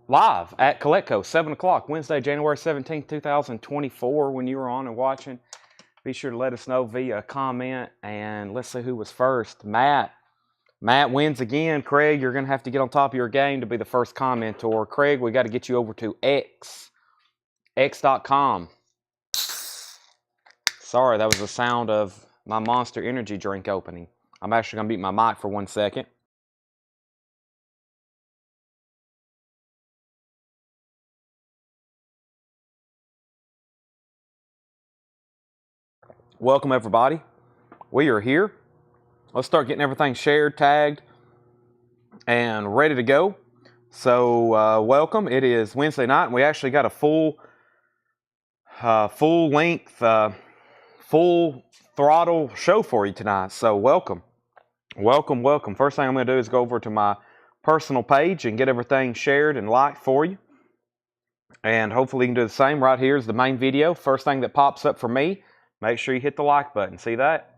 live at Coletco, 7 o'clock, Wednesday, January 17th, 2024. When you were on and watching, be sure to let us know via comment. And let's see who was first. Matt. Matt wins again. Craig, you're going to have to get on top of your game to be the first commentor. Craig, we got to get you over to x.com. Sorry, that was the sound of my Monster Energy drink opening. I'm actually going to mute my mic for 1 second. Welcome, everybody. We are here. Let's start getting everything shared, tagged, and ready to go. So, welcome. It is Wednesday night, and we actually got a full length, full throttle show for you tonight. So, welcome. Welcome. First thing I'm going to do is go over to my personal page and get everything shared and liked for you. And hopefully you can do the same. Right here is the main video. First thing that pops up for me, make sure you hit the like button. See that?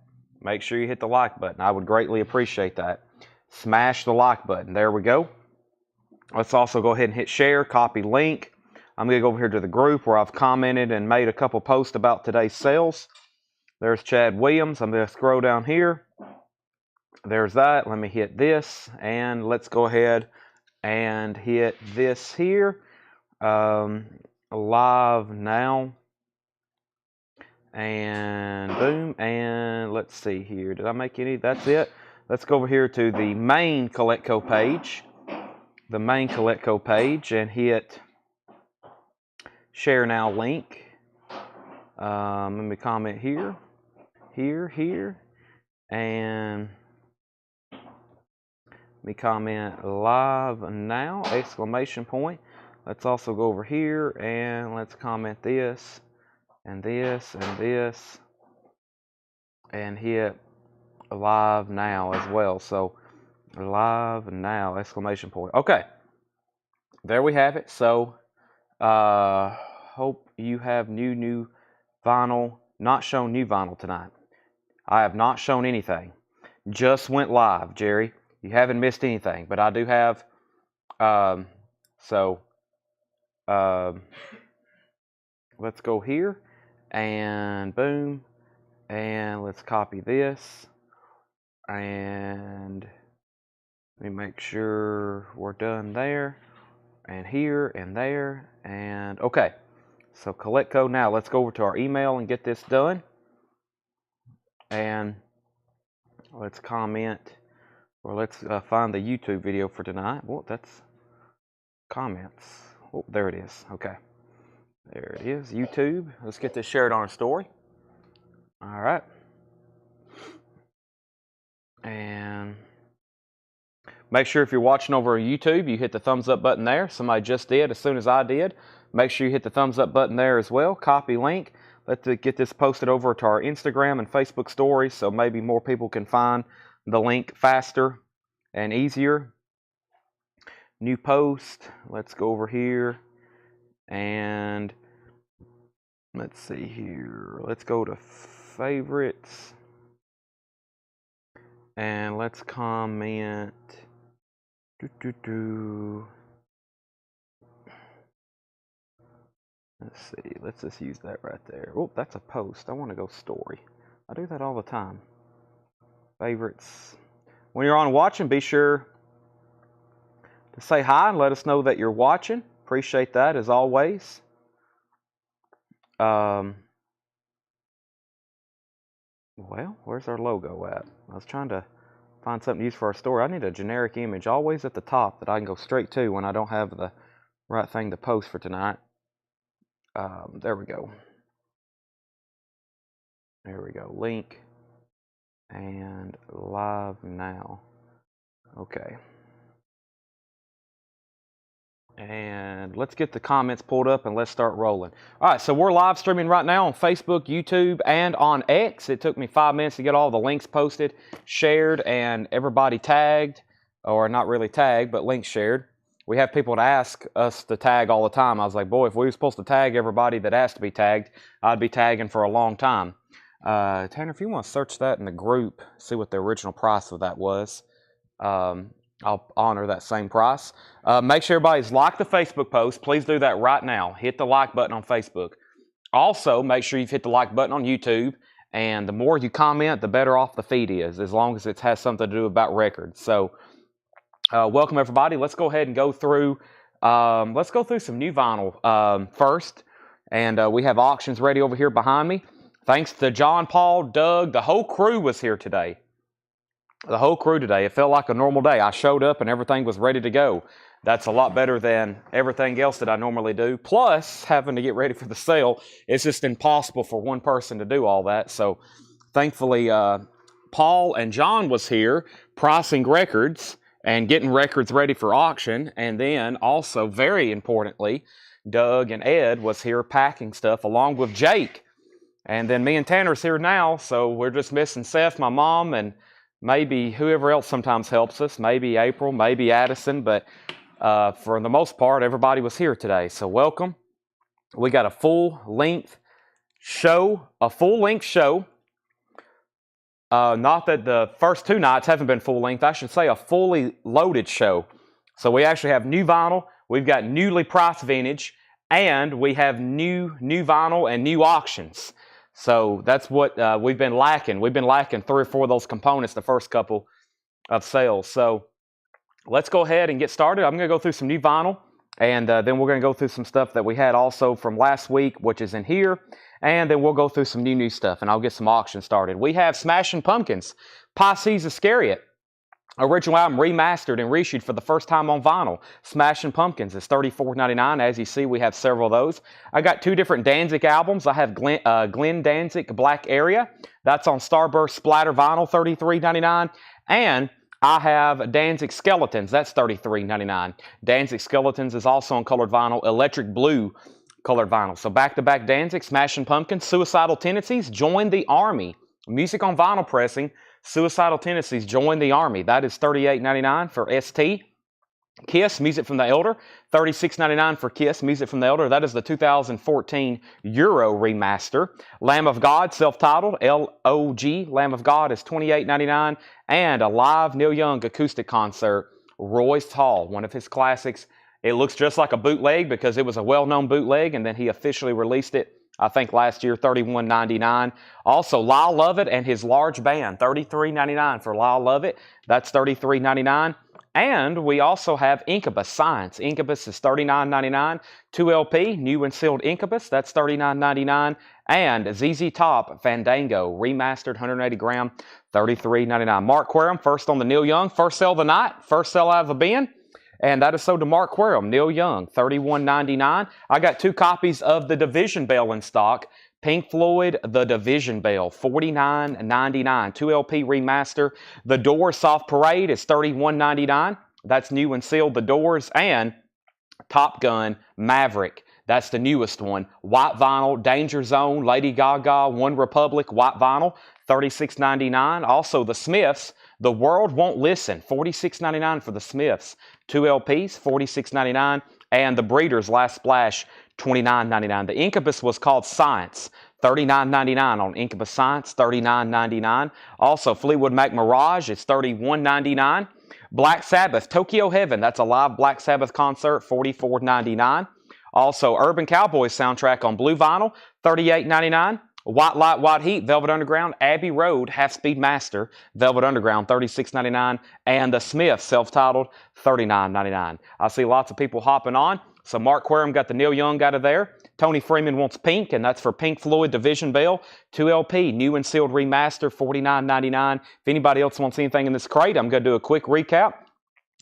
Make sure you hit the like button. I would greatly appreciate that. Smash the like button. There we go. Let's also go ahead and hit share, copy link. I'm going to go over here to the group where I've commented and made a couple posts about today's sales. There's Chad Williams. I'm going to scroll down here. There's that. Let me hit this. And let's go ahead and hit this here. Live now. And boom, and let's see here. Did I make any? That's it. Let's go over here to the main Coletco page. The main Coletco page and hit share now link. Let me comment here, and let me comment live now, exclamation point. Let's also go over here and let's comment this. And this, and this, and hit live now as well. So, live now, exclamation point. Okay, there we have it. So, hope you have new vinyl. Not shown new vinyl tonight. I have not shown anything. Just went live, Jerry. You haven't missed anything. But I do have, let's go here. And boom, and let's copy this, and let me make sure we're done there, and here, and there, and okay. So Coletco, now let's go over to our email and get this done, and let's comment, or let's find the YouTube video for tonight. Well, that's comments. Oh, there it is. Okay. There it is, YouTube. Let's get this shared on our story. All right. And make sure if you're watching over YouTube, you hit the thumbs up button there. Somebody just did as soon as I did. Make sure you hit the thumbs up button there as well. Copy link. Let's get this posted over to our Instagram and Facebook stories so maybe more people can find the link faster and easier. New post. Let's go over here. And let's see here. Let's go to favorites. And let's comment. Let's see. Let's just use that right there. Oh, that's a post. I want to go story. I do that all the time. Favorites. When you're on watching, be sure to say hi and let us know that you're watching. Appreciate that as always. Well, where's our logo at? I was trying to find something to use for our story. I need a generic image always at the top that I can go straight to when I don't have the right thing to post for tonight. There we go. There we go. Link and live now. Okay. And let's get the comments pulled up and let's start rolling. All right, so we're live streaming right now on Facebook, YouTube, and on X. It took me 5 minutes to get all the links posted, shared, and everybody tagged, or not really tagged, but links shared. We have people to ask us to tag all the time. I was like, boy, if we were supposed to tag everybody that asked to be tagged, I'd be tagging for a long time. Tanner, if you want to search that in the group, see what the original price of that was. I'll honor that same price. Make sure everybody's liked the Facebook post. Please do that right now. Hit the like button on Facebook. Also, make sure you've hit the like button on YouTube. And the more you comment, the better off the feed is, as long as it has something to do about records. So, welcome everybody. Let's go ahead and go through. Let's go through some new vinyl first. And we have auctions ready over here behind me. Thanks to John, Paul, Doug. The whole crew was here today. The whole crew today. It felt like a normal day. I showed up and everything was ready to go. That's a lot better than everything else that I normally do. Plus, having to get ready for the sale. It's just impossible for one person to do all that. So, thankfully, Paul and John was here pricing records and getting records ready for auction. And then also, very importantly, Doug and Ed was here packing stuff along with Jake. And then me and Tanner's here now. So, we're just missing Seth, my mom, and maybe whoever else sometimes helps us. Maybe April, maybe Addison, but for the most part, everybody was here today. So welcome. We got a full-length show. Not that the first two nights haven't been full-length. I should say a fully loaded show. So we actually have new vinyl. We've got newly priced vintage. And we have new vinyl and new auctions. So that's what we've been lacking. We've been lacking 3 or 4 of those components the first couple of sales. So let's go ahead and get started. I'm going to go through some new vinyl, and then we're going to go through some stuff that we had also from last week, which is in here, and then we'll go through some new stuff, and I'll get some auctions started. We have Smashing Pumpkins, Pisces Iscariot, original album remastered and reissued for the first time on vinyl. Smashing Pumpkins is $34.99. As you see, we have several of those. I got 2 different Danzig albums. I have Glenn Danzig, Black Area. That's on Starburst Splatter Vinyl, $33.99. And I have Danzig Skeletons. That's $33.99. Danzig Skeletons is also on colored vinyl, Electric Blue colored vinyl. So back-to-back Danzig, Smashing Pumpkins, Suicidal Tendencies, Join the Army. Music on vinyl pressing, Suicidal Tendencies, Join the Army. That is $38.99 for ST. Kiss, Music from the Elder, $36.99 for Kiss, Music from the Elder. That is the 2014 Euro remaster. Lamb of God, self-titled, LOG. Lamb of God is $28.99. And a live Neil Young acoustic concert, Royce Hall, one of his classics. It looks just like a bootleg because it was a well-known bootleg, and then he officially released it, I think, last year, $31.99. Also, Lyle Lovett and his large band, $33.99 for Lyle Lovett. That's $33.99. And we also have Incubus Science. Incubus is $39.99. 2LP, new and sealed Incubus, that's $39.99. And ZZ Top Fandango, remastered 180 gram, $33.99. Mark Querum, first on the Neil Young, first sale of the night, first sale out of the bin. And that is sold to Mark Querum, Neil Young, $31.99. I got 2 copies of the Division Bell in stock. Pink Floyd, The Division Bell, $49.99. 2LP remaster. The Doors Soft Parade is $31.99. That's new and sealed, The Doors. And Top Gun Maverick. That's the newest one. White vinyl, Danger Zone, Lady Gaga, One Republic, white vinyl, $36.99. Also, The Smiths, The World Won't Listen, $46.99 for The Smiths. 2 LPs, $46.99. And The Breeders' Last Splash, $29.99. The Incubus was called Science, $39.99 on Incubus Science, $39.99. Also, Fleetwood Mac Mirage is $31.99. Black Sabbath, Tokyo Heaven, that's a live Black Sabbath concert, $44.99. Also, Urban Cowboys soundtrack on blue vinyl, $38.99. White Light, White Heat, Velvet Underground, Abbey Road, Half Speed Master, Velvet Underground, $36.99. And The Smiths, self-titled, $39.99. I see lots of people hopping on. So Mark Querum got the Neil Young out of there. Tony Freeman wants Pink, and that's for Pink Floyd Division Bell. 2LP, new and sealed remaster, $49.99. If anybody else wants anything in this crate, I'm going to do a quick recap.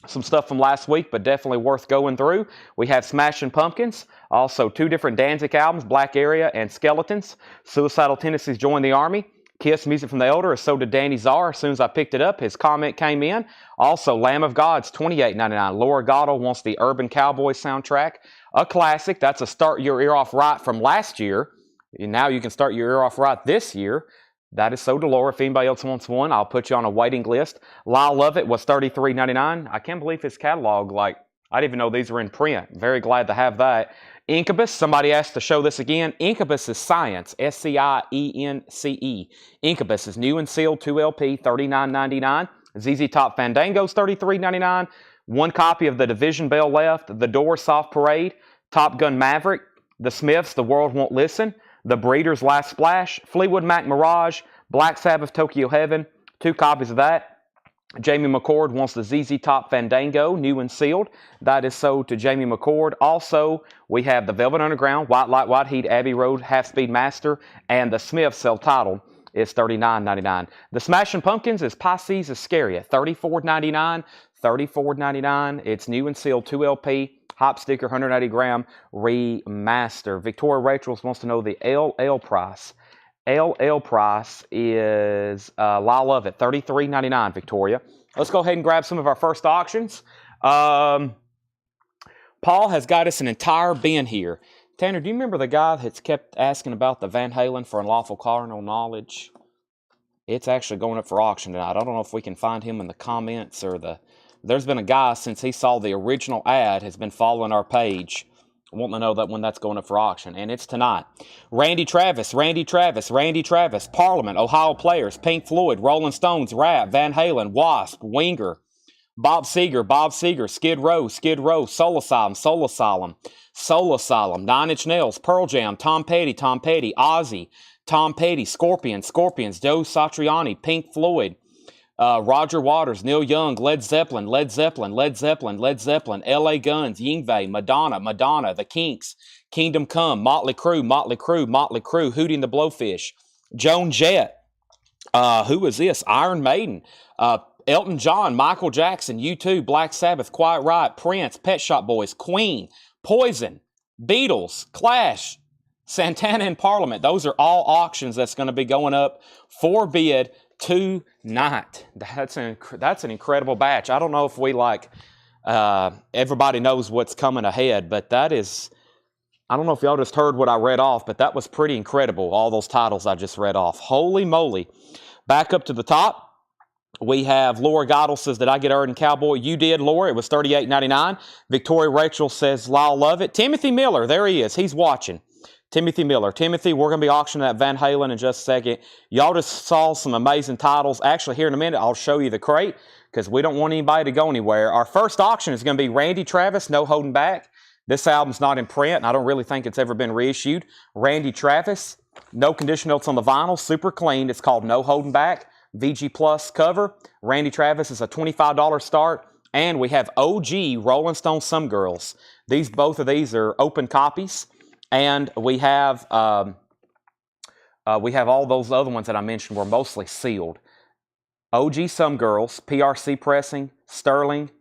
Some stuff from last week, but definitely worth going through. We have Smashing Pumpkins. Also, 2 different Danzig albums, Black Area and Skeletons. Suicidal Tendencies, Join the Army. Kiss, Music from the Elder, and so did Danny Czar. As soon as I picked it up, his comment came in. Also, Lamb of God's $28.99. Laura Gatto wants the Urban Cowboy soundtrack. A classic. That's a Start Your Ear Off Right from last year. And now you can start your ear off right this year. That is so to Laura. If anybody else wants one, I'll put you on a waiting list. Lyle Lovett was $33.99. I can't believe his catalog. I didn't even know these were in print. Very glad to have that. Incubus, somebody asked to show this again. Incubus is Science, S-C-I-E-N-C-E. Incubus is new and sealed, 2LP, $39.99. ZZ Top Fandango's $33.99. One copy of The Division Bell left. The Doors Soft Parade. Top Gun Maverick. The Smiths, The World Won't Listen. The Breeders' Last Splash. Fleetwood Mac Mirage. Black Sabbath Tokyo Heaven. 2 copies of that. Jamie McCord wants the ZZ Top Fandango, new and sealed. That is sold to Jamie McCord. Also, we have the Velvet Underground, White Light, White Heat, Abbey Road, Half Speed Master, and the Smith self-titled is $39.99. The Smashing Pumpkins is Pisces Iscaria, $34.99. $34.99. It's new and sealed, 2 LP, hop sticker, 180 gram remaster. Victoria Rachels wants to know the LL price. LL price is I love it, $33.99, Victoria. Let's go ahead and grab some of our first auctions. Paul has got us an entire bin here. Tanner, do you remember the guy that's kept asking about the Van Halen for Unlawful Carnal Knowledge? It's actually going up for auction tonight. I don't know if we can find him in the comments or the... There's been a guy, since he saw the original ad, has been following our page, wanting to know that when that's going up for auction, and it's tonight. Randy Travis, Parliament, Ohio Players, Pink Floyd, Rolling Stones, Rat, Van Halen, Wasp, Winger, Bob Seger, Skid Row, Soul Asylum, Nine Inch Nails, Pearl Jam, Tom Petty, Ozzy, Tom Petty, Scorpions, Joe Satriani, Pink Floyd, Roger Waters, Neil Young, Led Zeppelin, LA Guns, Yngwie, Madonna, The Kinks, Kingdom Come, Motley Crue, Hootie and the Blowfish, Joan Jett, who is this? Iron Maiden, Elton John, Michael Jackson, U2, Black Sabbath, Quiet Riot, Prince, Pet Shop Boys, Queen, Poison, Beatles, Clash, Santana and Parliament. Those are all auctions that's going to be going up for bid tonight. That's an incredible batch. I don't know if we everybody knows what's coming ahead, but that is, I don't know if y'all just heard what I read off, but that was pretty incredible, all those titles I just read off. Holy moly. Back up to the top, we have Laura Goddell says, did I get Erden Cowboy? You did, Laura. It was $38.99. Victoria Rachel says, Lyle love it. Timothy Miller, there he is. He's watching. Timothy Miller. Timothy, we're going to be auctioning that Van Halen in just a second. Y'all just saw some amazing titles. Actually, here in a minute, I'll show you the crate because we don't want anybody to go anywhere. Our first auction is going to be Randy Travis, No Holding Back. This album's not in print, and I don't really think it's ever been reissued. Randy Travis, no condition notes on the vinyl, super clean. It's called No Holding Back, VG Plus cover. Randy Travis is a $25 start. And we have OG Rolling Stone Some Girls. Both of these are open copies. And we have all those other ones that I mentioned were mostly sealed. OG Some Girls, PRC pressing, Sterling.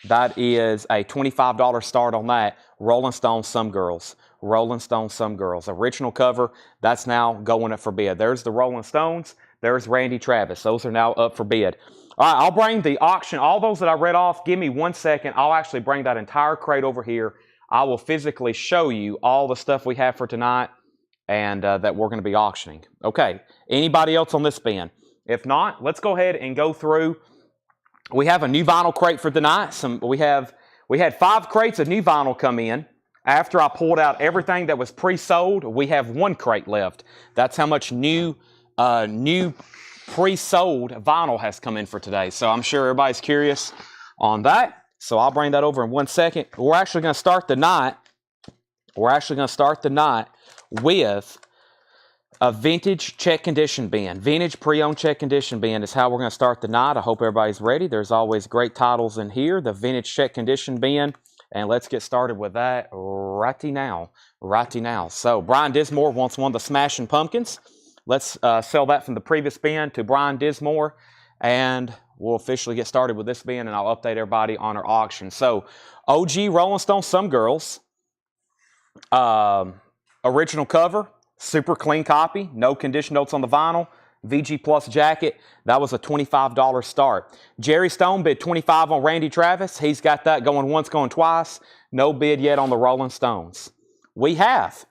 That is a $25 start on that. Rolling Stone Some Girls. Original cover, that's now going up for bid. There's the Rolling Stones. There's Randy Travis. Those are now up for bid. All right, I'll bring the auction, all those that I read off, give me 1 second. I'll actually bring that entire crate over here. I will physically show you all the stuff we have for tonight and that we're going to be auctioning. Okay, anybody else on this bin? If not, let's go ahead and go through. We have a new vinyl crate for tonight. We had 5 crates of new vinyl come in. After I pulled out everything that was pre-sold, we have 1 crate left. That's how much new pre-sold vinyl has come in for today. So I'm sure everybody's curious on that. So I'll bring that over in 1 second. We're actually going to start the night. With a vintage check condition bin. Vintage pre-owned check condition bin is how we're going to start the night. I hope everybody's ready. There's always great titles in here. The vintage check condition bin. And let's get started with that right now. So Brian Dismore wants one of the Smashing Pumpkins. Let's sell that from the previous bin to Brian Dismore. And we'll officially get started with this bin, and I'll update everybody on our auction. So, OG Rolling Stone Some Girls, original cover, super clean copy, no condition notes on the vinyl, VG Plus jacket. That was a $25 start. Jerry Stone bid $25 on Randy Travis. He's got that going once, going twice. No bid yet on the Rolling Stones. We have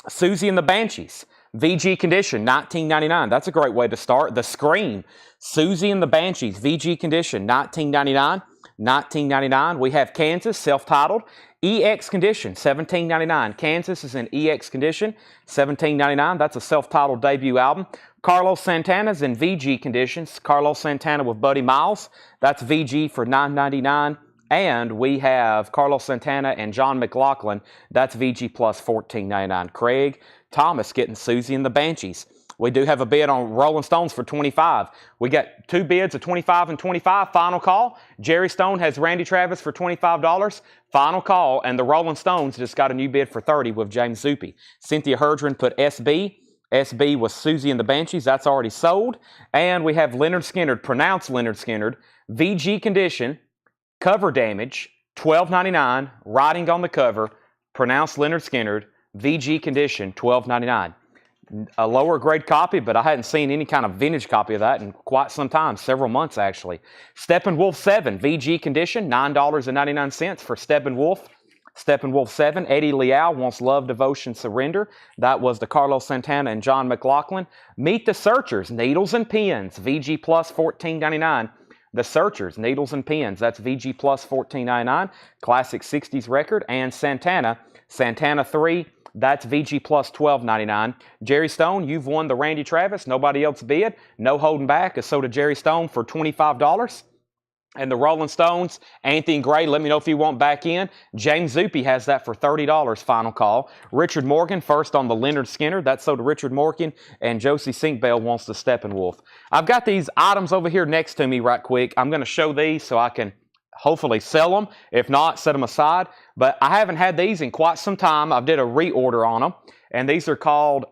Susie and the Banshees. VG condition, $19.99. That's a great way to start. The Scream, Susie and the Banshees, VG condition, $19.99. We have Kansas, self-titled. EX condition, $17.99. Kansas is in EX condition, $17.99. That's a self-titled debut album. Carlos Santana's in VG conditions. Carlos Santana with Buddy Miles. That's VG for $9.99. And we have Carlos Santana and John McLaughlin. That's VG plus $14.99. Craig Thomas getting Susie and the Banshees. We do have a bid on Rolling Stones for $25. We got 2 bids of $25 and $25. Final call. Jerry Stone has Randy Travis for $25. Final call. And the Rolling Stones just got a new bid for $30 with James Zuppe. Cynthia Herdren put SB. SB was Susie and the Banshees. That's already sold. And we have Leonard Skinnard, pronounced Leonard Skinnard, VG condition, cover damage, $12.99, writing on the cover, pronounced Leonard Skinnard, VG condition, $12.99. A lower grade copy, but I hadn't seen any kind of vintage copy of that in quite some time, several months actually. Steppenwolf 7, VG condition, $9.99 for Steppenwolf. Steppenwolf 7, Eddie Leal wants Love, Devotion, Surrender. That was the Carlos Santana and John McLaughlin. Meet the Searchers, Needles and Pens, VG plus $14.99. The Searchers, Needles and Pens, that's VG plus $14.99. Classic 60s record. And Santana 3, that's VG plus $12.99. Jerry Stone, you've won the Randy Travis. Nobody else bid. No holding back. So did Jerry Stone for $25. And the Rolling Stones, Anthony Gray, let me know if you want back in. James Zuppe has that for $30, final call. Richard Morgan, first on the Leonard Skinner. That's so to Richard Morgan. And Josie Sinkbell wants the Steppenwolf. I've got these items over here next to me right quick. I'm going to show these so I can hopefully sell them. If not, set them aside. But I haven't had these in quite some time. I did a reorder on them. And these are called,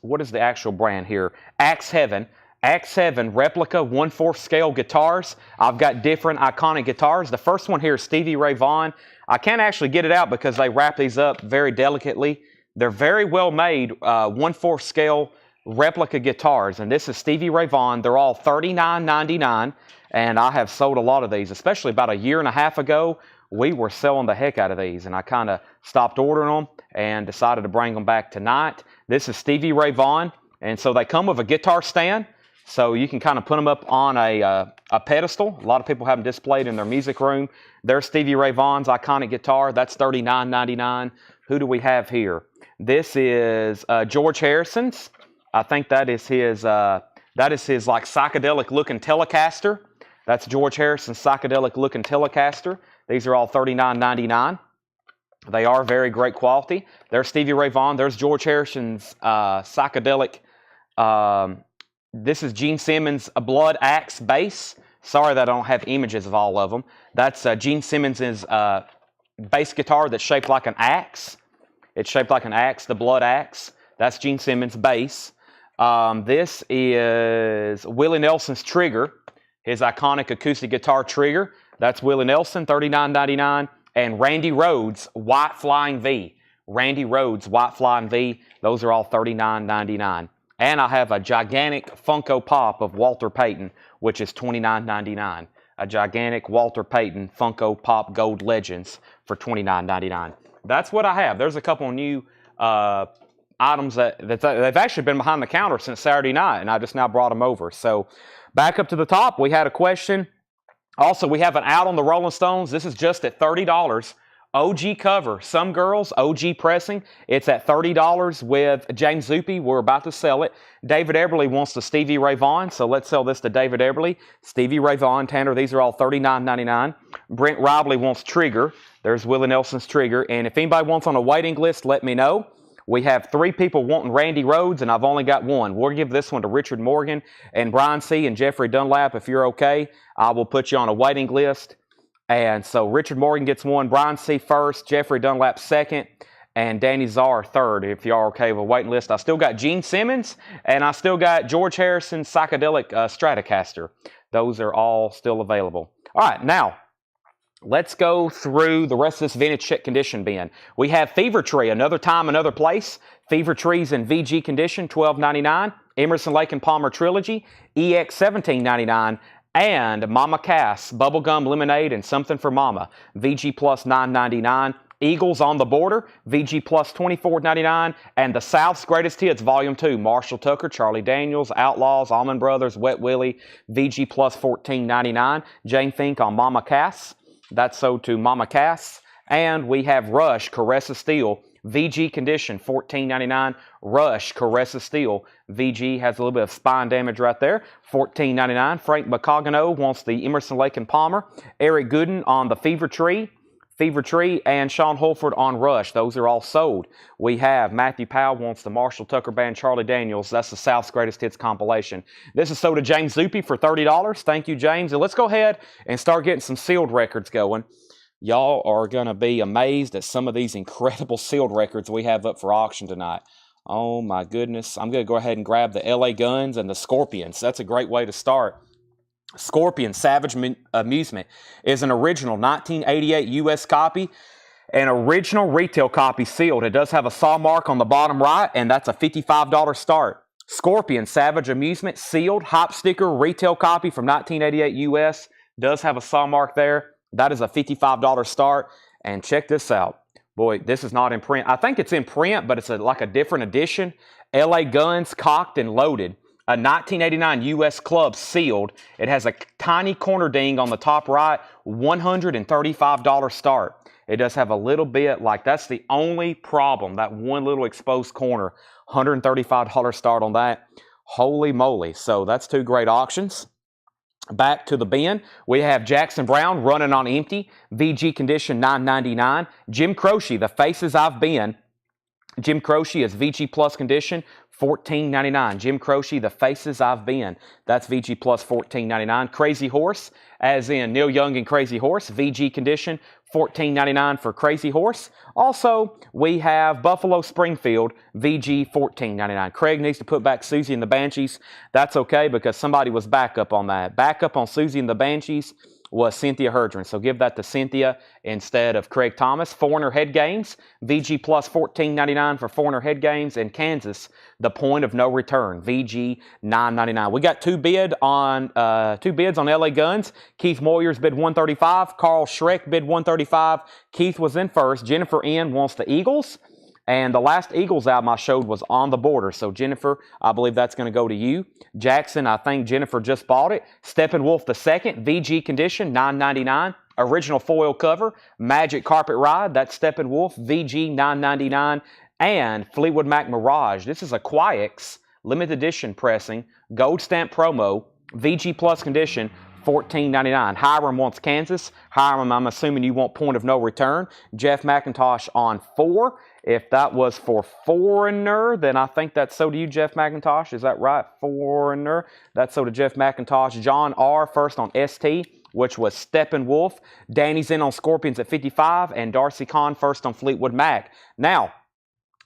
what is the actual brand here? Axe Heaven. Axe Heaven replica 1/4 scale guitars. I've got different iconic guitars. The first one here is Stevie Ray Vaughan. I can't actually get it out because they wrap these up very delicately. They're very well made 1/4 scale replica guitars. And this is Stevie Ray Vaughan. They're all $39.99. And I have sold a lot of these, especially about a year and a half ago. We were selling the heck out of these. And I kind of stopped ordering them and decided to bring them back tonight. This is Stevie Ray Vaughan. And so they come with a guitar stand. So you can kind of put them up on a pedestal. A lot of people have them displayed in their music room. There's Stevie Ray Vaughan's iconic guitar. That's $39.99. Who do we have here? This is George Harrison's. I think that is his like psychedelic looking Telecaster. That's George Harrison's psychedelic looking Telecaster. These are all $39.99. They are very great quality. There's Stevie Ray Vaughan. There's George Harrison's psychedelic. This is Gene Simmons' Blood Axe bass. Sorry that I don't have images of all of them. That's Gene Simmons' bass guitar that's shaped like an axe. It's shaped like an axe, the Blood Axe. That's Gene Simmons' bass. This is Willie Nelson's Trigger, his iconic acoustic guitar Trigger. That's Willie Nelson, $39.99. And Randy Rhoads' White Flying V. Randy Rhoads' White Flying V. Those are all $39.99. And I have a gigantic Funko Pop of Walter Payton, which is $29.99. A gigantic Walter Payton Funko Pop Gold Legends for $29.99. That's what I have. There's a couple of new items that they've actually been behind the counter since Saturday night, and I just now brought them over. So back up to the top, we had a question. Also, we have an out on the Rolling Stones. This is just at $30. OG cover, Some Girls, OG pressing. It's at $30 with James Zuppe. We're about to sell it. David Eberly wants the Stevie Ray Vaughan, so let's sell this to David Eberly. Stevie Ray Vaughan, Tanner, these are all $39.99. Brent Robley wants Trigger. There's Willie Nelson's Trigger. And if anybody wants on a waiting list, let me know. We have 3 people wanting Randy Rhoads, and I've only got 1. We'll give this one to Richard Morgan and Brian C. and Jeffrey Dunlap. If you're okay, I will put you on a waiting list. And so Richard Morgan gets 1, Brian C. first, Jeffrey Dunlap second, and Danny Czar third, if you are okay with a waiting list. I still got Gene Simmons, and I still got George Harrison's psychedelic Stratocaster. Those are all still available. All right, now, let's go through the rest of this vintage check condition bin. We have Fever Tree, Another Time, Another Place. Fever Tree's in VG condition, $12.99. Emerson, Lake and Palmer Trilogy, EX $17.99. And Mama Cass, Bubblegum Lemonade and Something for Mama, VG plus $9.99. Eagles on the Border, VG plus $24.99. And the South's Greatest Hits, Volume 2, Marshall Tucker, Charlie Daniels, Outlaws, Allman Brothers, Wet Willie, VG plus $14.99. Jane Fink on Mama Cass. That's sold to Mama Cass. And we have Rush, Caress of Steel, VG condition, $14.99. Rush, Caressa Steel. VG has a little bit of spine damage right there, $14.99. Frank Bacogano wants the Emerson, Lake and Palmer. Eric Gooden on the Fever Tree, and Sean Holford on Rush. Those are all sold. We have Matthew Powell wants the Marshall Tucker Band, Charlie Daniels. That's the South's Greatest Hits compilation. This is sold to James Zuppe for $30. Thank you, James. And let's go ahead and start getting some sealed records going. Y'all are going to be amazed at some of these incredible sealed records we have up for auction tonight. Oh, my goodness. I'm going to go ahead and grab the LA Guns and the Scorpions. That's a great way to start. Scorpion Savage Amusement is an original 1988 U.S. copy, an original retail copy sealed. It does have a saw mark on the bottom right, and that's a $55 start. Scorpion Savage Amusement sealed, hop sticker, retail copy from 1988 U.S. Does have a saw mark there. That is a $55 start. And check this out. Boy, this is not in print. I think it's in print, but it's like a different edition. LA Guns Cocked and Loaded. A 1989 U.S. Club sealed. It has a tiny corner ding on the top right, $135 start. It does have a little bit, like that's the only problem, that one little exposed corner, $135 start on that. Holy moly. So that's two great auctions. Back to the bin, we have Jackson Brown running on empty, VG condition $9.99. Jim Croce, The Faces I've Been. Jim Croce is VG Plus condition, $14.99. Jim Croce, The Faces I've Been. That's VG Plus $14.99. Crazy Horse, as in Neil Young and Crazy Horse. VG condition, $14.99 for Crazy Horse. Also, we have Buffalo Springfield, VG $14.99. Craig needs to put back Susie and the Banshees. That's okay because somebody was backup on that. Backup on Susie and the Banshees was Cynthia Herdron. So give that to Cynthia instead of Craig Thomas. Foreigner Head Games, VG Plus $14.99 for Foreigner Head Games. In Kansas, The Point of No Return, VG $9.99. We got two bids on LA Guns. Keith Moyers bid $135. Carl Schreck bid $135. Keith was in first. Jennifer N wants the Eagles. And the last Eagles album I showed was On the Border. So, Jennifer, I believe that's going to go to you. Jackson, I think Jennifer just bought it. Steppenwolf II, VG condition, $9.99. Original foil cover, Magic Carpet Ride, that's Steppenwolf, VG $9.99. And Fleetwood Mac Mirage. This is a Quiets limited edition pressing, gold stamp promo, VG Plus condition, $14.99. Hiram wants Kansas. Hiram, I'm assuming you want Point of No Return. Jeff McIntosh on 4. If that was for Foreigner, then I think that's so to you, Jeff McIntosh. Is that right? Foreigner. That's so to Jeff McIntosh. John R. first on ST, which was Steppenwolf. Danny's in on Scorpions at 55. And Darcy Kahn first on Fleetwood Mac. Now,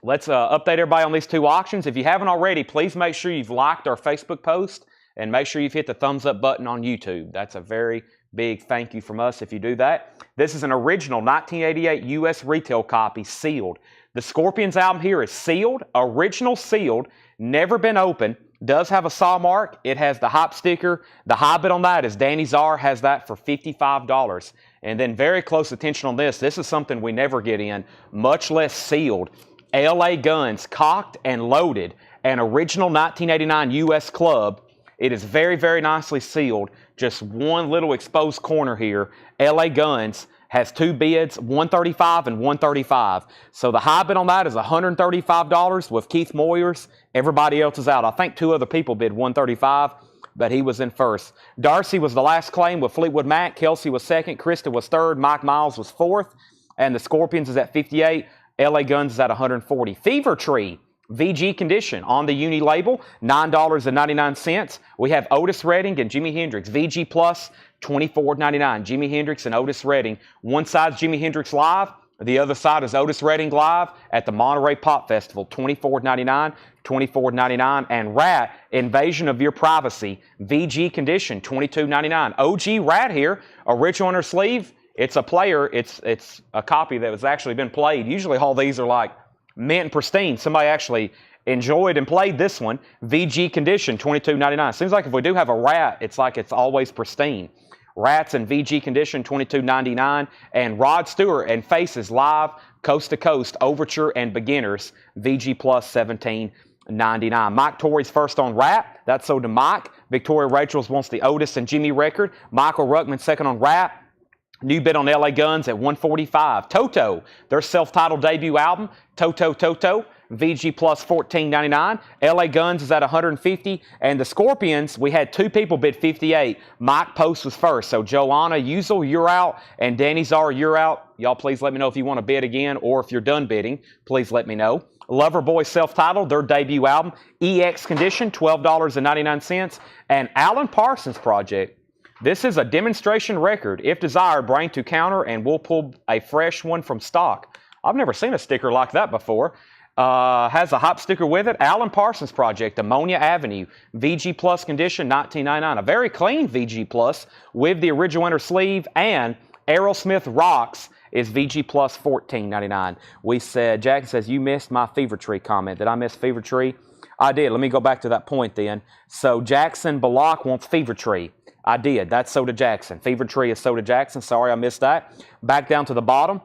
let's update everybody on these two auctions. If you haven't already, please make sure you've liked our Facebook post and make sure you've hit the thumbs up button on YouTube. That's a very big thank you from us if you do that. This is an original 1988 U.S. retail copy, sealed. The Scorpions album here is sealed, original sealed, never been opened, does have a saw mark. It has the hop sticker. The high bid on that is Danny Czar has that for $55. And then very close attention on this. This is something we never get in, much less sealed. LA Guns, Cocked and Loaded, an original 1989 U.S. Club. It is very, very nicely sealed. Just one little exposed corner here. LA Guns has two bids, $135 and $135. So the high bid on that is $135 with Keith Moyers. Everybody else is out. I think two other people bid $135, but he was in first. Darcy was the last claim with Fleetwood Mac. Kelsey was second. Krista was third. Mike Miles was fourth. And the Scorpions is at 58. LA Guns is at 140. Fever Tree, VG condition on the Uni label, $9.99. We have Otis Redding and Jimi Hendrix, VG Plus, $24.99. Jimi Hendrix and Otis Redding. One side's Jimi Hendrix live. The other side is Otis Redding live at the Monterey Pop Festival, $24.99, $24.99. And Rat, Invasion of Your Privacy, VG condition, $22.99. OG Rat here, original on her sleeve. It's a player. It's a copy that has actually been played. Usually all these are like mint and pristine. Somebody actually enjoyed and played this one. VG condition, $22.99. Seems like if we do have a Rat, it's like it's always pristine. Rats and VG condition, $22.99. And Rod Stewart and Faces live, Coast to Coast, Overture and Beginners, VG Plus, $17.99. Mike Torrey's first on Rat. That's sold to Mike. Victoria Rachels wants the Otis and Jimmy record. Michael Ruckman second on Rat. New bid on LA Guns at $145. Toto, their self-titled debut album, Toto, VG plus $14.99. LA Guns is at $150. And the Scorpions, we had two people bid $58. Mike Post was first. So Joanna Uzel, you're out. And Danny Czar, you're out. Y'all please let me know if you want to bid again, or if you're done bidding, please let me know. Loverboy self-titled, their debut album, EX Condition, $12.99. And Alan Parsons Project. This is a demonstration record. If desired, bring to counter and we'll pull a fresh one from stock. I've never seen a sticker like that before. Has a hop sticker with it. Alan Parsons Project, Ammonia Avenue, VG Plus condition, $19.99. A very clean VG Plus with the original inner sleeve, and Aerosmith Rocks is VG Plus $14.99. We said, Jack says, you missed my Fever Tree comment. Did I miss Fever Tree? I did. Let me go back to that point then. So Jackson Balak wants Fever Tree. I did. That's Soda Jackson. Fever Tree is Soda Jackson. Sorry I missed that. Back down to the bottom.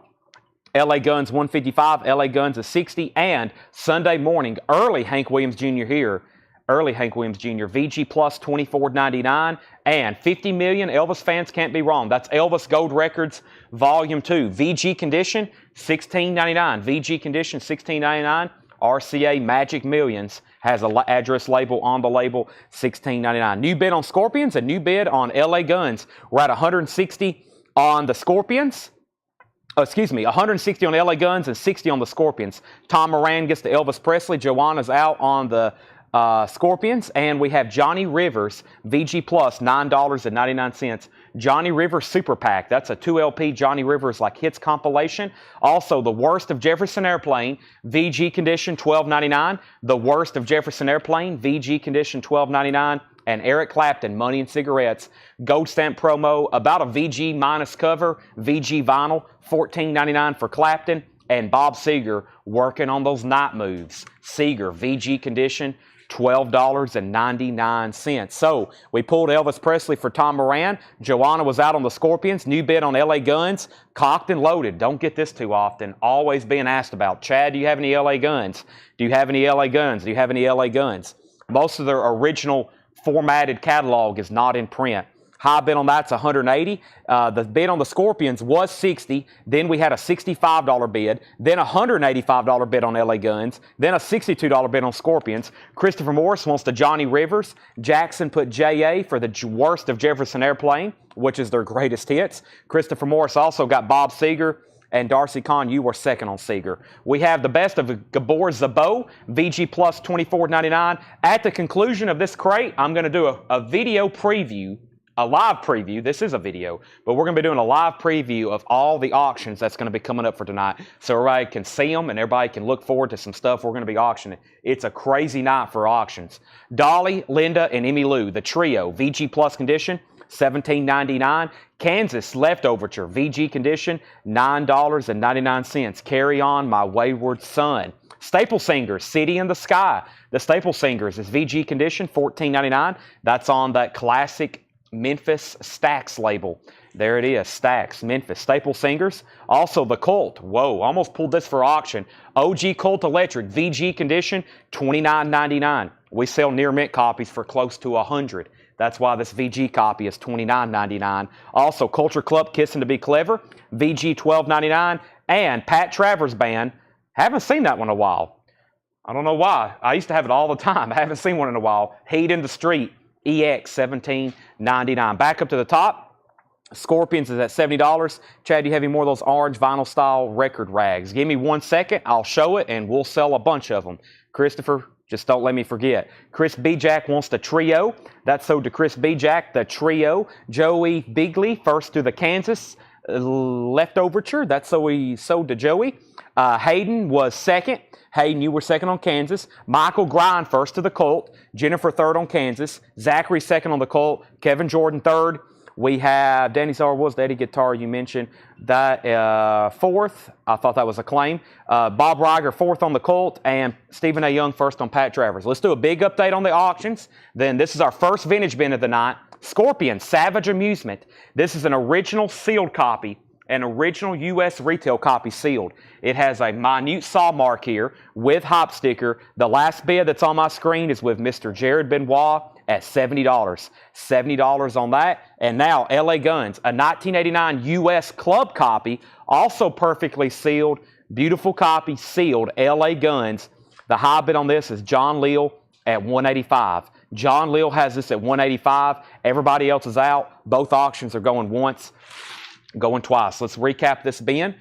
LA Guns 155, LA Guns is 60, and Sunday morning, early Hank Williams Jr. here. Early Hank Williams Jr. VG Plus $24.99, and 50 million Elvis fans can't be wrong. That's Elvis Gold Records Volume 2. VG Condition $16.99. VG Condition $16.99. RCA Magic Millions has an address label on the label, $16.99. New bid on Scorpions and new bid on LA Guns. We're at 160 on the Scorpions. 160 on LA Guns and 60 on the Scorpions. Tom Moran gets to Elvis Presley. Joanna's out on the Scorpions. And we have Johnny Rivers, VG Plus, $9.99. Johnny Rivers Super Pack. That's a 2LP Johnny Rivers like hits compilation. Also, The Worst of Jefferson Airplane, VG Condition, $12.99. The Worst of Jefferson Airplane, VG Condition, $12.99. And Eric Clapton, Money and Cigarettes, Gold Stamp promo, about a VG minus cover, VG vinyl, $14.99 for Clapton. And Bob Seger working on those night moves. Seger, VG Condition, $12.99. So we pulled Elvis Presley for Tom Moran. Joanna was out on the Scorpions. New bid on LA Guns. Cocked and loaded. Don't get this too often. Always being asked about. Chad, do you have any LA Guns? Do you have any LA Guns? Do you have any LA Guns? Most of their original formatted catalog is not in print. High bid on that's $180. The bid on the Scorpions was $60. Then we had a $65 bid. Then a $185 bid on LA Guns. Then a $62 bid on Scorpions. Christopher Morris wants the Johnny Rivers. Jackson put JA for the Worst of Jefferson Airplane, which is their greatest hits. Christopher Morris also got Bob Seger. And Darcy Kahn, you were second on Seger. We have the best of Gabor Szabo, VG Plus $24.99. At the conclusion of this crate, I'm going to do a video preview, a live preview. This is a video, but we're going to be doing a live preview of all the auctions that's going to be coming up for tonight, so everybody can see them and everybody can look forward to some stuff we're going to be auctioning. It's a crazy night for auctions. Dolly, Linda, and Emmy Lou, the trio, VG Plus condition, $17.99. Kansas Leftoverture, VG condition, $9.99. Carry On, My Wayward Son. Staple Singers, City in the Sky. The Staple Singers is VG condition, $14.99. That's on that classic Memphis Stax label. There it is, Stax, Memphis. Staple Singers. Also the Colt. Whoa, almost pulled this for auction. OG Colt Electric, VG condition, $29.99. We sell near mint copies for close to $100. That's why this VG copy is $29.99. Also, Culture Club, Kissin' to Be Clever, VG $12.99. And Pat Travers Band, haven't seen that one in a while. I don't know why. I used to have it all the time. I haven't seen one in a while. Heat in the Street, EX $17.99. Back up to the top. Scorpions is at $70. Chad, do you have any more of those orange vinyl style record rags? Give me 1 second. I'll show it, and we'll sell a bunch of them. Christopher, just don't let me forget. Chris B. Jack wants the trio. That's sold to Chris B. Jack, the trio. Joey Bigley, first to the Kansas Leftoverture. That's so we sold to Joey. Hayden was second. Hayden, you were second on Kansas. Michael Grind first to the Colt. Jennifer third on Kansas. Zachary second on the Colt. Kevin Jordan third. We have Danny Czar was the Eddie Guitar you mentioned. That fourth. I thought that was a claim. Bob Reiger fourth on the Colt, and Stephen A. Young first on Pat Travers. Let's do a big update on the auctions. Then this is our first vintage bin of the night. Scorpion Savage Amusement. This is an original sealed copy. An original U.S. retail copy sealed. It has a minute saw mark here with hop sticker. The last bid that's on my screen is with Mr. Jared Benoit, at $70. $70 on that. And now LA Guns, a 1989 US club copy, also perfectly sealed. Beautiful copy, sealed, LA Guns. The high bid on this is John Leal at $185. John Leal has this at $185. Everybody else is out. Both auctions are going once, going twice. Let's recap this bin.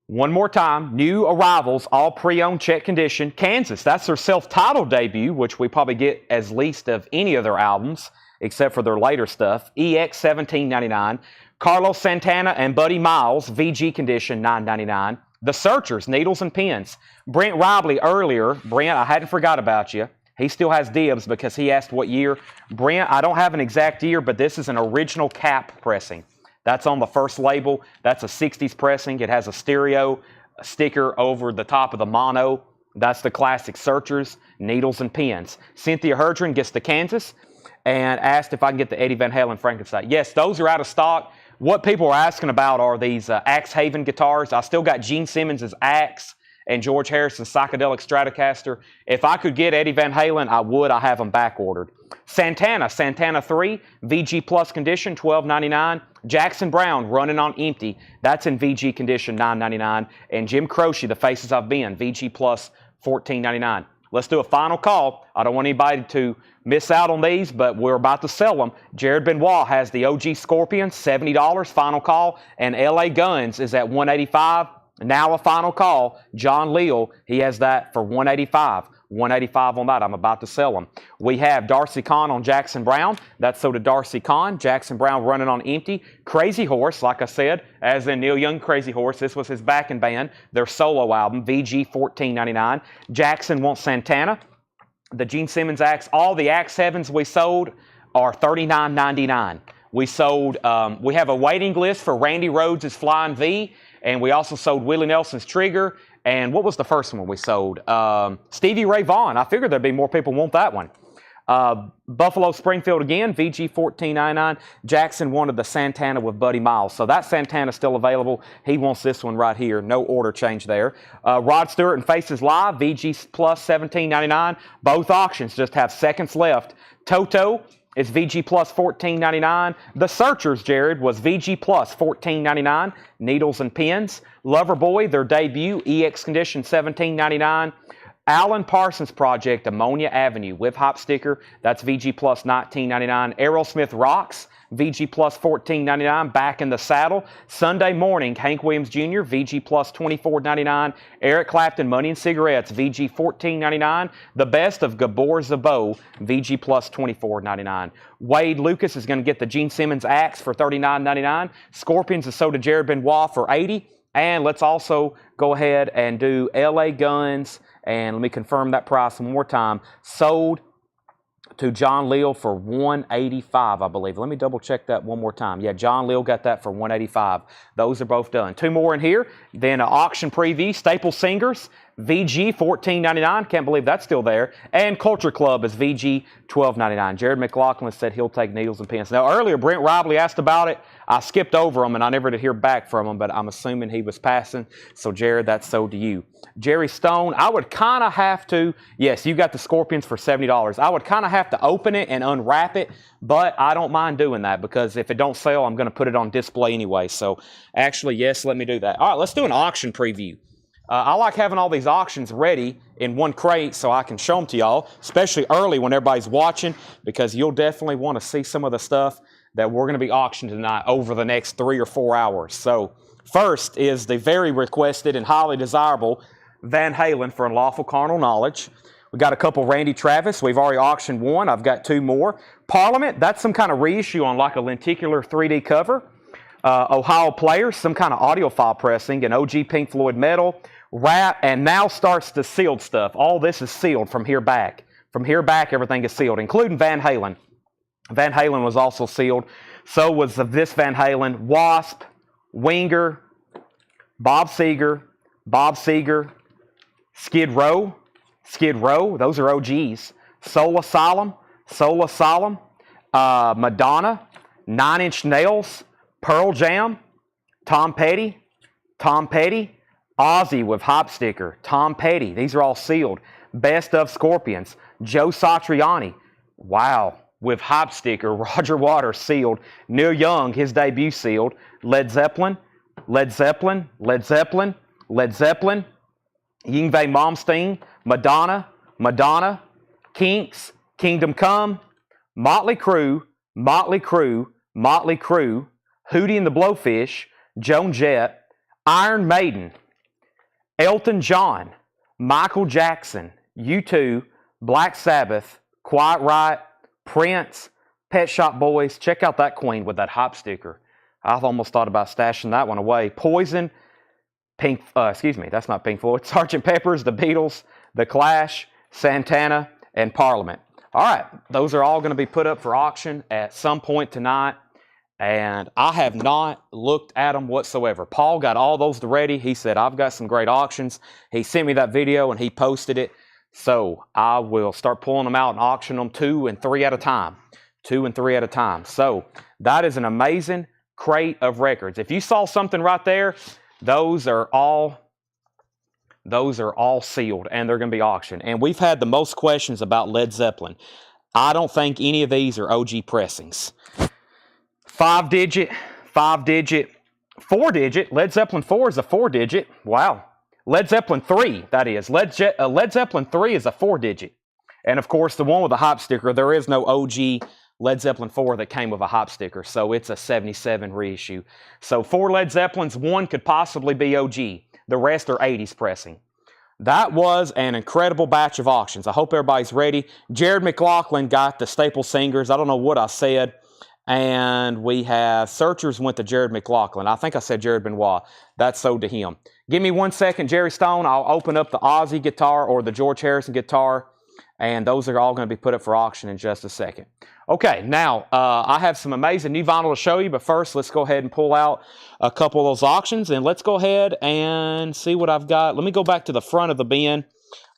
One more time, new arrivals, all pre-owned, check condition. Kansas, that's their self-titled debut, which we probably get as least of any of their albums, except for their later stuff. EX $17.99. Carlos Santana and Buddy Miles, VG condition, $9.99. The Searchers, Needles and Pins. Brent Robley earlier. Brent, I hadn't forgot about you. He still has dibs because he asked what year. Brent, I don't have an exact year, but this is an original cap pressing. That's on the first label. That's a 60s pressing. It has a stereo sticker over the top of the mono. That's the classic Searchers, Needles and Pins. Cynthia Herdren gets the Kansas and asked if I can get the Eddie Van Halen Frankenstein. Yes, those are out of stock. What people are asking about are these Axe Haven guitars. I still got Gene Simmons' Axe and George Harrison's Psychedelic Stratocaster. If I could get Eddie Van Halen, I would. I have them back ordered. Santana 3, VG Plus condition, $12.99. Jackson Brown, Running on Empty. That's in VG condition, $9.99. And Jim Croce, The Faces I've Been, VG Plus, $14.99. Let's do a final call. I don't want anybody to miss out on these, but we're about to sell them. Jared Benoit has the OG Scorpion, $70, final call. And LA Guns is at $185. Now a final call. John Leal, he has that for $185. $185 on that. I'm about to sell them. We have Darcy Kahn on Jackson Brown. That's so to Darcy Kahn. Jackson Brown, Running on Empty. Crazy Horse, like I said, as in Neil Young Crazy Horse. This was his backing band, their solo album, VG $14.99. Jackson wants Santana. The Gene Simmons Axe. All the Axe Heavens we sold are $39.99. We sold, we have a waiting list for Randy Rhoads' Flying V, and we also sold Willie Nelson's Trigger. And what was the first one we sold? Stevie Ray Vaughan. I figured there'd be more people want that one. Buffalo Springfield again, VG $14.99. Jackson wanted the Santana with Buddy Miles. So that Santana's still available. He wants this one right here. No order change there. Rod Stewart and Faces Live, VG Plus $17.99. Both auctions just have seconds left. Toto is VG Plus $14.99. The Searchers, Jared, was VG Plus $14.99. Needles and Pins. Loverboy, their debut, EX condition $17.99. Alan Parsons Project, Ammonia Avenue with hop sticker. That's VG Plus $19.99. Aerosmith Rocks, VG Plus $14.99. Back in the Saddle. Sunday Morning, Hank Williams Jr., VG Plus $24.99. Eric Clapton, Money and Cigarettes, VG $14.99. The Best of Gabor Szabo, VG Plus $24.99. Wade Lucas is going to get the Gene Simmons Axe for $39.99. Scorpions is sold to Jared Benoit for $80. And let's also go ahead and do LA Guns. And let me confirm that price one more time. Sold to John Leal for $185, I believe. Let me double check that one more time. Yeah, John Leal got that for $185. Those are both done. Two more in here. Then an auction preview. Staple Singers, VG $14.99. Can't believe that's still there. And Culture Club is VG $12.99. Jared McLaughlin said he'll take Needles and Pins. Now, earlier, Brent Robley asked about it. I skipped over him, and I never did hear back from him, but I'm assuming he was passing. So, Jared, that's sold to you. Jerry Stone, I would kind of have to, yes, you got the Scorpions for $70. I would kind of have to open it and unwrap it, but I don't mind doing that because if it don't sell, I'm going to put it on display anyway. So, actually, yes, let me do that. All right, let's do an auction preview. I like having all these auctions ready in one crate so I can show them to y'all, especially early when everybody's watching, because you'll definitely want to see some of the stuff that we're going to be auctioning tonight over the next 3 or 4 hours. So first is the very requested and highly desirable Van Halen for Unlawful Carnal Knowledge. We got a couple Randy Travis. We've already auctioned one. I've got two more. Parliament, that's some kind of reissue on like a lenticular 3D cover. Ohio Players, some kind of audiophile pressing, an OG Pink Floyd metal, wrap, and now starts the sealed stuff. All this is sealed from here back. From here back, everything is sealed, including Van Halen. Van Halen was also sealed. So was this Van Halen. Wasp, Winger, Bob Seger, Skid Row, those are OGs. Soul Asylum, Madonna, Nine Inch Nails, Pearl Jam, Tom Petty, Ozzy with hop sticker, Tom Petty. These are all sealed. Best of Scorpions, Joe Satriani. Wow. with hype sticker. Roger Waters sealed. Neil Young, his debut sealed. Led Zeppelin, Led Zeppelin, Led Zeppelin, Led Zeppelin, Yngwie Malmsteen, Madonna, Madonna, Kinks, Kingdom Come, Motley Crue, Motley Crue, Motley Crue, Hootie and the Blowfish, Joan Jett, Iron Maiden, Elton John, Michael Jackson, U2, Black Sabbath, Quiet Riot, Prince, Pet Shop Boys. Check out that queen with that hype sticker. I've almost thought about stashing that one away. Poison, that's not Pink Floyd. Sgt. Pepper's, The Beatles, The Clash, Santana, and Parliament. All right, those are all going to be put up for auction at some point tonight, and I have not looked at them whatsoever. Paul got all those ready. He said, I've got some great auctions. He sent me that video, and he posted it, so I will start pulling them out and auction them 2 and 3 at a time. 2 and 3 at a time. So that is an amazing crate of records. If you saw something right there, those are all sealed, and they're going to be auctioned. And we've had the most questions about Led Zeppelin. I don't think any of these are OG pressings. 5-digit, 5-digit, 4-digit. Led Zeppelin 4 is a 4-digit. Wow. Led Zeppelin 3, that is. Led Zeppelin 3 is a 4-digit. And, of course, the one with the hype sticker, there is no OG Led Zeppelin 4 that came with a hype sticker, so it's a 77 reissue. So 4 Led Zeppelins, 1 could possibly be OG. The rest are 80s pressing. That was an incredible batch of auctions. I hope everybody's ready. Jared McLaughlin got the Staple Singers. I don't know what I said. And we have Searchers went to Jared McLaughlin. I think I said Jared Benoit. That's sold to him. Give me 1 second, Jerry Stone. I'll open up the Ozzy guitar or the George Harrison guitar. And those are all going to be put up for auction in just a second. Okay, now I have some amazing new vinyl to show you, but first let's go ahead and pull out a couple of those auctions, and let's go ahead and see what I've got. Let me go back to the front of the bin.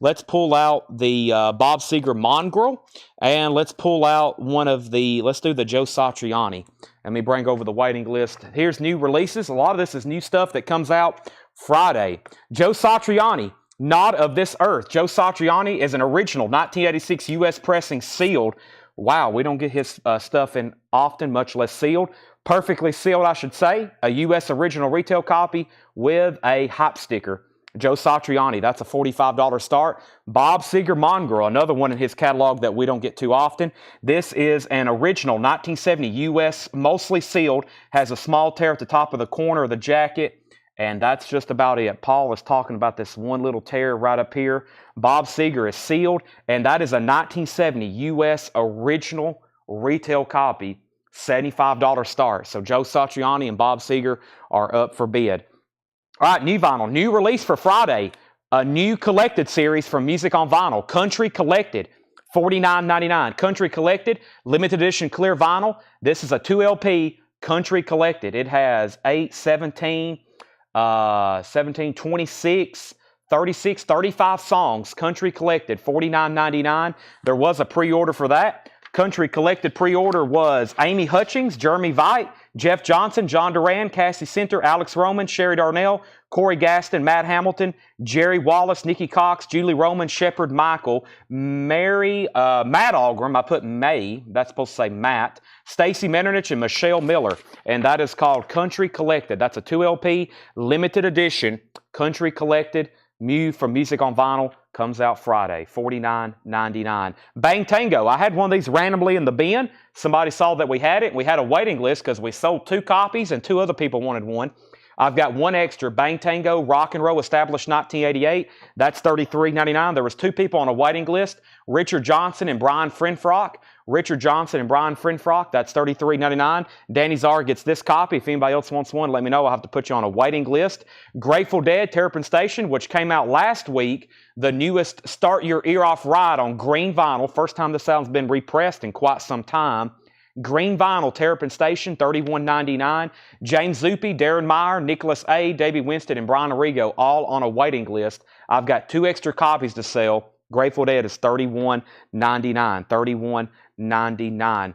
Let's pull out the Bob Seger Mongrel, and let's pull out let's do the Joe Satriani. Let me bring over the waiting list. Here's new releases. A lot of this is new stuff that comes out Friday. Joe Satriani. Not of This Earth. Joe Satriani is an original 1986 U.S. pressing sealed. Wow, we don't get his stuff in often, much less sealed. Perfectly sealed, I should say. A U.S. original retail copy with a hype sticker. Joe Satriani, that's a $45 start. Bob Seger Mongrel, another one in his catalog that we don't get too often. This is an original 1970 U.S. mostly sealed. Has a small tear at the top of the corner of the jacket. And that's just about it. Paul is talking about this one little tear right up here. Bob Seger is sealed, and that is a 1970 U.S. original retail copy, $75 start. So Joe Satriani and Bob Seger are up for bid. All right, new vinyl. New release for Friday. A new collected series from Music on Vinyl. Country Collected, $49.99. Country Collected, limited edition clear vinyl. This is a 2 LP Country Collected. It has 8, 17, 17, 26, 36, 35 songs. Country Collected, $49.99. There was a pre-order for that. Country Collected pre-order was Amy Hutchings, Jeremy Veit, Jeff Johnson, John Duran, Cassie Center, Alex Roman, Sherry Darnell, Corey Gaston, Matt Hamilton, Jerry Wallace, Nikki Cox, Julie Roman, Shepard Michael, Matt Algram, I put May, that's supposed to say Matt, Stacy Metternich, and Michelle Miller. And that is called Country Collected. That's a 2 LP limited edition Country Collected from Music on Vinyl. Comes out Friday, $49.99. Bang Tango. I had one of these randomly in the bin. Somebody saw that we had it. We had a waiting list because we sold 2 copies and 2 other people wanted one. I've got one extra. Bang Tango, Rock and Roll, established 1988. That's $33.99. There was 2 people on a waiting list. Richard Johnson and Brian Frinfrock. Richard Johnson and Brian Frinfrock. That's $33.99. Danny Czar gets this copy. If anybody else wants one, let me know. I'll have to put you on a waiting list. Grateful Dead, Terrapin Station, which came out last week. The newest Start Your Ear Off ride on green vinyl. First time this album's been repressed in quite some time. Green vinyl, Terrapin Station, $31.99. James Zuppe, Darren Meyer, Nicholas A., Davey Winston, and Brian Arrigo, all on a waiting list. I've got 2 extra copies to sell. Grateful Dead is $31.99. $31.99.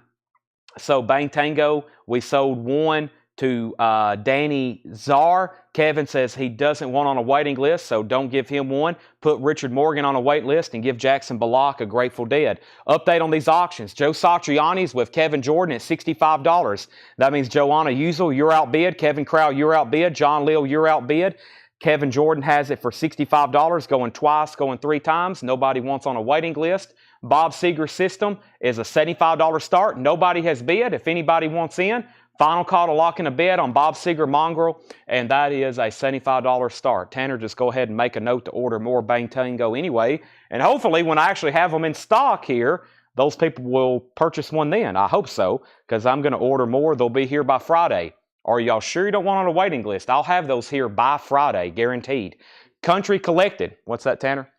So Bang Tango, we sold one to Danny Czar. Kevin says he doesn't want on a waiting list, so don't give him one. Put Richard Morgan on a wait list and give Jackson Bullock a Grateful Dead. Update on these auctions. Joe Satriani's with Kevin Jordan at $65. That means Joanna Uzel, you're outbid. Kevin Crow, you're outbid. John Leal, you're outbid. Kevin Jordan has it for $65, going twice, going 3 times. Nobody wants on a waiting list. Bob Seger's system is a $75 start. Nobody has bid. If anybody wants in, final call to lock in a bid on Bob Seger Mongrel, and that is a $75 start. Tanner, just go ahead and make a note to order more Bang Tango anyway, and hopefully when I actually have them in stock here, those people will purchase one then. I hope so, because I'm going to order more. They'll be here by Friday. Are y'all sure you don't want on a waiting list? I'll have those here by Friday, guaranteed. Country Collected. What's that, Tanner?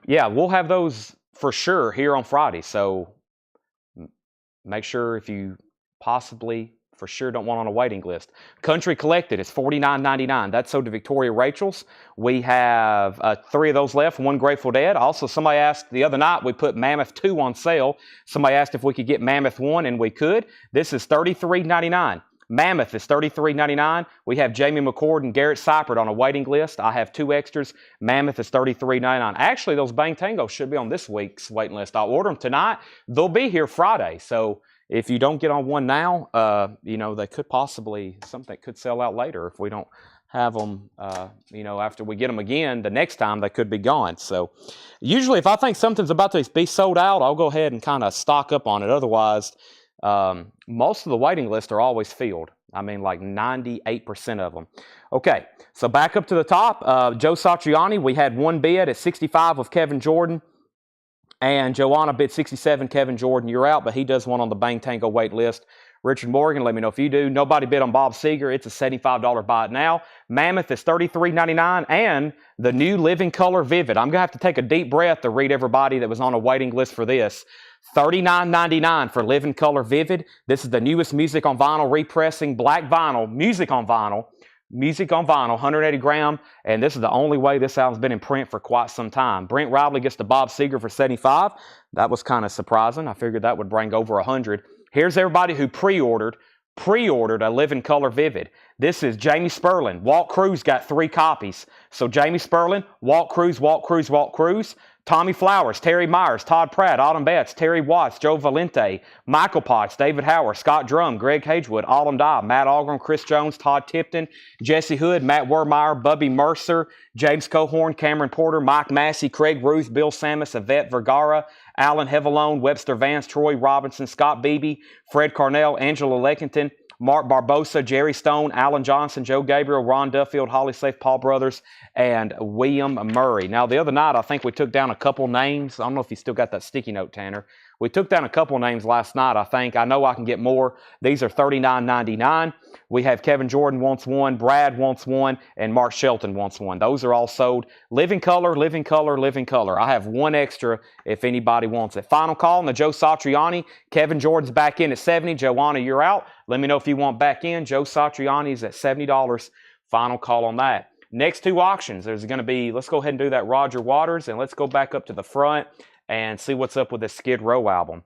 Yeah, we'll have those for sure here on Friday, so make sure if you possibly for sure don't want on a waiting list. Country Collected is $49.99. That's sold to Victoria Rachel's. We have 3 of those left, 1 Grateful Dead. Also, somebody asked the other night, we put Mammoth 2 on sale. Somebody asked if we could get Mammoth 1, and we could. This is $33.99. Mammoth is $33.99. We have Jamie McCord and Garrett Seipert on a waiting list. I have 2 extras. Mammoth is $33.99. Actually, those Bang Tangos should be on this week's waiting list. I'll order them tonight. They'll be here Friday, so if you don't get on one now, they could possibly, something could sell out later if we don't have them, after we get them again, the next time they could be gone. So usually if I think something's about to be sold out, I'll go ahead and kind of stock up on it. Otherwise, most of the waiting lists are always filled. I mean, like 98% of them. Okay, so back up to the top, Joe Satriani, we had 1 bid at 65 with Kevin Jordan. And Joanna bid 67, Kevin Jordan, you're out, but he does one on the Bang Tango wait list. Richard Morgan, let me know if you do. Nobody bid on Bob Seger. It's a $75 buy it now. Mammoth is $33.99, and the new Living Color Vivid. I'm going to have to take a deep breath to read everybody that was on a waiting list for this. $39.99 for Living Color Vivid. This is the newest music on vinyl repressing, black vinyl, music on vinyl, 180 gram, and this is the only way this album's been in print for quite some time. Brent Riley gets the Bob Seger for $75. That was kind of surprising. I figured that would bring over $100. Here's everybody who pre-ordered a Living Color Vivid. This is Jamie Sperlin. Walt Cruz got 3 copies. So Jamie Sperlin, Walt Cruz, Walt Cruz, Walt Cruz. Tommy Flowers, Terry Myers, Todd Pratt, Autumn Betts, Terry Watts, Joe Valente, Michael Potts, David Howard, Scott Drum, Greg Hagewood, Autumn Dye, Matt Algren, Chris Jones, Todd Tipton, Jesse Hood, Matt Wermeyer, Bubby Mercer, James Cohorn, Cameron Porter, Mike Massey, Craig Ruth, Bill Samus, Yvette Vergara, Alan Hevelone, Webster Vance, Troy Robinson, Scott Beebe, Fred Carnell, Angela Leckington, Mark Barbosa, Jerry Stone, Alan Johnson, Joe Gabriel, Ron Duffield, Holly Safe, Paul Brothers, and William Murray. Now, the other night, I think we took down a couple names. I don't know if you still got that sticky note, Tanner. We took down a couple names last night, I think. I know I can get more. These are $39.99. We have Kevin Jordan wants 1, Brad wants 1, and Mark Shelton wants 1. Those are all sold. Living Color, Living Color, Living Color. I have 1 extra if anybody wants it. Final call on the Joe Satriani. Kevin Jordan's back in at $70. Joanna, you're out. Let me know if you want back in. Joe Satriani's at $70. Final call on that. Next 2 auctions, there's going to be, let's go ahead and do that Roger Waters, and let's go back up to the front and see what's up with this Skid Row album.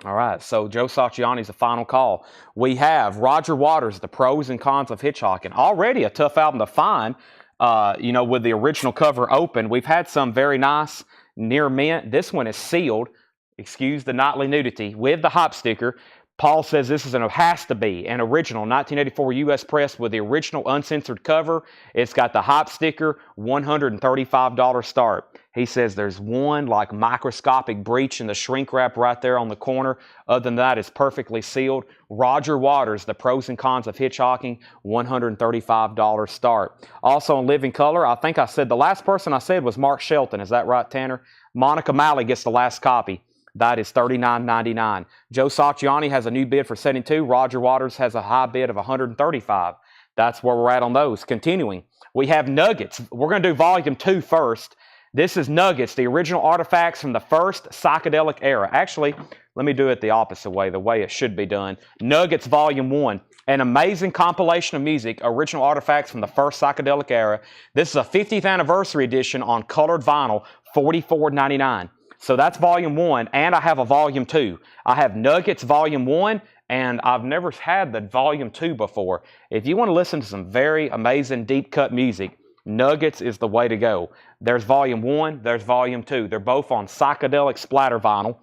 All right, so Joe Satriani's the final call. We have Roger Waters, The Pros and Cons of Hitchhiking. Already a tough album to find, with the original cover open. We've had some very nice near mint. This one is sealed, excuse the nightly nudity, with the hop sticker. Paul says this has to be an original 1984 U.S. press with the original uncensored cover. It's got the hop sticker, $135 start. He says there's one like microscopic breach in the shrink wrap right there on the corner. Other than that, it's perfectly sealed. Roger Waters, The Pros and Cons of Hitchhiking, $135 start. Also in Living Color, I think I said the last person I said was Mark Shelton. Is that right, Tanner? Monica Malley gets the last copy. That is $39.99. Joe Satriani has a new bid for $72. Roger Waters has a high bid of $135. That's where we're at on those. Continuing, we have Nuggets. We're going to do Volume 2 first. This is Nuggets, the original artifacts from the first psychedelic era. Actually, let me do it the opposite way, the way it should be done. Nuggets Volume 1, an amazing compilation of music, original artifacts from the first psychedelic era. This is a 50th anniversary edition on colored vinyl, $44.99. So that's Volume 1, and I have a Volume 2. I have Nuggets Volume 1 and I've never had the Volume 2 before. If you want to listen to some very amazing deep cut music, Nuggets is the way to go. There's Volume 1, there's Volume 2. They're both on psychedelic splatter vinyl.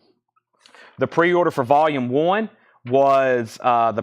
The pre-order for Volume 1 was Fred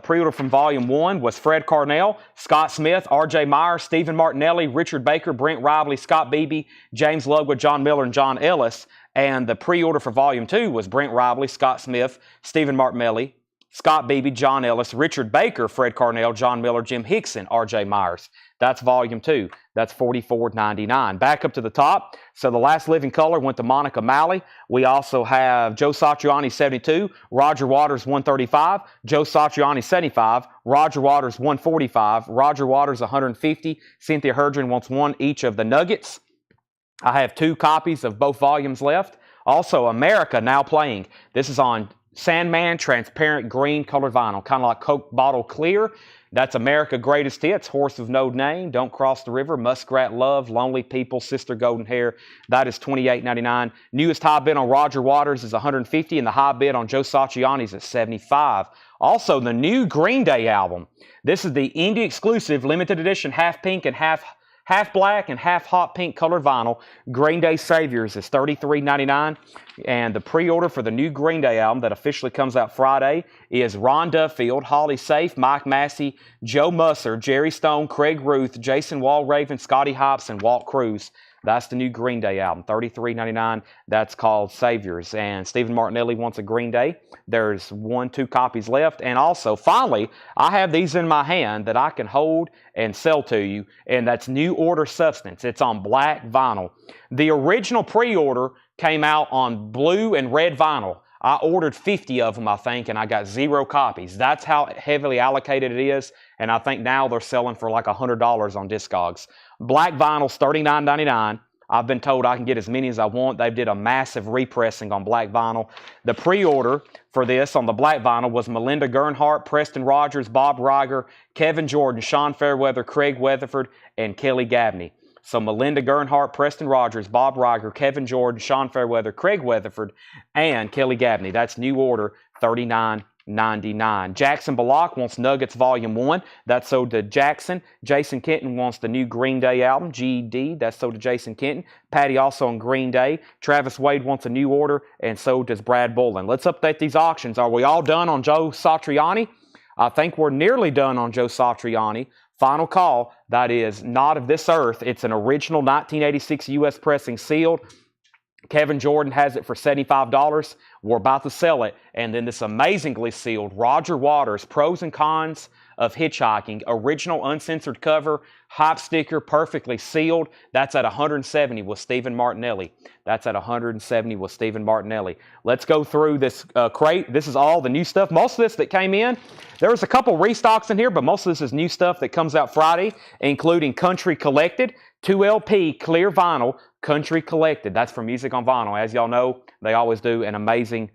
Carnell, Scott Smith, R.J. Myers, Stephen Martinelli, Richard Baker, Brent Rively, Scott Beebe, James Ludwig, John Miller, and John Ellis. And the pre-order for Volume 2 was Brent Rively, Scott Smith, Stephen Martinelli, Scott Beebe, John Ellis, Richard Baker, Fred Carnell, John Miller, Jim Hickson, R.J. Myers. That's Volume 2. That's $44.99. Back up to the top. So The Last Living Color went to Monica Malley. We also have Joe Satriani, 72, Roger Waters, 135, Joe Satriani, 75, Roger Waters, 145, Roger Waters, 150. Cynthia Herdren wants one each of the Nuggets. I have 2 copies of both volumes left. Also, America Now Playing. This is on Sandman transparent green colored vinyl, kind of like Coke bottle clear. That's America Greatest Hits, Horse of No Name, Don't Cross the River, Muskrat Love, Lonely People, Sister Golden Hair. That is $28.99. Newest high bid on Roger Waters is $150, and the high bid on Joe Satriani's is $75. Also, the new Green Day album. This is the indie exclusive limited edition half pink and half black and half hot pink colored vinyl. Green Day Saviors is $33.99. And the pre-order for the new Green Day album that officially comes out Friday is Ron Duffield, Holly Safe, Mike Massey, Joe Musser, Jerry Stone, Craig Ruth, Jason Walraven, Scotty Hops, and Walt Cruz. That's the new Green Day album, $33.99. That's called Saviors. And Stephen Martinelli wants a Green Day. There's 2 copies left. And also, finally, I have these in my hand that I can hold and sell to you. And that's New Order Substance. It's on black vinyl. The original pre-order came out on blue and red vinyl. I ordered 50 of them, I think, and I got 0 copies. That's how heavily allocated it is, and I think now they're selling for like $100 on Discogs. Black vinyl's $39.99. I've been told I can get as many as I want. They did a massive repressing on black vinyl. The pre-order for this on the black vinyl was Melinda Gernhardt, Preston Rogers, Bob Riger, Kevin Jordan, Sean Fairweather, Craig Weatherford, and Kelly Gabney. So Melinda Gernhardt, Preston Rogers, Bob Riger, Kevin Jordan, Sean Fairweather, Craig Weatherford, and Kelly Gabney. That's New Order, $39.99. Jackson Bullock wants Nuggets Volume 1. That's sold to Jackson. Jason Kenton wants the new Green Day album, GD. That's sold to Jason Kenton. Patty also on Green Day. Travis Wade wants a New Order, and so does Brad Bullen. Let's update these auctions. Are we all done on Joe Satriani? I think we're nearly done on Joe Satriani. Final call, that is Not of This Earth. It's an original 1986 U.S. pressing sealed. Kevin Jordan has it for $75. We're about to sell it. And then this amazingly sealed Roger Waters, Pros and Cons of Hitchhiking, original uncensored cover, hop sticker, perfectly sealed. That's at $170 with Stephen Martinelli. That's at $170 with Stephen Martinelli. Let's go through this crate. This is all the new stuff. Most of this that came in, there was a couple restocks in here, but most of this is new stuff that comes out Friday, including Country Collected, 2LP clear vinyl, Country Collected. That's for Music on Vinyl. As y'all know, they always do an amazing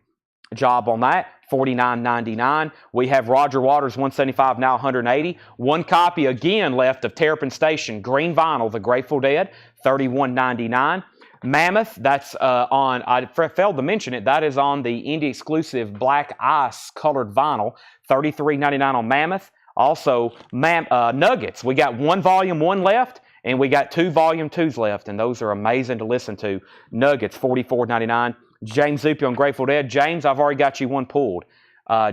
job on that. $49.99. We have Roger Waters 175, now 180. 1 copy again left of Terrapin Station green vinyl, The Grateful Dead, $31.99. Mammoth, that's I failed to mention it, that is on the indie exclusive Black Ice colored vinyl, $33.99 on Mammoth. Also, Nuggets, we got 1 Volume 1 left, and we got 2 Volume 2s left, and those are amazing to listen to. Nuggets, $44.99. James Zupi on Grateful Dead. James, I've already got you one pulled.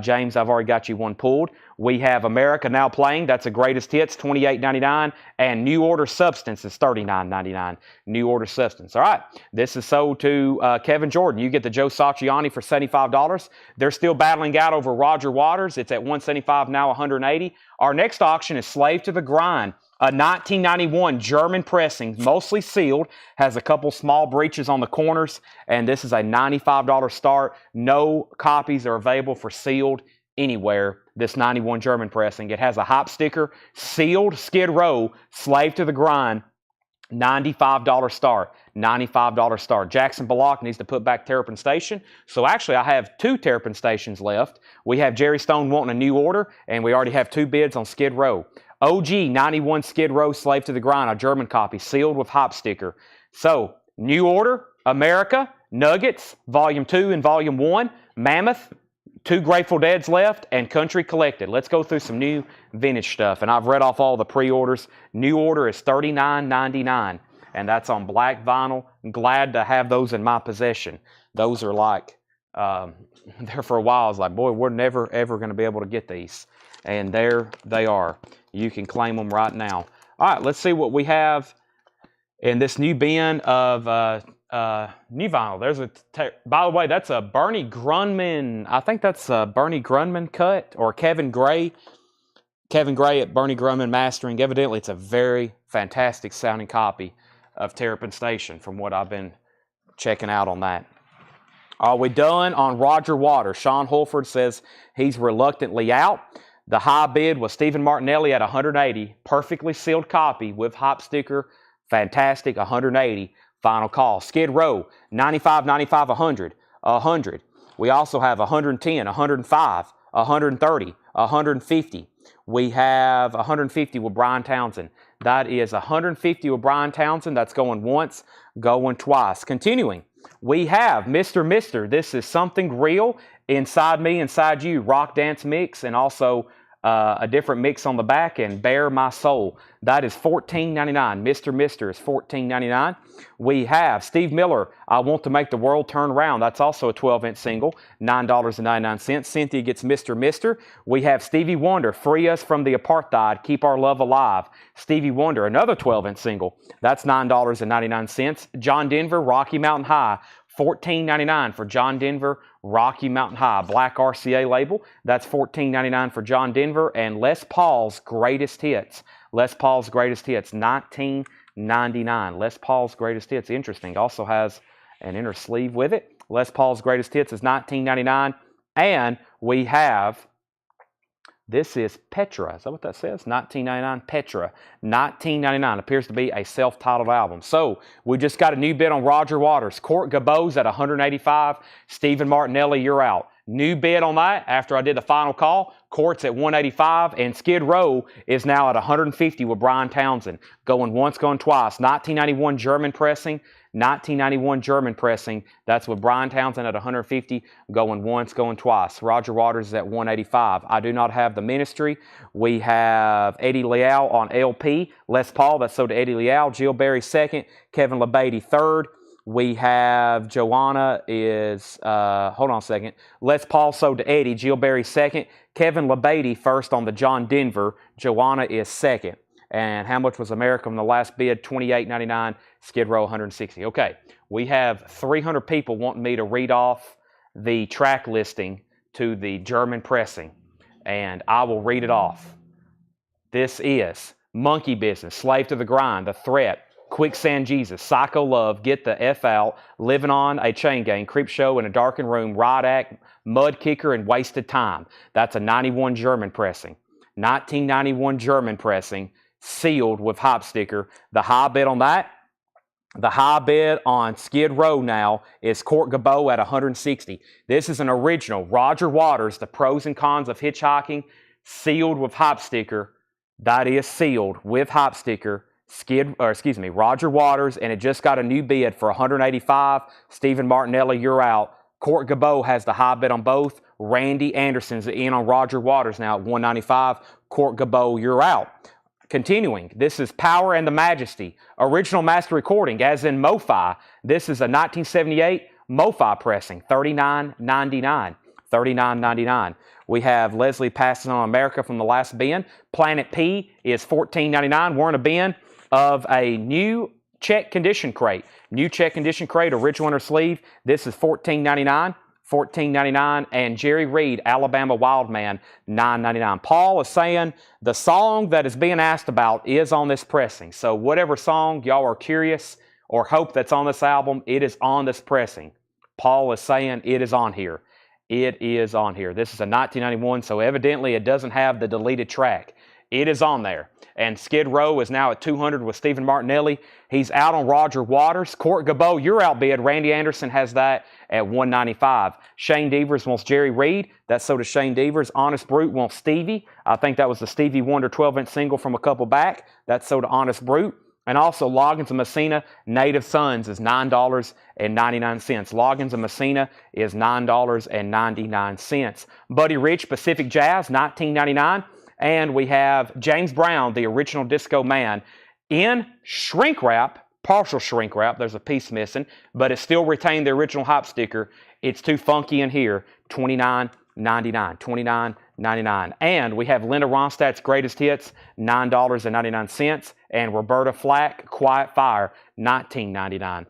James, I've already got you one pulled. We have America Now Playing. That's the greatest hits, $28.99. And New Order Substance is $39.99. New Order Substance. All right. This is sold to Kevin Jordan. You get the Joe Satriani for $75. They're still battling out over Roger Waters. It's at $175, now $180. Our next auction is Slave to the Grind. A 1991 German pressing, mostly sealed, has a couple small breaches on the corners, and this is a $95 start. No copies are available for sealed anywhere, this 91 German pressing. It has a hop sticker, sealed Skid Row, Slave to the Grind, $95 start. $95 start. Jackson Bullock needs to put back Terrapin Station. So actually, I have 2 Terrapin Stations left. We have Jerry Stone wanting a New Order, and we already have 2 bids on Skid Row. OG 91 Skid Row Slave to the Grind, a German copy, sealed with hop sticker. So, New Order, America, Nuggets, Volume 2 and Volume 1, Mammoth, 2 Grateful Deads left and Country Collected. Let's go through some new vintage stuff. And I've read off all the pre-orders. New order is $39.99, and that's on black vinyl. I'm glad to have those in my possession. Those are like, there for a while, I was like, boy, we're never, ever going to be able to get these. And there they are. You can claim them right now. All right, let's see what we have in this new bin of new vinyl. There's by the way, that's a Bernie Grundman. I think that's a Bernie Grundman cut, or Kevin Gray. Kevin Gray at Bernie Grundman Mastering. Evidently, it's a very fantastic sounding copy of Terrapin Station from what I've been checking out on that. Are we done on Roger Waters? Sean Holford says he's reluctantly out. The high bid was Stephen Martinelli at 180. Perfectly sealed copy with hop sticker. Fantastic, 180. Final call. Skid Row, 95, 95, 100. 100. We also have 110, 105, 130, 150. We have 150 with Brian Townsend. That is 150 with Brian Townsend. That's going once, going twice. Continuing, we have Mr. Mister. This is Something Real, Inside Me, Inside You, Rock Dance Mix, and also a different mix on the back, and Bare My Soul. That is $14.99. Mr. Mister is $14.99. We have Steve Miller, I Want to Make the World Turn Around. That's also a 12-inch single, $9.99. Cynthia gets Mr. Mister. We have Stevie Wonder, Free Us from the Apartheid, Keep Our Love Alive. Stevie Wonder, another 12-inch single. That's $9.99. John Denver, Rocky Mountain High. $14.99 for John Denver, Rocky Mountain High, black RCA label. That's $14.99 for John Denver. And Les Paul's Greatest Hits. Les Paul's Greatest Hits, $19.99. Les Paul's Greatest Hits, interesting. Also has an inner sleeve with it. Les Paul's Greatest Hits is $19.99. And we have, this is Petra. Is that what that says? $19.99. Petra. $19.99. Appears to be a self-titled album. So we just got a new bid on Roger Waters. Court Gabot's at $185. Stephen Martinelli, you're out. New bid on that after I did the final call. Court's at $185, and Skid Row is now at $150 with Brian Townsend. Going once, going twice. 1991 German pressing. 1991 German pressing. That's with Brian Townsend at $150, going once, going twice. Roger Waters is at $185. I do not have the Ministry. We have Eddie Leal on LP. Les Paul, that's sold to Eddie Leal. Jill Berry second. Kevin LeBeatty third. We have Joanna is, hold on a second. Les Paul sold to Eddie. Jill Berry second. Kevin LeBeatty first on the John Denver. Joanna is second. And how much was America on the last bid? $28.99. Skid Row, $160. Okay, we have 300 people wanting me to read off the track listing to the German pressing, and I will read it off. This is Monkey Business, Slave to the Grind, The Threat, Quicksand Jesus, Psycho Love, Get the F Out, Living on a Chain Gang, Creep Show in a Darkened Room, Riot Act, Mud Kicker, and Wasted Time. That's a 91 German pressing. 1991 German pressing, sealed with hop sticker. The high bid on that, the high bid on Skid Row now is Court Gabot at $160. This is an original Roger Waters, The Pros and Cons of Hitchhiking, sealed with hop sticker. That is sealed with hop sticker. Roger Waters, and it just got a new bid for $185. Stephen Martinelli, you're out. Court Gabot has the high bid on both. Randy Anderson's in on Roger Waters now at $195. Court Gabot, you're out. Continuing, this is Power and the Majesty, original master recording, as in MoFi. This is a 1978 MoFi pressing, $39.99. $39.99. We have Leslie passing on America from the last bin. Planet P is $14.99. We're in a bin of a new check condition crate. New check condition crate, original inner sleeve. This is $14.99. $14.99, and Jerry Reed, Alabama Wild Man, $9.99. Paul is saying the song that is being asked about is on this pressing. So whatever song y'all are curious or hope that's on this album, it is on this pressing. Paul is saying it is on here. It is on here. This is a 1991, so evidently it doesn't have the deleted track. It is on there. And Skid Row is now at $200 with Stephen Martinelli. He's out on Roger Waters. Court Gabot, you're outbid. Randy Anderson has that at $195. Shane Devers wants Jerry Reed. That's so does Shane Devers. Honest Brute wants Stevie. I think that was the Stevie Wonder 12-inch single from a couple back. That's so to Honest Brute. And also, Loggins of Messina, Native Sons is $9.99. Loggins of Messina is $9.99. Buddy Rich, Pacific Jazz, $19.99. And we have James Brown, the original Disco Man, in shrink wrap, partial shrink wrap. There's a piece missing, but it still retained the original hype sticker. It's too funky in here, $29.99. $29.99. And we have Linda Ronstadt's Greatest Hits, $9.99. And Roberta Flack, Quiet Fire, $19.99.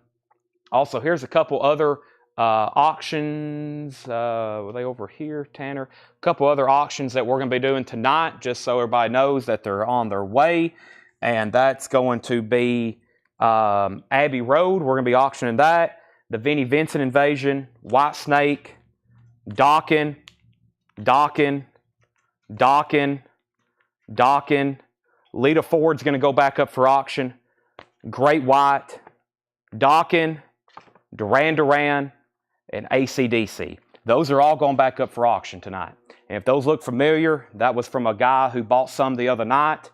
Also, here's a couple other auctions. Were they over here, Tanner? A couple other auctions that we're going to be doing tonight, just so everybody knows that they're on their way. And that's going to be Abbey Road. We're going to be auctioning that. The Vinnie Vincent Invasion, White Snake, Dockin. Lita Ford's going to go back up for auction. Great White, Dockin, Duran Duran, and AC/DC. Those are all going back up for auction tonight. And if those look familiar, that was from a guy who bought some the other night,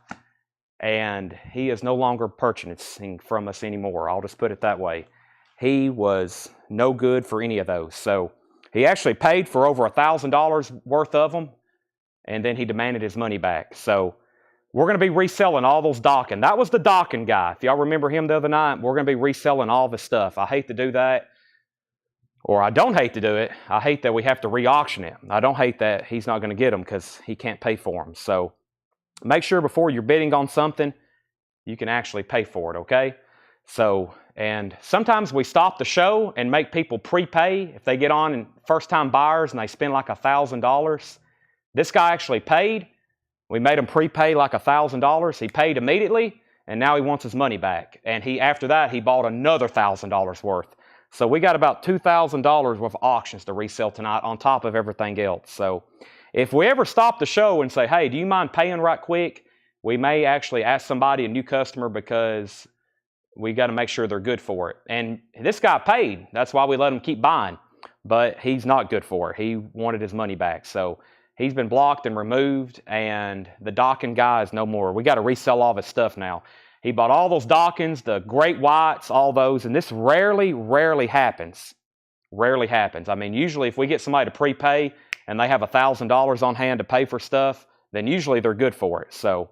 and he is no longer purchasing from us anymore. I'll just put it that way. He was no good for any of those. So he actually paid for over $1,000 worth of them, and then he demanded his money back. So we're going to be reselling all those Dockin. That was the Dockin guy. If y'all remember him the other night, we're going to be reselling all the stuff. I hate to do that, or I don't hate to do it. I hate that we have to re-auction it. I don't hate that he's not going to get them because he can't pay for them. So make sure before you're bidding on something, you can actually pay for it, okay? So, and sometimes we stop the show and make people prepay if they get on and first-time buyers and they spend like $1,000. This guy actually paid. We made him prepay like $1,000. He paid immediately, and now he wants his money back. And after that, he bought another $1,000 worth. So we got about $2,000 worth of auctions to resell tonight on top of everything else. So if we ever stop the show and say, hey, do you mind paying right quick? We may actually ask somebody, a new customer, because we got to make sure they're good for it. And this guy paid. That's why we let him keep buying. But he's not good for it. He wanted his money back. So he's been blocked and removed, and the Dockin guy is no more. We got to resell all of his stuff now. He bought all those Dockins, the Great Whites, all those, and this rarely happens. Rarely happens. I mean, usually if we get somebody to prepay and they have $1,000 on hand to pay for stuff, then usually they're good for it. So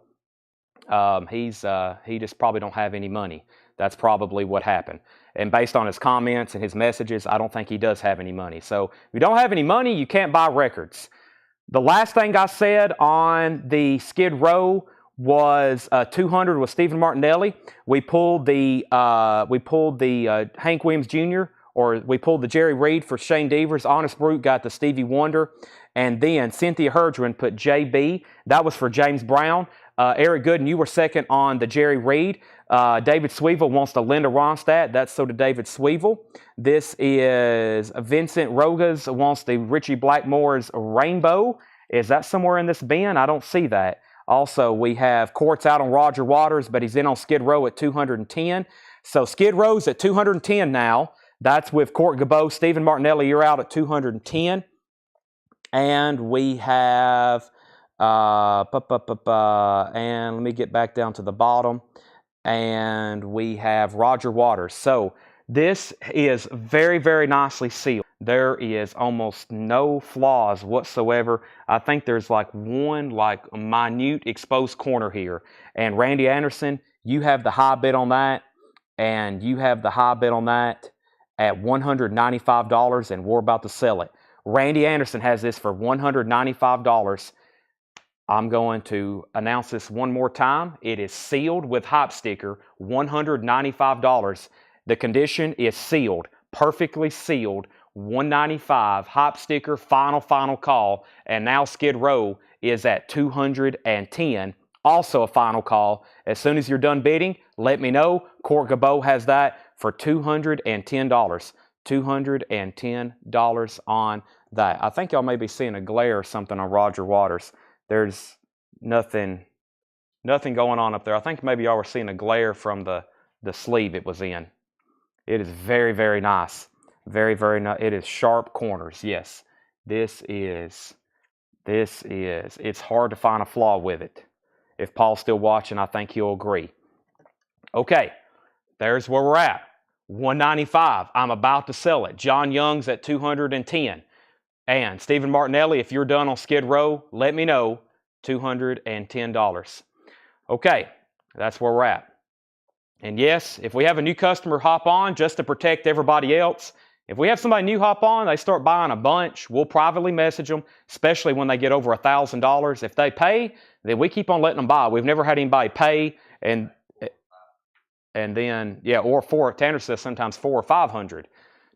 he just probably don't have any money. That's probably what happened. And based on his comments and his messages, I don't think he does have any money. So if you don't have any money, you can't buy records. The last thing I said on the Skid Row was 200 with Stephen Martinelli. We pulled the Hank Williams Jr., or we pulled the Jerry Reed for Shane Devers. Honest Brute got the Stevie Wonder. And then Cynthia Herdron put JB. That was for James Brown. Eric Gooden, you were second on the Jerry Reed. David Sweevil wants the Linda Ronstadt. That's so did David Sweevil. This is Vincent Rogas wants the Richie Blackmore's Rainbow. Is that somewhere in this bin? I don't see that. Also, we have Courts out on Roger Waters, but he's in on Skid Row at 210. So Skid Row's at 210 now. That's with Court Gabot. Stephen Martinelli, you're out at 210. And we have, and let me get back down to the bottom. And we have Roger Waters. So this is very, very nicely sealed. There is almost no flaws whatsoever. I think there's like one minute exposed corner here. And Randy Anderson, you have the high bid on that. And you have the high bid on that at $195, and we're about to sell it. Randy Anderson has this for $195. I'm going to announce this one more time. It is sealed with hype sticker, $195. The condition is sealed, perfectly sealed, $195, hype sticker, final call. And now Skid Row is at 210. Also a final call. As soon as you're done bidding, let me know. Court Gabot has that for $210. $210 on that. I think y'all may be seeing a glare or something on Roger Waters. There's nothing going on up there. I think maybe y'all were seeing a glare from the sleeve it was in. It is very, very nice. Very, very nice. It is sharp corners. Yes. This is. It's hard to find a flaw with it. If Paul's still watching, I think he'll agree. Okay, there's where we're at. $195. I'm about to sell it. John Young's at $210. And Stephen Martinelli, if you're done on Skid Row, let me know. $210. Okay, that's where we're at. And yes, if we have a new customer hop on just to protect everybody else, if we have somebody new hop on, they start buying a bunch, we'll privately message them, especially when they get over $1,000. If they pay, then we keep on letting them buy. We've never had anybody pay and then, yeah, or Tanner says sometimes 400 or 500.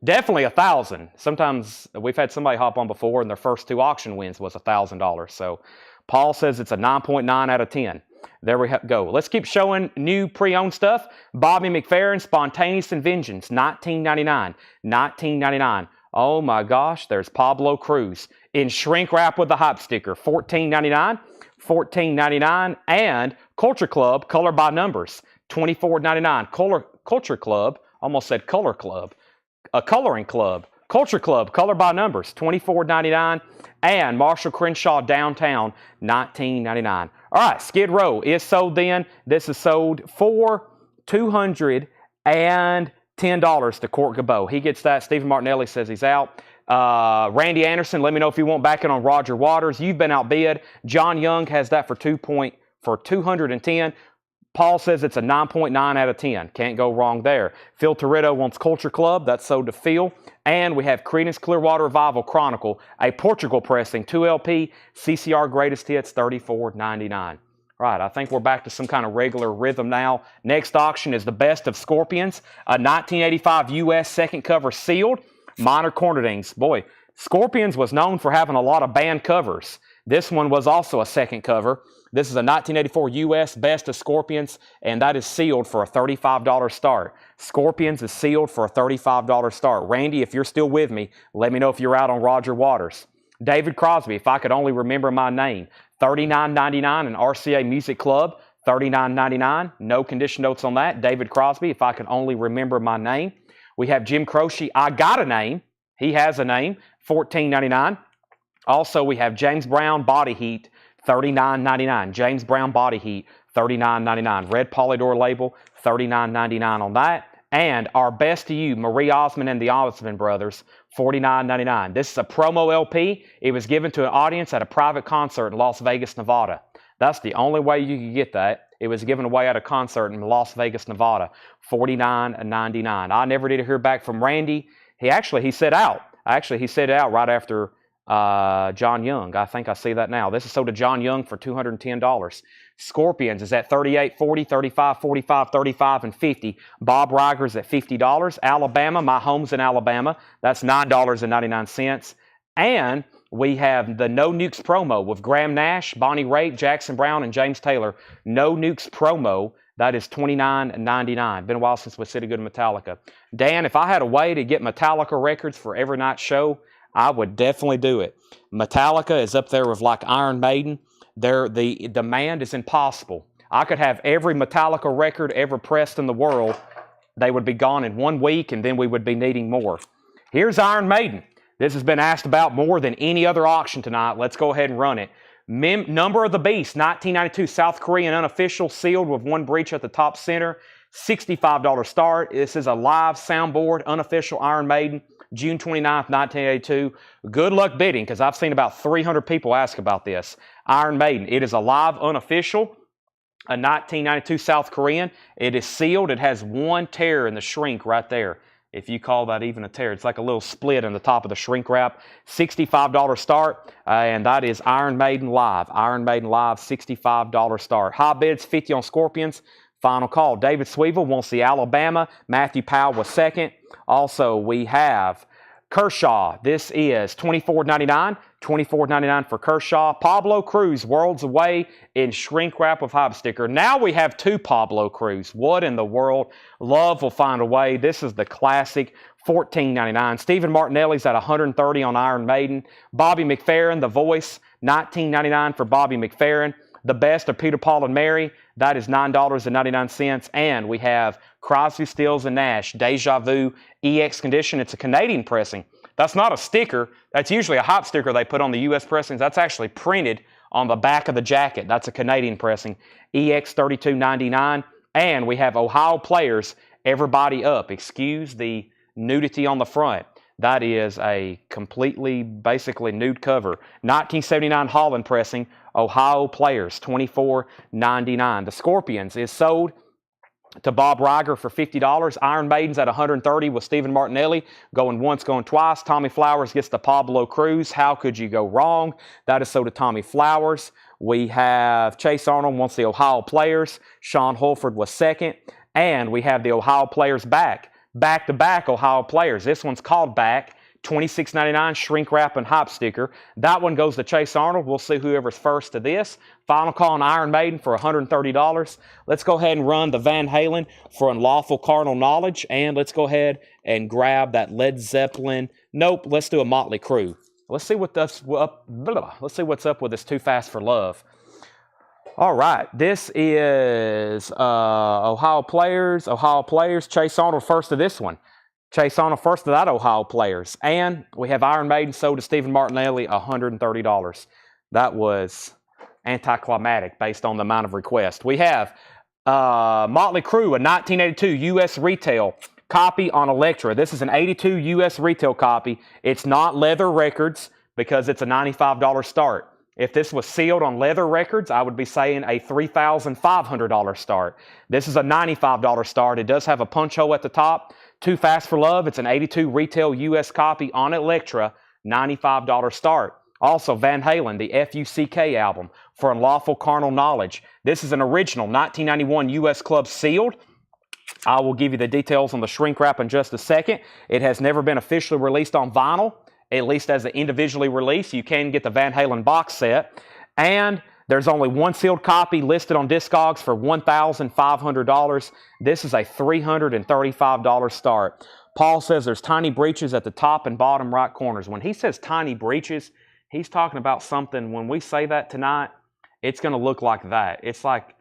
Definitely 1,000. Sometimes we've had somebody hop on before and their first 2 auction wins was $1,000. So Paul says it's a 9.9 out of 10. There we go. Let's keep showing new pre-owned stuff. Bobby McFerrin, Spontaneous and Vengeance, $19.99. $19.99. Oh my gosh, there's Pablo Cruz in shrink wrap with the hype sticker, $14.99. $14.99. And Culture Club, Color by Numbers, $24.99. Culture Club, almost said Color Club. A Coloring Club. Culture Club, Color by Numbers, $24.99. And Marshall Crenshaw Downtown, $19.99. All right, Skid Row is sold then. This is sold for $210 to Court Gabot. He gets that. Stephen Martinelli says he's out. Randy Anderson, let me know if you want back in on Roger Waters. You've been outbid. John Young has that for $210. Paul says it's a 9.9 out of 10. Can't go wrong there. Phil Toretto wants Culture Club. That's sold to Phil. And we have Creedence Clearwater Revival Chronicle, a Portugal pressing, 2LP, CCR Greatest Hits, $34.99. Right, I think we're back to some kind of regular rhythm now. Next auction is the Best of Scorpions, a 1985 U.S. second cover sealed. Minor Cornerdings. Boy, Scorpions was known for having a lot of band covers. This one was also a second cover. This is a 1984 U.S. Best of Scorpions, and that is sealed for a $35 start. Scorpions is sealed for a $35 start. Randy, if you're still with me, let me know if you're out on Roger Waters. David Crosby, If I Could Only Remember My Name, $39.99 in RCA Music Club, $39.99. No condition notes on that. David Crosby, If I Could Only Remember My Name. We have Jim Croce, I Got a Name. He has a name, $14.99. Also, we have James Brown, Body Heat, $39.99. James Brown Body Heat, $39.99. Red Polydor label, $39.99 on that. And our Best to You, Marie Osmond and the Osmond Brothers, $49.99. This is a promo LP. It was given to an audience at a private concert in Las Vegas, Nevada. That's the only way you could get that. It was given away at a concert in Las Vegas, Nevada, $49.99. I never did hear back from Randy. He said out. He said out right after John Young. I think I see that now. This is sold to John Young for $210. Scorpions is at $38, $40, $35, $45, $35, and $50. Bob Riger's at $50. Alabama, My Home's in Alabama. That's $9.99. And we have the No Nukes promo with Graham Nash, Bonnie Raitt, Jackson Brown, and James Taylor. No Nukes promo. That is $29.99. Been a while since we said a good Metallica. Dan, if I had a way to get Metallica records for every night show, I would definitely do it. Metallica is up there with like Iron Maiden. The demand is impossible. I could have every Metallica record ever pressed in the world. They would be gone in 1 week, and then we would be needing more. Here's Iron Maiden. This has been asked about more than any other auction tonight. Let's go ahead and run it. Number of the Beast, 1992 South Korean unofficial, sealed with one breech at the top center. $65 start. This is a live soundboard, unofficial Iron Maiden, June 29th, 1982. Good luck bidding, because I've seen about 300 people ask about this. Iron Maiden. It is a live unofficial, a 1992 South Korean. It is sealed. It has one tear in the shrink right there. If you call that even a tear. It's like a little split in the top of the shrink wrap. $65 start, and that is Iron Maiden Live. Iron Maiden Live, $65 start. High bids, 50 on Scorpions. Final call. David Sweevil wants the Alabama. Matthew Powell was second. Also, we have Kershaw. This is $24.99. $24.99 for Kershaw. Pablo Cruz, Worlds Away in shrink wrap with hype sticker. Now we have two Pablo Cruz. What in the world? Love will find a way. This is the classic. $14.99. Stephen Martinelli's at $130 on Iron Maiden. Bobby McFerrin, The Voice, $19.99 for Bobby McFerrin. The Best of Peter, Paul, and Mary, that is $9.99. And we have Crosby, Stills, and Nash, Deja Vu, EX Condition. It's a Canadian pressing. That's not a sticker. That's usually a hype sticker they put on the U.S. pressings. That's actually printed on the back of the jacket. That's a Canadian pressing. EX $32.99. And we have Ohio Players, everybody up. Excuse the nudity on the front. That is a completely, basically nude cover. 1979 Holland pressing, Ohio Players, $24.99. The Scorpions is sold to Bob Riger for $50. Iron Maiden's at $130 with Stephen Martinelli. Going once, going twice. Tommy Flowers gets the Pablo Cruz. How could you go wrong? That is sold to Tommy Flowers. We have Chase Arnold wants the Ohio Players. Sean Holford was second. And we have the Ohio Players back. Back-to-back Ohio Players. This one's called back. $26.99 shrink wrap and hype sticker. That one goes to Chase Arnold. We'll see whoever's first to this. Final call on Iron Maiden for $130. Let's go ahead and run the Van Halen for Unlawful Carnal Knowledge. And let's go ahead and grab that Led Zeppelin. Nope, let's do a Motley Crue. Let's see what's up with this Too Fast for Love. All right, this is Ohio Players. Chase Arnold first to this one. Chase Arnold first to that Ohio Players. And we have Iron Maiden sold to Stephen Martinelli, $130. That was anticlimactic based on the amount of requests. We have Motley Crue, a 1982 U.S. retail copy on Elektra. This is an 82 U.S. retail copy. It's not Leather Records because it's a $95 start. If this was sealed on Leather Records, I would be saying a $3,500 start. This is a $95 start. It does have a punch hole at the top. Too Fast for Love, it's an 82 retail U.S. copy on Elektra, $95 start. Also, Van Halen, the F.U.C.K. album for Unlawful Carnal Knowledge. This is an original 1991 U.S. Club sealed. I will give you the details on the shrink wrap in just a second. It has never been officially released on vinyl, at least as an individually released. You can get the Van Halen box set. And there's only one sealed copy listed on Discogs for $1,500. This is a $335 start. Paul says there's tiny breeches at the top and bottom right corners. When he says tiny breeches, he's talking about something, when we say that tonight, it's going to look like that. It's like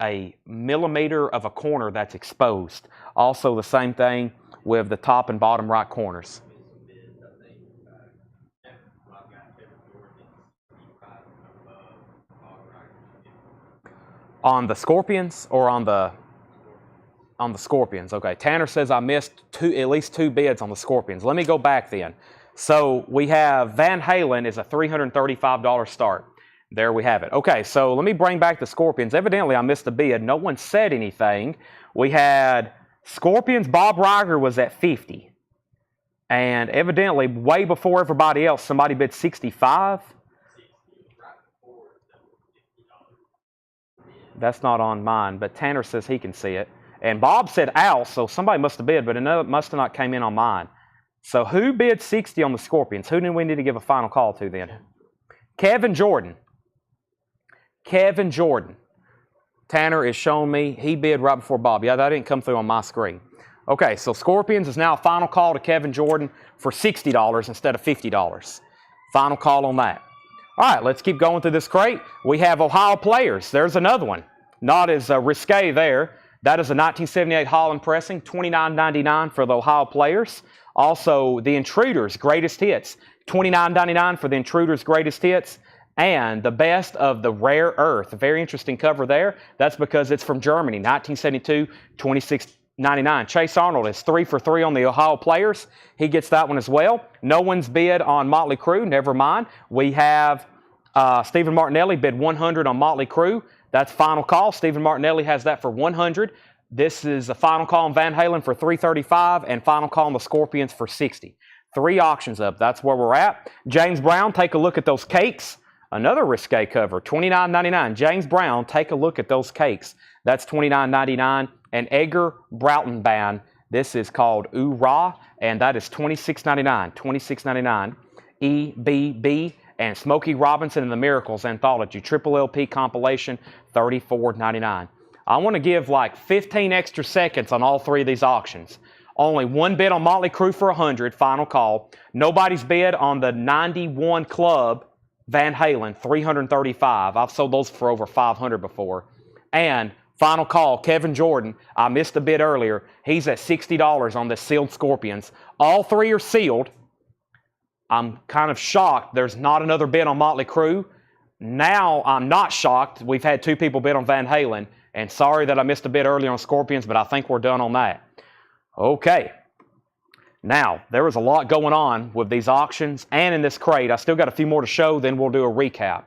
a millimeter of a corner that's exposed. Also the same thing with the top and bottom right corners. On the Scorpions or on the Scorpions? Okay, Tanner says I missed at least two bids on the Scorpions. Let me go back then. So we have Van Halen is a $335 start. There we have it. Okay, so let me bring back the Scorpions. Evidently I missed a bid. No one said anything. We had Scorpions, Bob Riger was at $50. And evidently, way before everybody else, somebody bid $65. That's not on mine, but Tanner says he can see it. And Bob said out, so somebody must have bid, but it must have not came in on mine. So who bid 60 on the Scorpions? Who do we need to give a final call to then? Kevin Jordan. Kevin Jordan. Tanner is showing me he bid right before Bob. Yeah, that didn't come through on my screen. Okay, so Scorpions is now a final call to Kevin Jordan for $60 instead of $50. Final call on that. All right, let's keep going through this crate. We have Ohio Players. There's another one. Not as risque there. That is a 1978 Holland pressing, $29.99 for the Ohio Players. Also, the Intruders' Greatest Hits, $29.99 for the Intruders' Greatest Hits. And the Best of the Rare Earth. A very interesting cover there. That's because it's from Germany, 1972, $26.99. Chase Arnold is 3 for 3 on the Ohio Players. He gets that one as well. No one's bid on Motley Crue. Never mind. We have Stephen Martinelli bid $100 on Motley Crue. That's final call. Stephen Martinelli has that for $100. This is a final call on Van Halen for $335 and final call on the Scorpions for $60. 3 auctions up. That's where we're at. James Brown, take a look at those cakes. Another risque cover, $29.99. James Brown, take a look at those cakes. That's $29.99. And Edgar Brautenband, this is called Ooh Rah, and that is $26.99. $26.99. EBB and Smokey Robinson and the Miracles Anthology, Triple LP compilation, $34.99. I want to give like 15 extra seconds on all 3 of these auctions. Only one bid on Motley Crue for $100, final call. Nobody's bid on the 91 Club Van Halen, $335. I've sold those for over $500 before. And final call, Kevin Jordan. I missed a bid earlier. He's at $60 on the sealed Scorpions. All 3 are sealed. I'm kind of shocked there's not another bid on Motley Crue. Now I'm not shocked. We've had 2 people bid on Van Halen. And sorry that I missed a bit early on Scorpions, but I think we're done on that. Okay. Now, there was a lot going on with these auctions and in this crate. I still got a few more to show, then we'll do a recap.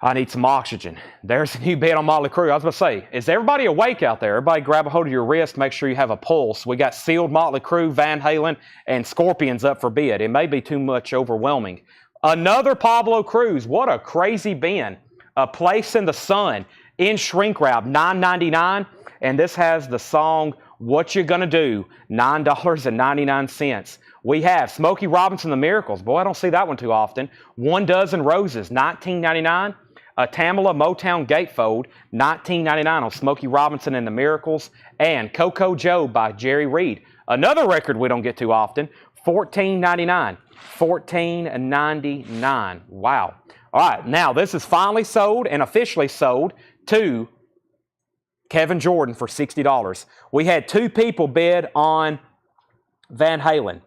I need some oxygen. There's a new bid on Motley Crue. I was going to say, is everybody awake out there? Everybody grab a hold of your wrist. Make sure you have a pulse. We got sealed Motley Crue, Van Halen, and Scorpions up for bid. It may be too much overwhelming. Another Pablo Cruz. What a crazy bin. A Place in the Sun in shrink wrap, $9.99. And this has the song What You Gonna Do, $9.99. We have Smokey Robinson, The Miracles. Boy, I don't see that one too often. 1 Dozen Roses, $19.99. A Tamala Motown Gatefold, $19.99 on Smokey Robinson and the Miracles, and Coco Joe by Jerry Reed. Another record we don't get too often, $14.99. $14.99. Wow. All right, now this is finally sold and officially sold to Kevin Jordan for $60. We had 2 people bid on Van Halen.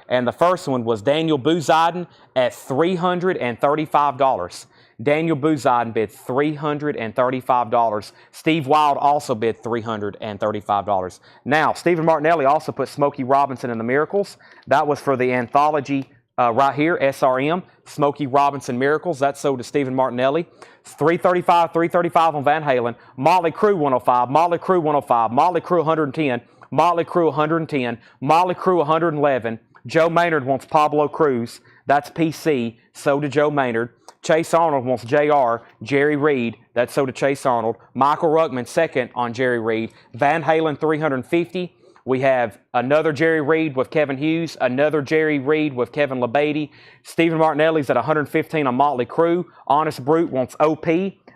And the first one was Daniel Bouzidin at $335. Daniel Bouzidin bid $335. Steve Wild also bid $335. Now, Stephen Martinelli also put Smokey Robinson and the Miracles. That was for the anthology right here, SRM, Smokey Robinson Miracles. That sold to Stephen Martinelli. It's $335 on Van Halen. Motley Crue 105, Motley Crue 105, Motley Crue 110, Motley Crue 110, Motley Crue 111. Joe Maynard wants Pablo Cruz. That's PC. Sold to Joe Maynard. Chase Arnold wants JR. Jerry Reed. That's sold to Chase Arnold. Michael Ruckman second on Jerry Reed. Van Halen 350. We have another Jerry Reed with Kevin Hughes. Another Jerry Reed with Kevin LeBeatty. Stephen Martinelli's at 115 on Motley Crue. Honest Brute wants OP.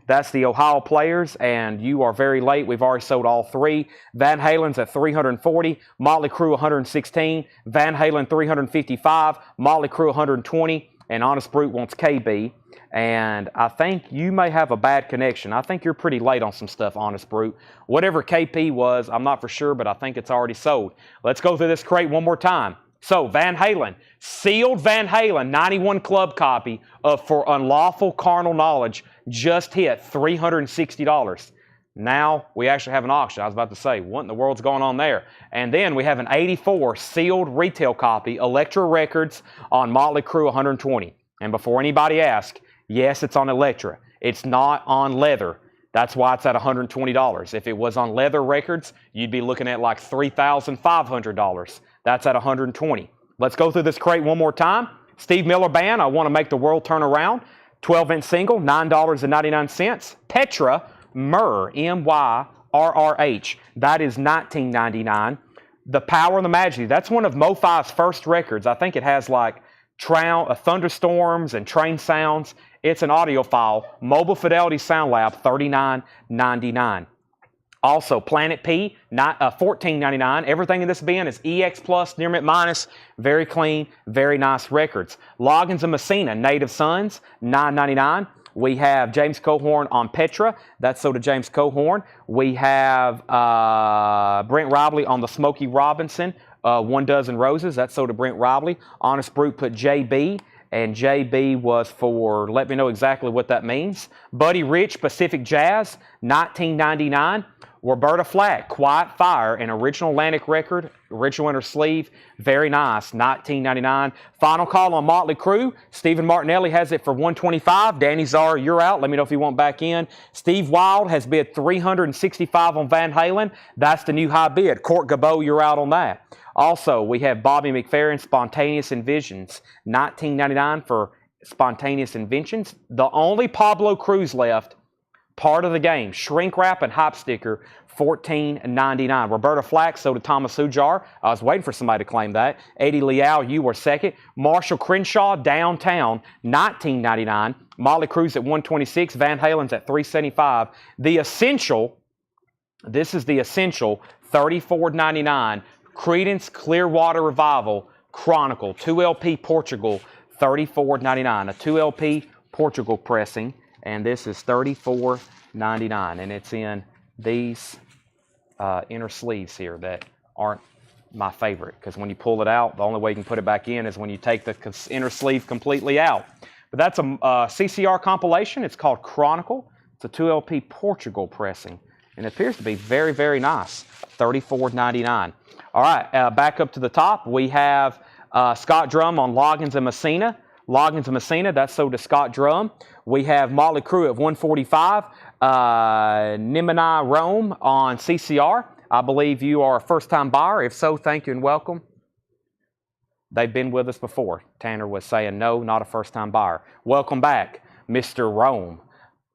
That's the Ohio Players, and you are very late. We've already sold all 3. Van Halen's at 340, Motley Crue 116, Van Halen 355, Motley Crue 120, and Honest Brute wants KB. And I think you may have a bad connection. I think you're pretty late on some stuff, Honest Brute. Whatever KP was, I'm not for sure, but I think it's already sold. Let's go through this crate one more time. So, Van Halen, sealed Van Halen, 91 club copy of For Unlawful Carnal Knowledge, just hit $360. Now, we actually have an auction. I was about to say, what in the world's going on there? And then we have an 84 sealed retail copy, Elektra Records, on Motley Crue 120. And before anybody asks, yes, it's on Elektra. It's not on leather. That's why it's at $120. If it was on leather records, you'd be looking at like $3,500. That's at $120. Let's go through this crate one more time. Steve Miller Band, I Want to Make the World Turn Around. 12-inch single, $9.99. Petra, Myrrh, M-Y-R-R-H. That is $19.99. The Power and the Majesty, that's one of Mo5's first records. I think it has like thunderstorms and train sounds. It's an audio file. Mobile Fidelity Sound Lab, $39.99. Also, Planet P, $14.99. Everything in this bin is EX Plus, near mint minus. Very clean, very nice records. Loggins and Messina, Native Sons, $9.99. We have James Cohorn on Petra. That's sold to James Cohorn. We have Brent Robley on the Smokey Robinson, 1 Dozen Roses. That's sold to Brent Robley. Honest Brute put JB. And JB was for, let me know exactly what that means. Buddy Rich, Pacific Jazz, $19.99. Roberta Flack, Quiet Fire, an original Atlantic record, original inner sleeve, very nice, $19.99. Final call on Motley Crue. Stephen Martinelli has it for $125. Danny Czar, you're out. Let me know if you want back in. Steve Wild has bid $365 on Van Halen. That's the new high bid. Court Gabot, you're out on that. Also, we have Bobby McFerrin, Spontaneous Inventions, $19.99 for Spontaneous Inventions. The only Pablo Cruz left, part of the game, shrink wrap and hop sticker, $14.99. Roberta Flack sold to Thomas Hujar. I was waiting for somebody to claim that. Eddie Liao, you were second. Marshall Crenshaw, Downtown, $19.99. Motley Cruz at $126. Van Halen's at $375. The Essential, this is the Essential, $34.99. Creedence Clearwater Revival Chronicle, 2LP Portugal, $34.99. A 2LP Portugal pressing, and this is $34.99. And it's in these inner sleeves here that aren't my favorite, because when you pull it out, the only way you can put it back in is when you take the inner sleeve completely out. But that's a CCR compilation. It's called Chronicle. It's a 2LP Portugal pressing, and it appears to be very, very nice. $34.99. All right, back up to the top, we have Scott Drum on Loggins and Messina. Loggins and Messina, that's sold to Scott Drum. We have Motley Crue at $145. Nimini Rome on CCR. I believe you are a first-time buyer. If so, thank you and welcome. They've been with us before. Tanner was saying, no, not a first-time buyer. Welcome back, Mr. Rome.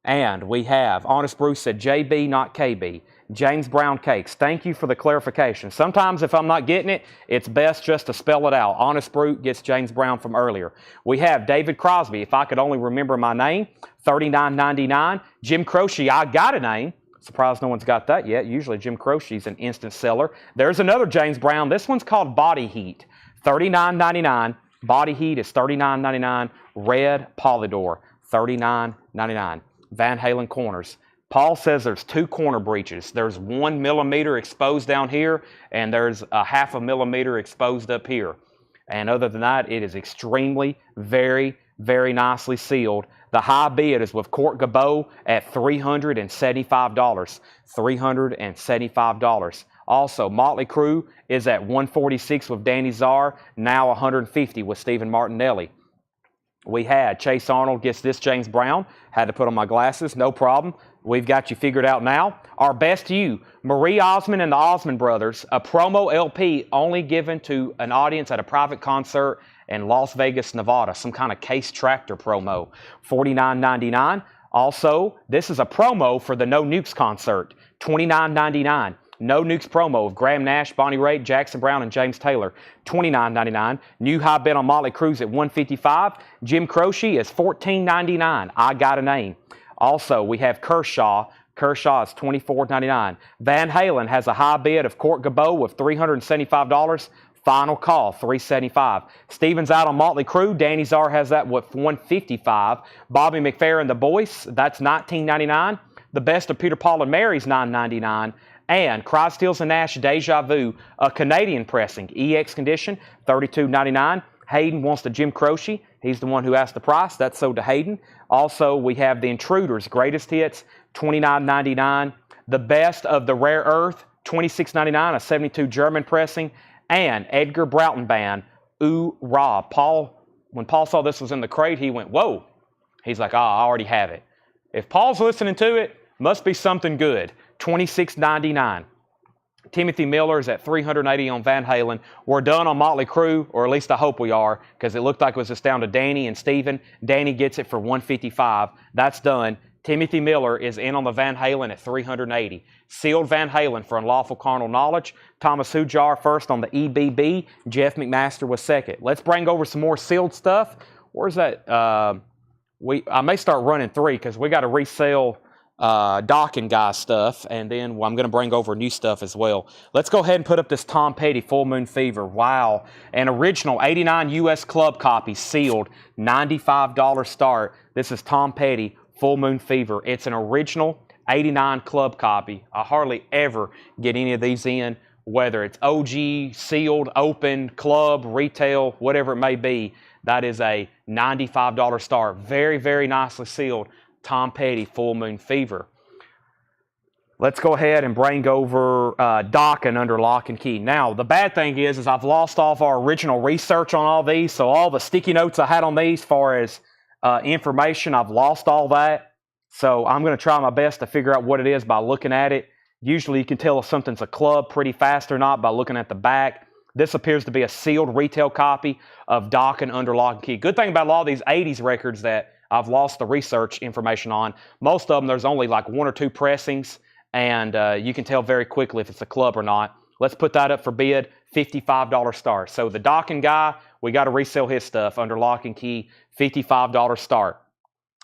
And we have, Honest Bruce said JB, not KB. James Brown Cakes, thank you for the clarification. Sometimes if I'm not getting it, it's best just to spell it out. Honest Brute gets James Brown from earlier. We have David Crosby, if I could only remember my name, $39.99. Jim Croce, I got a name. Surprised no one's got that yet. Usually Jim Croce's an instant seller. There's another James Brown. This one's called Body Heat, $39.99. Body Heat is $39.99. Red Polydor, $39.99. Van Halen corners. Paul says there's 2 corner breaches. There's 1 millimeter exposed down here, and there's a 0.5 millimeter exposed up here. And other than that, it is extremely, very, very nicely sealed. The high bid is with Court Gabot at $375. $375. Also, Motley Crue is at $146 with Danny Czar, now $150 with Stephen Martinelli. We had Chase Arnold gets this James Brown. Had to put on my glasses, no problem. We've got you figured out now. Our best you, Marie Osmond and the Osmond Brothers, a promo LP only given to an audience at a private concert in Las Vegas, Nevada. Some kind of Case Tractor promo, $49.99. Also, this is a promo for the No Nukes concert, $29.99. No Nukes promo of Graham Nash, Bonnie Raitt, Jackson Brown, and James Taylor, $29.99. New high bid on Motley Crue at $155. Jim Croce is $14.99. I got a name. Also, we have Kershaw. Kershaw is $24.99. Van Halen has a high bid of Court Gabot with $375. Final call, $375. Stevens out on Motley Crue. Danny Czar has that with $155. Bobby McFerrin, The Boyce, that's $19.99. The Best of Peter, Paul, and Mary's $9.99. And Cry, Stills, and Nash Deja Vu, a Canadian pressing, EX condition, $32.99. Hayden wants the Jim Croce. He's the one who asked the price. That's sold to Hayden. Also, we have the Intruders, Greatest Hits, $29.99. The Best of the Rare Earth, $26.99, a 72 German pressing. And Edgar Broughton Band, Ooh Rah. When Paul saw this was in the crate, he went, whoa. He's like, I already have it. If Paul's listening to it, must be something good. $26.99. Timothy Miller is at $380 on Van Halen. We're done on Motley Crue, or at least I hope we are, because it looked like it was just down to Danny and Steven. Danny gets it for $155. That's done. Timothy Miller is in on the Van Halen at $380. Sealed Van Halen for Unlawful Carnal Knowledge. Thomas Hujar first on the EBB. Jeff McMaster was second. Let's bring over some more sealed stuff. Where's that? I may start running 3 because we got to resell Docking Guy stuff, and then I'm going to bring over new stuff as well. Let's go ahead and put up this Tom Petty Full Moon Fever. Wow. An original 89 U.S. club copy, sealed, $95 start. This is Tom Petty Full Moon Fever. It's an original 89 club copy. I hardly ever get any of these in, whether it's OG, sealed, open, club, retail, whatever it may be. That is a $95 start. Very, very nicely sealed. Tom Petty Full Moon Fever. Let's go ahead and bring over Docking under lock and key. Now, the bad thing is I've lost all of our original research on all these, so all the sticky notes I had on these as far as information, I've lost all that. So I'm going to try my best to figure out what it is by looking at it. Usually you can tell if something's a club pretty fast or not by looking at the back. This appears to be a sealed retail copy of Docking under lock and key. Good thing about a lot of these 80s records that I've lost the research information on. Most of them, there's only like 1 or 2 pressings, and you can tell very quickly if it's a club or not. Let's put that up for bid, $55 start. So the Docking Guy, we got to resell his stuff under lock and key, $55 start.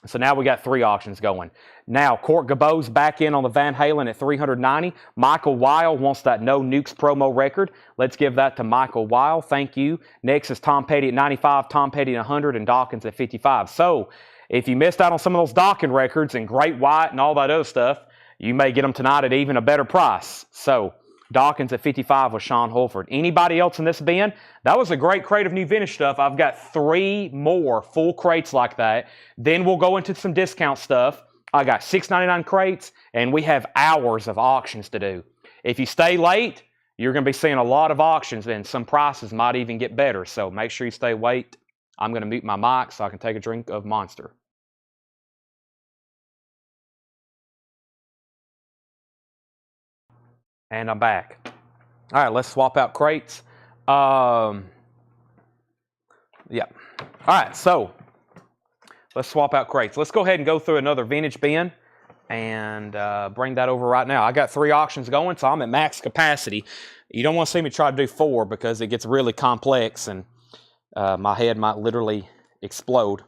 So now we got 3 auctions going. Now, Court Gabot's back in on the Van Halen at $390. Michael Weil wants that No Nukes promo record. Let's give that to Michael Weil. Thank you. Next is Tom Petty at $95, Tom Petty at $100, and Dawkins at $55. So if you missed out on some of those Docking records and Great White and all that other stuff, you may get them tonight at even a better price. So Dawkins at $55 with Sean Holford. Anybody else in this bin? That was a great crate of new vintage stuff. I've got 3 more full crates like that. Then we'll go into some discount stuff. I got $6.99 crates, and we have hours of auctions to do. If you stay late, you're going to be seeing a lot of auctions, and some prices might even get better. So make sure you stay late. I'm going to mute my mic so I can take a drink of Monster. And I'm back. All right, let's swap out crates. Yeah. All right, so let's swap out crates. Let's go ahead and go through another vintage bin and bring that over right now. I got 3 auctions going, so I'm at max capacity. You don't want to see me try to do 4 because it gets really complex and my head might literally explode.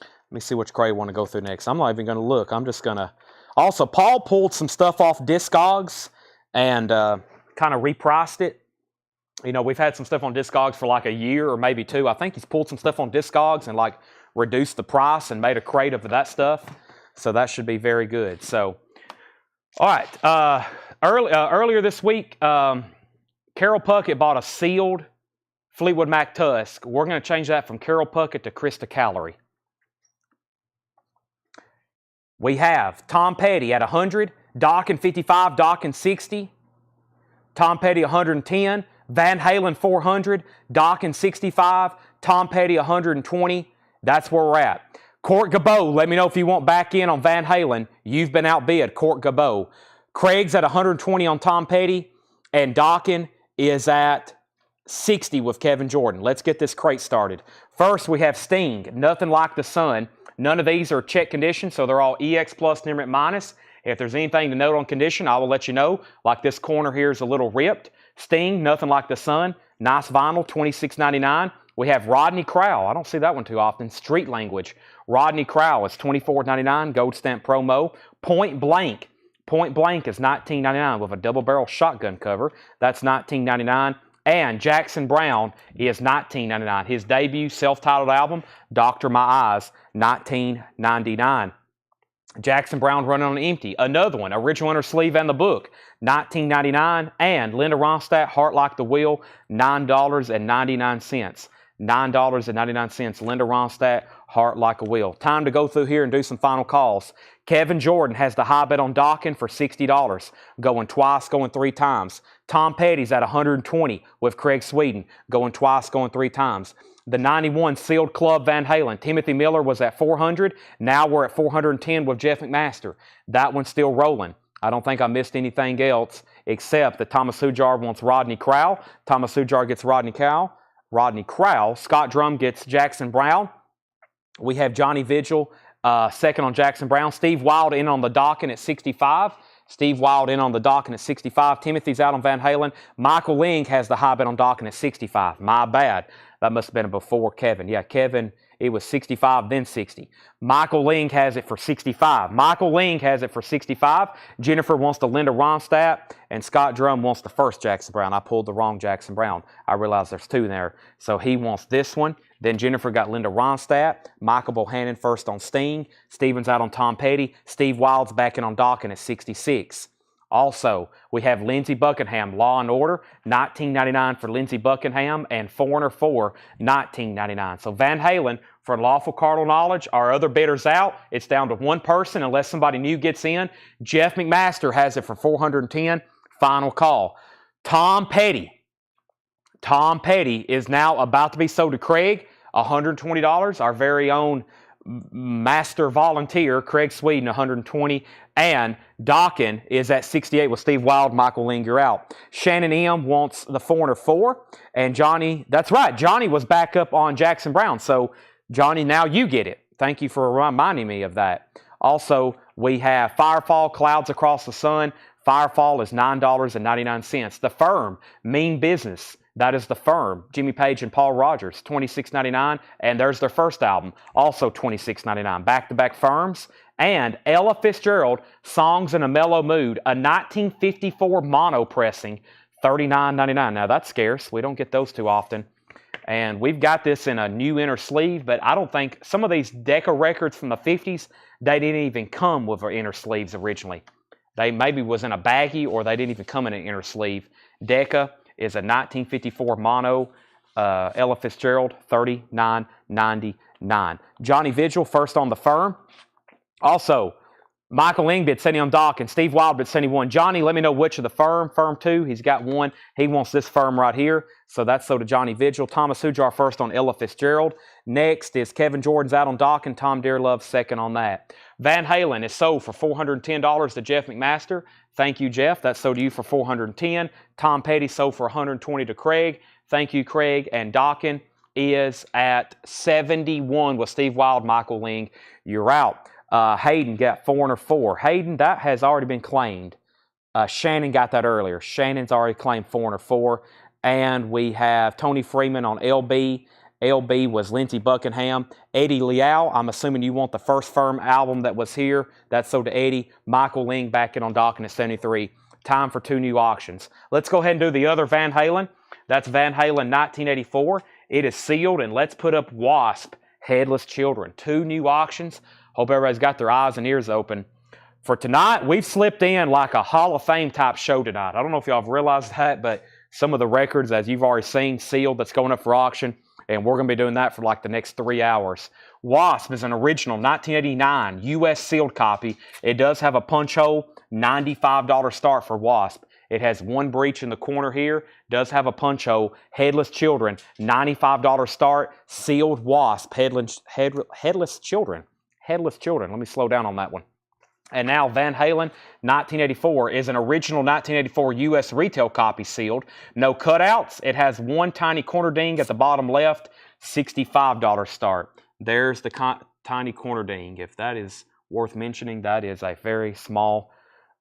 Let me see which crate I want to go through next. I'm not even going to look. I'm just going to... Also, Paul pulled some stuff off Discogs and kind of repriced it. You know, we've had some stuff on Discogs for like a year or maybe 2. I think he's pulled some stuff on Discogs and like reduced the price and made a crate of that stuff. So that should be very good. So, all right. Earlier this week, Carol Puckett bought a sealed Fleetwood Mac Tusk. We're going to change that from Carol Puckett to Krista Calorie. We have Tom Petty at 100, Dokken 55, Dokken 60, Tom Petty 110, Van Halen 400, Dokken 65, Tom Petty 120. That's where we're at. Court Gabot, let me know if you want back in on Van Halen. You've been outbid, Court Gabot. Craig's at 120 on Tom Petty, and Dokken is at 60 with Kevin Jordan. Let's get this crate started. First, we have Sting, Nothing Like the Sun. None of these are check condition, so they're all EX plus, Nimrit minus. If there's anything to note on condition, I will let you know. Like this corner here is a little ripped. Sting, Nothing Like the Sun. Nice vinyl, $26.99. We have Rodney Crowell. I don't see that one too often. Street Language. Rodney Crowell is $24.99. Gold stamp promo. Point Blank. Point Blank is $19.99 with a double barrel shotgun cover. That's $19.99. And Jackson Browne is $19.99. His debut self-titled album, Doctor My Eyes, $19.99. Jackson Browne Running on Empty, another one, original inner sleeve and the book, $19.99. And Linda Ronstadt, Heart Like the Wheel, $9.99. $9.99. Linda Ronstadt, Heart Like a Wheel. Time to go through here and do some final calls. Kevin Jordan has the high bet on Dokken for $60. Going twice, going 3 times. Tom Petty's at 120 with Craig Sweden. Going twice, going 3 times. The 91 Sealed Club Van Halen. Timothy Miller was at 400. Now we're at 410 with Jeff McMaster. That one's still rolling. I don't think I missed anything else except that Thomas Hujar wants Rodney Crowell. Thomas Hujar gets Rodney Crowell. Scott Drum gets Jackson Browne. We have Johnny Vigil second on Jackson Browne. Steve Wild in on the Dokken at 65. Steve Wild in on the Dokken at 65. Timothy's out on Van Halen. Michael Ling has the high bet on Dokken at 65. My bad. That must have been before Kevin. Yeah, Kevin, it was 65, then 60. Michael Ling has it for 65. Michael Ling has it for 65. Jennifer wants the Linda Ronstadt, and Scott Drum wants the first Jackson Browne. I pulled the wrong Jackson Browne. I realized there's 2 there. So he wants this one. Then Jennifer got Linda Ronstadt. Michael Bohannon first on Sting. Steven's out on Tom Petty. Steve Wild's back in on Dokken at 66. Also, we have Lindsey Buckingham, Law and Order, $19.99 for Lindsey Buckingham, and Foreigner 4, $19.99. So Van Halen, for Lawful Carnal Knowledge, our other bidders out. It's down to 1 person unless somebody new gets in. Jeff McMaster has it for $410. Final call. Tom Petty. Tom Petty is now about to be sold to Craig, $120. Our very own master volunteer, Craig Sweden, $120. And Dokken is at 68 with Steve Wild, Michael Ling, you're out. Shannon M wants the Foreigner 4. And Johnny, that's right, Johnny was back up on Jackson Browne. So, Johnny, now you get it. Thank you for reminding me of that. Also, we have Firefall, Clouds Across the Sun. Firefall is $9.99. The Firm, Mean Business. That is The Firm. Jimmy Page and Paul Rogers, $26.99. And there's their first album, also $26.99. Back-to-back Firms. And Ella Fitzgerald, Songs in a Mellow Mood, a 1954 mono pressing, $39.99. Now, that's scarce. We don't get those too often. And we've got this in a new inner sleeve, but I don't think some of these Decca records from the 50s, they didn't even come with inner sleeves originally. They maybe was in a baggie or they didn't even come in an inner sleeve. Decca is a 1954 mono Ella Fitzgerald, $39.99. Johnny Vigil, first on The Firm. Also, Michael Ling bid 70 on Doc, and Steve Wild bid 71. Johnny, let me know which of the firm. Firm 2, he's got one. He wants this firm right here. So that's sold to Johnny Vigil. Thomas Hujar first on Ella Fitzgerald. Next is Kevin Jordan's out on Doc, and Tom Dearlove second on that. Van Halen is sold for $410 to Jeff McMaster. Thank you, Jeff. That's sold to you for $410. Tom Petty sold for $120 to Craig. Thank you, Craig. And Dockin is at 71 with Steve Wild, Michael Ling. You're out. Hayden got 404. Hayden, that has already been claimed. Shannon got that earlier. Shannon's already claimed 404. And we have Tony Freeman on LB. LB was Lindsey Buckingham. Eddie Liao, I'm assuming you want the first firm album that was here. That's sold to Eddie. Michael Ling back in on Dockin at 73. Time for 2 new auctions. Let's go ahead and do the other Van Halen. That's Van Halen 1984. It is sealed, and let's put up Wasp, Headless Children. 2 new auctions. Hope everybody's got their eyes and ears open. For tonight, we've slipped in like a Hall of Fame type show tonight. I don't know if y'all have realized that, but some of the records, as you've already seen, sealed, that's going up for auction, and we're going to be doing that for like the next 3 hours. Wasp is an original 1989 U.S. sealed copy. It does have a punch hole, $95 start for Wasp. It has 1 breach in the corner here, does have a punch hole. Headless Children, $95 start, sealed Wasp, Headless Children. Headless Children. Let me slow down on that one. And now Van Halen 1984 is an original 1984 U.S. retail copy sealed. No cutouts. It has 1 tiny corner ding at the bottom left, $65 start. There's the tiny corner ding. If that is worth mentioning, that is a very small,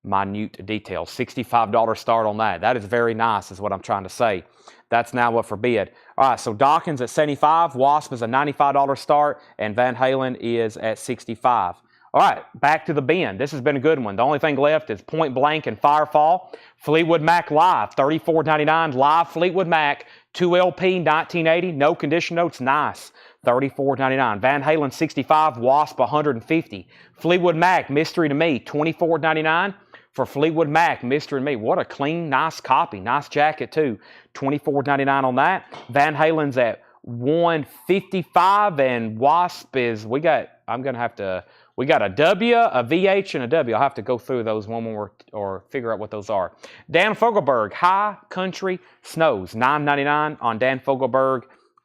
minute detail. $65 start on that. That is very nice is what I'm trying to say. That's now up for bid. All right, so Dawkins at 75, Wasp is a $95 start, and Van Halen is at 65. All right, back to the bin. This has been a good one. The only thing left is Point Blank and Firefall. Fleetwood Mac Live, $34.99. Live Fleetwood Mac, 2LP, 1980. No condition notes, nice. $34.99. Van Halen 65, Wasp 150. Fleetwood Mac, Mystery to Me, $24.99. For Fleetwood Mac, Mystery to Me. What a clean, nice copy. Nice jacket, too. $24.99 on that. Van Halen's at $155, and Wasp is, we got a W, a VH, and a W. I'll have to go through those one more or figure out what those are. Dan Fogelberg, High Country Snows, $9.99 on Dan Fogelberg.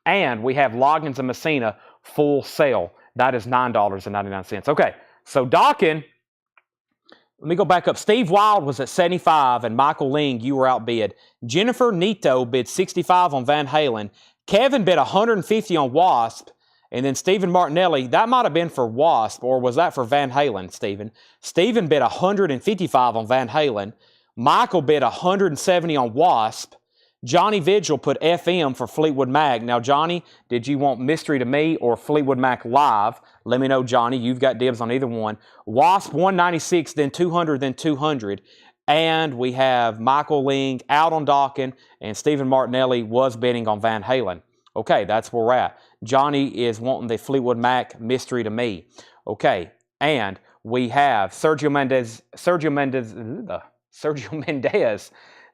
And we have Loggins and Messina, full sale. That is $9.99. Okay, so Dockin, let me go back up. Steve Wild was at 75, and Michael Ling, you were outbid. Jennifer Nito bid 65 on Van Halen. Kevin bid 150 on Wasp. And then Stephen Martinelli, that might have been for Wasp, or was that for Van Halen, Stephen? Stephen bid 155 on Van Halen. Michael bid 170 on Wasp. Johnny Vigil put FM for Fleetwood Mac. Now, Johnny, did you want Mystery to Me or Fleetwood Mac Live? Let me know, Johnny. You've got dibs on either one. Wasp 196, then 200, then 200. And we have Michael Ling out on Dockin, and Stephen Martinelli was bidding on Van Halen. Okay, that's where we're at. Johnny is wanting the Fleetwood Mac Mystery to Me. Okay, and we have Sergio Mendez.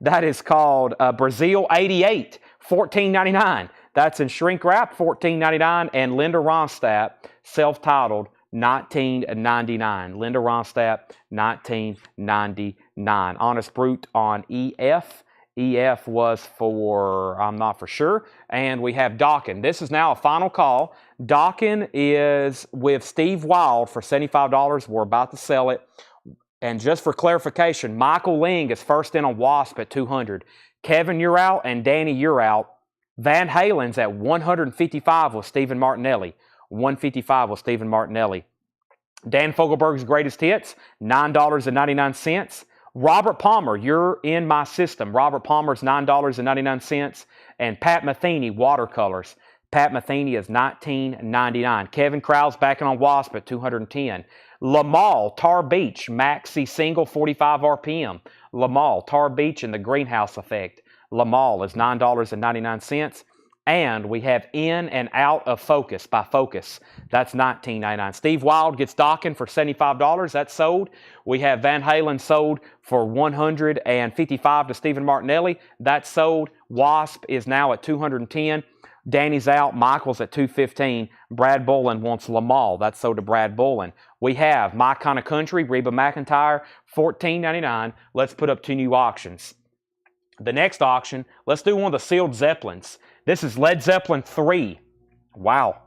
That is called Brazil 88, $14.99. That's in shrink wrap, $14.99. And Linda Ronstadt, self-titled, $19.99. Linda Ronstadt, $19.99. Honest Brute on EF. EF was for, I'm not for sure. And we have Dockin. This is now a final call. Dockin is with Steve Wild for $75. We're about to sell it. And just for clarification, Michael Ling is first in on Wasp at 200. Kevin, you're out, and Danny, you're out. Van Halen's at 155 with Stephen Martinelli. 155 with Stephen Martinelli. Dan Fogelberg's Greatest Hits, $9.99. Robert Palmer, you're in my system. Robert Palmer's $9.99. And Pat Metheny, Watercolors. Pat Metheny is $19.99. Kevin Krause backing on Wasp at $210. Lamal, Tar Beach, Maxi Single, 45 RPM. Lamal, Tar Beach and the Greenhouse Effect. Lamal is $9.99. And we have In and Out of Focus by Focus. That's $19.99. Steve Wild gets Dockin for $75. That's sold. We have Van Halen sold for $155 to Stephen Martinelli. That's sold. Wasp is now at $210. Danny's out. Michael's at $2.15. Brad Bullen wants Lamal. That's sold to Brad Bullen. We have My Kind of Country, Reba McEntire, $14.99. Let's put up 2 new auctions. The next auction, let's do one of the sealed Zeppelins. This is Led Zeppelin 3. Wow.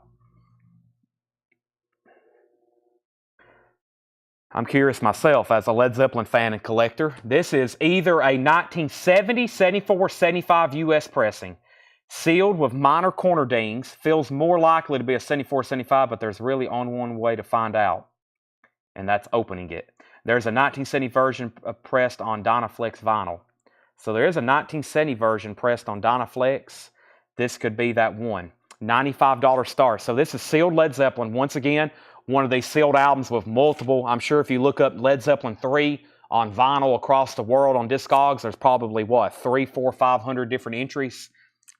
I'm curious myself as a Led Zeppelin fan and collector. This is either a 1970, 74, 75 US pressing, sealed with minor corner dings. Feels more likely to be a 74, 75, but there's really only one way to find out, and that's opening it. There's a 1970 version pressed on Dynaflex vinyl. So there is a 1970 version pressed on Dynaflex. This could be that one. $95 start. So this is sealed Led Zeppelin. Once again, one of these sealed albums with multiple. I'm sure if you look up Led Zeppelin 3 on vinyl across the world on Discogs, there's probably what, 300, 400, 500 different entries,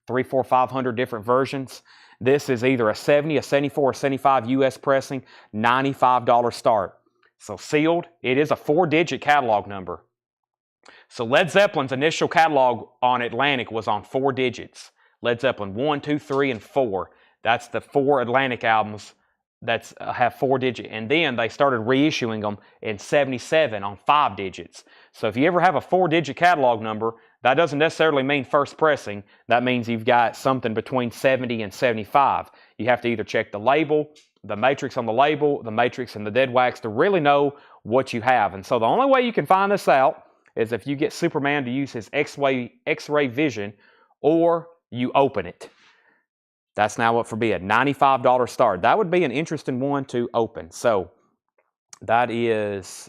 300, 400, 500 different versions. This is either a 70, a 74, or 75 US pressing, $95 start. So sealed, it is a 4-digit catalog number. So Led Zeppelin's initial catalog on Atlantic was on 4 digits. Led Zeppelin 1, 2, 3, and 4. That's the 4 Atlantic albums that have 4 digits. And then they started reissuing them in 77 on 5 digits. So if you ever have a 4-digit catalog number, that doesn't necessarily mean first pressing. That means you've got something between 70 and 75. You have to either check the label, the matrix on the label, the matrix and the dead wax to really know what you have. And so the only way you can find this out is if you get Superman to use his X-ray vision, or you open it. That's now up for bid. $95 start. That would be an interesting one to open. So that is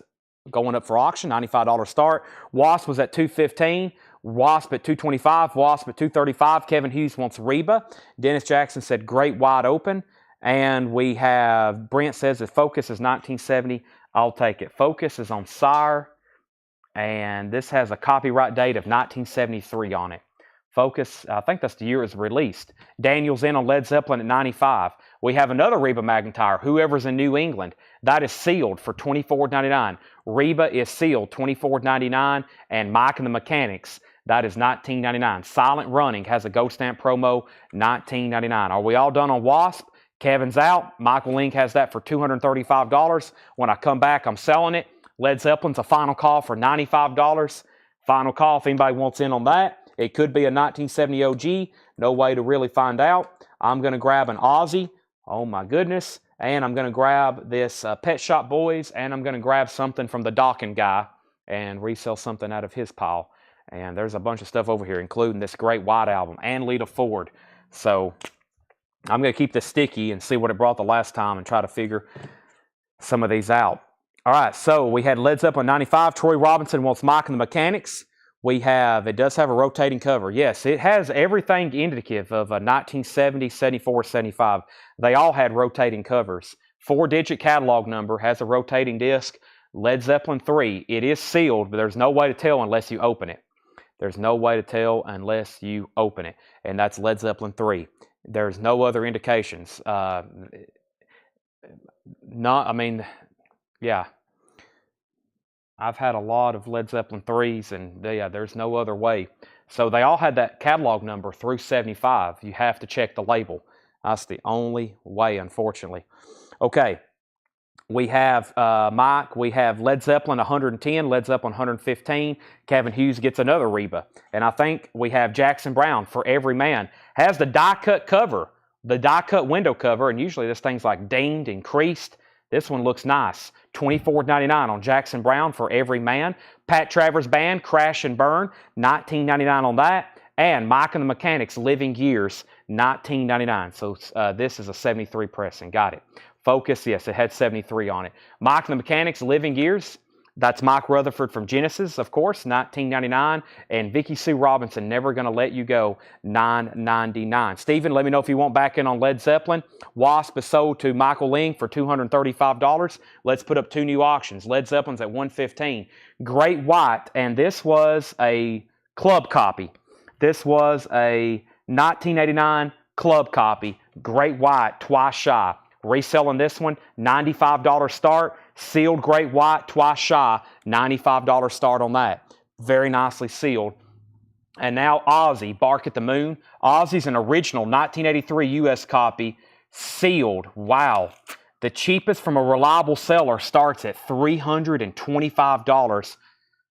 going up for auction. $95 start. Wasp was at $215. Wasp at $225. Wasp at $235. Kevin Hughes wants Reba. Dennis Jackson said great wide open. And we have Brent says that Focus is 1970. I'll take it. Focus is on Sire. And this has a copyright date of 1973 on it. Focus, I think that's the year it was released. Daniel's in on Led Zeppelin at 95. We have another Reba McEntire, Whoever's in New England. That is sealed for $24.99. Reba is sealed $24.99. And Mike and the Mechanics, that is $19.99. Silent Running has a gold stamp promo, $19.99. Are we all done on Wasp? Kevin's out. Michael Link has that for $235. When I come back, I'm selling it. Led Zeppelin's a final call for $95. Final call if anybody wants in on that. It could be a 1970 OG. No way to really find out. I'm going to grab an Aussie. Oh my goodness. And I'm going to grab this Pet Shop Boys. And I'm going to grab something from the Dawkins guy and resell something out of his pile. And there's a bunch of stuff over here, including this great white album and Lita Ford. So I'm going to keep this sticky and see what it brought the last time and try to figure some of these out. All right, so we had Led Zeppelin 95. Troy Robinson wants Mike and the Mechanics. It does have a rotating cover. Yes, it has everything indicative of a 1970, 74, 75. They all had rotating covers. 4-digit catalog number, has a rotating disc. Led Zeppelin 3, it is sealed, but there's no way to tell unless you open it. There's no way to tell unless you open it. And that's Led Zeppelin 3. There's no other indications. Yeah. I've had a lot of Led Zeppelin 3s, and yeah, there's no other way. So they all had that catalog number through 75. You have to check the label. That's the only way, unfortunately. Okay. We have Mike. We have Led Zeppelin 110, Led Zeppelin 115. Kevin Hughes gets another Reba. And I think we have Jackson Browne, For Every Man. Has the die-cut cover, the die-cut window cover, and usually this thing's like dinged and creased. This one looks nice. $24.99 on Jackson Browne, For Every Man. Pat Travers Band, Crash and Burn, $19.99 on that. And Mike and the Mechanics, Living Years, $19.99. So this is a 73 pressing. Got it. Focus, yes, it had 73 on it. Mike and the Mechanics, Living Years. That's Mike Rutherford from Genesis, of course, $19.99. And Vicki Sue Robinson, Never Gonna Let You Go, $9.99. Stephen, let me know if you want back in on Led Zeppelin. Wasp is sold to Michael Ling for $235. Let's put up 2 new auctions. Led Zeppelin's at $115. Great White, and this was a club copy. This was a 1989 club copy. Great White, Twice Shy. Reselling this one, $95 start. Sealed Great White, Twice Shy, $95 start on that. Very nicely sealed. And now Ozzy, Bark at the Moon. Ozzy's an original 1983 U.S. copy, sealed. Wow. The cheapest from a reliable seller starts at $325.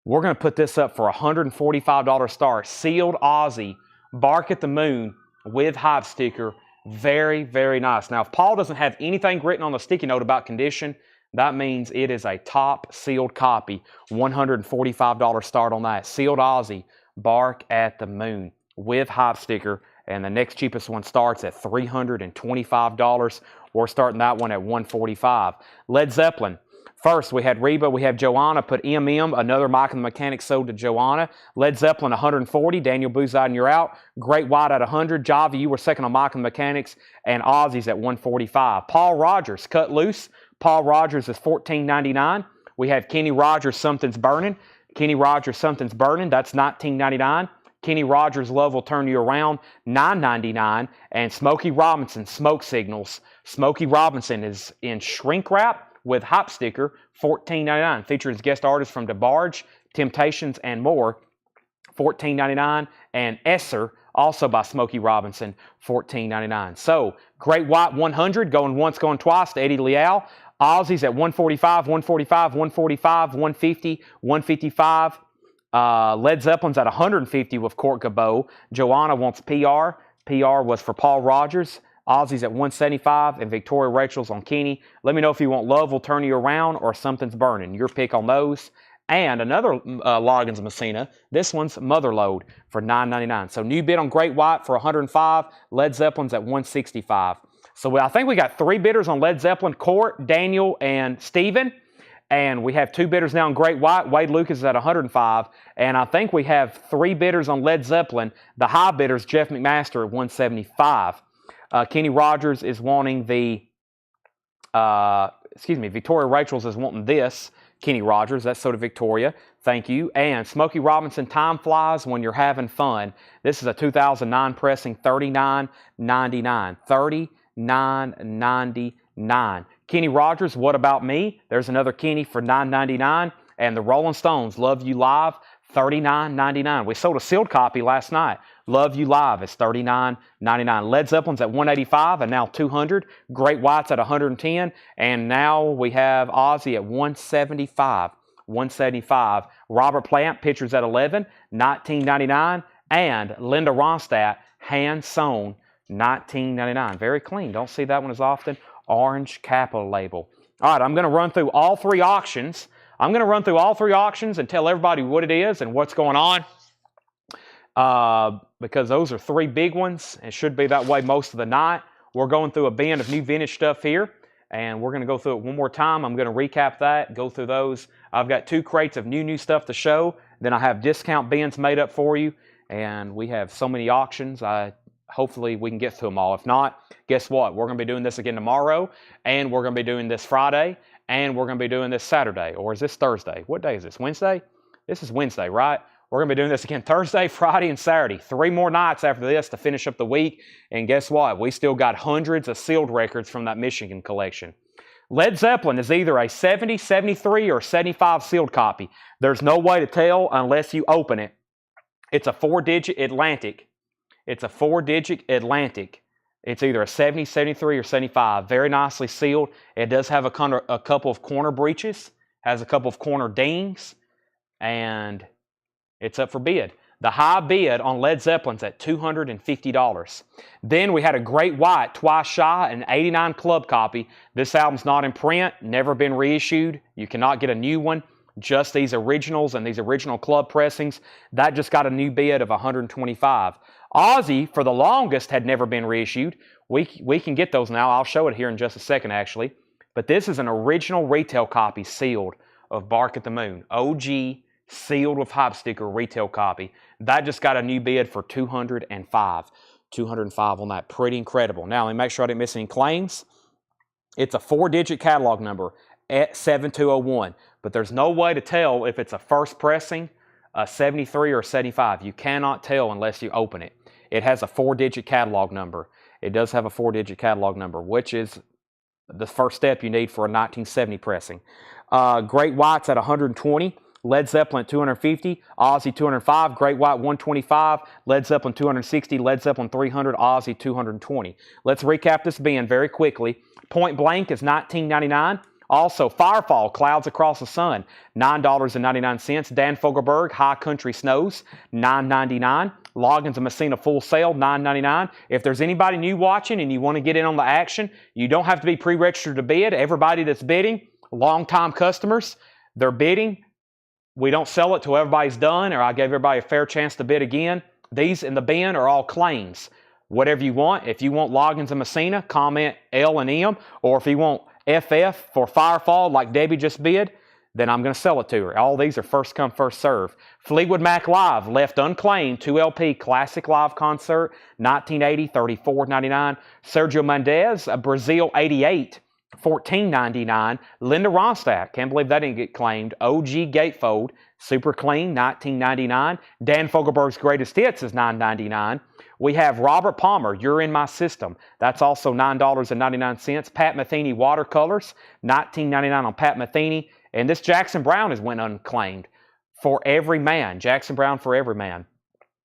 We're going to put this up for $145 start. Sealed Ozzy, Bark at the Moon with hype sticker. Very, very nice. Now, if Paul doesn't have anything written on the sticky note about condition, that means it is a top sealed copy. $145 start on that. Sealed Ozzy, Bark at the Moon with hype sticker. And the next cheapest one starts at $325. We're starting that one at $145. Led Zeppelin. First, we had Reba, we have Joanna, put MM, another Mike and the Mechanic sold to Joanna. Led Zeppelin, 140. Daniel Boozide, you're out. Great White at 100. Java, you were second on Mike and the Mechanics. And Ozzy's at 145. Paul Rogers, Cut Loose. Paul Rogers is $14.99. We have Kenny Rogers, Something's Burning. Kenny Rogers, Something's Burning. That's $19.99. Kenny Rogers, Love Will Turn You Around, $9.99. And Smokey Robinson, Smoke Signals. Smokey Robinson is in shrink wrap with hype sticker, $14.99. Features guest artists from DeBarge, Temptations, and more, $14.99. And Esser, also by Smokey Robinson, $14.99. So, Great White 100, going once, going twice to Eddie Leal. Ozzy's at 145, 145, 145, 150, 155. Led Zeppelin's at 150 with Court Cabot. Joanna wants PR. PR was for Paul Rogers. Ozzy's at 175, and Victoria Rachel's on Kenny. Let me know if you want Love Will Turn You Around or Something's Burning. Your pick on those. And another Loggins Messina. This one's Motherload for $9.99. So new bid on Great White for $105. Led Zeppelin's at $165. So I think we got 3 bidders on Led Zeppelin, Court, Daniel, and Steven. And we have 2 bidders now on Great White. Wade Lucas is at $105. And I think we have 3 bidders on Led Zeppelin. The high bidders, Jeff McMaster at $175. Kenny Rogers is wanting the, Victoria Rachel's is wanting this. Kenny Rogers, that's so to Victoria. Thank you. And Smokey Robinson, Time Flies When You're Having Fun. This is a 2009 pressing, $39.99. $39.99. Kenny Rogers, What About Me? There's another Kenny for $9.99. And the Rolling Stones, Love You Live, $39.99. We sold a sealed copy last night. Love You Live is $39.99. Led Zeppelin's at $185 and now $200. Great White's at $110. And now we have Ozzy at $175. $175. Robert Plant, Pictures at $11, $19.99. And Linda Ronstadt, Hand Sewn, $19.99. Very clean. Don't see that one as often. Orange Capital label. All right, I'm going to run through all 3 auctions. I'm going to run through all 3 auctions and tell everybody what it is and what's going on. Because those are 3 big ones. It should be that way most of the night. We're going through a bin of new vintage stuff here, and we're going to go through it one more time. I'm going to recap that, go through those. I've got 2 crates of new stuff to show. Then I have discount bins made up for you, and we have so many auctions. Hopefully we can get to them all. If not, guess what? We're going to be doing this again tomorrow, and we're going to be doing this Friday, and we're going to be doing this Saturday. Or is this Thursday? What day is this? Wednesday? This is Wednesday, right? We're going to be doing this again Thursday, Friday, and Saturday. 3 more nights after this to finish up the week. And guess what? We still got hundreds of sealed records from that Michigan collection. Led Zeppelin is either a 70, 73, or 75 sealed copy. There's no way to tell unless you open it. It's a 4-digit Atlantic. It's a 4-digit Atlantic. It's either a 70, 73, or 75. Very nicely sealed. It does have a couple of corner breaches. Has a couple of corner dings. And it's up for bid. The high bid on Led Zeppelin's at $250. Then we had a Great White, Twice Shy, an 89 club copy. This album's not in print, never been reissued. You cannot get a new one. Just these originals and these original club pressings. That just got a new bid of $125. Ozzy, for the longest, had never been reissued. We can get those now. I'll show it here in just a second, actually. But this is an original retail copy sealed of Bark at the Moon. OG sealed with hype sticker retail copy. That just got a new bid for $205. $205 on that. Pretty incredible. Now, let me make sure I didn't miss any claims. It's a 4-digit catalog number at 7201. But there's no way to tell if it's a first pressing, a 73, or a 75. You cannot tell unless you open it. It has a 4-digit catalog number. It does have a 4-digit catalog number, which is the first step you need for a 1970 pressing. Great White's at $120. Led Zeppelin at 250, Ozzy 205, Great White 125, Led Zeppelin 260, Led Zeppelin 300, Ozzy 220. Let's recap this bin very quickly. Point Blank is $19.99. Also, Firefall, Clouds Across the Sun, $9.99. Dan Fogelberg, High Country Snows, $9.99. Loggins and Messina Full Sale, $9.99. If there's anybody new watching and you want to get in on the action, you don't have to be pre-registered to bid. Everybody that's bidding, long-time customers, they're bidding. We don't sell it till everybody's done, or I gave everybody a fair chance to bid again. These in the bin are all claims. Whatever you want. If you want Loggins and Messina, comment L and M, or if you want FF for Firefall like Debbie just bid, then I'm going to sell it to her. All these are first come, first serve. Fleetwood Mac Live, left unclaimed, 2LP Classic Live Concert, 1980, $34.99. Sergio Mendes, Brazil 88, $14.99. Linda Ronstadt, can't believe that didn't get claimed. OG Gatefold, Super Clean, $19.99. Dan Fogelberg's Greatest Hits is $9.99. We have Robert Palmer, You're in My System. That's also $9.99. Pat Metheny Watercolors, $19.99 on Pat Metheny. And this Jackson Browne has went unclaimed. For Every Man, Jackson Browne For Every Man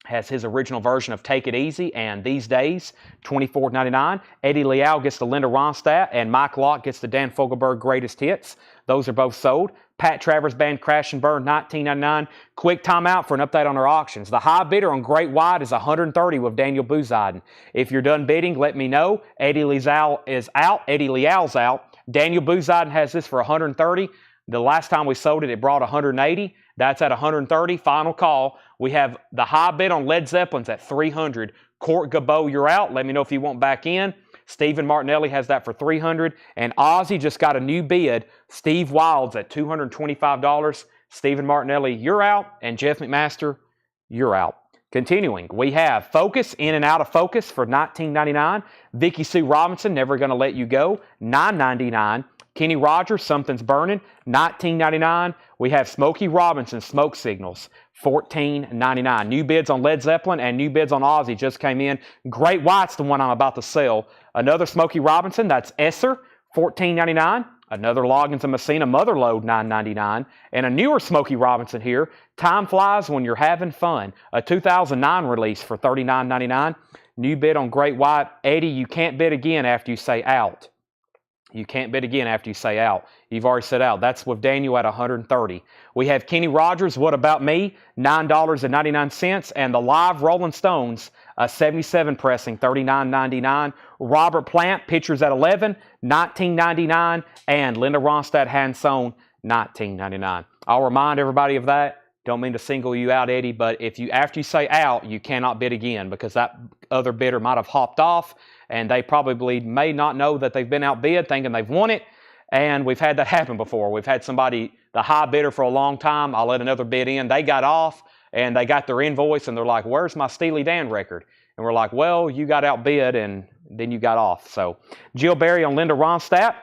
has his original version of Take It Easy and These Days, $24.99. Eddie Leal gets the Linda Ronstadt, and Mike Locke gets the Dan Fogelberg Greatest Hits. Those are both sold. Pat Travers Band Crash and Burn, $19.99. Quick timeout for an update on our auctions. The high bidder on Great White is $130 with Daniel Bouziden. If you're done bidding, let me know. Eddie Leal is out. Eddie Leal's out. Daniel Bouziden has this for $130. The last time we sold it, it brought $180. That's at $130. Final call. We have the high bid on Led Zeppelin's at $300. Court Gabot, you're out. Let me know if you want back in. Stephen Martinelli has that for $300. And Ozzy just got a new bid. Steve Wild's at $225. Stephen Martinelli, you're out. And Jeff McMaster, you're out. Continuing, we have Focus, In and Out of Focus for $19.99. Vicky Sue Robinson, Never Gonna Let You Go, $9.99. Kenny Rogers, Something's Burning, $19.99. We have Smokey Robinson, Smoke Signals, $14.99. New bids on Led Zeppelin and new bids on Ozzy just came in. Great White's the one I'm about to sell. Another Smokey Robinson, that's Esser, $14.99. Another Loggins and Messina Motherload, $9.99. And a newer Smokey Robinson here, Time Flies When You're Having Fun, a 2009 release for $39.99. New bid on Great White. Eddie, you can't bid again after you say out. You can't bid again after you say out. You've already said out. That's with Daniel at $130. We have Kenny Rogers, What About Me, $9.99. And the live Rolling Stones, a 77 pressing, $39.99. Robert Plant, Pictures at 11, $19.99. And Linda Ronstadt, Hand Sewn, $19.99. I'll remind everybody of that. Don't mean to single you out, Eddie, but if you after you say out, you cannot bid again because that other bidder might have hopped off and they probably may not know that they've been outbid thinking they've won it. And we've had that happen before. We've had somebody, the high bidder for a long time, I'll let another bid in. They got off and they got their invoice and they're like, where's my Steely Dan record? And we're like, well, you got outbid and then you got off. So Jill Berry on Linda Ronstadt.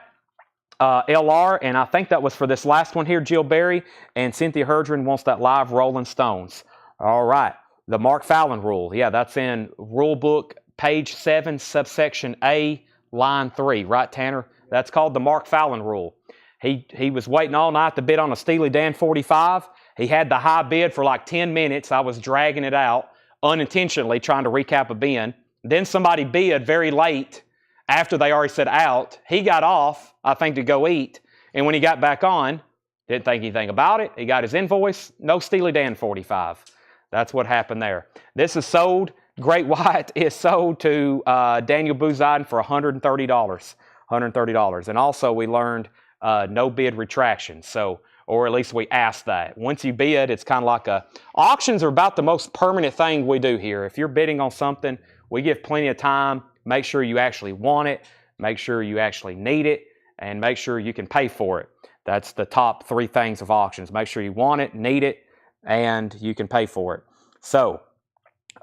LR, and I think that was for this last one here, Jill Berry, and Cynthia Herdren wants that live Rolling Stones. All right, the Mark Fallon rule. Yeah, that's in rule book, page 7, subsection A, line 3. Right, Tanner? That's called the Mark Fallon rule. He was waiting all night to bid on a Steely Dan 45. He had the high bid for like 10 minutes. I was dragging it out unintentionally, trying to recap a bin. Then somebody bid very late after they already said out. He got off, I think, to go eat. And when he got back on, didn't think anything about it. He got his invoice, no Steely Dan 45. That's what happened there. This is sold. Great White is sold to Daniel Bouziden for $130. $130. And also we learned no bid retraction. So, or at least we asked that. Once you bid, it's kind of like auctions are about the most permanent thing we do here. If you're bidding on something, we give plenty of time. Make sure you actually want it. Make sure you actually need it. And make sure you can pay for it. That's the top 3 things of auctions. Make sure you want it, need it, and you can pay for it. So,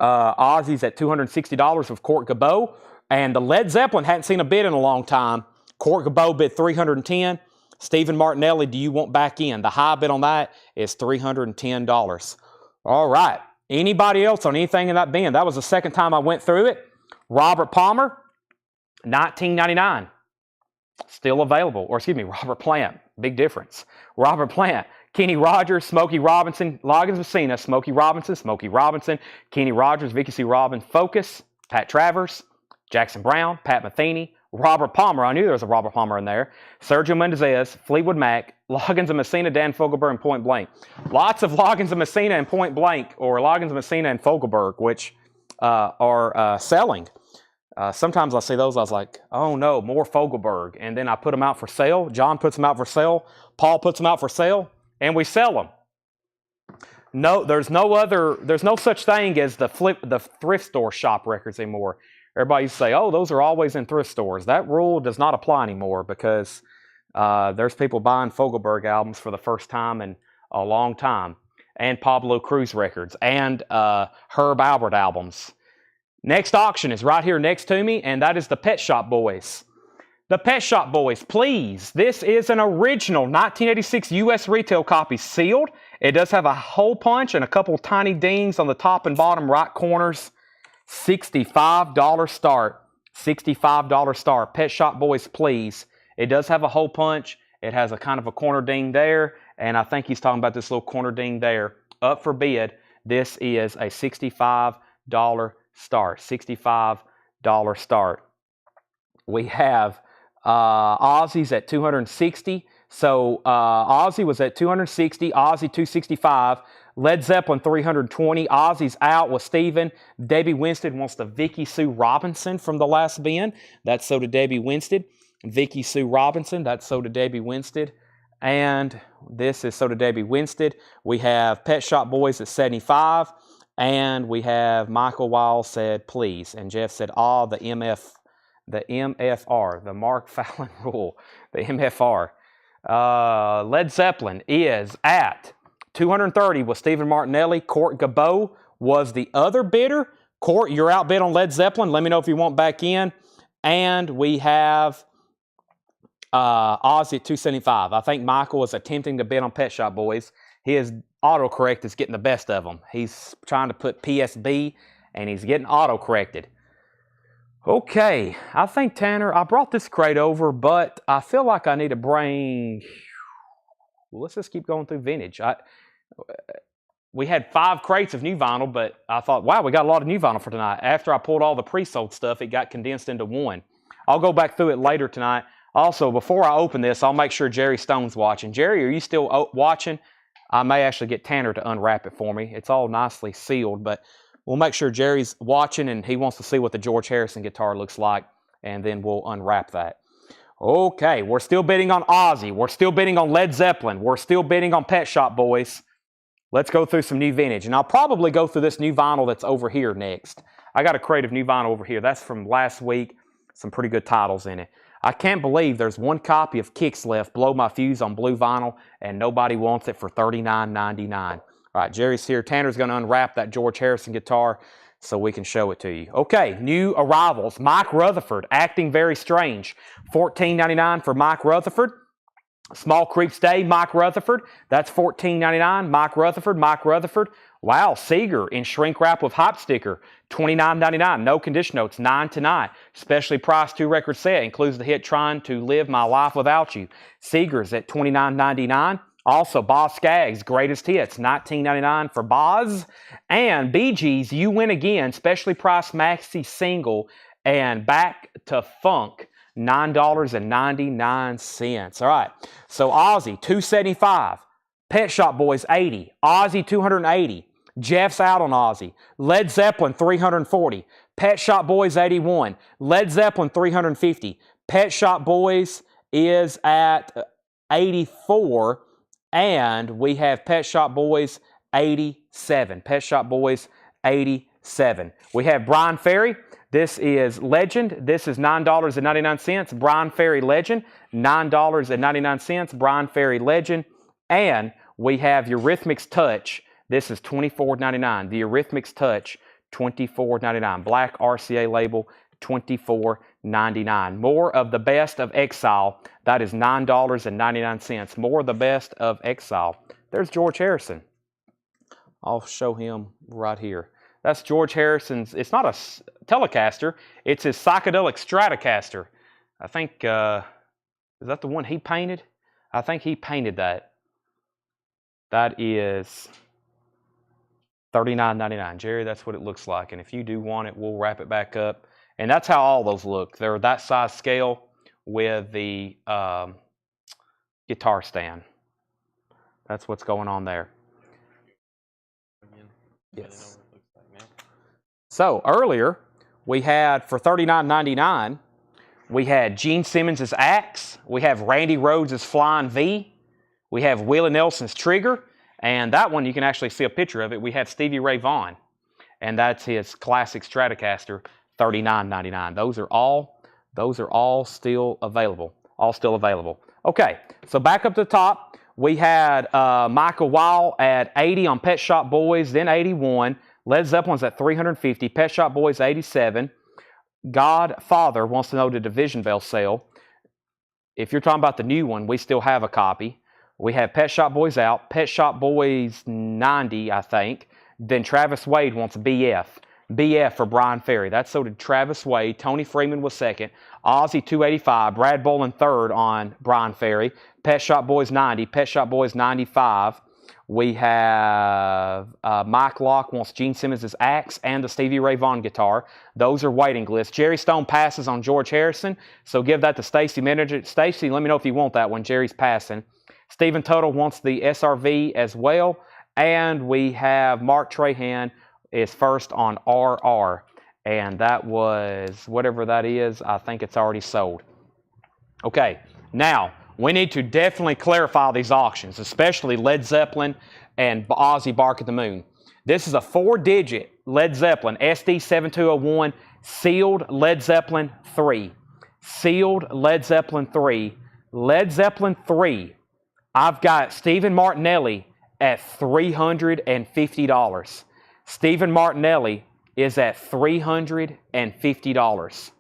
Ozzy's at $260 with Court Gabot. And the Led Zeppelin hadn't seen a bid in a long time. Court Gabot bid $310. Stephen Martinelli, do you want back in? The high bid on that is $310. All right. Anybody else on anything in that bin? That was the second time I went through it. Robert Palmer, $19.99. Still available. Or excuse me, Robert Plant. Big difference. Robert Plant, Kenny Rogers, Smokey Robinson, Loggins Messina, Smokey Robinson, Kenny Rogers, Vicky Sue Robbins, Focus, Pat Travers, Jackson Brown, Pat Matheny, Robert Palmer. I knew there was a Robert Palmer in there. Sergio Mendez, Fleetwood Mac, Loggins and Messina, Dan Fogelberg, and Point Blank. Lots of Loggins and Messina and Point Blank, or Loggins and Messina and Fogelberg, which are selling. Sometimes I see those, I was like, oh no, more Fogelberg. And then I put them out for sale. John puts them out for sale. Paul puts them out for sale, and we sell them. No, there's no such thing as the thrift store shop records anymore. Everybody used to say, oh, those are always in thrift stores. That rule does not apply anymore because there's people buying Fogelberg albums for the first time in a long time, and Pablo Cruz records, and Herb Albert albums. Next auction is right here next to me, and that is the Pet Shop Boys. The Pet Shop Boys, please. This is an original 1986 U.S. retail copy, sealed. It does have a hole punch and a couple tiny dings on the top and bottom right corners. $65 start. $65 start. Pet Shop Boys, please. It does have a hole punch. It has a kind of a corner ding there, and I think he's talking about this little corner ding there. Up for bid. This is a $65 start. $65 start. We have Ozzy's at $260. So Ozzy was at $260. Ozzy $265. Led Zeppelin $320. Ozzy's out with Steven. Debbie Winstead wants the Vicky Sue Robinson from the last bin. That's so to Debbie Winstead. Vicky Sue Robinson. That's so to Debbie Winstead. And this is so to Debbie Winstead. We have Pet Shop Boys at $75. And we have Michael Wiles said, please. And Jeff said, the MFR, the Mark Fallon rule, the MFR. Led Zeppelin is at $230 with Stephen Martinelli. Court Gabot was the other bidder. Court, you're outbid on Led Zeppelin. Let me know if you want back in. And we have Ozzy at $275. I think Michael is attempting to bid on Pet Shop Boys. His autocorrect is getting the best of him. He's trying to put PSB, and he's getting autocorrected. Okay, I think, Tanner, I brought this crate over, but I feel like I need to bring... Well, let's just keep going through vintage. We had 5 crates of new vinyl, but I thought, wow, we got a lot of new vinyl for tonight. After I pulled all the pre-sold stuff, it got condensed into one. I'll go back through it later tonight. Also, before I open this, I'll make sure Jerry Stone's watching. Jerry, are you still watching? I may actually get Tanner to unwrap it for me. It's all nicely sealed, but we'll make sure Jerry's watching and he wants to see what the George Harrison guitar looks like, and then we'll unwrap that. Okay, we're still bidding on Ozzy. We're still bidding on Led Zeppelin. We're still bidding on Pet Shop Boys. Let's go through some new vintage, and I'll probably go through this new vinyl that's over here next. I got a crate of new vinyl over here. That's from last week. Some pretty good titles in it. I can't believe there's one copy of Kicks left, Blow My Fuse on blue vinyl, and nobody wants it for $39.99. All right, Jerry's here. Tanner's going to unwrap that George Harrison guitar so we can show it to you. Okay, new arrivals. Mike Rutherford, Acting Very Strange. $14.99 for Mike Rutherford. Small Creeps Day, Mike Rutherford. That's $14.99. Mike Rutherford. Wow, Seeger in shrink wrap with hype sticker. $29.99. No condition notes, 9 tonight. Specially priced 2-record set. Includes the hit Trying to Live My Life Without You. Seeger's at $29.99. Also, Boz Scaggs, Greatest Hits, $19.99 for Boz. And Bee Gees, You Win Again, specially priced maxi single, and Back to Funk, $9.99. All right, so Ozzy, $275. Pet Shop Boys, $80. Ozzy, $280. Jeff's out on Ozzy. Led Zeppelin, $340. Pet Shop Boys, $81. Led Zeppelin, $350. Pet Shop Boys is at $84. And we have Pet Shop Boys, $87. Pet Shop Boys, $87. We have Brian Ferry. This is Legend. This is $9.99. Brian Ferry Legend, $9.99. Brian Ferry Legend. And we have Eurythmics Touch. This is $24.99. The Eurythmics Touch, $24.99. Black RCA label, $24.99. More of the best of Exile. That is $9.99. More of the best of Exile. There's George Harrison. I'll show him right here. That's George Harrison's. It's not a Telecaster. It's his psychedelic Stratocaster. I think, is that the one he painted? I think he painted that. That is $39.99. Jerry, that's what it looks like. And if you do want it, we'll wrap it back up. And that's how all those look. They're that size scale with the guitar stand. That's what's going on there. Yes. So earlier, we had for $39.99, we had Gene Simmons' Axe. We have Randy Rhoads' Flying V. We have Willie Nelson's Trigger. And that one, you can actually see a picture of it. We have Stevie Ray Vaughan. And that's his classic Stratocaster, $39.99. Those are all still available. Okay, so back up to the top, we had Michael Weil at 80 on Pet Shop Boys, then 81. Led Zeppelin's at 350. Pet Shop Boys 87. Godfather wants to know the Division Bell sale. If you're talking about the new one, we still have a copy. We have Pet Shop Boys out. Pet Shop Boys 90, I think. Then Travis Wade wants a BF. BF for Brian Ferry. That's so did Travis Wade. Tony Freeman was second. Ozzy 285. Brad Bolin third on Brian Ferry. Pet Shop Boys 90. Pet Shop Boys 95. We have Mike Locke wants Gene Simmons' Axe and the Stevie Ray Vaughan guitar. Those are waiting lists. Jerry Stone passes on George Harrison, so give that to Stacy Manager. Stacy, let me know if you want that one. Jerry's passing. Stephen Tuttle wants the SRV as well. And we have Mark Trahan is first on RR. And that was, whatever that is, I think it's already sold. Okay, now, we need to definitely clarify these auctions, especially Led Zeppelin and Ozzy Bark at the Moon. This is a 4-digit Led Zeppelin SD7201 sealed Led Zeppelin 3. Sealed Led Zeppelin 3. Led Zeppelin 3. I've got Stephen Martinelli at $350. Stephen Martinelli is at $350.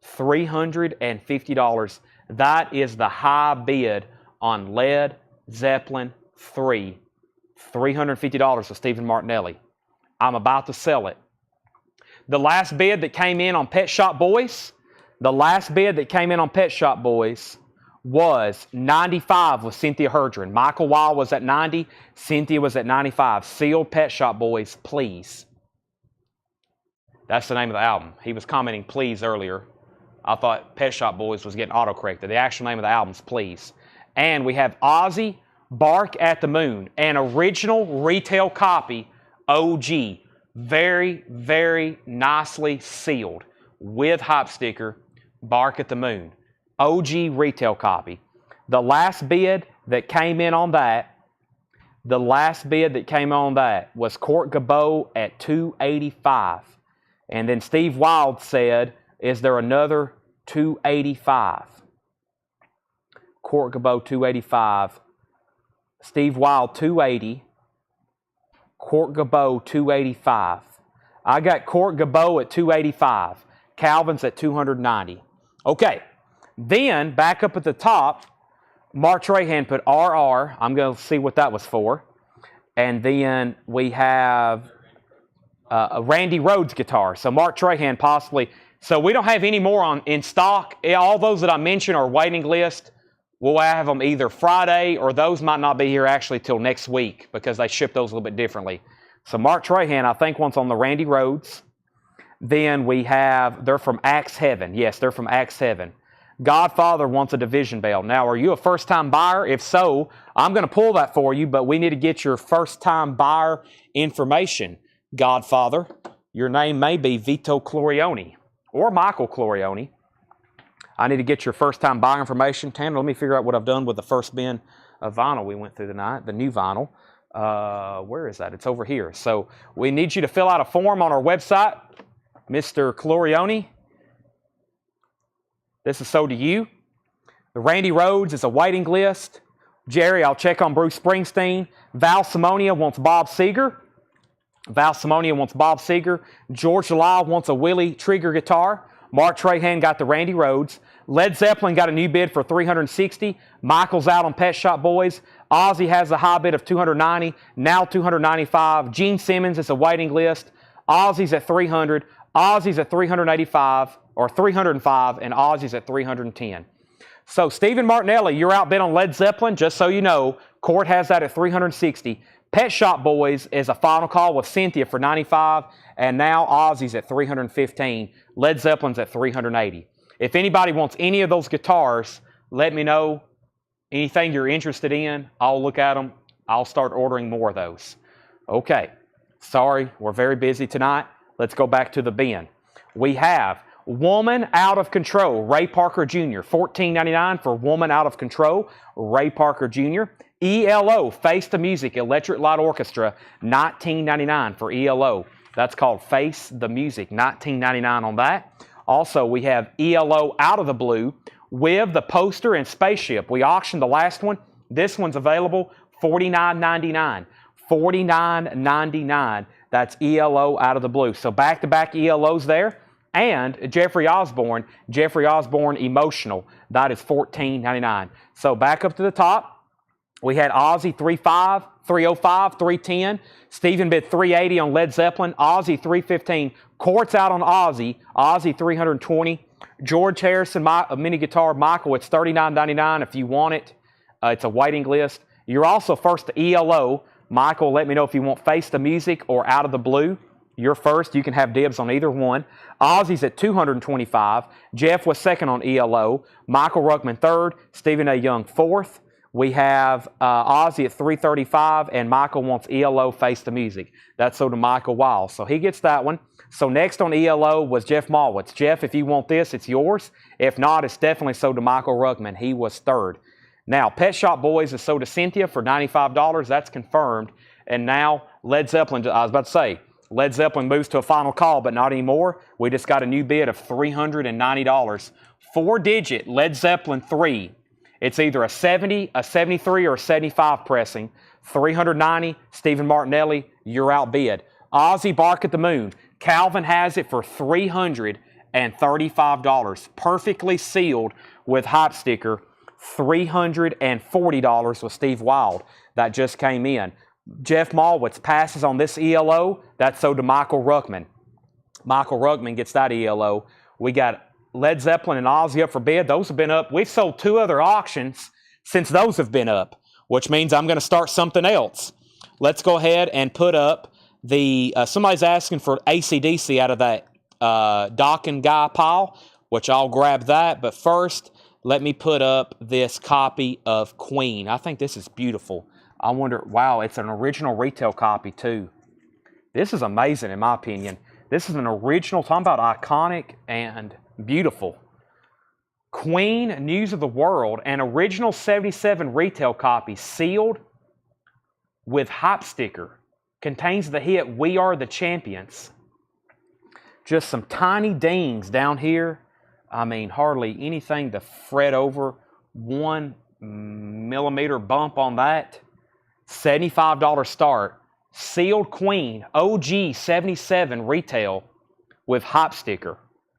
$350. That is the high bid on Led Zeppelin 3. $350 for Stephen Martinelli. I'm about to sell it. The last bid that came in on Pet Shop Boys, was 95 with Cynthia Herdron. Michael Weil was at 90. Cynthia was at 95. Sealed Pet Shop Boys, please. That's the name of the album. He was commenting please earlier. I thought Pet Shop Boys was getting autocorrected. The actual name of the album is Please. And we have Ozzy Bark at the Moon, an original retail copy, OG. Very, very nicely sealed with hop sticker, Bark at the Moon. OG retail copy. The last bid that came in on that, was Court Gabot at $285. And then Steve Wild said, is there another $285? Court Gabot $285. Steve Wild $280. Court Gabot $285. I got Court Gabot at $285. Calvin's at $290. Okay. Then, back up at the top, Mark Trahan put RR. I'm going to see what that was for. And then we have a Randy Rhoads guitar. So Mark Trahan possibly. So we don't have any more in stock. All those that I mentioned are waiting list. We'll have them either Friday, or those might not be here actually till next week because they ship those a little bit differently. So Mark Trahan, I think, wants on the Randy Rhoads. Then we have, they're from Axe Heaven. Yes, they're from Axe Heaven. Godfather wants a Division Bell. Now, are you a first-time buyer? If so, I'm going to pull that for you, but we need to get your first-time buyer information. Godfather, your name may be Vito Clorioni or Michael Clorioni. I need to get your first-time buyer information. Tanner, let me figure out what I've done with the first bin of vinyl we went through tonight, the new vinyl. Where is that? It's over here. So we need you to fill out a form on our website, Mr. Clorioni. This is so to you. The Randy Rhoads is a waiting list. Jerry, I'll check on Bruce Springsteen. Val Simonia wants Bob Seger. George Lyle wants a Willie Trigger guitar. Mark Trahan got the Randy Rhoads. Led Zeppelin got a new bid for $360. Michael's out on Pet Shop Boys. Ozzy has a high bid of $290, now $295. Gene Simmons is a waiting list. Ozzy's at $300. Ozzy's at $385 or $305, and Ozzy's at $310. So Stephen Martinelli, you're outbid on Led Zeppelin, just so you know. Court has that at $360. Pet Shop Boys is a final call with Cynthia for $95, and now Ozzy's at $315. Led Zeppelin's at $380. If anybody wants any of those guitars, let me know. Anything you're interested in, I'll look at them. I'll start ordering more of those. Okay, sorry, we're very busy tonight. Let's go back to the bin. We have Woman Out of Control, Ray Parker Jr., $14.99 for Woman Out of Control, Ray Parker Jr. ELO, Face the Music, Electric Light Orchestra, $19.99 for ELO. That's called Face the Music, $19.99 on that. Also, we have ELO Out of the Blue with the poster and spaceship. We auctioned the last one. This one's available, $49.99. $49.99. That's ELO Out of the Blue. So back-to-back ELOs there. And Jeffrey Osborne Emotional. That is $14.99. So back up to the top. We had Ozzy 305, 310. Stephen bid $380 on Led Zeppelin. Ozzy $315. Court's out on Ozzy. Ozzy $320. George Harrison mini guitar. Michael, it's $39.99 if you want it. It's a waiting list. You're also first to ELO. Michael, let me know if you want Face the Music or Out of the Blue. You're first. You can have dibs on either one. Ozzy's at $225. Jeff was second on ELO. Michael Ruckman third. Stephen A. Young fourth. We have Ozzy at $335, and Michael wants ELO Face the Music. That's sold to Michael Wiles. So he gets that one. So next on ELO was Jeff Malwitz. Jeff, if you want this, it's yours. If not, it's definitely sold to Michael Ruckman. He was third. Now, Pet Shop Boys is sold to Cynthia for $95. That's confirmed. And now Led Zeppelin, I was about to say, Led Zeppelin moves to a final call, but not anymore. We just got a new bid of $390. 4-digit Led Zeppelin 3. It's either a 70, a 73, or a 75 pressing. $390. Stephen Martinelli, you're outbid. Ozzy Bark at the Moon. Calvin has it for $335. Perfectly sealed with hype sticker. $340 with Steve Wild. That just came in. Jeff Malwitz passes on this ELO. That's sold to Michael Ruckman. Michael Ruckman gets that ELO. We got Led Zeppelin and Ozzy up for bid. Those have been up. We've sold 2 other auctions since those have been up, which means I'm going to start something else. Let's go ahead and put up the, somebody's asking for AC/DC out of that Doc and Guy pile, which I'll grab that. But first, let me put up this copy of Queen. I think this is beautiful. I wonder, wow, it's an original retail copy too. This is amazing in my opinion. This is an original, talking about iconic and beautiful. Queen, News of the World, an original 77 retail copy, sealed with hype sticker. Contains the hit, We Are the Champions. Just some tiny dings down here. I mean, hardly anything to fret over. 1 millimeter bump on that. $75 start. Sealed Queen, OG 77 retail with hype sticker.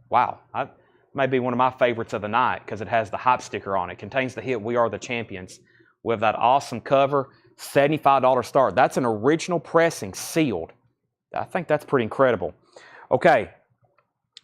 Wow, that may be one of my favorites of the night because it has the hype sticker on it. Contains the hit We Are the Champions with that awesome cover. $75 start. That's an original pressing, sealed. I think that's pretty incredible. Okay,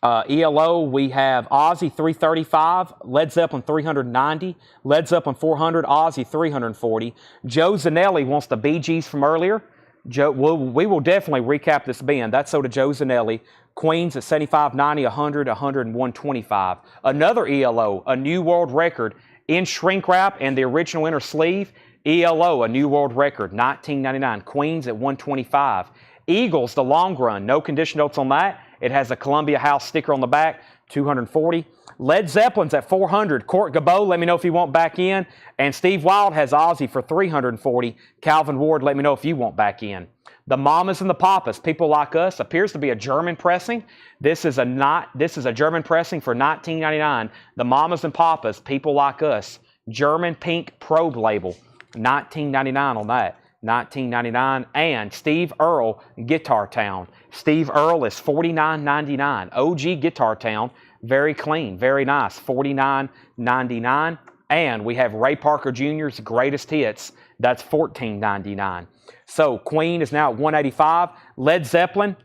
ELO, we have Ozzy 335, Led Zeppelin 390, Led Zeppelin 400, Ozzy 340. Joe Zanelli wants the Bee Gees from earlier. We will definitely recap this bin. That's sold to Joe Zanelli. Queens at 75, 90, 100, 100, and 125. Another ELO, a new world record in shrink wrap and the original inner sleeve. ELO, a new world record, $19.99. Queens at $125. Eagles, the long run, no condition notes on that. It has a Columbia House sticker on the back, $240. Led Zeppelin's at $400. Court Gabot, let me know if you want back in. And Steve Wild has Ozzy for $340. Calvin Ward, let me know if you want back in. The Mamas and the Papas, People Like Us, appears to be a German pressing. This is a German pressing for $19.99. The Mamas and Papas, People Like Us, German pink probe label, $19.99 on that. $19.99. And Steve Earle, Guitar Town. Steve Earle is $49.99. OG Guitar Town, very clean, very nice, $49.99. And we have Ray Parker Jr.'s Greatest Hits. That's $14.99. So Queen is now at $185. Led Zeppelin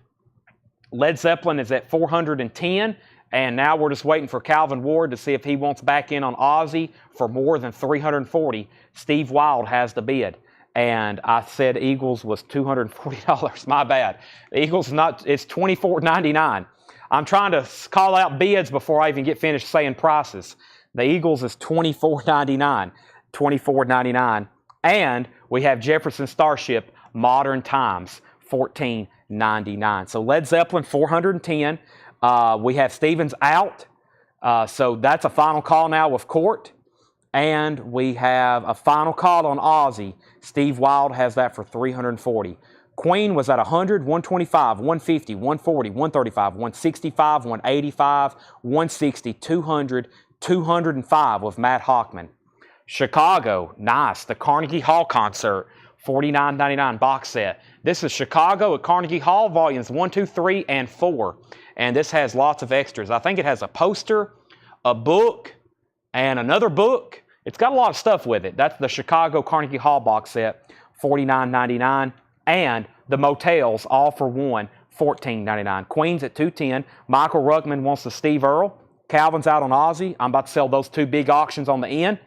is at $410. And now we're just waiting for Calvin Ward to see if he wants back in on Aussie for more than $340. Steve Wild has the bid. And I said Eagles was $240. My bad. The Eagles it's $24.99. I'm trying to call out bids before I even get finished saying prices. The Eagles is $24.99. $24.99. And we have Jefferson Starship Modern Times $14.99. So Led Zeppelin 410. We have Stevens out. So that's a final call now with Court. And we have a final call on Aussie. Steve Wild has that for $340. Queen was at 100, 125, 150, 140, 135, 165, 185, 160, 200, 205 with Matt Hockman. Chicago, nice. The Carnegie Hall concert, $49.99 box set. This is Chicago at Carnegie Hall, volumes 1, 2, 3, and 4. And this has lots of extras. I think it has a poster, a book, and another book. It's got a lot of stuff with it. That's the Chicago Carnegie Hall box set, $49.99. And the Motels, all for one, $14.99. Queens at $210. Michael Ruckman wants the Steve Earle. Calvin's out on Aussie. I'm about to sell those two big auctions on the end.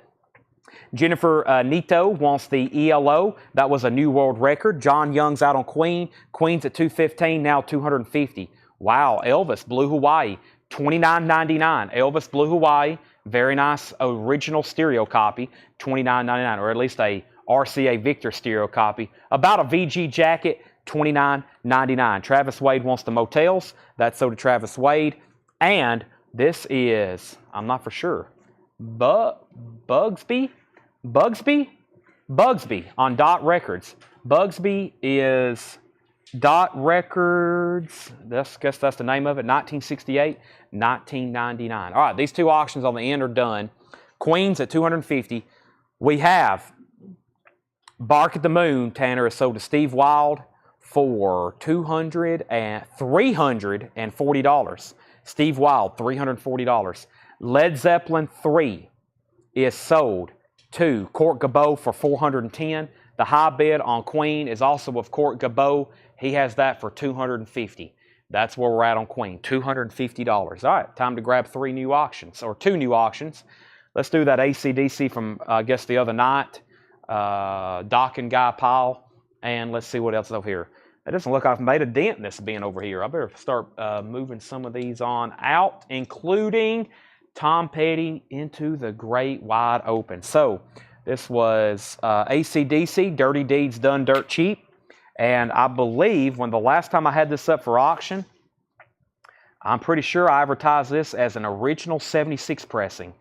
Jennifer Nito wants the ELO. That was a new world record. John Young's out on Queen. Queen's at $215, now $250. Wow, Elvis, Blue Hawaii, $29.99. Elvis, Blue Hawaii, very nice original stereo copy, $29.99, or at least a RCA Victor stereo copy. About a VG jacket, $29.99. Travis Wade wants the Motels. That's so to Travis Wade. And this is, I'm not for sure, Bugsby on Dot Records. Bugsby is Dot Records. I guess that's the name of it. 1968, 1999. All right, these two auctions on the end are done. Queens at $250. We have Bark at the Moon, Tanner, is sold to Steve Wild for $340. Steve Wild, $340. Led Zeppelin 3 is sold to Court Gabot for $410. The high bid on Queen is also with Court Gabot. He has that for $250. That's where we're at on Queen, $250. All right, time to grab two new auctions. Let's do that AC/DC from, I guess, the other night. Doc and Guy Powell. And let's see what else is over here. It doesn't look like I've made a dent in this being over here. I better start moving some of these on out, including Tom Petty into the great wide open. So this was AC/DC, Dirty Deeds Done Dirt Cheap. And I believe when the last time I had this up for auction, I'm pretty sure I advertised this as an original 76 pressing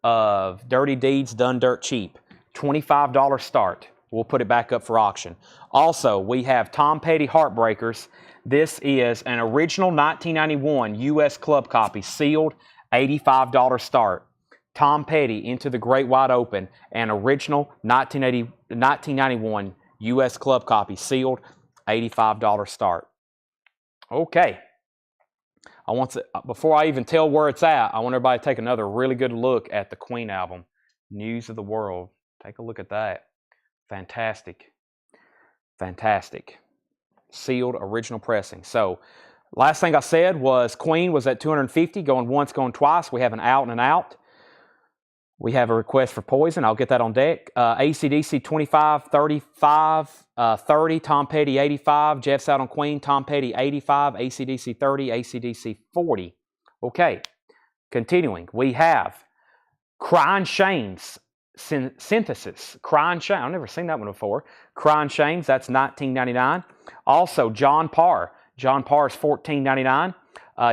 of Dirty Deeds Done Dirt Cheap. $25 start. We'll put it back up for auction. Also, we have Tom Petty Heartbreakers. This is an original 1991 U.S. club copy, sealed, $85 start. Tom Petty into the great wide open, an original 1991 U.S. club copy, sealed, $85 start. Okay. Before I even tell where it's at, I want everybody to take another really good look at the Queen album, News of the World. Take a look at that. Fantastic. Fantastic. Sealed original pressing. So, last thing I said was Queen was at $250, going once, going twice. We have an out and an out. We have a request for Poison. I'll get that on deck. AC/DC 25, 35, 30. Tom Petty 85. Jeff's out on Queen. Tom Petty 85. AC/DC 30. AC/DC 40. Okay. Continuing. We have Crying Shames Synthesis. Crying Shame. I've never seen that one before. Crying Shames. That's $19.99. Also, John Parr. John Parr is $14.99.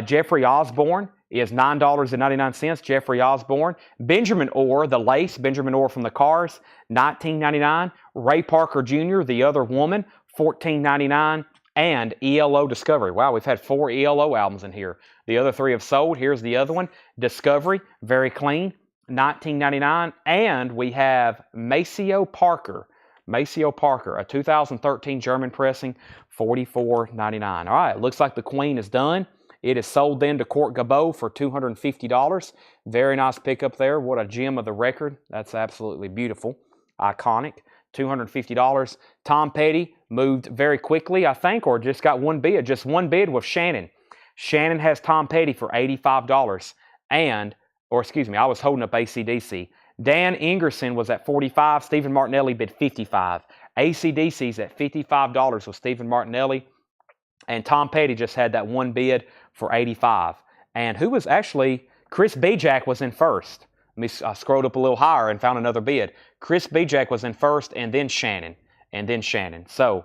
Jeffrey Osborne is $9.99. Jeffrey Osborne. Benjamin Orr, the lace. Benjamin Orr from the Cars, $19.99. Ray Parker Jr., The Other Woman, $14.99. And ELO Discovery. Wow, we've had 4 ELO albums in here. The other 3 have sold. Here's the other one. Discovery, very clean, $19.99. And we have Maceo Parker. Maceo Parker, a 2013 German pressing, $44.99. All right, looks like the Queen is done. It is sold then to Court Gabot for $250. Very nice pickup there. What a gem of the record. That's absolutely beautiful. Iconic. $250. Tom Petty moved very quickly, I think, or just got one bid. Just one bid with Shannon. Shannon has Tom Petty for $85. I was holding up AC/DC. Dan Ingerson was at $45. Stephen Martinelli bid $55. AC/DC's at $55 with Stephen Martinelli. And Tom Petty just had that one bid for $85. And who was actually, Chris Bijak was in first. I scrolled up a little higher and found another bid. Chris Bijak was in first, and then Shannon. So,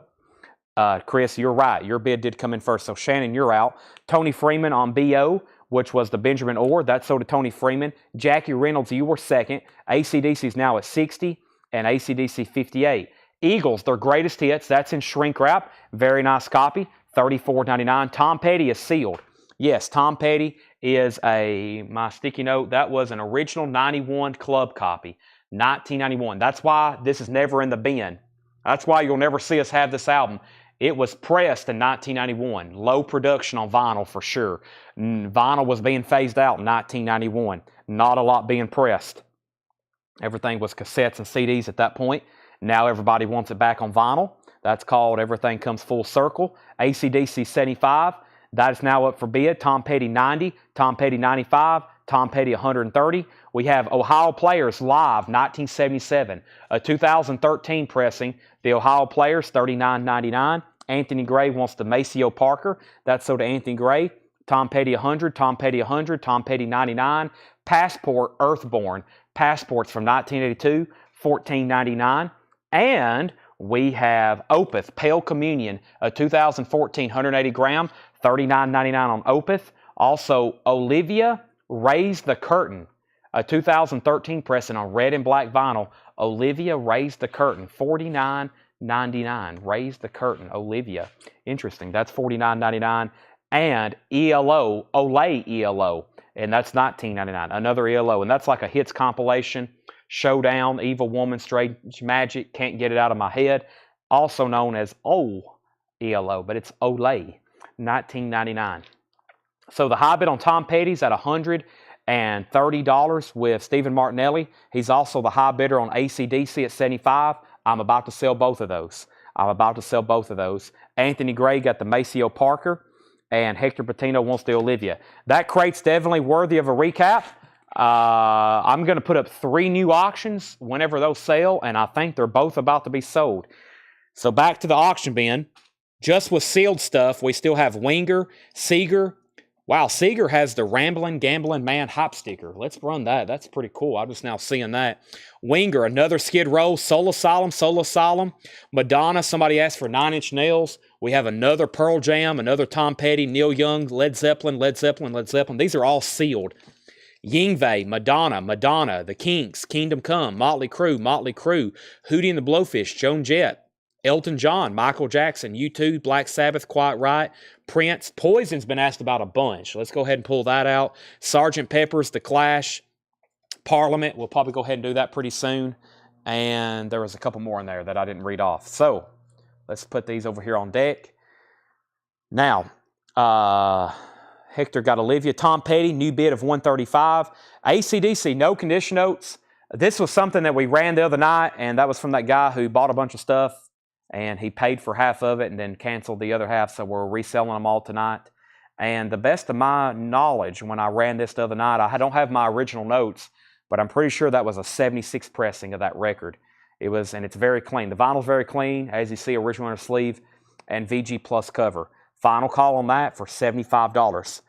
Chris, you're right. Your bid did come in first. So, Shannon, you're out. Tony Freeman on BO, which was the Benjamin Orr. That sold to Tony Freeman. Jackie Reynolds, you were second. AC/DC's now at 60, and AC/DC 58. Eagles, their greatest hits. That's in shrink wrap. Very nice copy. $34.99. Tom Petty is sealed. Yes, Tom Petty is my sticky note. That was an original 91 club copy. 1991. That's why this is never in the bin. That's why you'll never see us have this album. It was pressed in 1991. Low production on vinyl for sure. Vinyl was being phased out in 1991. Not a lot being pressed. Everything was cassettes and CDs at that point. Now everybody wants it back on vinyl. That's called Everything Comes Full Circle. AC/DC 75. That is now up for bid. Tom Petty 90. Tom Petty 95. Tom Petty 130. We have Ohio Players Live 1977. A 2013 pressing. The Ohio Players $39.99. Anthony Gray wants the Maceo Parker. That's sold to Anthony Gray. Tom Petty 100. Tom Petty 100. Tom Petty 99. Passport Earthborn. Passports from 1982. $14.99. And we have Opeth Pale Communion, a 2014 180 gram, $39.99 on Opeth. Also, Olivia Raise the Curtain, a 2013 pressing on red and black vinyl. Olivia Raise the Curtain, $49.99. Raise the Curtain, Olivia. Interesting. That's $49.99. And ELO, Olay ELO, and that's $19.99. Another ELO, and that's like a hits compilation. Showdown, Evil Woman, Strange Magic, Can't Get It Out of My Head, also known as ELO, but it's Olay, $19.99. So the high bid on Tom Petty's at $130 with Stephen Martinelli. He's also the high bidder on AC/DC at $75. I'm about to sell both of those. Anthony Gray got the Maceo Parker, and Hector Patino wants the Olivia. That crate's definitely worthy of a recap. I'm going to put up 3 new auctions whenever those sell, and I think they're both about to be sold. So back to the auction bin. Just with sealed stuff, we still have Winger, Seeger. Wow, Seeger has the Ramblin' Gamblin' Man hop sticker. Let's run that. That's pretty cool. I'm just now seeing that. Winger, another Skid Row, Soul Asylum. Madonna, somebody asked for 9 Inch Nails. We have another Pearl Jam, another Tom Petty, Neil Young, Led Zeppelin. These are all sealed. Yngwie, Madonna, The Kinks, Kingdom Come, Motley Crue, Hootie and the Blowfish, Joan Jett, Elton John, Michael Jackson, U2, Black Sabbath, Quiet Riot, Prince. Poison's been asked about a bunch. Let's go ahead and pull that out. Sgt. Pepper's, The Clash, Parliament. We'll probably go ahead and do that pretty soon. And there was a couple more in there that I didn't read off. So let's put these over here on deck. Now, Hector got Olivia. Tom Petty, new bid of $135. AC/DC, no condition notes. This was something that we ran the other night, and that was from that guy who bought a bunch of stuff, and he paid for half of it and then canceled the other half, so we're reselling them all tonight. And the best of my knowledge, when I ran this the other night, I don't have my original notes, but I'm pretty sure that was a 76 pressing of that record. And it's very clean. The vinyl's very clean, as you see, original inner sleeve and VG Plus cover. Final call on that for $75.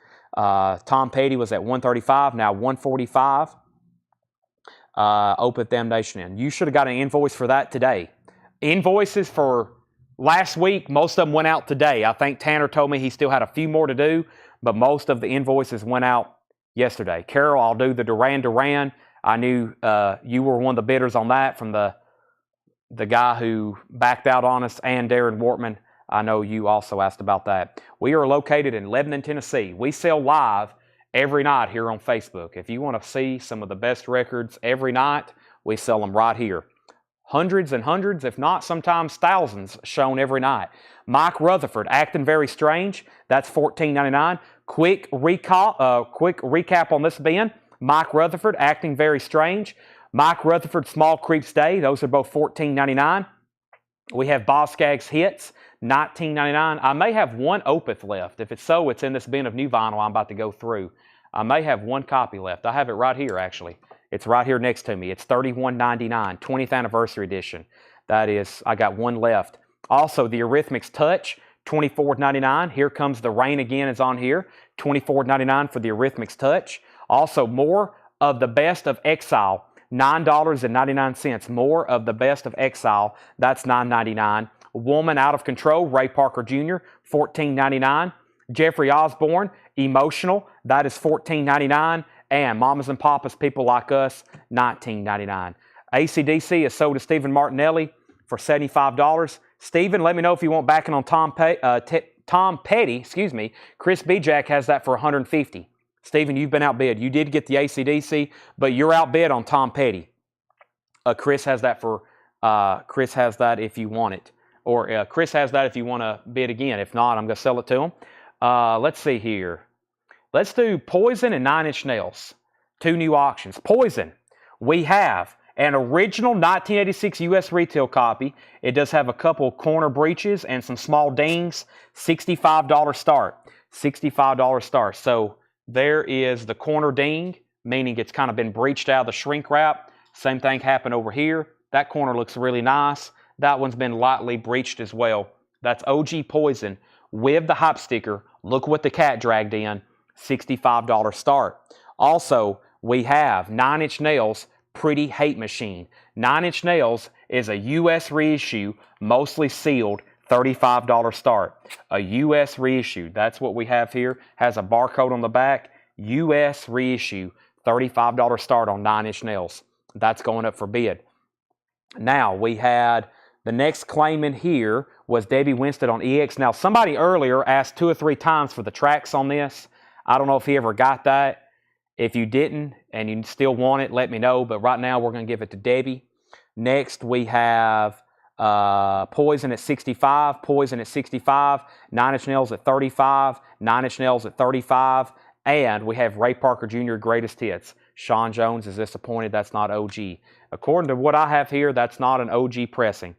Tom Petty was at $135, now $145. Opeth Damnation In. You should have got an invoice for that today. Invoices for last week, most of them went out today. I think Tanner told me he still had a few more to do, but most of the invoices went out yesterday. Carol, I'll do the Duran. I knew you were one of the bidders on that from the guy who backed out on us, and Darren Wortman. I know you also asked about that. We are located in Lebanon, Tennessee. We sell live every night here on Facebook. If you want to see some of the best records every night, we sell them right here. Hundreds and hundreds, if not sometimes thousands, shown every night. Mike Rutherford, Acting Very Strange. That's $14.99. Quick recap on this bin. Mike Rutherford, Acting Very Strange. Mike Rutherford, Small Creeps Day. Those are both $14.99. We have Boz Scaggs Hits, $19.99. I may have one Opeth left. If it's so, it's in this bin of new vinyl I'm about to go through. I may have one copy left. I have it right here, actually. It's right here next to me. It's $31.99, 20th anniversary edition. That is, I got one left. Also, the Eurythmics Touch, $24.99. Here Comes the Rain Again is on here, $24.99 for the Eurythmics Touch. Also, more of the Best of Exile, $9.99. More of the Best of Exile, that's $9.99. Woman Out of Control, Ray Parker Jr., $14.99. Jeffrey Osborne, Emotional, that is $14.99. And Mamas and Papas, People Like Us, $19.99. AC/DC is sold to Stephen Martinelli for $75. Stephen, let me know if you want backing on Tom Petty, Chris B-Jack has that for $150. Stephen, you've been outbid. You did get the AC/DC, but you're outbid on Tom Petty. Chris has that if you want it. Or Chris has that if you want to bid again. If not, I'm going to sell it to him. Let's see here. Let's do Poison and 9 Inch Nails. Two new auctions. Poison, we have an original 1986 U.S. retail copy. It does have a couple corner breaches and some small dings. $65 start. $65 start. So there is the corner ding, meaning it's kind of been breached out of the shrink wrap. Same thing happened over here. That corner looks really nice. That one's been lightly breached as well. That's OG Poison with the hype sticker. Look what the cat dragged in. $65 start. Also, we have 9 Inch Nails, Pretty Hate Machine. 9 Inch Nails is a U.S. reissue, mostly sealed, $35 start. A U.S. reissue. That's what we have here. Has a barcode on the back. U.S. reissue, $35 start on 9 Inch Nails. That's going up for bid. Now, we had the next claim in here was Debbie Winstead on EX. Now, somebody earlier asked 2 or 3 times for the tracks on this. I don't know if he ever got that. If you didn't and you still want it, let me know. But right now, we're going to give it to Debbie. Next, we have Poison at 65. Poison at 65. 9 Inch Nails at 35. 9 Inch Nails at 35. And we have Ray Parker Jr. Greatest Hits. Sean Jones is disappointed. That's not OG. According to what I have here, that's not an OG pressing.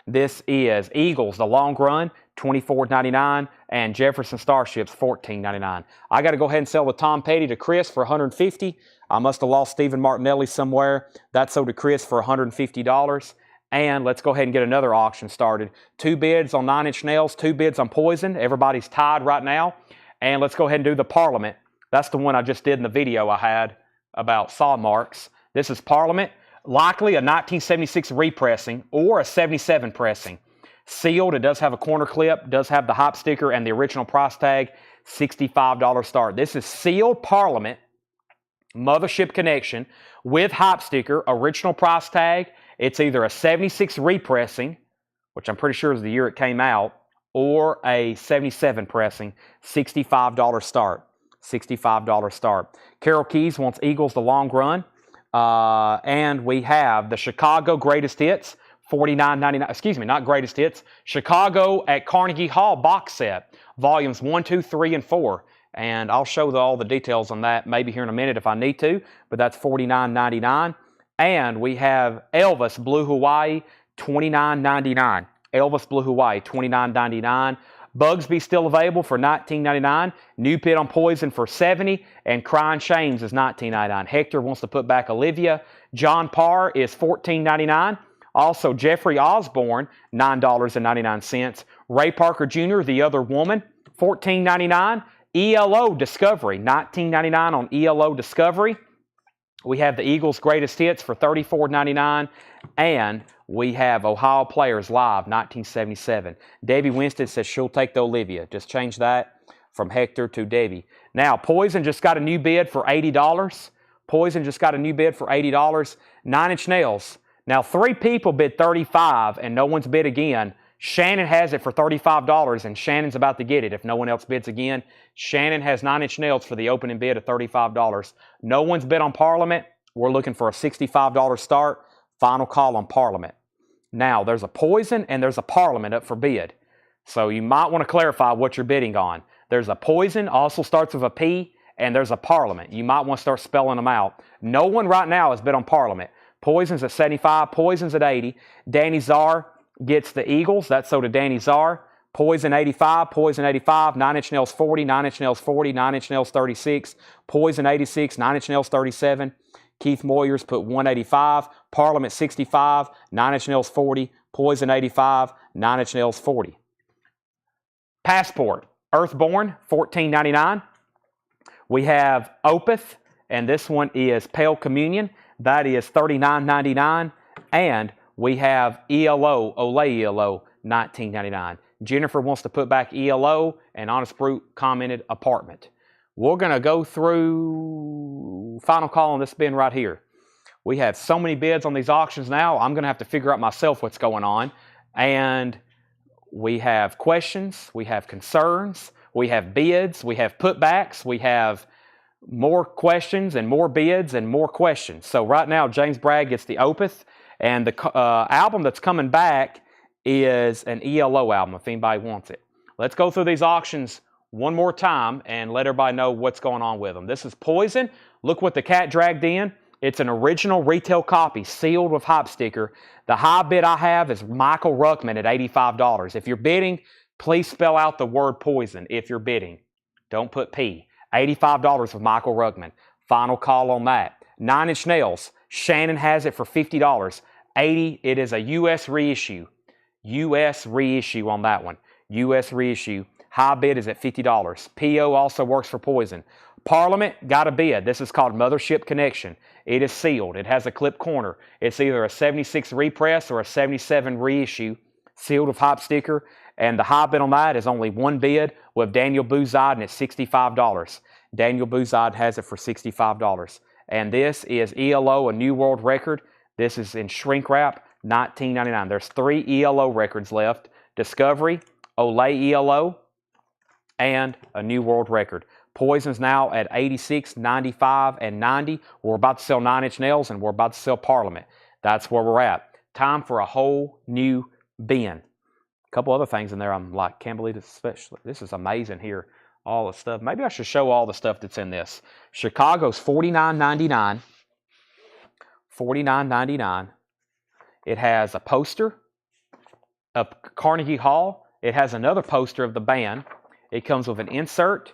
This is Eagles, the long run, $24.99, and Jefferson Starships, $14.99. I got to go ahead and sell the Tom Petty to Chris for $150. I must have lost Stephen Martinelli somewhere. That's sold to Chris for $150. And let's go ahead and get another auction started. 2 bids on 9 Inch Nails, 2 bids on Poison. Everybody's tied right now. And let's go ahead and do the Parliament. That's the one I just did in the video I had about saw marks. This is Parliament. Likely a 1976 repressing or a 77 pressing. Sealed, it does have a corner clip, does have the hype sticker and the original price tag, $65 start. This is sealed Parliament, Mothership Connection, with hype sticker, original price tag. It's either a 76 repressing, which I'm pretty sure is the year it came out, or a 77 pressing, $65 start. $65 start. Carol Keys wants Eagles the long run. And we have the Chicago Greatest Hits, $49.99. Excuse me, not Greatest Hits. Chicago at Carnegie Hall box set, volumes 1, 2, 3, and 4. And I'll show all the details on that maybe here in a minute if I need to, but that's $49.99. And we have Elvis Blue Hawaii, $29.99. Elvis Blue Hawaii, $29.99. Bugsby still available for $19.99. New Pit on Poison for $70. And Crying Shames is $19.99. Hector wants to put back Olivia. John Parr is $14.99. Also, Jeffrey Osborne, $9.99. Ray Parker Jr., The Other Woman, $14.99. ELO Discovery, $19.99 on ELO Discovery. We have the Eagles' Greatest Hits for $34.99. And we have Ohio Players Live, 1977. Debbie Winstead says she'll take the Olivia. Just change that from Hector to Debbie. Now, Poison just got a new bid for $80. Poison just got a new bid for $80. 9 Inch Nails. Now, 3 people bid $35 and no one's bid again. Shannon has it for $35 and Shannon's about to get it if no one else bids again. Shannon has 9 Inch Nails for the opening bid of $35. No one's bid on Parliament. We're looking for a $65 start. Final call on Parliament. Now, there's a Poison and there's a Parliament up for bid. So you might want to clarify what you're bidding on. There's a Poison, also starts with a P, and there's a Parliament. You might want to start spelling them out. No one right now has bid on Parliament. Poison's at 75, Poison's at 80. Danny Czar, gets the Eagles. That's sold to Danny Czar. Poison 85, Poison 85, 9 Inch Nails 40, 9 Inch Nails 40, 9 Inch Nails 36, Poison 86, 9 Inch Nails 37. Keith Moyers put 185, Parliament 65, 9 Inch Nails 40, Poison 85, 9 Inch Nails 40. Passport, Earthborn, $14.99. We have Opeth, and this one is Pale Communion. That is $39.99. And we have ELO, Olay ELO, $19.99. Jennifer wants to put back ELO, and Honest Brute commented apartment. We're going to go through final call on this bin right here. We have so many bids on these auctions now, I'm going to have to figure out myself what's going on. And we have questions, we have concerns, we have bids, we have putbacks, we have more questions and more bids and more questions. So right now, James Bragg gets the Opeth, and the album that's coming back is an ELO album, if anybody wants it. Let's go through these auctions one more time and let everybody know what's going on with them. This is Poison. Look what the cat dragged in. It's an original retail copy, sealed with hype sticker. The high bid I have is Michael Ruckman at $85. If you're bidding, please spell out the word Poison if you're bidding. Don't put P. $85 with Michael Ruckman. Final call on that. 9 Inch Nails. Shannon has it for $50. $80. It is a U.S. reissue. U.S. reissue on that one. U.S. reissue. High bid is at $50. P.O. also works for Poison. Parliament got a bid. This is called Mothership Connection. It is sealed. It has a clip corner. It's either a 76 repress or a 77 reissue, sealed with hype sticker. And the high bid on that is only one bid with Daniel Bouzide, and it's $65. Daniel Bouzide has it for $65. And this is ELO, a new world record. This is in shrink wrap, $19.99. There's 3 ELO records left. Discovery, Olay ELO, and a new world record. Poison's now at 86, 95, and 90. We're about to sell 9 Inch Nails, and we're about to sell Parliament. That's where we're at. Time for a whole new bin. A couple other things in there I'm like, can't believe this, especially. This is amazing here. All the stuff. Maybe I should show all the stuff that's in this. Chicago's $49.99. $49.99. It has a poster of Carnegie Hall. It has another poster of the band. It comes with an insert.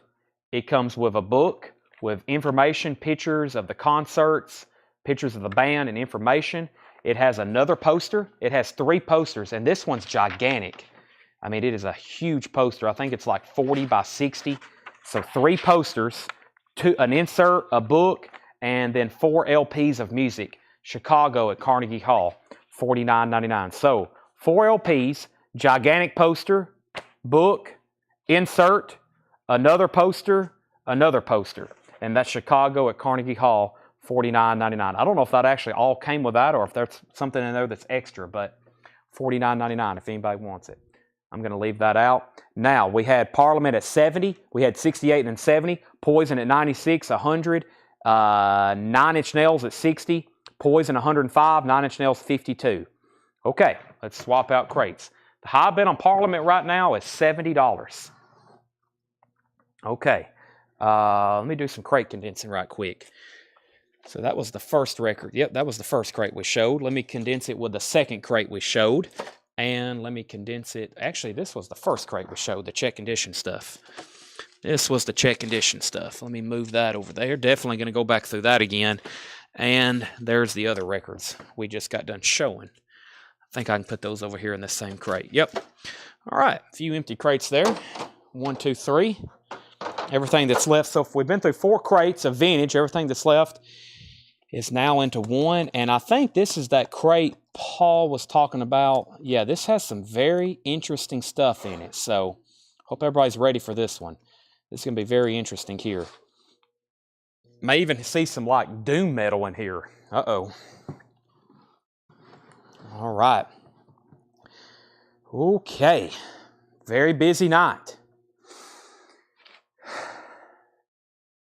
It comes with a book with information, pictures of the concerts, pictures of the band, and information. It has another poster. It has 3 posters, and this one's gigantic. I mean, it is a huge poster. I think it's like 40 by 60. So 3 posters, an insert, a book, and then 4 LPs of music. Chicago at Carnegie Hall, $49.99. So 4 LPs, gigantic poster, book, insert, another poster, and that's Chicago at Carnegie Hall, $49.99. I don't know if that actually all came with that or if there's something in there that's extra, but $49.99 if anybody wants it. I'm going to leave that out. Now, we had Parliament at 70. We had 68 and 70. Poison at 96, 100. 9 Inch Nails at 60. Poison 105. 9 Inch Nails 52. Okay, let's swap out crates. The high bid on Parliament right now is $70. Okay, let me do some crate condensing right quick. So that was the first record. Yep, that was the first crate we showed. Let me condense it with the second crate we showed. And let me condense it. Actually, this was the first crate we showed, the check condition stuff. This was the check condition stuff. Let me move that over there. Definitely going to go back through that again. And there's the other records we just got done showing. I think I can put those over here in this same crate. Yep. All right, a few empty crates there. 1, 2, 3. Everything that's left. So if we've been through 4 crates of vintage, everything that's left is now into 1. And I think this is that crate Paul was talking about. Yeah, this has some very interesting stuff in it. So hope everybody's ready for this one. This is going to be very interesting here. May even see some like doom metal in here. Uh-oh. All right. Okay. Very busy night.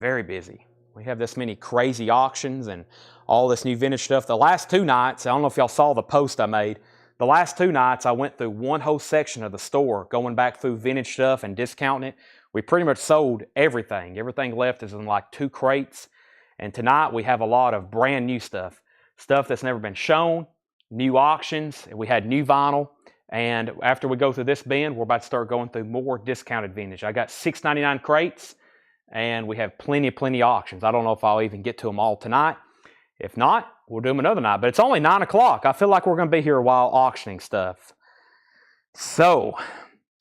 Very busy. We have this many crazy auctions and all this new vintage stuff. The last 2 nights, I don't know if y'all saw the post I made. The last 2 nights, I went through one whole section of the store, going back through vintage stuff and discounting it. We pretty much sold everything. Everything left is in like 2 crates. And tonight, we have a lot of brand new stuff. Stuff that's never been shown, new auctions. We had new vinyl. And after we go through this bin, we're about to start going through more discounted vintage. I got $6.99 crates, and we have plenty of auctions. I don't know if I'll even get to them all tonight. If not, we'll do them another night. But it's only 9 o'clock. I feel like we're going to be here a while auctioning stuff. So,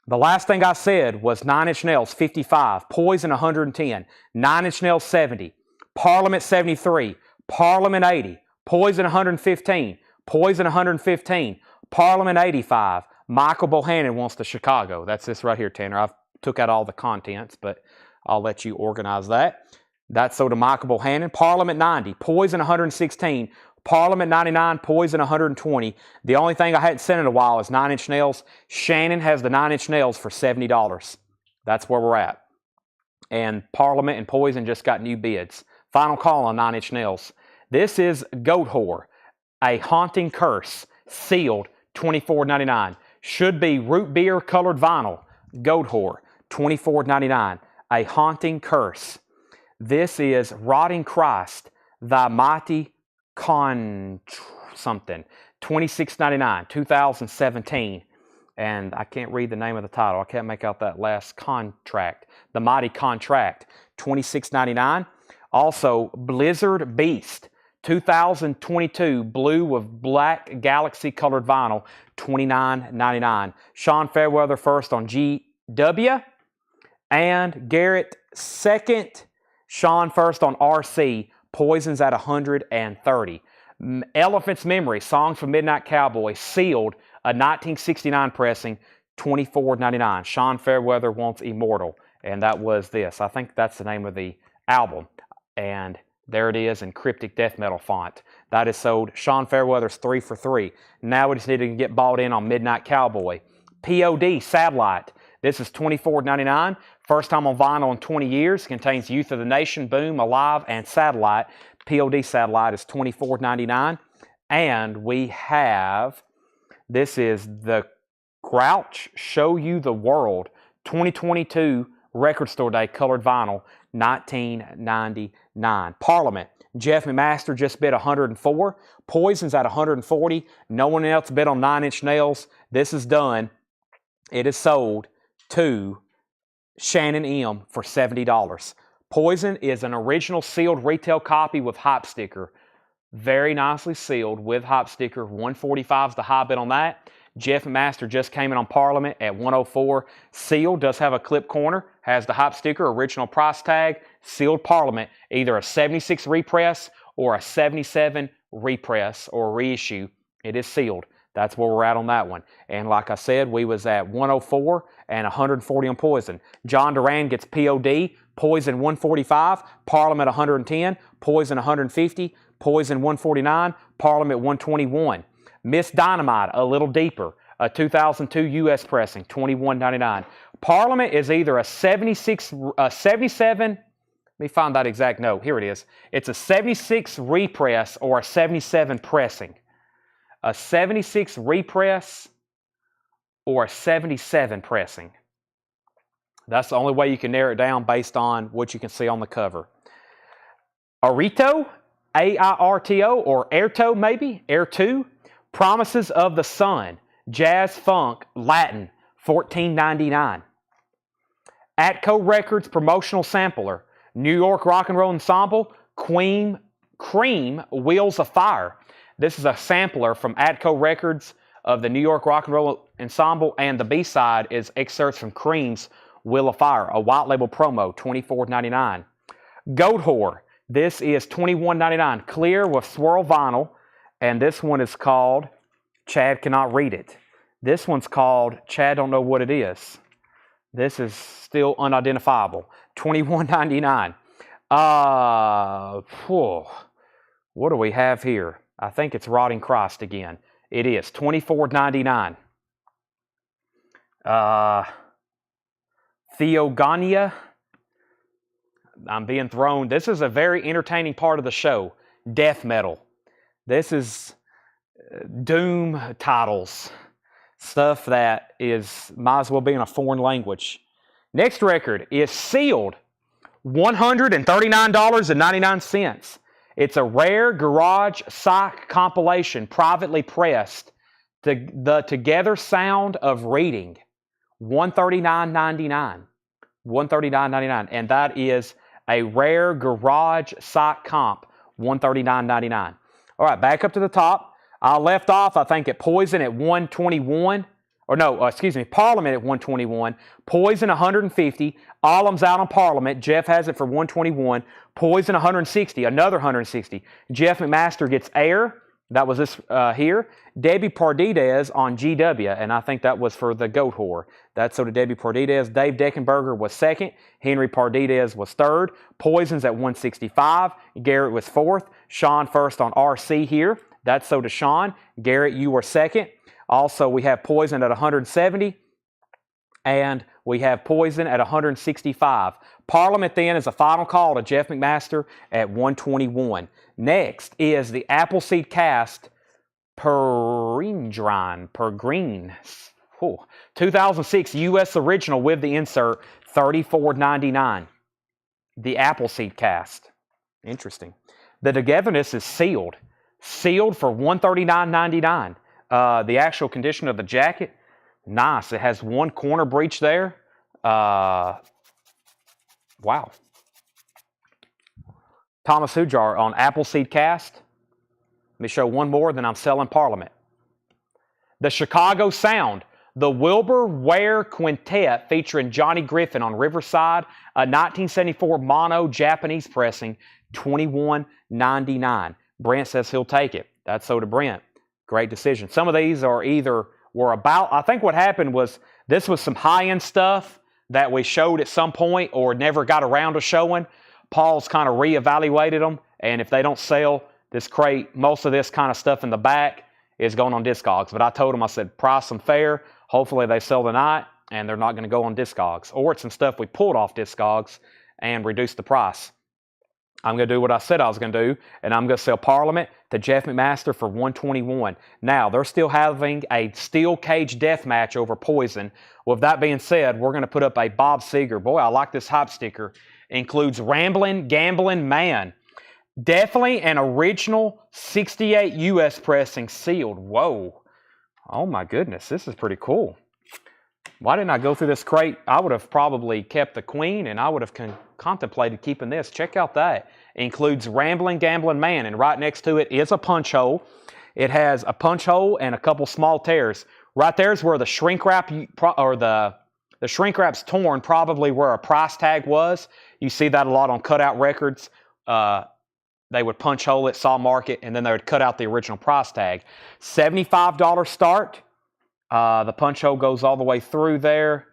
the last thing I said was 9 Inch Nails 55, Poison 110, 9 Inch Nails 70, Parliament 73, Parliament 80, Poison 115, Poison 115, Parliament 85. Michael Bohannon wants the Chicago. That's this right here, Tanner. I've took out all the contents, but I'll let you organize that. That's so to Michael Bohannon. Parliament 90, Poison 116, Parliament 99, Poison 120. The only thing I hadn't sent in a while is 9 Inch Nails. Shannon has the 9 Inch Nails for $70. That's where we're at. And Parliament and Poison just got new bids. Final call on 9 Inch Nails. This is Goat Whore, a haunting curse, sealed, $24.99. Should be root beer colored vinyl. Goat Whore, $24.99. A haunting curse. This is Rotting Christ, Thy Mighty something, $26.99, 2017. And I can't read the name of the title. I can't make out that last contract. The Mighty Contract, $26.99. Also, Blizzard Beast, 2022, blue with black galaxy colored vinyl, $29.99. Sean Fairweather first on GW, and Garrett second. Sean first on RC. Poison's at $130. Elephant's Memory, Songs from Midnight Cowboy, sealed, a 1969 pressing, $24.99. Sean Fairweather wants Immortal, and that was this. I think that's the name of the album. And there it is in cryptic death metal font. That is sold. Sean Fairweather's 3 for 3. Now we just need to get bought in on Midnight Cowboy. POD Satellite. This is $24.99. First time on vinyl in 20 years. Contains Youth of the Nation, Boom, Alive, and Satellite. POD Satellite is $24.99. And we have, this is the Grouch Show You the World 2022 Record Store Day colored vinyl, $19.99. Parliament, Jeff McMaster just bid $104. Poison's at $140. No one else bid on 9 Inch Nails. This is done. It is sold to Shannon M for $70. Poison is an original sealed retail copy with hype sticker. Very nicely sealed with hype sticker. $145 is the high bid on that. Jeff McMaster just came in on Parliament at $104. Sealed, does have a clip corner, has the hype sticker, original price tag. Sealed Parliament, either a 76 repress or a 77 repress or reissue. It is sealed. That's where we're at on that one. And like I said, we was at 104 and 140 on Poison. John Duran gets POD, Poison 145, Parliament 110, Poison 150, Poison 149, Parliament 121. Miss Dynamite, a little deeper, a 2002 U.S. pressing, $21.99. Parliament is either a 77, let me find that exact note. Here it is. It's a 76 repress or a 77 pressing. A 76 repress or a 77 pressing. That's the only way you can narrow it down based on what you can see on the cover. Arito, A-I-R-T-O, or Airto maybe, Air2, Promises of the Sun, Jazz Funk, Latin, $14.99. Atco Records Promotional Sampler, New York Rock and Roll Ensemble, Cream, Wheels of Fire. This is a sampler from Atco Records of the New York Rock and Roll Ensemble, and the B-side is excerpts from Cream's Wheel of Fire, a white label promo, $24.99. Goat Whore, this is $21.99, clear with swirl vinyl, and this one is called, Chad cannot read it. This one's called, Chad don't know what it is. This is still unidentifiable, $21.99. What do we have here? I think it's Rotting Christ again. It is $24.99. Theogonia. I'm being thrown. This is a very entertaining part of the show. Death metal. This is doom titles. Stuff that is might as well be in a foreign language. Next record is sealed. $139.99. It's a rare garage psych compilation, privately pressed, The Together Sound of Reading, $139.99. $139.99. And that is a rare garage site comp, $139.99. All right, back up to the top. I left off, I think, at Poison at 121. Or no, excuse me, Parliament at 121. Poison 150. Ollum's out on Parliament. Jeff has it for 121. Poison 160. Another 160. Jeff McMaster gets Air. That was this here. Debbie Pardides on GW, and I think that was for the Goat Whore. That's so to Debbie Pardides. Dave Deckenberger was second. Henry Pardides was third. Poison's at 165. Garrett was fourth. Sean first on RC here. That's so to Sean. Garrett, you were second. Also, we have Poison at 170. And we have Poison at 165. Parliament then is a final call to Jeff McMaster at 121. Next is the Appleseed Cast Peregrine. 2006 U.S. original with the insert, $34.99. The Appleseed Cast. Interesting. The togetherness is sealed. Sealed for $139.99. The actual condition of the jacket, nice. It has one corner breach there. Wow. Thomas Hujar on Appleseed Cast. Let me show one more, then I'm selling Parliament. The Chicago Sound, the Wilbur Ware Quintet featuring Johnny Griffin on Riverside, a 1974 mono Japanese pressing, $21.99. Brent says he'll take it. That's so to Brent. Great decision. Some of these were about, I think what happened was this was some high-end stuff that we showed at some point or never got around to showing. Paul's kind of reevaluated them, and if they don't sell this crate, most of this kind of stuff in the back is going on Discogs. But I told them, I said, price them fair. Hopefully they sell tonight, and they're not going to go on Discogs. Or it's some stuff we pulled off Discogs and reduced the price. I'm going to do what I said I was going to do, and I'm going to sell Parliament to Jeff McMaster for $121. Now, they're still having a steel cage death match over Poison. With that being said, we're going to put up a Bob Seger. Boy, I like this hype sticker. Includes Ramblin' Gamblin' Man. Definitely an original 68 U.S. pressing sealed. Whoa. Oh my goodness, this is pretty cool. Why didn't I go through this crate? I would have probably kept the Queen, and I would have contemplated keeping this. Check out that. It includes Ramblin' Gamblin' Man, and right next to it is a punch hole. It has a punch hole and a couple small tears. Right there is where the shrink wrap, or the shrink wrap's torn, probably where a price tag was. You see that a lot on cutout records. They would punch hole it, saw mark it, and then they would cut out the original price tag. $75 start. The punch hole goes all the way through there.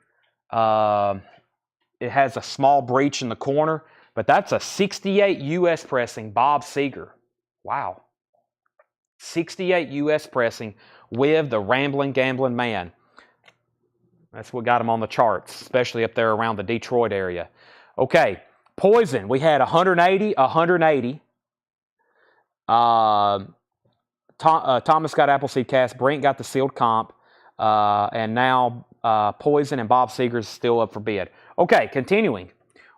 It has a small breach in the corner, but that's a 68 U.S. pressing Bob Seger. Wow. 68 U.S. pressing with the Ramblin' Gamblin' Man. That's what got him on the charts, especially up there around the Detroit area. Okay, Poison. We had 180, 180. Thomas got Appleseed Cast. Brent got the sealed comp. And now Poison and Bob Seger's still up for bid. Okay, continuing.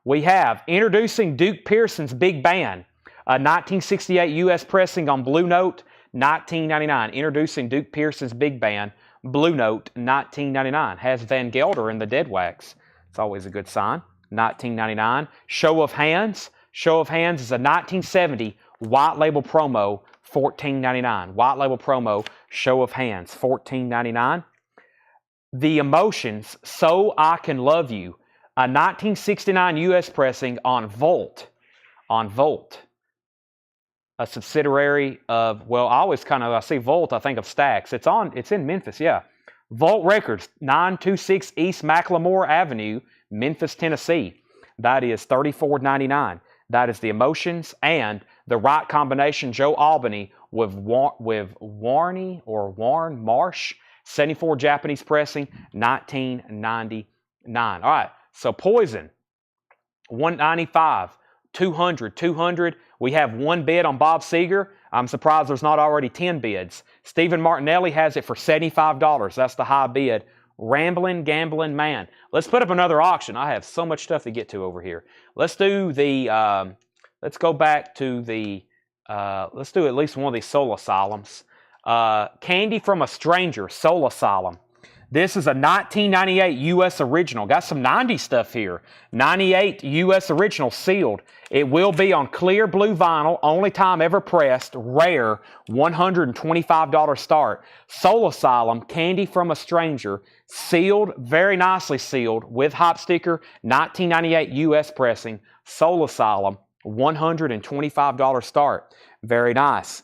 We have introducing Duke Pearson's Big Band, a 1968 U.S. pressing on Blue Note, $19.99. Introducing Duke Pearson's Big Band, Blue Note, $19.99. Has Van Gelder in the dead wax. It's always a good sign. $19.99. Show of Hands. Show of Hands is a 1970 white label promo, $14.99. White label promo, Show of Hands, $14.99. The Emotions, So I Can Love You, a 1969 U.S. pressing on Volt. On Volt. A subsidiary of, well, I see Volt, I think of Stax. It's in Memphis, yeah. Volt Records, 926 East McLemore Avenue, Memphis, Tennessee. That is $34.99. That is The Emotions and The Right Combination, Joe Albany with Warren Marsh, 74 Japanese pressing, $19.99. All right, so Poison, $195, $200. We have one bid on Bob Seger. I'm surprised there's not already 10 bids. Stephen Martinelli has it for $75. That's the high bid. Ramblin' Gamblin' Man. Let's put up another auction. I have so much stuff to get to over here. Let's do let's go back to let's do at least one of these Soul Asylums. Candy from a Stranger, Soul Asylum. This is a 1998 U.S. original. Got some 90s stuff here. 98 U.S. original, sealed. It will be on clear blue vinyl, only time ever pressed, rare, $125 start. Soul Asylum, Candy from a Stranger, sealed, very nicely sealed, with hop sticker, 1998 U.S. pressing. Soul Asylum, $125 start. Very nice.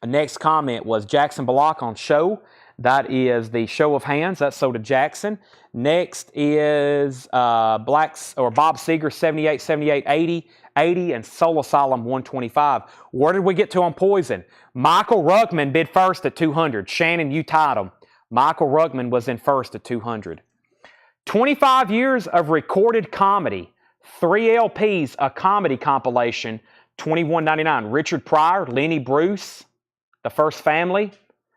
Next comment was Jackson Bullock on Show. That is the Show of Hands. That's sold to Jackson. Next is Bob Seger, 78, 78, 80, 80, and Soul Asylum, 125. Where did we get to on Poison? Michael Rugman bid first at 200. Shannon, you tied him. Michael Rugman was in first at 200. 25 years of recorded comedy. 3 LPs, a comedy compilation, $21.99. Richard Pryor, Lenny Bruce, The First Family,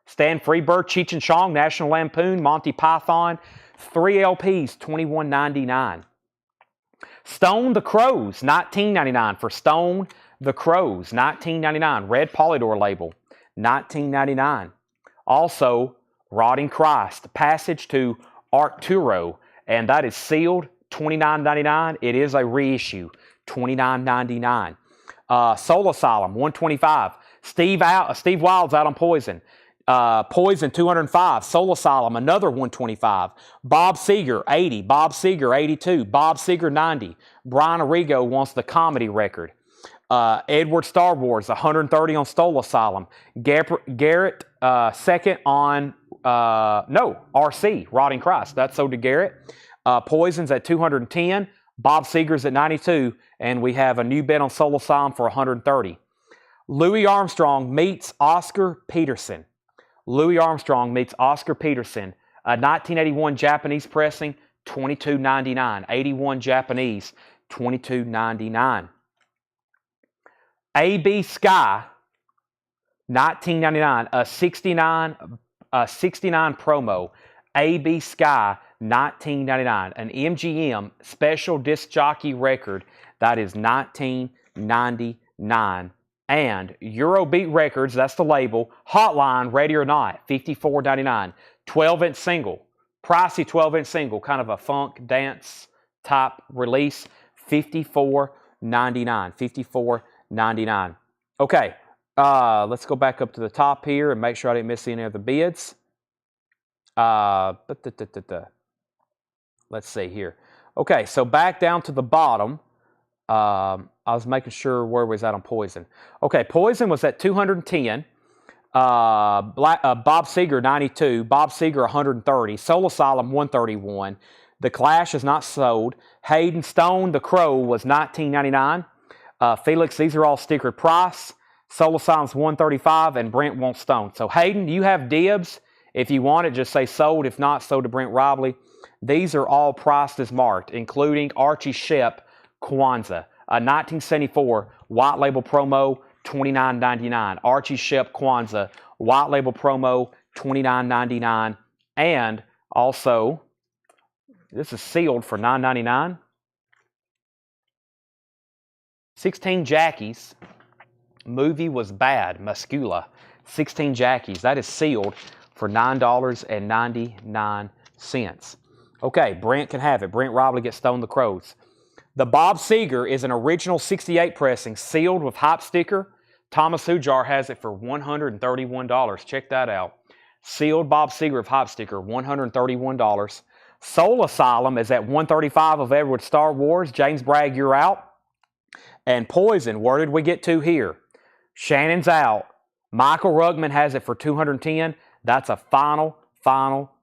Stan Freberg, Cheech and Chong, National Lampoon, Monty Python, 3 LPs, $21.99. Stone the Crows, $19.99 for Stone the Crows, $19.99. Red Polydor label, $19.99. Also, Rotting Christ, Passage to Arcturo, and that is sealed, $29.99. It is a reissue, $29.99. Soul Asylum, $125. Steve Wild's out on Poison. Poison, $205. Soul Asylum, another $125. Bob Seger, $80. Bob Seger, $82. Bob Seger, $90. Brian Arrigo wants the comedy record. Edward Star Wars, $130 on Soul Asylum. Garrett, second on, RC, Rotting Christ. That's sold to Garrett. Poison's at $210. Bob Seger's at $92. And we have a new bet on Soul Asylum for $130. Louis Armstrong meets Oscar Peterson. Louis Armstrong meets Oscar Peterson. 1981 Japanese pressing, $22.99. 81 Japanese, $22.99. AB Sky, $19.99. A 69 promo. AB Sky, $19.99. An MGM special disc jockey record. That is $19.99. And Eurobeat Records, that's the label. Hotline, Ready or Not, $54.99. 12-inch single. Pricey 12-inch single. Kind of a funk dance type release. $54.99. $54.99. Okay. Let's go back up to the top here and make sure I didn't miss any of the bids. Let's see here. Okay, so back down to the bottom. I was making sure where we was at on Poison. Okay, Poison was at 210. Bob Seger, 92. Bob Seger, 130. Soul Asylum, 131. The Clash is not sold. Hayden Stone, The Crow, was $19.99. Felix, these are all stickered price. Soul Asylum's 135, and Brent wants Stone. So Hayden, you have dibs. If you want it, just say sold. If not, sold to Brent Robley. These are all priced as marked, including Archie Shepp, Kwanzaa, a 1974 white label promo, $29.99. Archie Shepp Kwanzaa, white label promo, $29.99. And also, this is sealed for $9.99. 16 Jackies. Movie was bad. Muscula. 16 Jackies. That is sealed for $9.99. Okay, Brent can have it. Brent Robley gets Stone the Crows. The Bob Seger is an original 68 pressing, sealed with hop sticker. Thomas Hujar has it for $131. Check that out. Sealed Bob Seger with hop sticker, $131. Soul Asylum is at $135 of Edward Star Wars. James Bragg, you're out. And Poison, where did we get to here? Shannon's out. Michael Rugman has it for $210. That's a final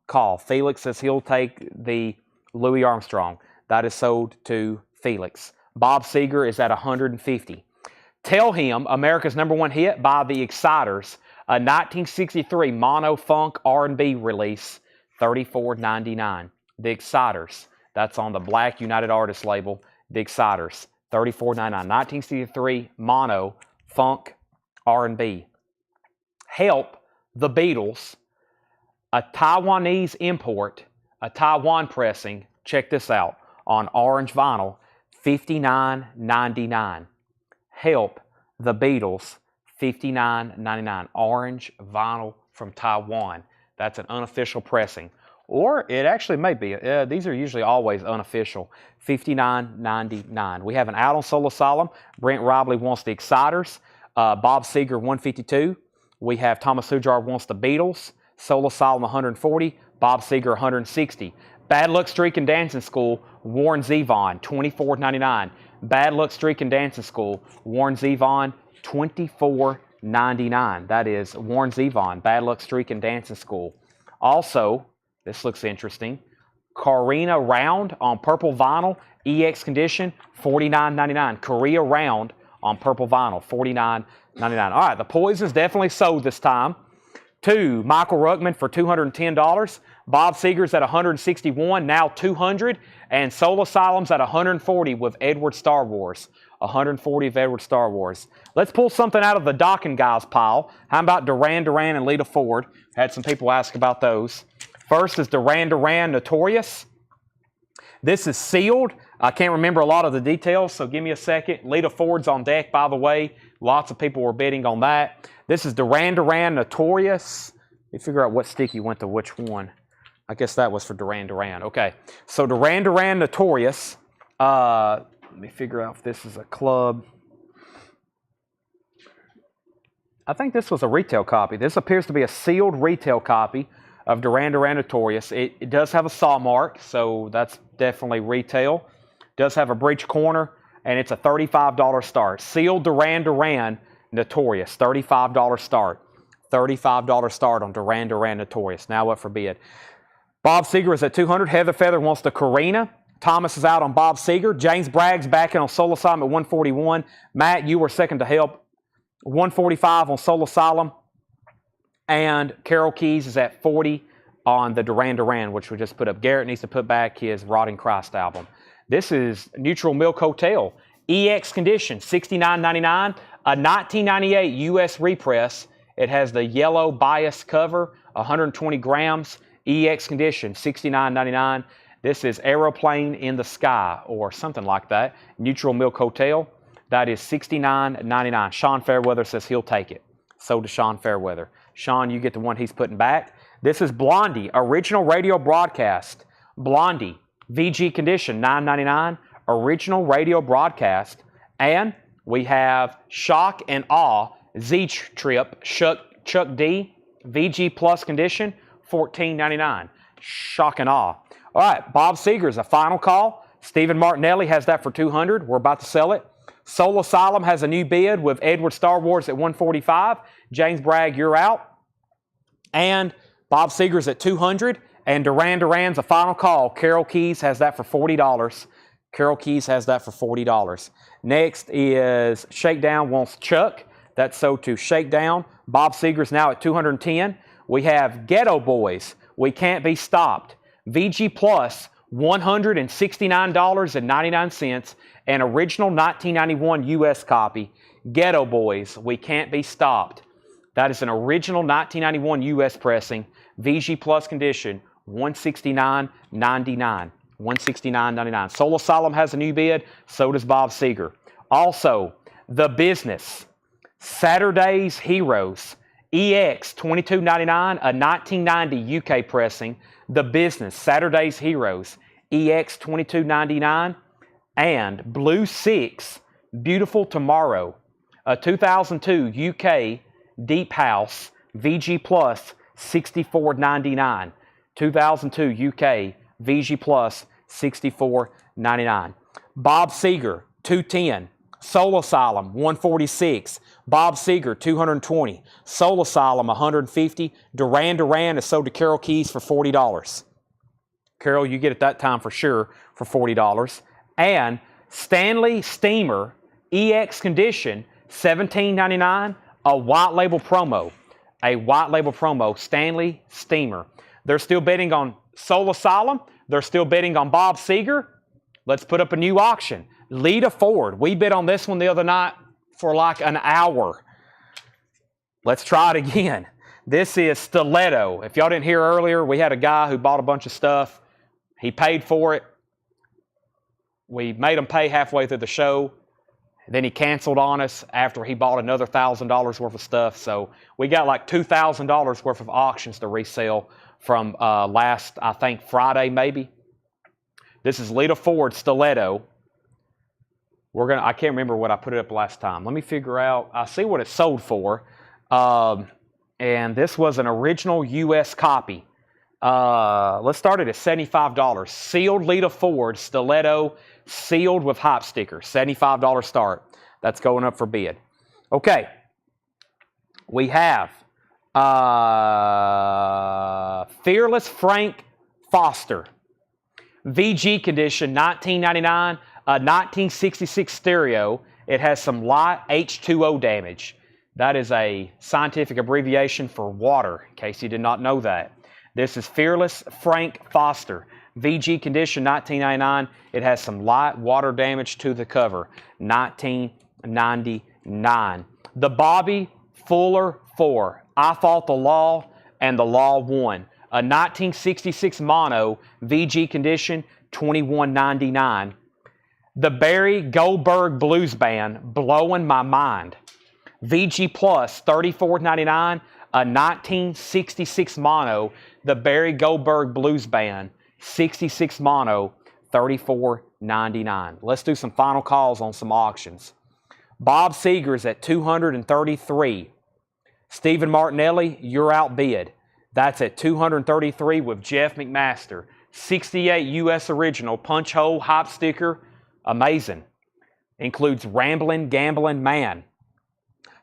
call. Felix says he'll take the Louis Armstrong. That is sold to Felix. Bob Seger is at $150. Tell Him, America's #1 hit by the Exciters, a 1963 mono funk R&B release, $34.99. The Exciters, that's on the Black United Artists label. The Exciters, $34.99. 1963 mono funk R&B. Help, The Beatles, a Taiwanese import, a Taiwan pressing. Check this out. On orange vinyl, $59.99. Help, The Beatles, $59.99. Orange vinyl from Taiwan. That's an unofficial pressing. Or it actually may be. These are usually always unofficial. $59.99. We have an out on Soul Asylum. Brent Robley wants the Exciters. Bob Seger, $152. We have Thomas Hujar wants the Beatles. Soul Asylum, $140. Bob Seger, $160. Bad Luck Streak and Dancing School, Warren Zevon, $24.99. Bad Luck Streak and Dancing School, Warren Zevon, $24.99. That is Warren Zevon, Bad Luck Streak and Dancing School. Also, this looks interesting. Karina Round on purple vinyl, EX condition, $49.99. Korea Round on purple vinyl, $49.99. All right, the Poisons definitely sold this time. To Michael Ruckman for $210. Bob Seger's at $161, now $200. And Soul Asylum's at $140 with Edward Star Wars. $140 of Edward Star Wars. Let's pull something out of the Docking Guys pile. How about Duran Duran and Lita Ford? Had some people ask about those. First is Duran Duran Notorious. This is sealed. I can't remember a lot of the details, so give me a second. Lita Ford's on deck, by the way. Lots of people were bidding on that. This is Duran Duran Notorious. Let me figure out what sticky went to which one. I guess that was for Duran Duran. Okay, so Duran Duran Notorious. Let me figure out if this is a club. I think this was a retail copy. This appears to be a sealed retail copy of Duran Duran Notorious. It does have a saw mark, so that's definitely retail. Does have a breech corner, and it's a $35 start. Sealed Duran Duran Notorious, $35 start. $35 start on Duran Duran Notorious. Now up for bid. Bob Seger is at $200. Heather Feather wants the Karina. Thomas is out on Bob Seger. James Bragg's back in on Soul Asylum at $141. Matt, you were second to help. $145 on Soul Asylum. And Carol Keys is at $40 on the Duran Duran, which we just put up. Garrett needs to put back his Rotting Christ album. This is Neutral Milk Hotel. EX condition, $69.99. A 1998 U.S. repress. It has the yellow bias cover, 120 grams. EX condition, $69.99. This is Aeroplane in the Sky or something like that. Neutral Milk Hotel. That is $69.99. Sean Fairweather says he'll take it. So does Sean Fairweather. Sean, you get the one he's putting back. This is Blondie, original radio broadcast. Blondie, VG condition, $9.99. Original radio broadcast. And we have Shock and Awe, Z-Trip, Chuck D, VG Plus condition, $14.99. Shock and Awe. All right, Bob Seger's a final call. Stephen Martinelli has that for $200. We're about to sell it. Soul Asylum has a new bid with Edward Star Wars at $145. James Bragg, you're out. And Bob Seger's at $200. And Duran Duran's a final call. Carol Keys has that for $40. Carol Keys has that for $40. Next is Shakedown wants Chuck. That's sold to Shakedown. Bob Seger's now at $210. We have Ghetto Boys, We Can't Be Stopped. VG Plus, $169.99. An original 1991 U.S. copy. Ghetto Boys, We Can't Be Stopped. That is an original 1991 U.S. pressing. VG Plus condition, $169.99. $169.99. Soul Asylum has a new bid. So does Bob Seger. Also, The Business. Saturday's Heroes. EX, $22.99. A 1990 UK pressing. The Business. Saturday's Heroes. EX, $22.99. And Blue 6. Beautiful Tomorrow. A 2002 UK Deep House. VG Plus, $64.99. 2002 UK VG Plus, $64.99. Bob Seger, $210. Soul Asylum, $146. Bob Seger, $220. Soul Asylum, $150. Duran Duran is sold to Carol Keys for $40. Carol, you get it that time for sure for $40. And Stanley Steamer, EX condition, $17.99. A white label promo. A white label promo, Stanley Steamer. They're still bidding on Soul Asylum. They're still bidding on Bob Seger. Let's put up a new auction. Lita Ford. We bid on this one the other night for like an hour. Let's try it again. This is Stiletto. If y'all didn't hear earlier, we had a guy who bought a bunch of stuff. He paid for it. We made him pay halfway through the show. Then he canceled on us after he bought another $1,000 worth of stuff. So we got like $2,000 worth of auctions to resell from last, I think, Friday maybe. This is Lita Ford Stiletto. I can't remember what I put it up last time. Let me figure out. I see what it sold for. And this was an original U.S. copy. Let's start it at $75. Sealed Lita Ford Stiletto, sealed with hop sticker. $75 start. That's going up for bid. Okay. We have Fearless Frank Foster. VG condition, $19.99. A 1966 stereo. It has some light H2O damage. That is a scientific abbreviation for water, in case you did not know that. This is Fearless Frank Foster. VG condition, $19.99. It has some light water damage to the cover. $19.99. The Bobby Fuller 4. I fought the law, and the law won. A 1966 mono, VG condition, $21.99. The Barry Goldberg Blues Band, Blowing My Mind. VG Plus, $34.99. A 1966 mono, the Barry Goldberg Blues Band, 66 mono, $34.99. Let's do some final calls on some auctions. Bob Seger's at $233. Stephen Martinelli, you're outbid. That's at $233 with Jeff McMaster. 68 U.S. original, punch hole, hop sticker. Amazing. Includes Ramblin' Gamblin' Man.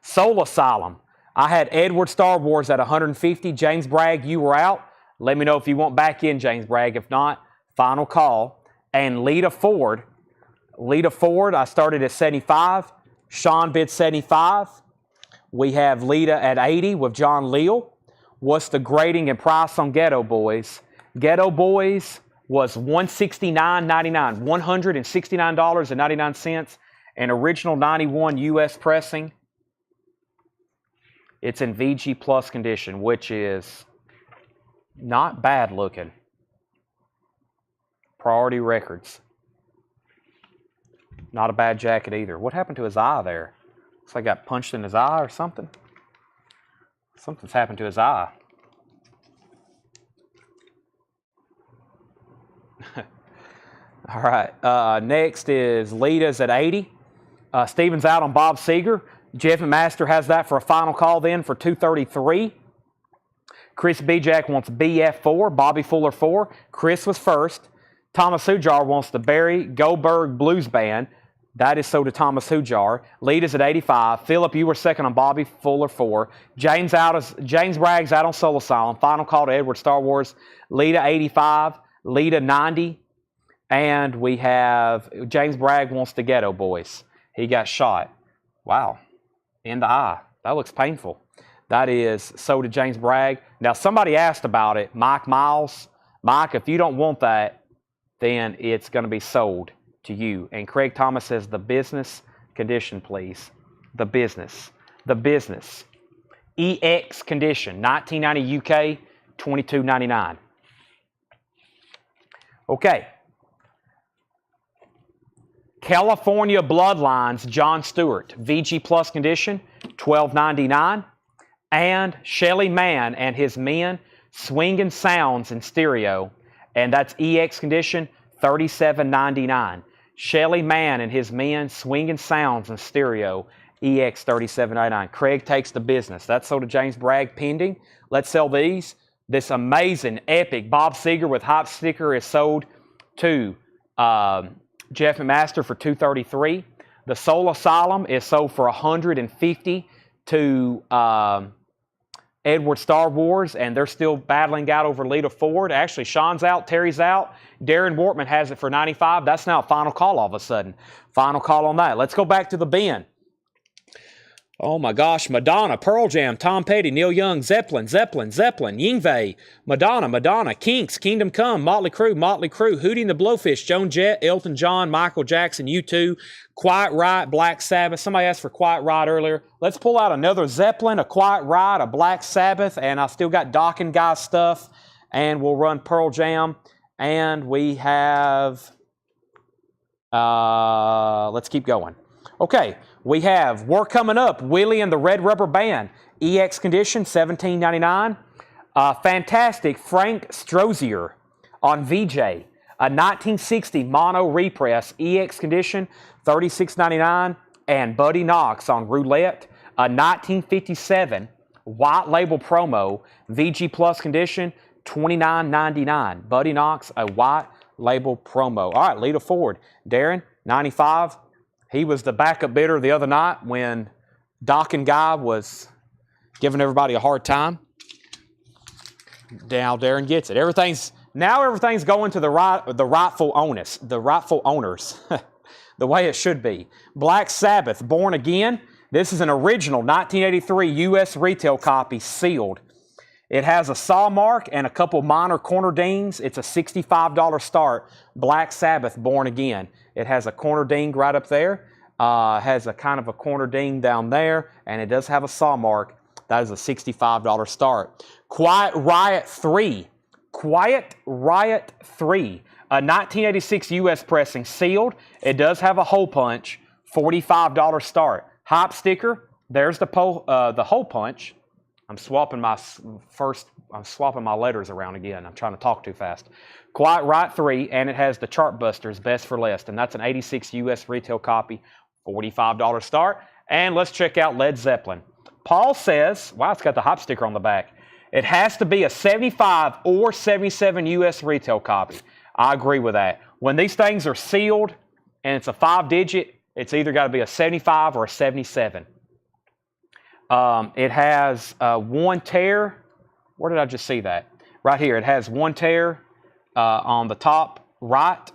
Soul Asylum. I had Edward Star Wars at 150. James Bragg, you were out. Let me know if you want back in, James Bragg. If not, final call. And Lita Ford. Lita Ford, I started at 75. Sean bid 75. We have Lita at 80 with John Leal. What's the grading and price on Ghetto Boys? Ghetto Boys was $169.99. $169.99. An original 91 U.S. pressing. It's in VG Plus condition, which is not bad looking. Priority Records. Not a bad jacket either. What happened to his eye there? Looks like I got punched in his eye or something. Something's happened to his eye. All right. Next is Lita's at 80. Steven's out on Bob Seger. Jeff McMaster has that for a final call then for $233. Chris Bijak wants BF4, Bobby Fuller 4. Chris was first. Thomas Hujar wants the Barry Goldberg Blues Band. That is so to Thomas Hujar. Lita's at 85. Philip, you were second on Bobby Fuller 4. James Bragg's out on Soul Asylum. Final call to Edward Star Wars. Lita 85. Lita 90. And we have James Bragg wants the Ghetto Boys. He got shot. Wow. In the eye. That looks painful. That is so to James Bragg. Now, somebody asked about it. Mike Miles. Mike, if you don't want that, then it's going to be sold to you. And Craig Thomas says the business condition, please. The business. The business. EX condition. 1990 UK, $22.99. Okay. California Bloodlines, John Stewart, VG Plus condition, $12.99. And Shelly Mann and his men, Swingin' Sounds in stereo. And that's EX condition, $37.99. Shelly Mann and his men, Swingin' Sounds in stereo, EX $37.99. Craig takes the business. That's sold to James Bragg pending. Let's sell these. This amazing, epic Bob Seger with hop sticker is sold to Jeff McMaster for $233. The Soul Asylum is sold for $150 to Edward Star Wars, and they're still battling out over Lita Ford. Actually, Sean's out, Terry's out. Darren Wortman has it for $95. That's now a final call all of a sudden. Final call on that. Let's go back to the bin. Oh my gosh, Madonna, Pearl Jam, Tom Petty, Neil Young, Zeppelin, Yngwie, Madonna, Kinks, Kingdom Come, Motley Crue, Hootie and the Blowfish, Joan Jett, Elton John, Michael Jackson, U2, Quiet Riot, Black Sabbath. Somebody asked for Quiet Riot earlier. Let's pull out another Zeppelin, a Quiet Riot, a Black Sabbath, and I still got Docking Guy stuff, and we'll run Pearl Jam, and we have, let's keep going. Okay, we have We're Coming Up, Willie and the Red Rubber Band, EX condition, $17.99. Fantastic Frank Strozier on VJ, a 1960 mono repress, EX condition, $36.99. And Buddy Knox on Roulette, a 1957 white label promo, VG Plus condition, $29.99. Buddy Knox, a white label promo. All right, lead it forward. Darren, 95. He was the backup bidder the other night when Doc and Guy was giving everybody a hard time. Now Darren gets it. Everything's going to the rightful owners. The way it should be. Black Sabbath, Born Again. This is an original 1983 U.S. retail copy, sealed. It has a saw mark and a couple minor corner dings. It's a $65 start. Black Sabbath, Born Again. It has a corner ding right up there. Has a kind of a corner ding down there, and it does have a saw mark. That is a $65 start. Quiet Riot 3. Quiet Riot 3. A 1986 U.S. pressing, sealed. It does have a hole punch, $45 start. Hop sticker, there's the hole punch. I'm swapping my letters around again. I'm trying to talk too fast. Quiet Riot 3, and it has the Chartbusters, Best for List, and that's an 86 U.S. retail copy, $45 start. And let's check out Led Zeppelin. Paul says, wow, it's got the hop sticker on the back. It has to be a 75 or 77 U.S. retail copy. I agree with that. When these things are sealed and it's a 5-digit, it's either got to be a 75 or a 77. It has one tear. Where did I just see that? Right here. It has one tear on the top right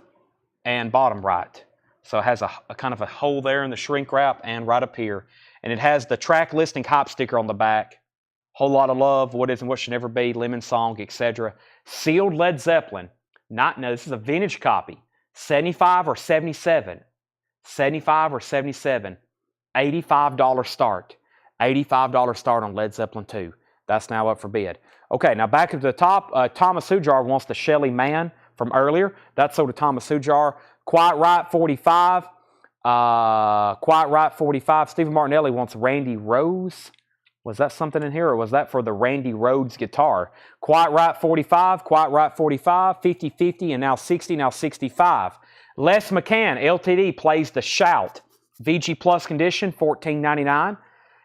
and bottom right. So it has a kind of a hole there in the shrink wrap and right up here. And it has the track listing hop sticker on the back. Whole Lot of Love, What Is and What Should Never Be, Lemon Song, etc. Sealed Led Zeppelin. No, this is a vintage copy. 75 or 77. 75 or 77. $85 start. $85 start on Led Zeppelin 2. That's now up for bid. Okay, now back at the top, Thomas Hujar wants the Shelly Man from earlier. That's sold to Thomas Hujar. Quiet Riot 45. Quiet Riot 45. Stephen Martinelli wants Randy Rose. Was that something in here, or was that for the Randy Rhodes guitar? Quiet Riot 45, Quiet Riot 45, 50-50, and now 60, now 65. Les McCann, LTD, plays the Shout. VG Plus condition, $14.99.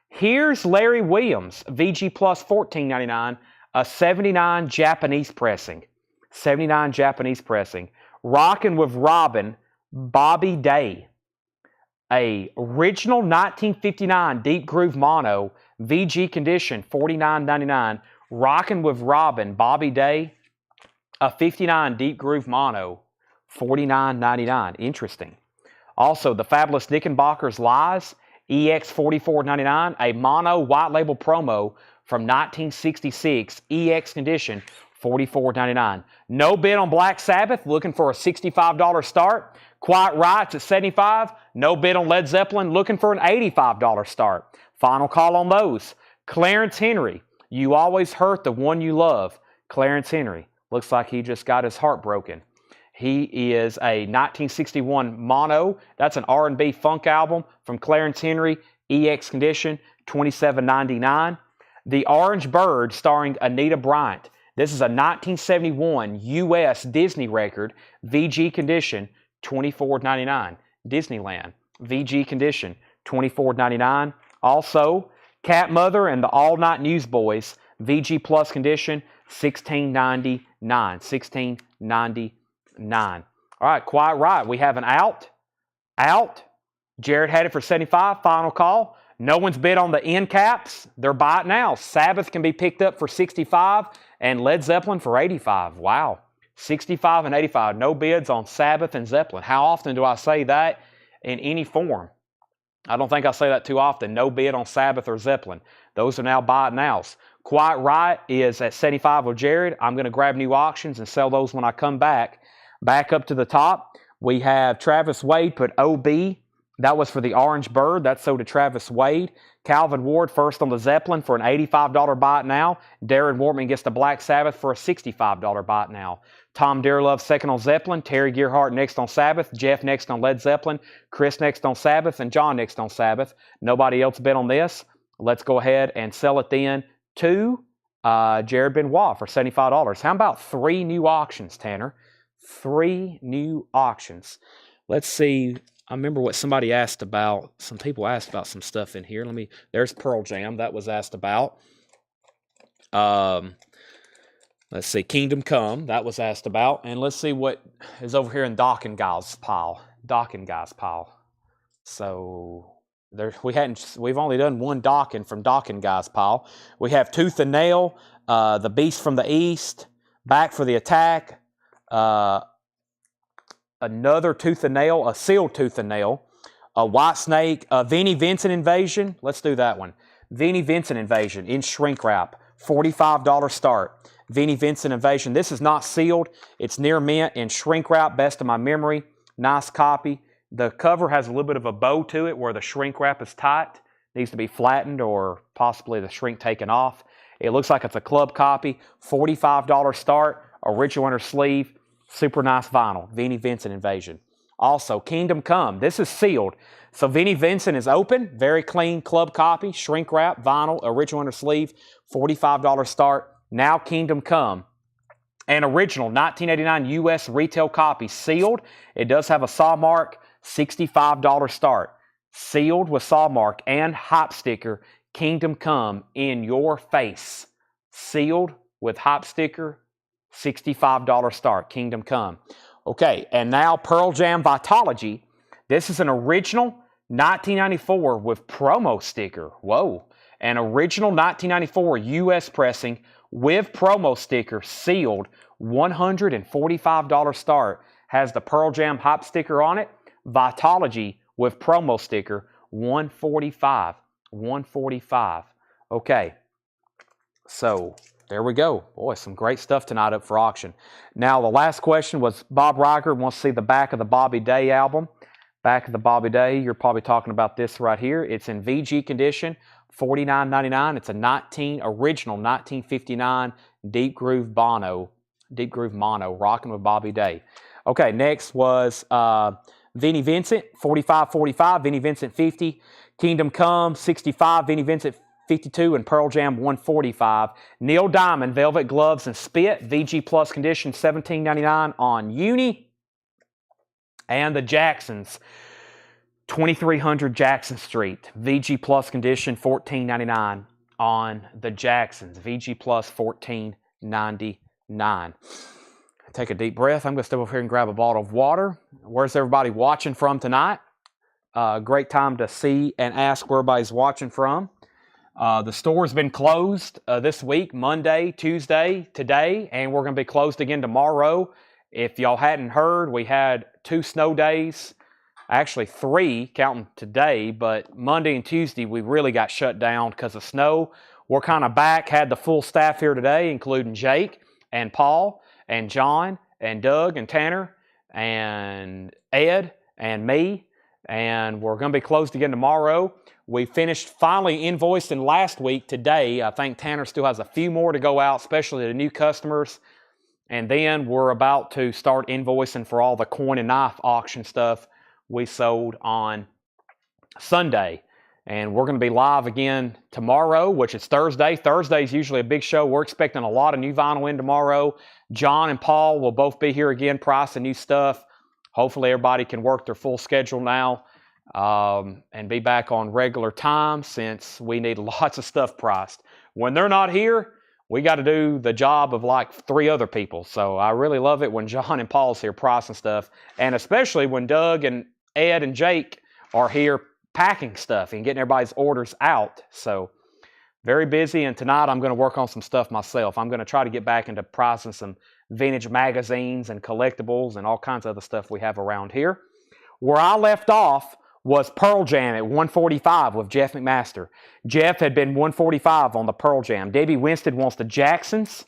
Here's Larry Williams, VG Plus, $14.99. A 79 Japanese pressing. 79 Japanese pressing. Rockin' with Robin, Bobby Day. A original 1959 Deep Groove Mono, VG condition, $49.99. Rockin' with Robin, Bobby Day, a 59 Deep Groove Mono, $49.99. Interesting. Also, the Fabulous Knickerbocker's Lies, EX $44.99. A mono white label promo from 1966, EX condition, $44.99. No bid on Black Sabbath, looking for a $65 start. Quiet Riot's at $75. No bid on Led Zeppelin, looking for an $85 start. Final call on those. Clarence Henry, You Always Hurt the One You Love. Clarence Henry, looks like he just got his heart broken. He is a 1961 mono. That's an R&B funk album from Clarence Henry, EX condition, $27.99. The Orange Bird, starring Anita Bryant. This is a 1971 U.S. Disney record, VG condition, $24.99. Disneyland, VG condition, $24.99. Also, Cat Mother and the All Night Newsboys, VG Plus condition, $16.99. $16.99. All right, Quiet Riot. We have an out. Jared had it for $75. Final call. No one's bid on the end caps. They're buy it now. Sabbath can be picked up for $65 and Led Zeppelin for $85. Wow. $65 and $85. No bids on Sabbath and Zeppelin. How often do I say that in any form? I don't think I say that too often. No bid on Sabbath or Zeppelin. Those are now buy it nows. Quiet Riot is at $75 with Jared. I'm going to grab new auctions and sell those when I come back. Back up to the top, we have Travis Wade put OB. That was for the Orange Bird. That's sold to Travis Wade. Calvin Ward first on the Zeppelin for an $85 buy it now. Darren Wortman gets the Black Sabbath for a $65 buy it now. Tom Dearlove second on Zeppelin. Terry Gearhart next on Sabbath. Jeff next on Led Zeppelin. Chris next on Sabbath. And John next on Sabbath. Nobody else bid on this. Let's go ahead and sell it then to Jared Benoit for $75. How about 3 new auctions, Tanner? 3 new auctions. Let's see. I remember what somebody asked about. Some people asked about some stuff in here. There's Pearl Jam. That was asked about. Let's see. Kingdom Come. That was asked about. And let's see what is over here in Docking Guy's pile. So we've only done 1 docking from Docking Guy's pile. We have Tooth and Nail, The Beast from the East, Back for the Attack, another Tooth and Nail, a sealed Tooth and Nail, a White Snake, a Vinnie Vincent Invasion. Let's do that one. Vinnie Vincent Invasion in shrink wrap, $45 start. Vinnie Vincent Invasion. This is not sealed. It's near mint in shrink wrap, best of my memory. Nice copy. The cover has a little bit of a bow to it where the shrink wrap is tight. Needs to be flattened or possibly the shrink taken off. It looks like it's a club copy. $45 start. Original inner sleeve. Super nice vinyl. Vinnie Vincent Invasion. Also, Kingdom Come. This is sealed. So Vinnie Vincent is open. Very clean club copy. Shrink wrap. Vinyl. Original inner sleeve. $45 start. Now Kingdom Come. An original 1989 U.S. retail copy. Sealed. It does have a saw mark. $65 start. Sealed with saw mark and hype sticker. Kingdom Come in your face. Sealed with hype sticker. $65 start. Kingdom Come. Okay, and now Pearl Jam Vitology. This is an original 1994 with promo sticker. Whoa. An original 1994 U.S. pressing with promo sticker, sealed, $145 start. Has the Pearl Jam hype sticker on it. Vitology with promo sticker, $145. $145. Okay, so there we go. Boy, some great stuff tonight up for auction. Now, the last question was Bob Riger wants to see the back of the Bobby Day album. Back of the Bobby Day, you're probably talking about this right here. It's in VG condition, $49.99. It's a original 1959 Deep Groove Mono, rocking with Bobby Day. Okay, next was Vinnie Vincent, $45.45. Vinnie Vincent, $50. Kingdom Come, $65. Vinnie Vincent, $52, and Pearl Jam, $145. Neil Diamond, Velvet Gloves and Spit, VG Plus condition, $17.99 on Uni. And the Jacksons, 2300 Jackson Street, VG Plus condition, $14.99 on the Jacksons. VG Plus, $14.99. Take a deep breath. I'm going to step over here and grab a bottle of water. Where's everybody watching from tonight? Great time to see and ask where everybody's watching from. The store's been closed this week, Monday, Tuesday, today, and we're going to be closed again tomorrow. If y'all hadn't heard, we had 2 snow days, actually 3 counting today, but Monday and Tuesday we really got shut down because of snow. We're kind of back, had the full staff here today, including Jake and Paul and John and Doug and Tanner and Ed and me, and we're going to be closed again tomorrow. We finished finally invoicing last week today. I think Tanner still has a few more to go out, especially to new customers. And then we're about to start invoicing for all the coin and knife auction stuff we sold on Sunday. And we're going to be live again tomorrow, which is Thursday. Thursday is usually a big show. We're expecting a lot of new vinyl in tomorrow. John and Paul will both be here again, pricing new stuff. Hopefully everybody can work their full schedule now and be back on regular time, since we need lots of stuff priced. When they're not here, we got to do the job of like 3 other people. So I really love it when John and Paul's here pricing stuff, and especially when Doug and Ed and Jake are here packing stuff and getting everybody's orders out. So very busy, and tonight I'm going to work on some stuff myself. I'm going to try to get back into pricing some vintage magazines and collectibles and all kinds of other stuff we have around here. Where I left off was Pearl Jam at $145 with Jeff McMaster. Jeff had been $145 on the Pearl Jam. Debbie Winstead wants the Jacksons.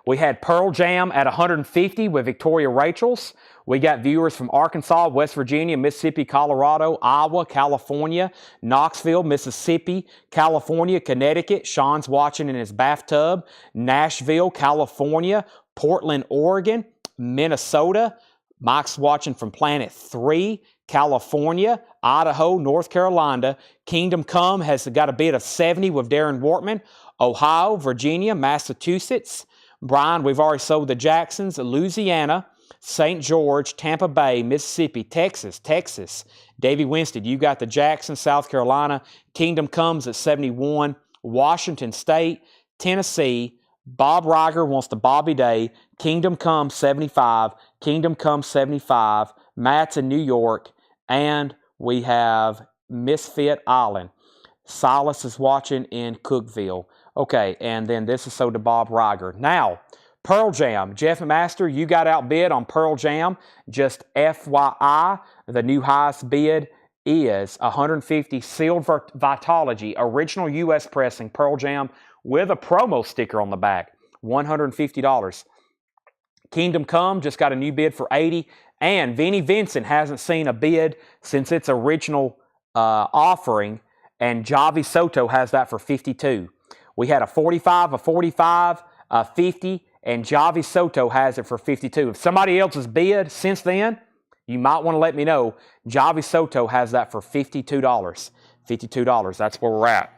We had Pearl Jam at $150 with Victoria Rachel's. We got viewers from Arkansas, West Virginia, Mississippi, Colorado, Iowa, California, Knoxville, Mississippi, California, Connecticut. Sean's watching in his bathtub. Nashville, California, Portland, Oregon, Minnesota. Mike's watching from Planet 3, California, Idaho, North Carolina. Kingdom Come has got a bid of 70 with Darren Wortman. Ohio, Virginia, Massachusetts. Brian, we've already sold the Jacksons. Louisiana, St. George, Tampa Bay, Mississippi, Texas. Davey Winstead, you got the Jackson, South Carolina. Kingdom Comes at 71. Washington State, Tennessee. Bob Reiger wants the Bobby Day. Kingdom Come 75. Kingdom Come 75. Matt's in New York. And we have Misfit Island. Silas is watching in Cookville. Okay, and then this is sold to Bob Reiger. Now, Pearl Jam. Jeff McMaster, you got outbid on Pearl Jam. Just FYI, the new highest bid is 150 sealed Vitology, original U.S. pressing Pearl Jam with a promo sticker on the back. $150. Kingdom Come just got a new bid for 80. And Vinnie Vincent hasn't seen a bid since its original offering. And Javi Soto has that for 52. We had a 45, a 50, and Javi Soto has it for 52. If somebody else has bid since then, you might want to let me know. Javi Soto has that for $52. $52, that's where we're at.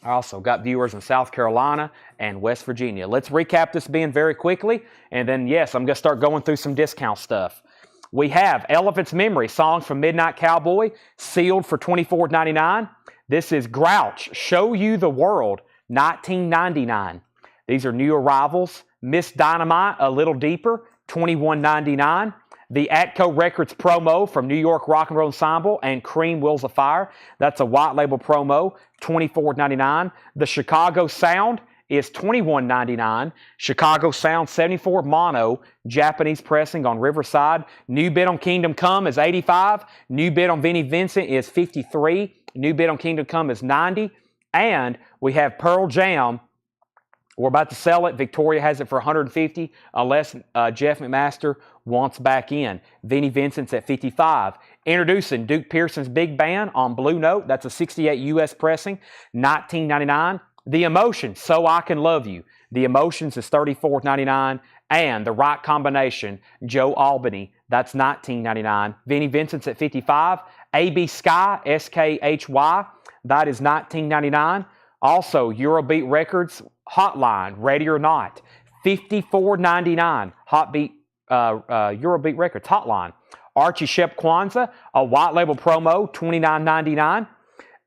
I also got viewers in South Carolina and West Virginia. Let's recap this bin very quickly, and then, yes, I'm going to start going through some discount stuff. We have Elephant's Memory, songs from Midnight Cowboy, sealed for $24.99. This is Grouch, Show You the World, $19.99. These are new arrivals. Miss Dynamite, A Little Deeper, $21.99. The Atco Records promo from New York Rock and Roll Ensemble and Cream Wheels of Fire. That's a white label promo, $24.99. The Chicago Sound is $21.99. Chicago Sound 74 mono, Japanese pressing on Riverside. New bid on Kingdom Come is $85. New bid on Vinnie Vincent is $53. New bid on Kingdom Come is $90. And we have Pearl Jam. We're about to sell it. Victoria has it for $150 unless Jeff McMaster wants back in. Vinnie Vincent's at $55. Introducing Duke Pearson's Big Band on Blue Note. That's a 68 U.S. pressing, $19.99. The Emotions, So I Can Love You. The Emotions is $34.99. And The Right Combination, Joe Albany. That's $19.99. Vinnie Vincent's at $55. A.B. Sky, S-K-H-Y. That is $19.99. Also, Eurobeat Records Hotline, Ready or Not, $54.99. Eurobeat Records Hotline. Archie Shep Kwanzaa, a white label promo, $29.99.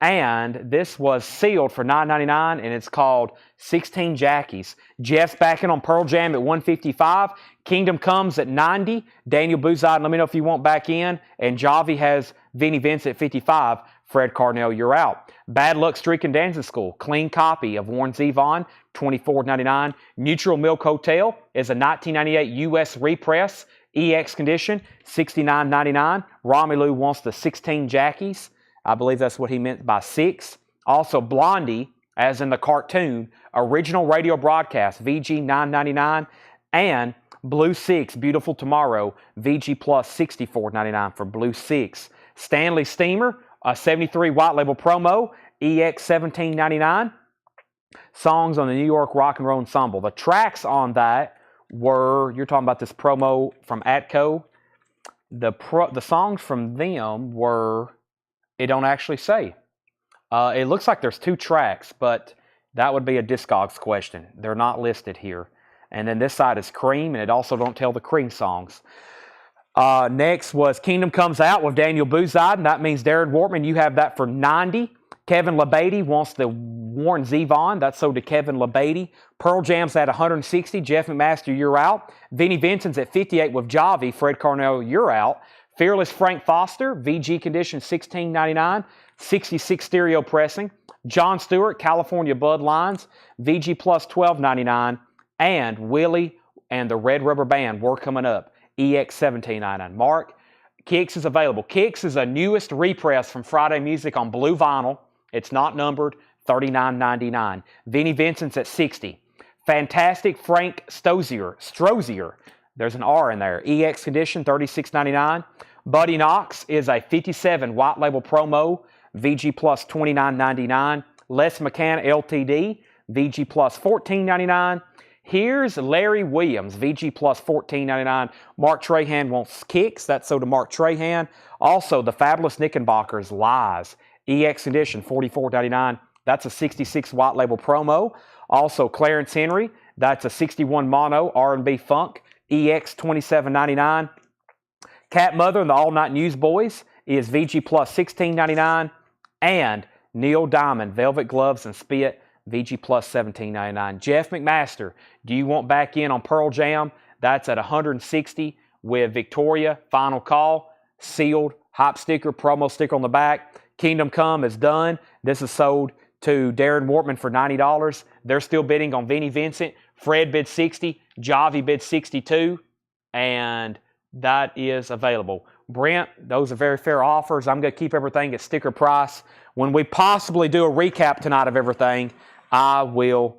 And this was sealed for $9.99, and it's called 16 Jackies. Jeff's backing on Pearl Jam at $155. Kingdom Comes at $90. Daniel Buzide, let me know if you want back in. And Javi has Vinnie Vincent at $55. Fred Carnell, you're out. Bad Luck Streak and Dancing School, clean copy of Warren Zevon, $24.99. Neutral Milk Hotel is a 1998 U.S. repress, EX condition, $69.99. Romelu wants the 16 Jackies. I believe that's what he meant by 6. Also, Blondie, as in the cartoon, original radio broadcast, VG $9.99. And Blue 6, Beautiful Tomorrow, VG Plus $64.99 for Blue 6. Stanley Steamer, a 73 white label promo, EX $17.99. Songs on the New York Rock and Roll Ensemble. The tracks on that were, you're talking about this promo from Atco. The songs from them were, it don't actually say. It looks like there's 2 tracks, but that would be a Discogs question. They're not listed here. And then this side is Cream, and it also don't tell the Cream songs. Next was Kingdom Comes Out with Daniel Buzide, and that means Darren Wortman, you have that for $90. Kevin LeBeatty wants the Warren Zevon. That's sold to Kevin LeBeatty. Pearl Jam's at $160. Jeff McMaster, you're out. Vinnie Vincent's at $58 with Javi. Fred Carnell, you're out. Fearless Frank Foster, VG condition $16.99. 66 stereo pressing. John Stewart, California Bloodlines, VG Plus $12.99. And Willie and the Red Rubber Band were coming up. EX $17.99. Mark, Kicks is available. Kicks is a newest repress from Friday Music on blue vinyl. It's not numbered, $39.99. Vinnie Vincent's at $60. Fantastic Frank Strozier. There's an R in there. EX condition, $36.99. Buddy Knox is a 57 white label promo, VG plus $29.99. Les McCann LTD, VG plus $14.99. Here's Larry Williams, VG plus $14.99. Mark Trahan wants kicks. That's so to Mark Trahan. Also, the Fabulous Knickerbockers, Lies. EX edition, $44.99. That's a 66 white label promo. Also, Clarence Henry. That's a 61 mono R&B funk. EX $27.99. Cat Mother and the All Night Newsboys is VG plus $16.99. And Neil Diamond, Velvet Gloves and Spit, VG plus $17.99. Jeff McMaster, do you want back in on Pearl Jam? That's at $160 with Victoria. Final call. Sealed. Hype sticker, promo sticker on the back. Kingdom Come is done. This is sold to Darren Wortman for $90. They're still bidding on Vinnie Vincent. Fred bid $60. Javi bid $62. And that is available. Brent, those are very fair offers. I'm going to keep everything at sticker price. When we possibly do a recap tonight of everything, I will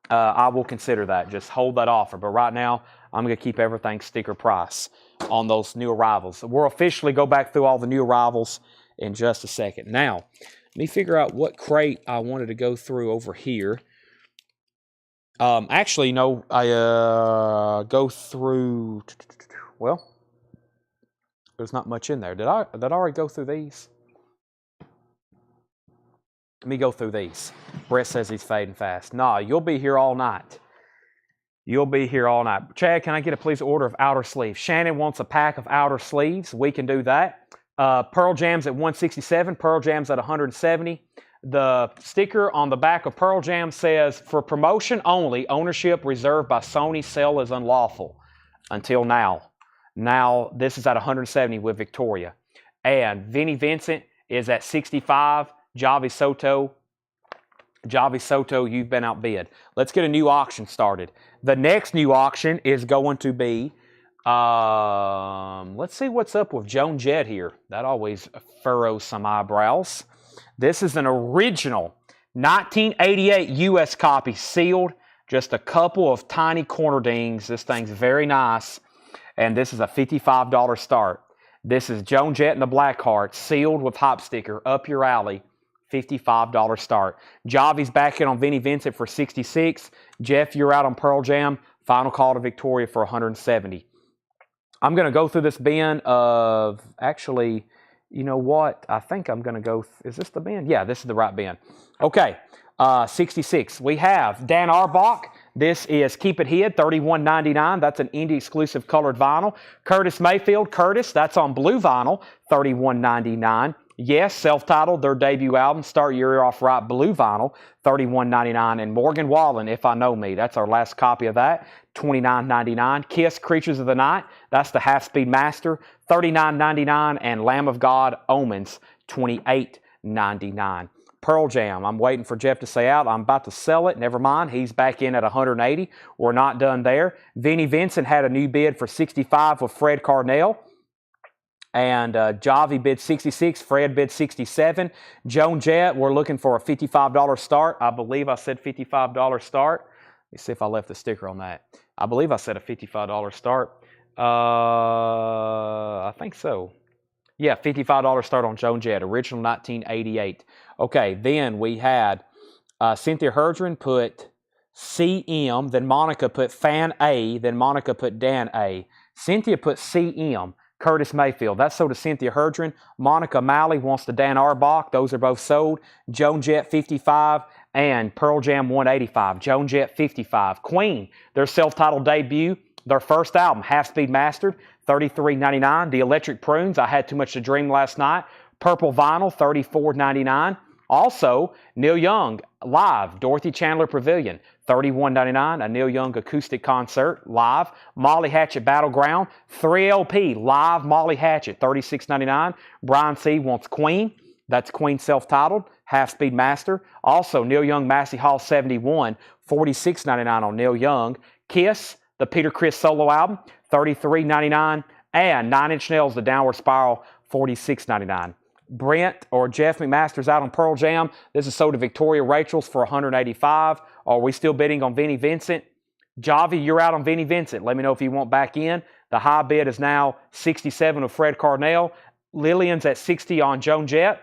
consider that. Just hold that offer. But right now, I'm going to keep everything sticker price on those new arrivals. We'll officially go back through all the new arrivals in just a second. Now, let me figure out what crate I wanted to go through over here. Actually, no, I go through, well, there's not much in there. Did I already go through these? Let me go through these. Brett says he's fading fast. Nah, you'll be here all night. You'll be here all night. Chad, can I get a please order of outer sleeves? Shannon wants a pack of outer sleeves. We can do that. Pearl Jam's at $167. Pearl Jam's at $170. The sticker on the back of Pearl Jam says, for promotion only, ownership reserved by Sony, sale is unlawful. Until now. Now, this is at $170 with Victoria. And Vinnie Vincent is at $65. Javi Soto, you've been outbid. Let's get a new auction started. The next new auction is going to be, let's see what's up with Joan Jett here. That always furrows some eyebrows. This is an original 1988 U.S. copy, sealed. Just a couple of tiny corner dings. This thing's very nice. And this is a $55 start. This is Joan Jett and the Blackhearts, sealed with hop sticker, up your alley. $55 start. Javi's back in on Vinnie Vincent for $66. Jeff, you're out on Pearl Jam. Final call to Victoria for $170. I'm going to go through this bin of, actually, you know what? I think I'm going to go, is this the bin? Yeah, this is the right bin. Okay, 66. We have Dan Arbach. This is Keep It Hid, $31.99. That's an indie exclusive colored vinyl. Curtis Mayfield, Curtis, that's on blue vinyl, $31.99. Yes, self-titled, their debut album, Start Your Year Off Right, blue vinyl, $31.99. And Morgan Wallen, If I Know Me, that's our last copy of that, $29.99. Kiss, Creatures of the Night, that's the half-speed master, $39.99. And Lamb of God, Omens, $28.99. Pearl Jam, I'm waiting for Jeff to say out. I'm about to sell it. Never mind. He's back in at $180. We're not done there. Vinnie Vincent had a new bid for $65 with Fred Carnell. And Javi bid $66. Fred bid $67. Joan Jett, we're looking for a $55 start. I believe I said $55 start. Let me see if I left the sticker on that. I believe I said a $55 start. I think so. Yeah, $55 start on Joan Jett, original 1988. Okay, then we had Cynthia Herdron put CM, then Monica put Fan A, then Monica put Dan A. Cynthia put CM, Curtis Mayfield. That's sold to Cynthia Herdron. Monica Malley wants the Dan Arbach. Those are both sold. Joan Jett, $55, and Pearl Jam, $185. Joan Jett, $55. Queen, their self-titled debut, their first album, Half Speed Mastered, $33.99. The Electric Prunes, I Had Too Much to Dream Last Night, purple vinyl, $34.99. Also, Neil Young, live, Dorothy Chandler Pavilion, $31.99. A Neil Young acoustic concert, live. Molly Hatchet Battleground, 3LP, live Molly Hatchet, $36.99. Brian C. wants Queen. That's Queen self-titled, half-speed master. Also, Neil Young Massey Hall 71, $46.99 on Neil Young. Kiss, the Peter Criss solo album, $33.99. And 9 Inch Nails, The Downward Spiral, $46.99. Brent or Jeff McMaster's out on Pearl Jam. This is sold to Victoria Rachel's for $185. Are we still bidding on Vinnie Vincent? Javi, you're out on Vinnie Vincent. Let me know if you want back in. The high bid is now 67 of Fred Carnell. Lillian's at 60 on Joan Jett.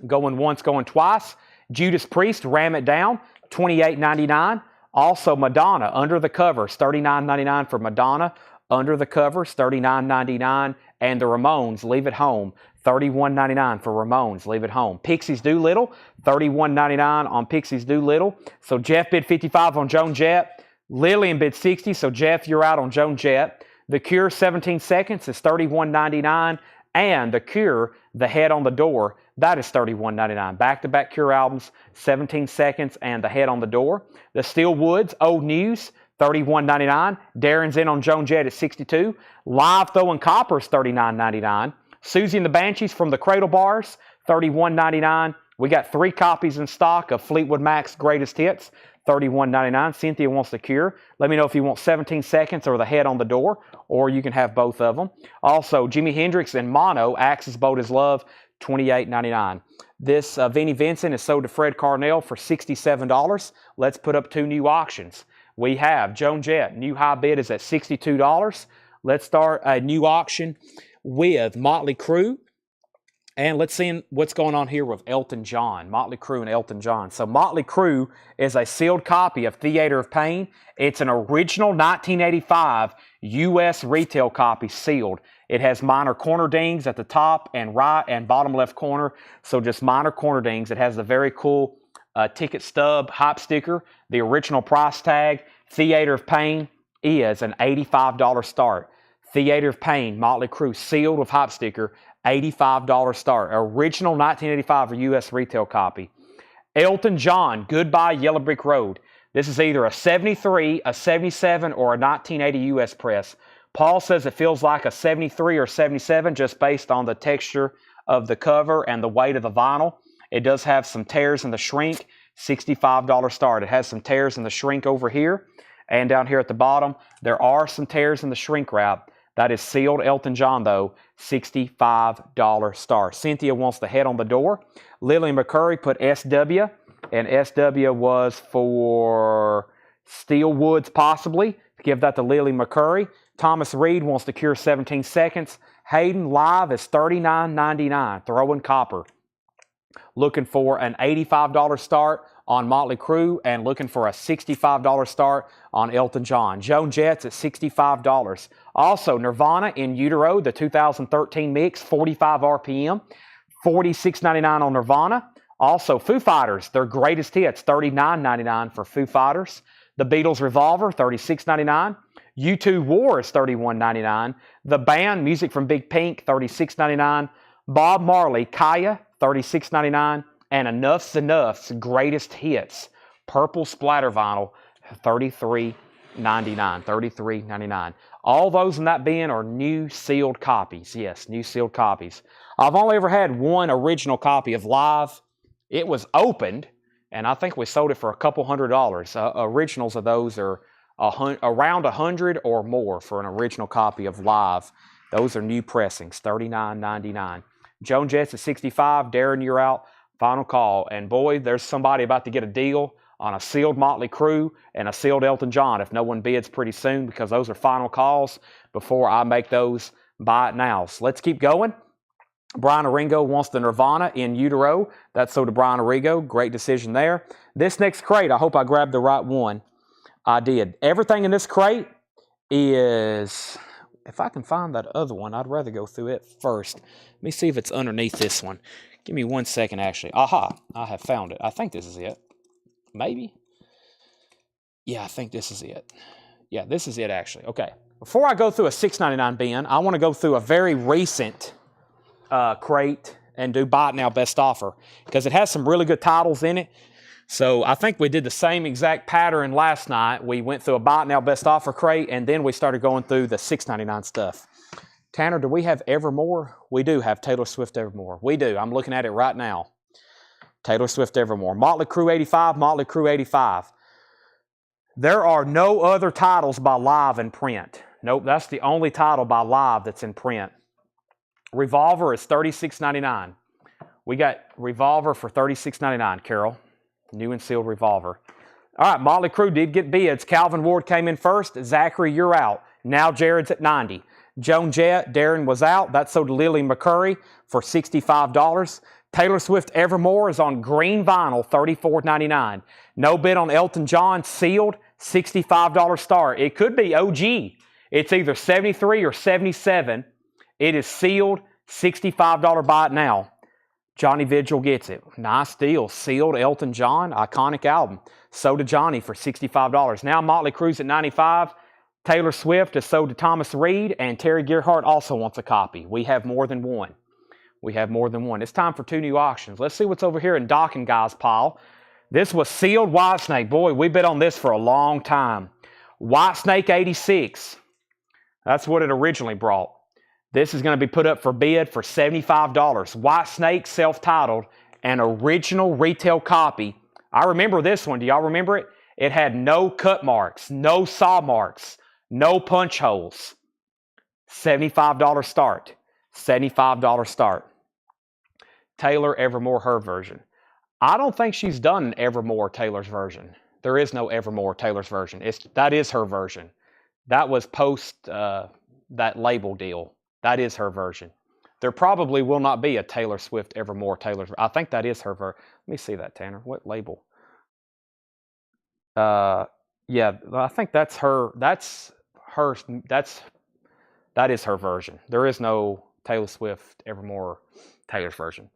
Going once, going twice. Judas Priest, ram it down, $28.99. Also Madonna, under the covers, $39.99 for Madonna. Under the covers, $39.99. And the Ramones, Leave It Home, $31.99 for Ramones, Leave It Home. Pixies Doolittle, $31.99 on Pixies Doolittle. So Jeff bid 55 on Joan Jett. Lillian bid 60, so Jeff, you're out on Joan Jett. The Cure, 17 Seconds, is $31.99. And The Cure, The Head on the Door, that is $31.99. Back-to-back Cure albums, 17 Seconds and The Head on the Door. The Steel Woods, Old News, $31.99. Darren's in on Joan Jett at $62. Live Throwing Coppers, $39.99. Susie and the Banshees from the Cradle Bars, $31.99. We got 3 copies in stock of Fleetwood Mac's Greatest Hits, $31.99. Cynthia wants The Cure. Let me know if you want 17 Seconds or The Head on the Door, or you can have both of them. Also, Jimi Hendrix and Mono, Axis Bold as Love, $28.99. This Vinnie Vincent is sold to Fred Carnell for $67. Let's put up 2 new auctions. We have Joan Jett. New high bid is at $62. Let's start a new auction with Motley Crue. And let's see what's going on here with Elton John. Motley Crue and Elton John. So Motley Crue is a sealed copy of Theater of Pain. It's an original 1985 U.S. retail copy, sealed. It has minor corner dings at the top and right and bottom left corner. So just minor corner dings. It has the very cool ticket stub hype sticker. The original price tag, Theater of Pain, is an $85 start. Theater of Pain, Motley Crue, sealed with hype sticker, $85 start. Original 1985 U.S. retail copy. Elton John, Goodbye Yellow Brick Road. This is either a 73, a 77, or a 1980 U.S. press. Paul says it feels like a 73 or 77 just based on the texture of the cover and the weight of the vinyl. It does have some tears in the shrink, $65 start. It has some tears in the shrink over here and down here at the bottom. There are some tears in the shrink wrap. That is sealed Elton John, though, $65 start. Cynthia wants The Head on the Door. Lillian McCurry put SW, and SW was for Steel Woods, possibly. Give that to Lillian McCurry. Thomas Reed wants The Cure, 17 Seconds. Hayden live is $39.99. Throwing Copper. Looking for an $85 start on Motley Crue and looking for a $65 start on Elton John. Joan Jett's at $65. Also, Nirvana in Utero, the 2013 mix, 45 RPM, $46.99 on Nirvana. Also, Foo Fighters, their greatest hits, $39.99 for Foo Fighters. The Beatles Revolver, $36.99. U2 War is $31.99. The Band, Music from Big Pink, $36.99. Bob Marley, Kaya, $36.99. And Enough's Enough's Greatest Hits, Purple Splatter Vinyl, $33.99. $33.99. All those in that bin are new sealed copies. Yes, new sealed copies. I've only ever had one original copy of Live. It was opened, and I think we sold it for a couple $100. Originals of those are around $100 or more for an original copy of Live. Those are new pressings, $39.99. Joan Jett's at $65. Darren, you're out. Final call. And boy, there's somebody about to get a deal on a sealed Motley Crue and a sealed Elton John if no one bids pretty soon, because those are final calls before I make those buy it now. So let's keep going. Brian Aringo wants the Nirvana in Utero. That's sold to Brian Aringo. Great decision there. This next crate, I hope I grabbed the right one. I did. Everything in this crate is, if I can find that other one, I'd rather go through it first. Let me see if it's underneath this one. Give me 1 second, actually. Aha, I have found it. I think this is it. Maybe? Yeah, I think this is it. Yeah, this is it, actually. Okay. Before I go through a $6.99 bin, I want to go through a very recent crate and do Buy It Now Best Offer, because it has some really good titles in it. So I think we did the same exact pattern last night. We went through a Buy It Now Best Offer crate, and then we started going through the $6.99 stuff. Tanner, do we have Evermore? We do have Taylor Swift Evermore. We do. I'm looking at it right now. Taylor Swift Evermore. Motley Crue 85, Motley Crue 85. There are no other titles by Live in print. Nope, that's the only title by Live that's in print. Revolver is $36.99. We got Revolver for $36.99, Carol. New and sealed Revolver. All right, Motley Crue did get bids. Calvin Ward came in first. Zachary, you're out. Now Jared's at 90. Joan Jett, Darren was out. That sold to Lily McCurry for $65. Taylor Swift Evermore is on green vinyl, $34.99. No bid on Elton John, sealed, $65 start. It could be OG. It's either 73 or 77. It is sealed, $65 buy it now. Johnny Vigil gets it. Nice deal. Sealed Elton John, iconic album. Sold to Johnny for $65. Now Motley Crue's at 95. Taylor Swift is sold to Thomas Reed, and Terry Gerhardt also wants a copy. We have more than one. We have more than one. It's time for 2 new auctions. Let's see what's over here in Doc and Guy's pile. This was sealed Whitesnake. Boy, we bid on this for a long time. Whitesnake 86. That's what it originally brought. This is going to be put up for bid for $75. Whitesnake, self-titled, an original retail copy. I remember this one. Do y'all remember it? It had no cut marks, no saw marks, no punch holes. $75 start. $75 start. Taylor Evermore, her version. I don't think she's done Evermore Taylor's version. There is no Evermore Taylor's version. That is her version. That was post that label deal. That is her version. There probably will not be a Taylor Swift Evermore Taylor's. I think that is her version. Let me see that, Tanner. What label? Yeah, I think that's her. That is her version. There is no Taylor Swift Evermore Taylor's version.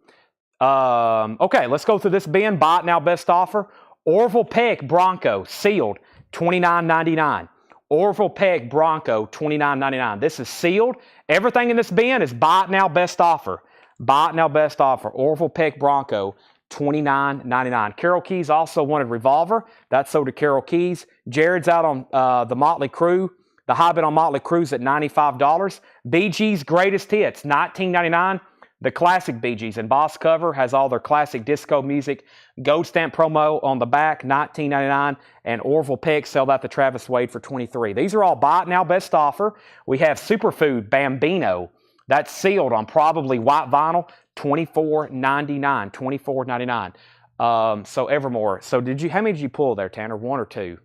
Okay, let's go through this bin. Buy it now, best offer. Orville Peck Bronco, sealed, $29.99. Orville Peck Bronco, $29.99. This is sealed. Everything in this bin is buy it now, best offer. Buy it now, best offer. Orville Peck Bronco, $29.99. Carol Keys also wanted Revolver. That's sold to Carol Keys. Jared's out on the Motley Crue. The high bid on Motley Crue's at $95. Bee Gees Greatest Hits, $19.99. The classic Bee Gees. And Boss Cover has all their classic disco music. Gold stamp promo on the back, $19.99. And Orville Peck sell that to Travis Wade for $23. These are all buy it now, best offer. We have Superfood Bambino. That's sealed on probably white vinyl, $24.99. $24.99. So Evermore. So how many did you pull there, Tanner? 1 or 2?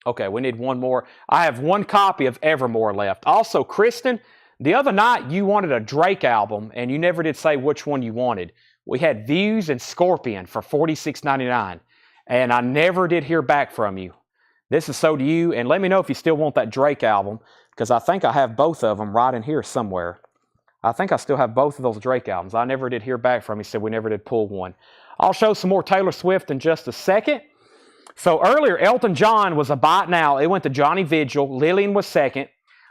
Okay, we need one more. I have one copy of Evermore left. Also, Kristen, the other night you wanted a Drake album, and you never did say which one you wanted. We had Views and Scorpion for $46.99, and I never did hear back from you. This is so to you, and let me know if you still want that Drake album, because I think I have both of them right in here somewhere. I think I still have both of those Drake albums. I never did hear back from you, said we never did pull one. I'll show some more Taylor Swift in just a second. So earlier, Elton John was a buy it now. It went to Johnny Vigil. Lillian was second.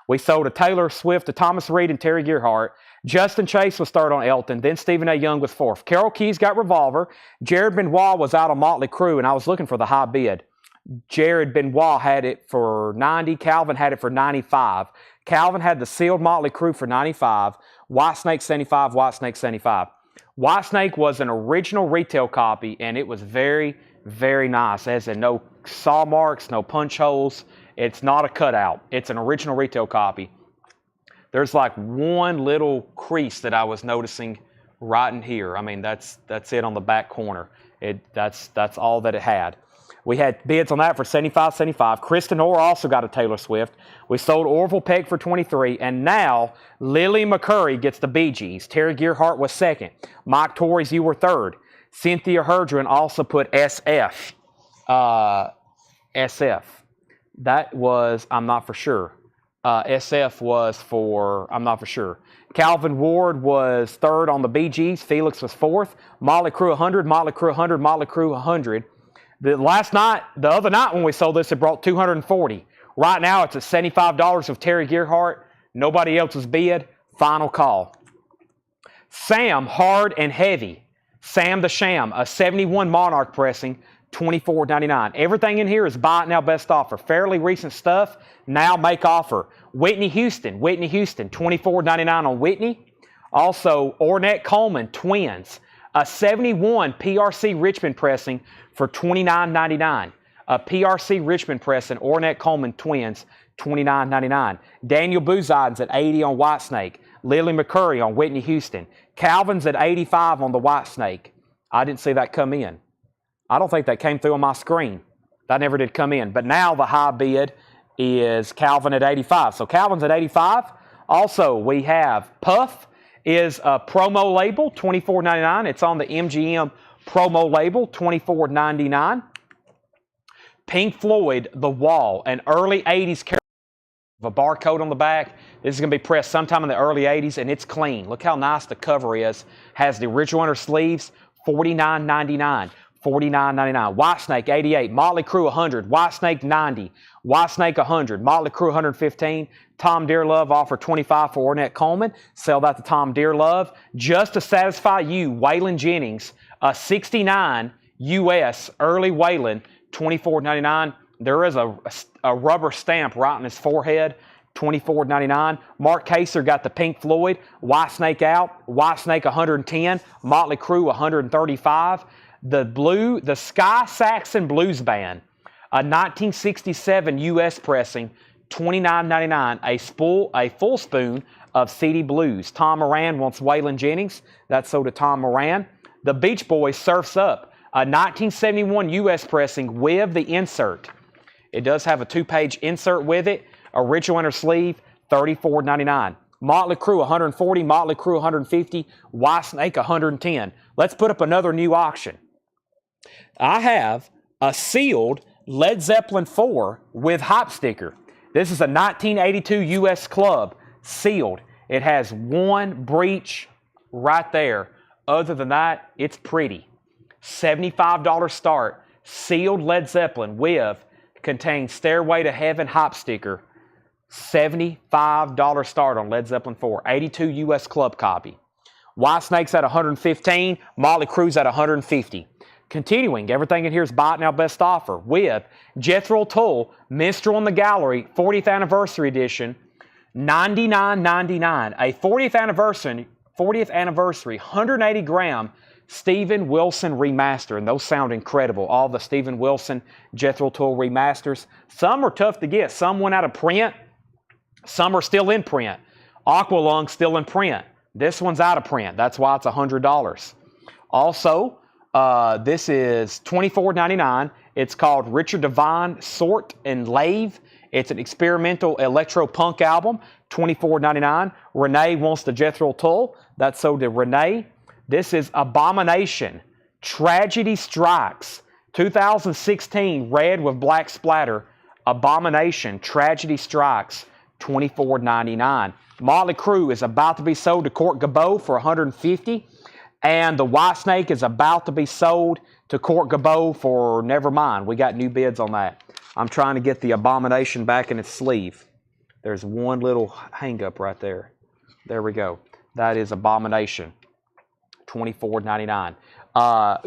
We sold a Taylor Swift to Thomas Reed and Terry Gerhardt. Justin Chase was third on Elton. Then Stephen A. Young was fourth. Carol Keys got Revolver. Jared Benoit was out on Motley Crue, and I was looking for the high bid. Jared Benoit had it for 90. Calvin had it for 95. Calvin had the sealed Motley Crue for 95. Whitesnake 75. Whitesnake 75. Whitesnake was an original retail copy, and it was very, very nice. As in no saw marks, no punch holes. It's not a cutout. It's an original retail copy. There's like one little crease that I was noticing right in here. I mean, that's it on the back corner. That's all that it had. We had bids on that for $75.75. Kristen Orr also got a Taylor Swift. We sold Orville Peck for $23, and now Lily McCurry gets the Bee Gees. Terry Gerhardt was second. Mike Torres, you were third. Cynthia Herdron also put SF. SF. That was, I'm not for sure. SF was for, I'm not for sure. Calvin Ward was third on the Bee Gees. Felix was fourth. Motley Crue 100, Motley Crue 100, Motley Crue 100. The other night when we sold this, it brought 240. Right now, it's at $75 with Terry Gerhardt. Nobody else's bid. Final call. Sam, Hard and Heavy. Sam the Sham, a 71 Monarch pressing, $24.99. Everything in here is buy it now, best offer. Fairly recent stuff. Now make offer. Whitney Houston, $24.99 on Whitney. Also, Ornette Coleman, Twins, a 71 PRC Richmond pressing for $29.99. A PRC Richmond pressing, Ornette Coleman Twins, $29.99. Daniel Booziden's at 80 on Whitesnake. Lily McCurry on Whitney Houston. Calvin's at 85 on the Whitesnake. I didn't see that come in. I don't think that came through on my screen. That never did come in. But now the high bid is Calvin at 85. So Calvin's at 85. Also, we have Puff is a promo label, $24.99. It's on the MGM promo label, $24.99. Pink Floyd, The Wall, an early 80s character with a barcode on the back. This is going to be pressed sometime in the early 80s, and it's clean. Look how nice the cover is. Has the original inner sleeves, $49.99. $49.99. Whitesnake, 88. Motley Crue, 100. Whitesnake, 90. Whitesnake, 100. Motley Crue, 115. Tom Dearlove offered 25 for Ornette Coleman. Sell that to Tom Dearlove. Just to satisfy you, Waylon Jennings, a 69 U.S. early Waylon, $24.99. There is a rubber stamp right on his forehead, $24.99. Mark Kaser got the Pink Floyd. Whitesnake out. Whitesnake, 110. Motley Crue, 135. The Sky Saxon Blues Band, a 1967 U.S. pressing, $29.99, a full spoon of CD Blues. Tom Moran wants Waylon Jennings. That's sold to Tom Moran. The Beach Boys, Surf's Up, a 1971 U.S. pressing with the insert. It does have a 2-page insert with it. Original inner sleeve, $34.99. Motley Crue, 140. Motley Crue, 150. Whitesnake, 110. Let's put up another new auction. I have a sealed Led Zeppelin 4 with hop sticker. This is a 1982 U.S. Club, sealed. It has one breech right there. Other than that, it's pretty. $75 start, sealed Led Zeppelin with, contains Stairway to Heaven hop sticker. $75 start on Led Zeppelin 4, 82 U.S. Club copy. Whitesnake's at 115, Motley Crue's at 150. Continuing, everything in here is buy it now best offer with Jethro Tull, Minstrel in the Gallery, 40th Anniversary Edition, $99.99. A 40th anniversary, 180-gram Steven Wilson remaster, and those sound incredible. All the Steven Wilson, Jethro Tull remasters. Some are tough to get. Some went out of print. Some are still in print. Aqualung still in print. This one's out of print. That's why it's $100. Also, this is $24.99. It's called Richard Devine, Sort and Lave. It's an experimental electro-punk album, $24.99. Renee wants the Jethro Tull. That's sold to Renee. This is Abomination, Tragedy Strikes, 2016, red with black splatter. Abomination, Tragedy Strikes, $24.99. Motley Crue is about to be sold to Court Gabot for $150. And the Whitesnake is about to be sold to Court Gabot for, never mind, we got new bids on that. I'm trying to get the Abomination back in its sleeve. There's one little hang-up right there. There we go. That is Abomination, $24.99.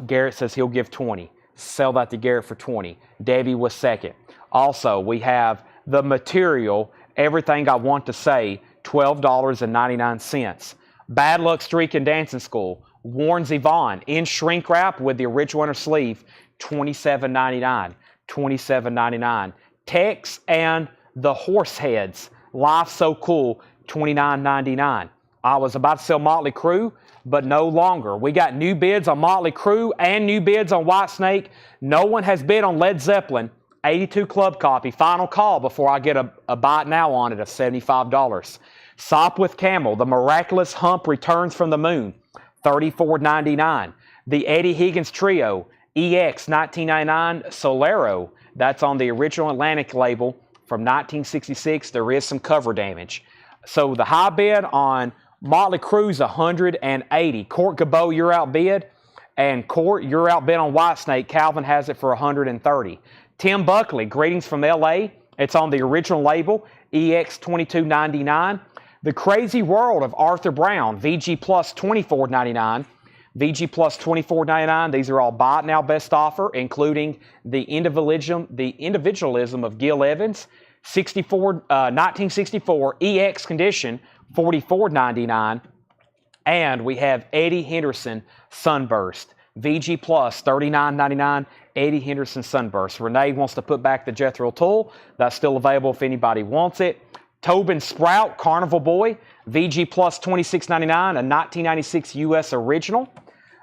Garrett says he'll give 20. Sell that to Garrett for 20. Debbie was second. Also, we have The Material, Everything I Want to Say, $12.99. Bad Luck Streak and Dancing School, Warren Zevon, in shrink wrap with the original inner sleeve, $27.99. $27.99. Tex and the Horseheads, Life So Cool, $29.99. I was about to sell Motley Crue, but no longer. We got new bids on Motley Crue and new bids on Whitesnake. No one has bid on Led Zeppelin, 82 club copy. Final call before I get a buy it now on it of $75. Sop with Camel, The Miraculous Hump Returns from the Moon, $34.99. The Eddie Higgins Trio, EX 1999 Solero, that's on the original Atlantic label from 1966. There is some cover damage. So the high bid on Motley Crue's $180. Court Gabot, you're outbid. And Court, you're outbid on Whitesnake. Calvin has it for $130. Tim Buckley, Greetings from LA. It's on the original label, EX 2299. The Crazy World of Arthur Brown, VG Plus $24.99. VG Plus $24.99. These are all buy it now best offer, including the individualism of Gil Evans, 1964 EX condition, $44.99. And we have Eddie Henderson Sunburst, VG Plus $39.99. Eddie Henderson Sunburst. Renee wants to put back the Jethro Tull. That's still available if anybody wants it. Tobin Sprout, Carnival Boy, VG Plus $26.99, a 1996 U.S. original.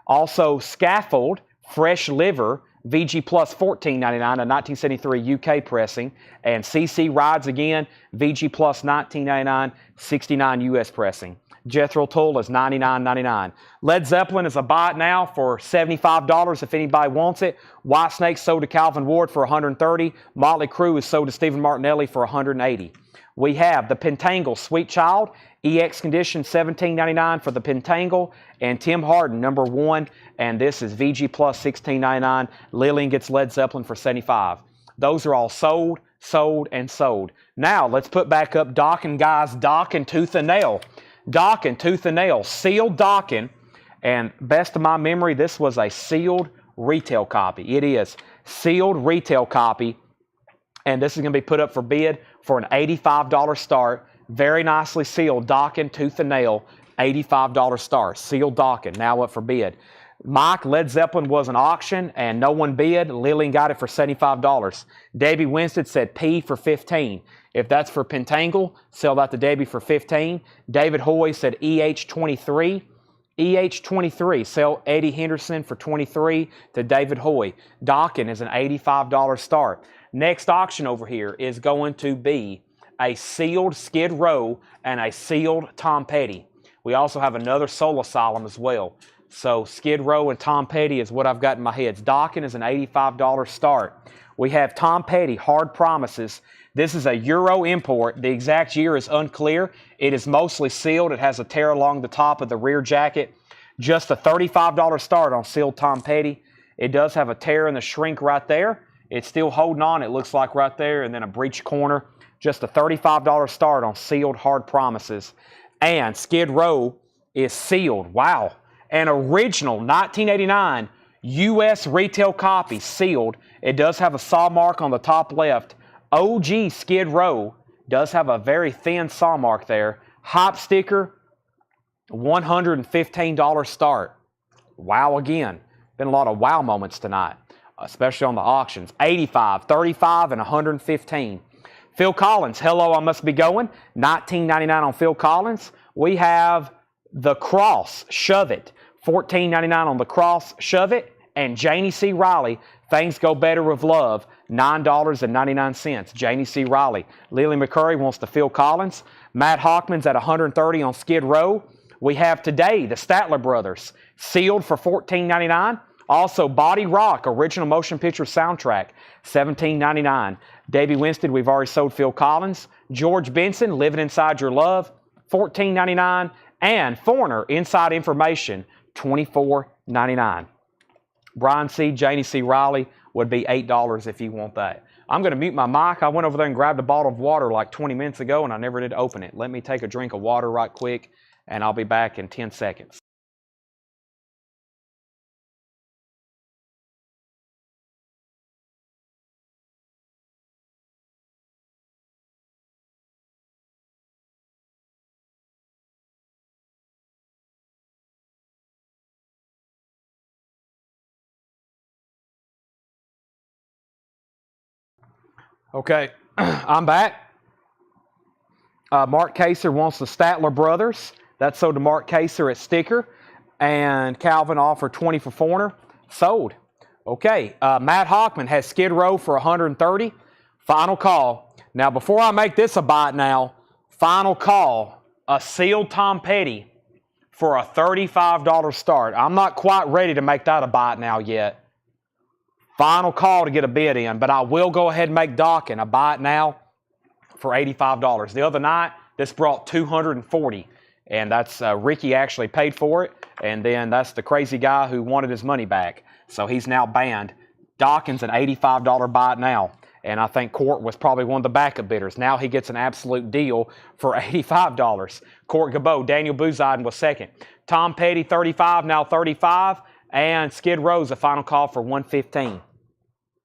Also, Scaffold, Fresh Liver, VG Plus $14.99, a 1973 UK pressing. And CC Rides again, VG Plus $19.99, 69 US pressing. Jethro Tull is $99.99. Led Zeppelin is a buy it now for $75 if anybody wants it. Whitesnake sold to Calvin Ward for $130. Motley Crue is sold to Stephen Martinelli for $180. We have the Pentangle Sweet Child, EX Condition $17.99 for the Pentangle, and Tim Harden number 1, and this is VG Plus $16.99. Lillian gets Led Zeppelin for $75. Those are all sold, and sold. Now let's put back up Dokken, guys. Dokken Tooth and Nail. Dokken Tooth and Nail, sealed Dokken, and best of my memory, this was a sealed retail copy. It is sealed retail copy, and this is going to be put up for bid for an $85 start. Very nicely sealed Dokken Tooth and Nail, $85 start. Sealed Dokken, now up for bid. Mike, Led Zeppelin was an auction, and no one bid. Lillian got it for $75. Debbie Winstead said P for $15. If that's for Pentangle, sell that to Debbie for $15. David Hoy said EH23. EH23, sell Eddie Henderson for $23 to David Hoy. Dokken is an $85 start. Next auction over here is going to be a sealed Skid Row and a sealed Tom Petty. We also have another Soul Asylum as well. So Skid Row and Tom Petty is what I've got in my head. Dokken is an $85 start. We have Tom Petty, Hard Promises. This is a Euro import. The exact year is unclear. It is mostly sealed. It has a tear along the top of the rear jacket. Just a $35 start on sealed Tom Petty. It does have a tear in the shrink right there. It's still holding on, it looks like right there, and then a breech corner. Just a $35 start on sealed Hard Promises. And Skid Row is sealed. Wow. An original 1989 U.S. retail copy, sealed. It does have a saw mark on the top left. OG Skid Row does have a very thin saw mark there. Hop sticker, $115 start. Wow again. Been a lot of wow moments tonight, especially on the auctions. 85, 35, and 115. Phil Collins, Hello, I Must Be Going. $19.99 on Phil Collins. We have The Cross, Shove It. $14.99 on The Cross, Shove It. And Janie C. Riley, Things Go Better With Love, $9.99. Janie C. Riley. Lily McCurry wants to Phil Collins. Matt Hockman's at $130 on Skid Row. We have today the Statler Brothers, sealed for $14.99. Also, Body Rock, original motion picture soundtrack, $17.99. Davey Winstead, we've already sold Phil Collins. George Benson, Living Inside Your Love, $14.99. And Foreigner, Inside Information, $24.99. Brian C., Janie C. Riley would be $8 if you want that. I'm going to mute my mic. I went over there and grabbed a bottle of water like 20 minutes ago, and I never did open it. Let me take a drink of water right quick, and I'll be back in 10 seconds. Okay, I'm back. Mark Kaser wants the Statler Brothers. That's sold to Mark Kaser at Sticker. And Calvin offered 20 for Foreigner. Sold. Okay, Matt Hockman has Skid Row for $130. Final call. Now, before I make this a bite now, final call. A sealed Tom Petty for a $35 start. I'm not quite ready to make that a bite now yet. Final call to get a bid in, but I will go ahead and make Dokken a buy it now for $85. The other night, this brought $240, and that's Ricky actually paid for it, and then that's the crazy guy who wanted his money back, so he's now banned. Dokken's an $85 buy it now, and I think Court was probably one of the backup bidders. Now he gets an absolute deal for $85. Court Gabot, Daniel Bouziden was second. Tom Petty, 35, now 35. And Skid Row's a final call for $115.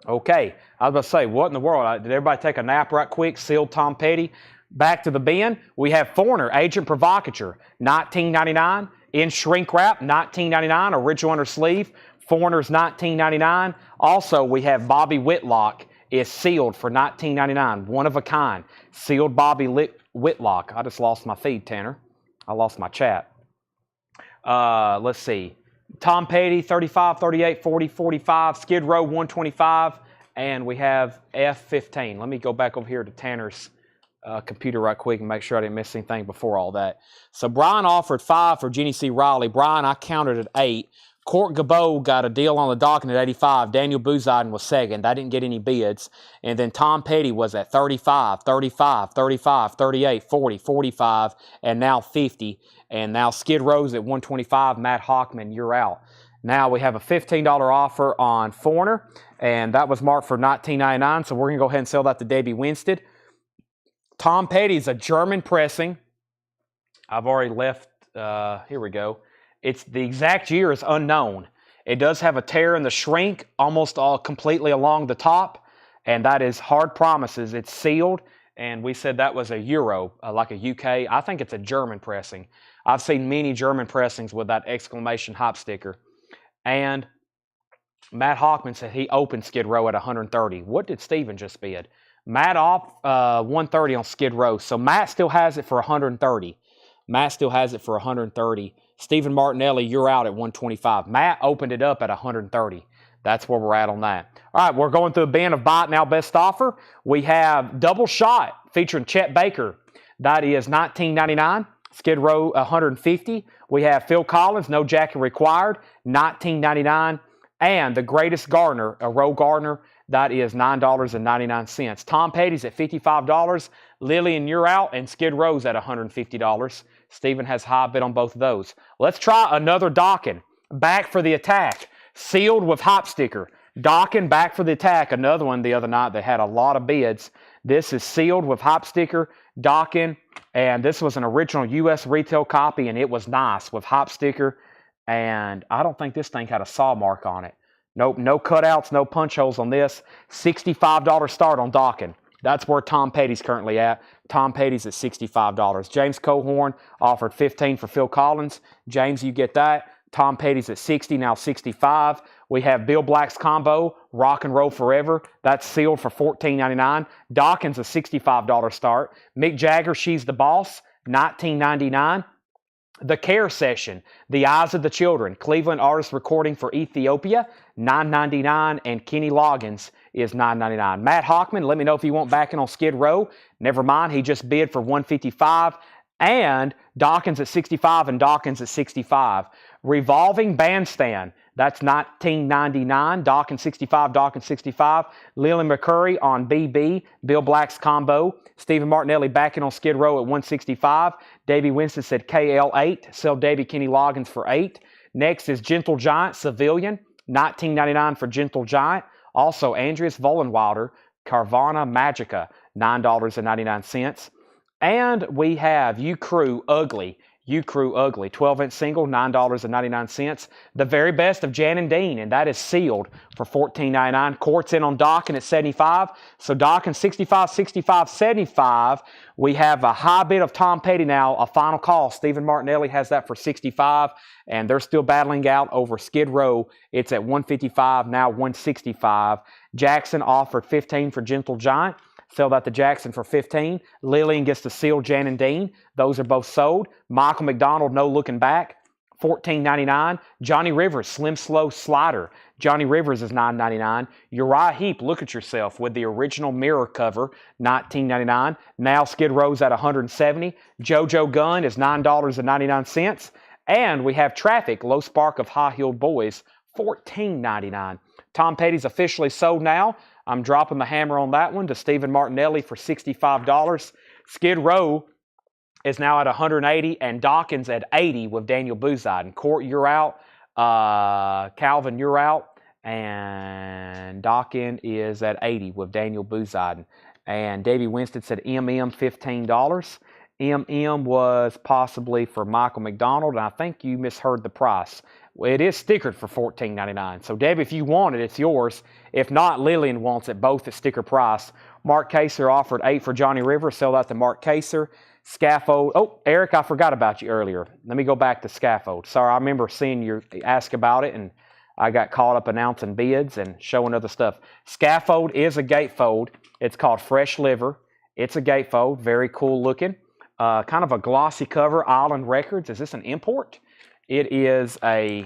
Okay, I was about to say, what in the world? Did everybody take a nap right quick? Sealed Tom Petty. Back to the bin. We have Foreigner, Agent Provocateur, $19.99. In shrink wrap, $19.99. Original under sleeve. Foreigner's $19.99. Also, we have Bobby Whitlock is sealed for $19.99. One of a kind. Sealed Bobby Whitlock. I just lost my feed, Tanner. I lost my chat. Let's see. Tom Petty, 35, 38, 40, 45. Skid Row, 125. And we have F15. Let me go back over here to Tanner's computer right quick and make sure I didn't miss anything before all that. So Brian offered 5 for Jenny C. Riley. Brian, I counted at 8. Court Gabot got a deal on the docket at 85. Daniel Bouziden was second. I didn't get any bids. And then Tom Petty was at 35, 35, 35, 38, 40, 45, and now 50. And now Skid Row's at 125. Matt Hockman, you're out. Now we have a $15 offer on Foreigner, and that was marked for $19.99, so we're going to go ahead and sell that to Debbie Winstead. Tom Petty's a German pressing. I've already left. Here we go. It's the exact year is unknown. It does have a tear in the shrink almost all completely along the top, and that is hard promises. It's sealed, and we said that was a Euro, like a UK. I think it's a German pressing. I've seen many German pressings with that exclamation hop sticker. And Matt Hockman said he opened Skid Row at 130. What did Steven just bid? Matt off 130 on Skid Row. So Matt still has it for 130. Matt still has it for 130. Stephen Martinelli, you're out at 125. Matt opened it up at 130. That's where we're at on that. All right, we're going through a bin of Buy It Now Best Offer. We have Double Shot featuring Chet Baker. That is $19.99. Skid Row, $150. We have Phil Collins, No Jacket Required, $19.99. And The Greatest Gardener, a Roe Gardner, that is $9.99. Tom Petty's at $55. Lillian, you're out. And Skid Row's at $150. Stephen has high bid on both of those. Let's try another Dockin. Back for the Attack. Sealed with hop sticker. Dockin, Back for the Attack. Another one the other night that had a lot of bids. This is sealed with hop sticker. Dockin. And this was an original U.S. retail copy, and it was nice with hop sticker. And I don't think this thing had a saw mark on it. Nope, no cutouts, no punch holes on this. $65 start on Dockin. That's where Tom Petty's currently at. Tom Petty's at $65. James Cohorn offered $15 for Phil Collins. James, you get that. Tom Petty's at $60, now $65. We have Bill Black's combo, Rock and Roll Forever. That's sealed for $14.99. Dawkins, a $65 start. Mick Jagger, She's the Boss, $19.99. The Care Session, The Eyes of the Children, Cleveland Artist Recording for Ethiopia, $9.99, and Kenny Loggins is $9.99. Matt Hockman, let me know if you want backing on Skid Row. Never mind, he just bid for $155, and Dawkins at $65 and Dawkins at $65. Revolving Bandstand, that's $19.99. Dawkins $65, Dawkins $65. Lily McCurry on BB, Bill Black's combo. Stephen Martinelli backing on Skid Row at $165. Davey Winston said KL8. Sell Davey Kenny Loggins for $8. Next is Gentle Giant Civilian, $19.99 for Gentle Giant. Also Andreas Vollenwilder, Carvana Magica, $9.99. And we have U Crew Ugly. U Crew Ugly, 12-inch single, $9.99. The very best of Jan and Dean, and that is sealed for $14.99. Court's in on Dockin at $75. So Dockin 65, 65, 75. We have a high bid of Tom Petty now, a final call. Stephen Martinelli has that for $65, and they're still battling out over Skid Row. It's at $155, now $165. Jackson offered $15 for Gentle Giant. Sell that to Jackson for $15. Lillian gets to seal Jan and Dean. Those are both sold. Michael McDonald, No Looking Back, $14.99. Johnny Rivers, Slim Slow Slider. Johnny Rivers is $9.99. Uriah Heep, Look at Yourself with the original mirror cover, $19.99. Now Skid Row's at $170. JoJo Gunn is $9.99. And we have Traffic, Low Spark of High Heeled Boys, $14.99. Tom Petty's officially sold now. I'm dropping the hammer on that one to Stephen Martinelli for $65. Skid Row is now at $180, and Dawkins at $80 with Daniel Bouziden. Court, you're out. Calvin, you're out. And Dawkins is at $80 with Daniel Bouziden. And Davey Winston said MM $15. MM was possibly for Michael McDonald, and I think you misheard the price. It is stickered for $14.99. So, Debbie, if you want it, it's yours. If not, Lillian wants it, both at sticker price. Mark Kaser offered $8 for Johnny Rivers. Sell that to Mark Kaser. Scaffold. Oh, Eric, I forgot about you earlier. Let me go back to Scaffold. Sorry, I remember seeing you ask about it, and I got caught up announcing bids and showing other stuff. Scaffold is a gatefold. It's called Fresh Liver. It's a gatefold. Very cool looking. Kind of a glossy cover. Island Records. Is this an import? It is a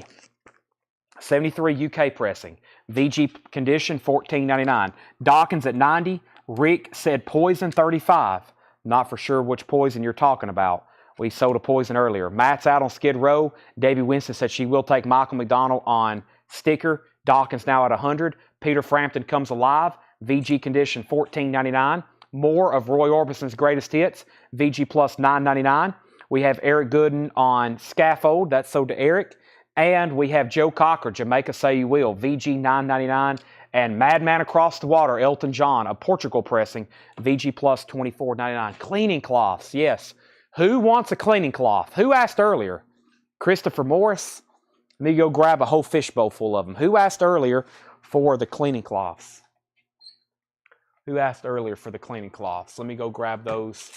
73 UK pressing. VG condition $14.99. Dawkins at 90. Rick said poison 35. Not for sure which poison you're talking about. We sold a poison earlier. Matt's out on Skid Row. Davey Winston said she will take Michael McDonald on sticker. Dawkins now at 100. Peter Frampton comes alive. VG condition $14.99. More of Roy Orbison's greatest hits. VG plus $9.99. We have Eric Gooden on Scaffold. That's sold to Eric. And we have Joe Cocker, Jamaica Say You Will. VG $9.99. And Madman Across the Water, Elton John, a Portugal pressing. VG plus $24.99. Cleaning cloths, yes. Who wants a cleaning cloth? Who asked earlier? Christopher Morris? Let me go grab a whole fishbowl full of them. Who asked earlier for the cleaning cloths? Who asked earlier for the cleaning cloths? Let me go grab those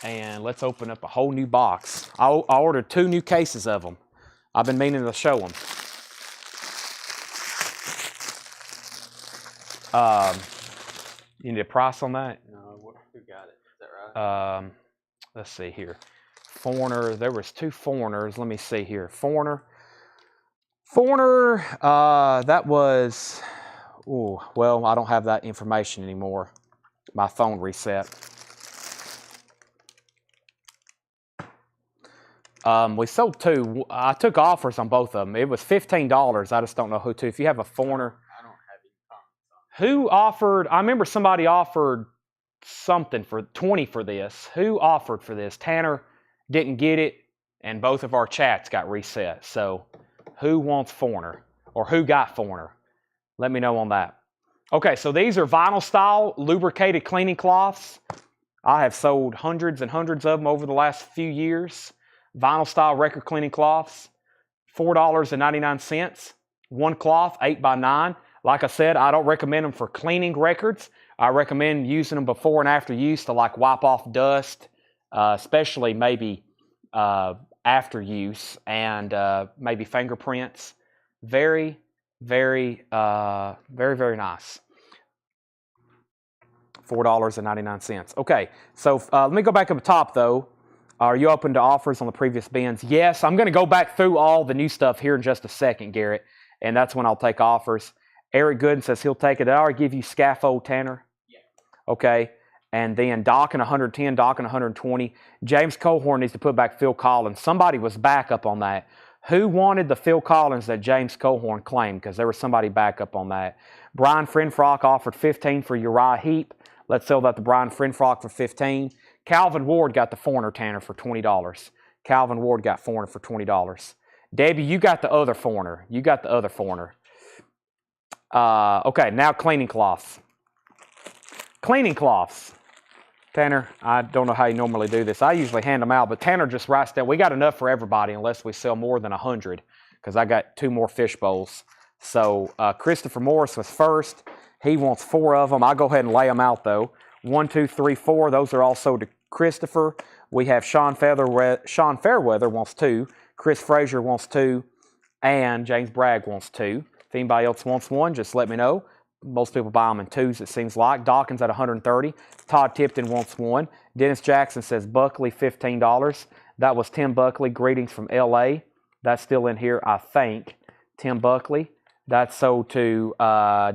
and let's open up a whole new box. I ordered 2 new cases of them. I've been meaning to show them. You need a price on that? No, who got it? Is that right? Let's see here. Foreigner, there was 2 foreigners. Let me see here. Foreigner, that was, well, I don't have that information anymore. My phone reset. We sold 2. I took offers on both of them. It was $15. I just don't know who to. If you have a foreigner. I don't have any comments on it. Who offered, I remember somebody offered something for 20 for this. Who offered for this? Tanner didn't get it, and both of our chats got reset. So who wants foreigner? Or who got foreigner? Let me know on that. Okay, so these are vinyl style lubricated cleaning cloths. I have sold hundreds and hundreds of them over the last few years. Vinyl style record cleaning cloths, $4.99. One cloth, 8x9. Like I said, I don't recommend them for cleaning records. I recommend using them before and after use to like wipe off dust, especially maybe after use, and maybe fingerprints. Very, very, very nice. $4.99. Okay, so let me go back up the top though. Are you open to offers on the previous bins? Yes, I'm going to go back through all the new stuff here in just a second, Garrett, and that's when I'll take offers. Eric Gooden says he'll take it. Did I already give you Scaffold, Tanner? Yeah. Okay, and then Dockin 110, Dockin 120. James Cohorn needs to put back Phil Collins. Somebody was back up on that. Who wanted the Phil Collins that James Cohorn claimed? Because there was somebody back up on that. Brian Frenfrock offered 15 for Uriah Heep. Let's sell that to Brian Frenfrock for 15. Calvin Ward got the foreigner, Tanner, for $20. Calvin Ward got foreigner for $20. Debbie, you got the other foreigner. You got the other foreigner. Okay, now cleaning cloths. Cleaning cloths. Tanner, I don't know how you normally do this. I usually hand them out, but Tanner just writes down. We got enough for everybody unless we sell more than 100, because I got 2 more fish bowls. So Christopher Morris was first. He wants 4 of them. I'll go ahead and lay them out, though. 1, 2, 3, 4. Those are also to Christopher. We have Sean Fairweather wants 2. Chris Frazier wants 2. And James Bragg wants 2. If anybody else wants 1, just let me know. Most people buy them in 2s, it seems like. Dawkins at 130. Todd Tipton wants 1. Dennis Jackson says Buckley, $15. That was Tim Buckley. Greetings from L.A. That's still in here, I think. Tim Buckley. That's sold to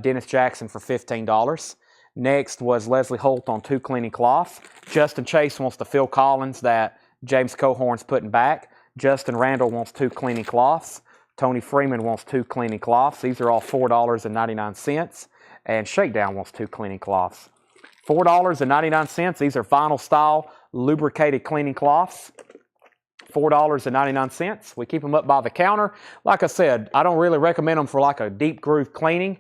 Dennis Jackson for $15. Next was Leslie Holt on 2 cleaning cloths. Justin Chase wants the Phil Collins that James Cohorn's putting back. Justin Randall wants 2 cleaning cloths. Tony Freeman wants 2 cleaning cloths. These are all $4.99. And Shakedown wants 2 cleaning cloths. $4.99. These are vinyl style lubricated cleaning cloths. $4.99. We keep them up by the counter. Like I said, I don't really recommend them for like a deep groove cleaning.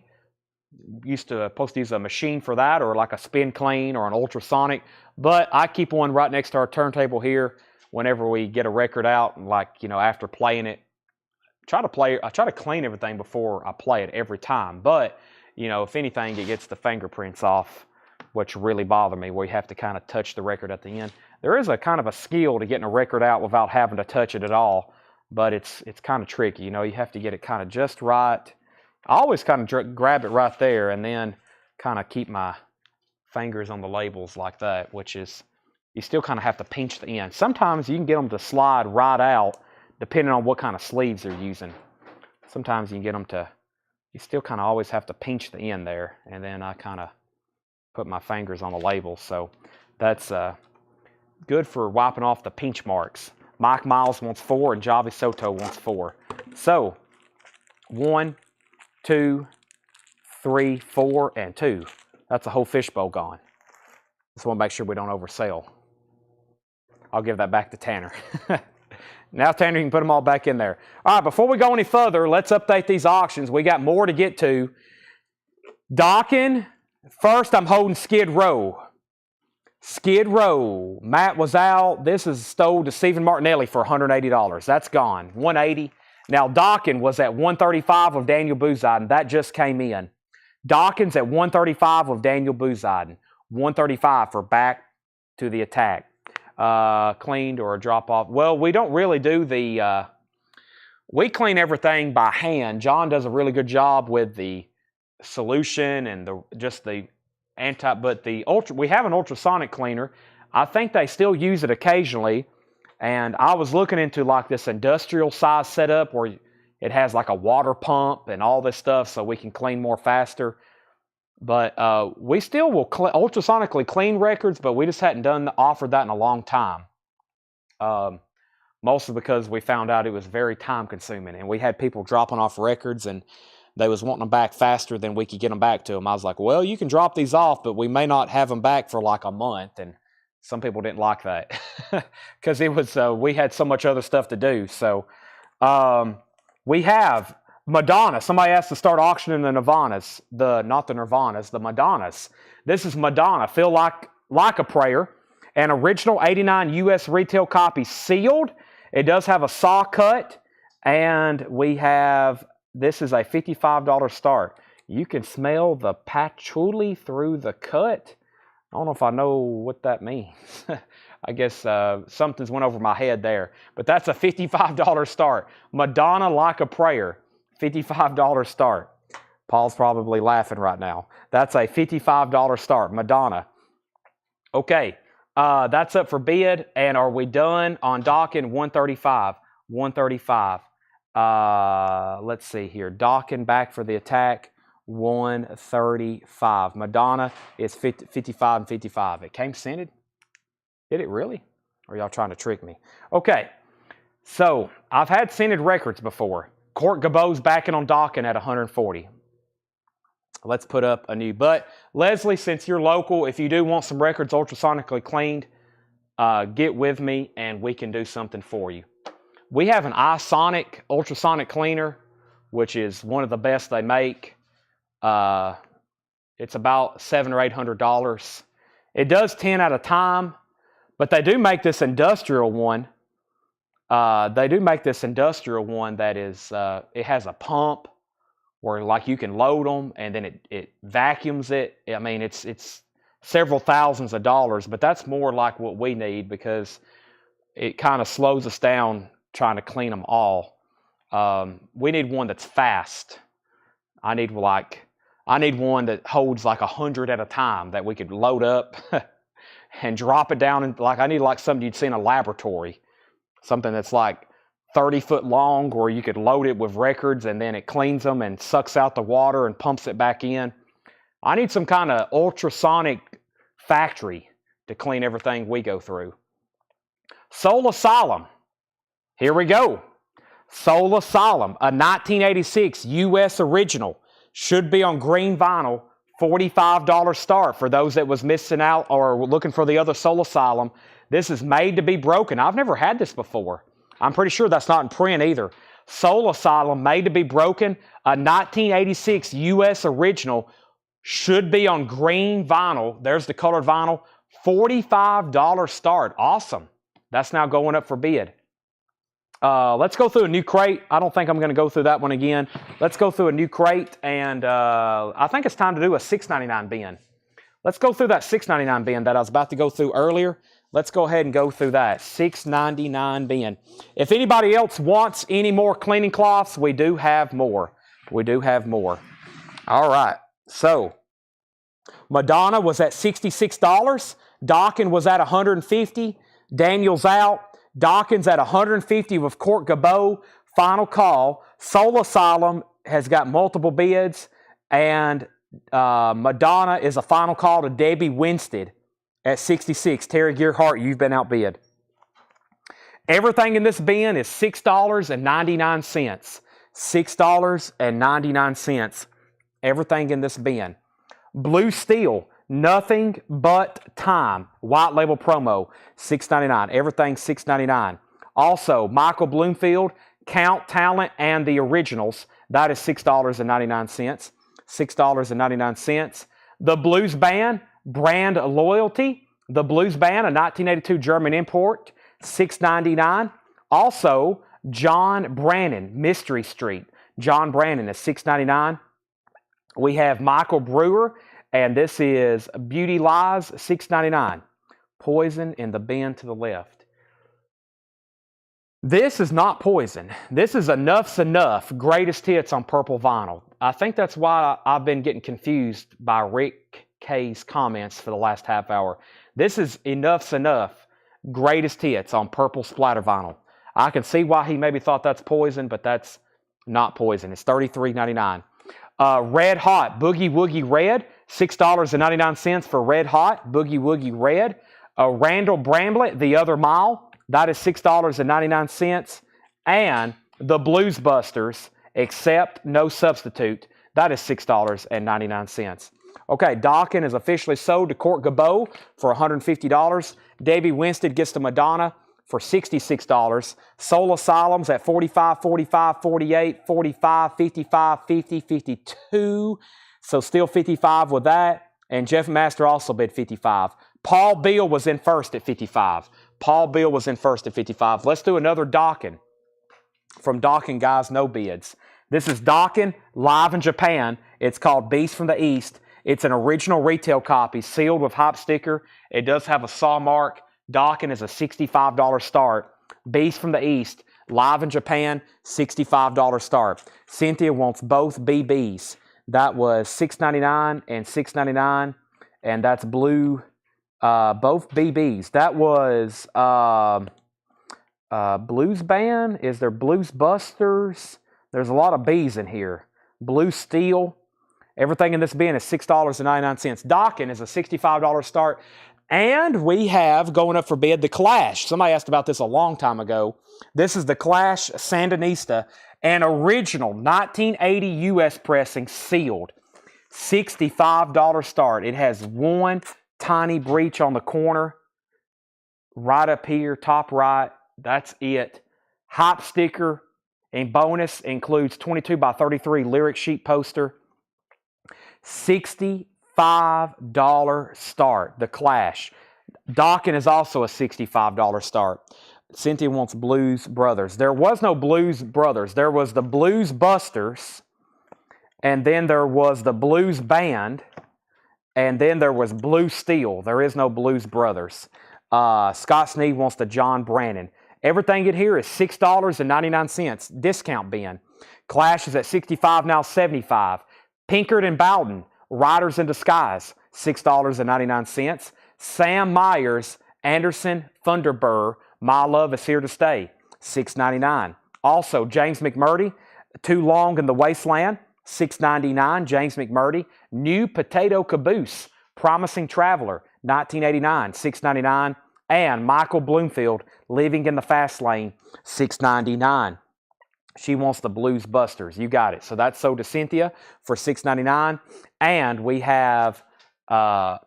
Supposed to use a machine for that, or like a spin clean or an ultrasonic. But I keep one right next to our turntable here whenever we get a record out, and like, you know, after playing it. I try to clean everything before I play it every time. But, you know, if anything, it gets the fingerprints off, which really bother me, where you have to kind of touch the record at the end. There is a kind of a skill to getting a record out without having to touch it at all, but it's kind of tricky. You know, you have to get it kind of just right. I always kind of grab it right there and then kind of keep my fingers on the labels like that, which is, you still kind of have to pinch the end. Sometimes you can get them to slide right out depending on what kind of sleeves they're using. sometimes you can get them to, you still kind of always have to pinch the end there, and then I kind of put my fingers on the label. So that's good for wiping off the pinch marks. Mike Miles wants 4 and Javi Soto wants 4. So 1, 2, 3, 4, and 2. That's a whole fishbowl gone. Just want to make sure we don't oversell. I'll give that back to Tanner. Now, Tanner, you can put them all back in there. All right, before we go any further, let's update these auctions. We got more to get to. Docking. First, I'm holding Skid Row. Skid Row. Matt was out. This is stole to Stephen Martinelli for $180. That's gone. $180. Now, Docking was at $135 of Daniel Bouzidin. That just came in. Dawkins at $135 of Daniel Bouzidin. $135 for Back to the Attack. Cleaned or a drop off. Well, we don't really do the, we clean everything by hand. John does a really good job with the solution and just the but we have an ultrasonic cleaner. I think they still use it occasionally. And I was looking into like this industrial size setup where it has like a water pump and all this stuff so we can clean more faster. But we still will ultrasonically clean records, but we just hadn't offered that in a long time. Mostly because we found out it was very time consuming, and we had people dropping off records and they was wanting them back faster than we could get them back to them. I was like, well, you can drop these off, but we may not have them back for like a month. And some people didn't like that because it was we had so much other stuff to do. So we have Madonna. Somebody asked to start auctioning the Nirvanas, not the Nirvanas, the Madonnas. This is Madonna, Feel Like a Prayer, an original 89 U.S. retail copy, sealed. It does have a saw cut, and we have, this is a $55 start. You can smell the patchouli through the cut. I don't know if I know what that means. I guess something's went over my head there. But that's a $55 start. Madonna, Like a Prayer. $55 start. Paul's probably laughing right now. That's a $55 start. Madonna. Okay. That's up for bid. And are we done on Docking? $135. $135. Let's see here. Docking, Back for the Attack. $135. Madonna is 55 and 55. It came scented? Did it really? Or are y'all trying to trick me? Okay. So I've had scented records before. Court Gabot's backing on Docking at $140. Let's put up a new. But Leslie, since you're local, if you do want some records ultrasonically cleaned, get with me and we can do something for you. We have an iSonic ultrasonic cleaner, which is one of the best they make. It's about $700 or $800. It does 10 at a time, but they do make this industrial one. That is, it has a pump where like you can load them and then it vacuums it. I mean, it's several thousands of dollars, but that's more like what we need because it kind of slows us down trying to clean them all. We need one that's fast. I need one that holds like 100 at a time that we could load up and drop it down. And like I need like something you'd see in a laboratory. Something that's like 30 foot long where you could load it with records and then it cleans them and sucks out the water and pumps it back in. I need some kind of ultrasonic factory to clean everything we go through. Soul Asylum. Here we go. Soul Asylum, a 1986 U.S. original. Should be on green vinyl. $45 start for those that was missing out or looking for the other Soul Asylum. This is made to be broken. I've never had this before. I'm pretty sure that's not in print either. Soul Asylum, made to be broken. A 1986 U.S. original. Should be on green vinyl. There's the colored vinyl. $45 start. Awesome. That's now going up for bid. Let's go through a new crate. I don't think I'm going to go through that one again. Let's go through a new crate, and I think it's time to do a $6.99 bin. Let's go through that $6.99 bin that I was about to go through earlier. Let's go ahead and go through that $6.99 bin. If anybody else wants any more cleaning cloths, we do have more. All right. So Madonna was at $66. Docking was at $150. Daniel's out. Dawkins at $150 with Court Gabot. final call. Soul Asylum has got multiple bids, and Madonna is a final call to Debbie Winstead at 66. Terry Gearhart, you've been outbid. Everything in this bin is $6.99. $6.99. Everything in this bin. Blue Steel, Nothing But Time. White label promo, $6.99. Everything $6.99. Also, Michael Bloomfield, Count Talent and the Originals. That is $6.99. $6.99. The Blues Band, Brand Loyalty. The Blues Band, a 1982 German import, $6.99. Also, John Brannon, Mystery Street. John Brannon is $6.99. We have Michael Brewer, and this is Beauty Lies, $6.99. Poison in the bin to the left. This is not Poison. This is Enough's Enough, greatest hits on purple vinyl. I think that's why I've been getting confused by Rick K's comments for the last half hour. This is Enough's Enough, greatest hits on purple splatter vinyl. I can see why he maybe thought that's Poison, but that's not Poison. It's $33.99. Red Hot, Boogie Woogie Red, $6.99 for Red Hot, Boogie Woogie Red. Randall Bramblett, The Other Mile, that is $6.99. And the Blues Busters, Accept No Substitute, that is $6.99. Okay, Dawkins is officially sold to Court Gabot for $150. Debbie Winstead gets to Madonna for $66. Soul Asylum's at $45, $45, $48, $45, $55, $50, $52. So still $55 with that. And Jeff Master also bid $55. Paul Beal was in first at $55. Paul Beal was in first at $55. Let's do another Dawkins from Dawkins Guys No Bids. This is Dawkins live in Japan. It's called Beast from the East. It's an original retail copy sealed with hop sticker. It does have a saw mark. Dawkins is a $65 start. Beast from the East, live in Japan, $65 start. Cynthia wants both BBs. That was $6.99 and $6.99, and that's blue, both BBs. That was Blues Band. Is there Blues Busters? There's a lot of B's in here. Blue Steel. Everything in this bin is $6.99. Dawkins is a $65 start. And we have, going up for bid, The Clash. Somebody asked about this a long time ago. This is The Clash Sandinista, an original 1980 U.S. pressing, sealed. $65 start. It has one tiny breach on the corner, right up here, top right. That's it. Hop sticker and bonus includes 22 by 33 lyric sheet poster. $65 start. The Clash. Dawkins is also a $65 start. Cynthia wants Blues Brothers. There was no Blues Brothers. There was the Blues Busters, and then there was the Blues Band, and then there was Blue Steel. There is no Blues Brothers. Scott Sneed wants the John Brannon. Everything in here is $6.99. Discount bin. Clash is at $65 now, $75. Pinkard and Bowden, Riders in Disguise, $6.99. Sam Myers, Anderson, Thunderbird, My Love Is Here to Stay, $6.99. Also, James McMurdy, Too Long in the Wasteland, $6.99. James McMurdy. New Potato Caboose, Promising Traveler, 1989, $6.99. And Michael Bloomfield, Living in the Fast Lane, $6.99. She wants the Blues Busters. You got it. So that's sold to Cynthia for $6.99. And we have Boondoggle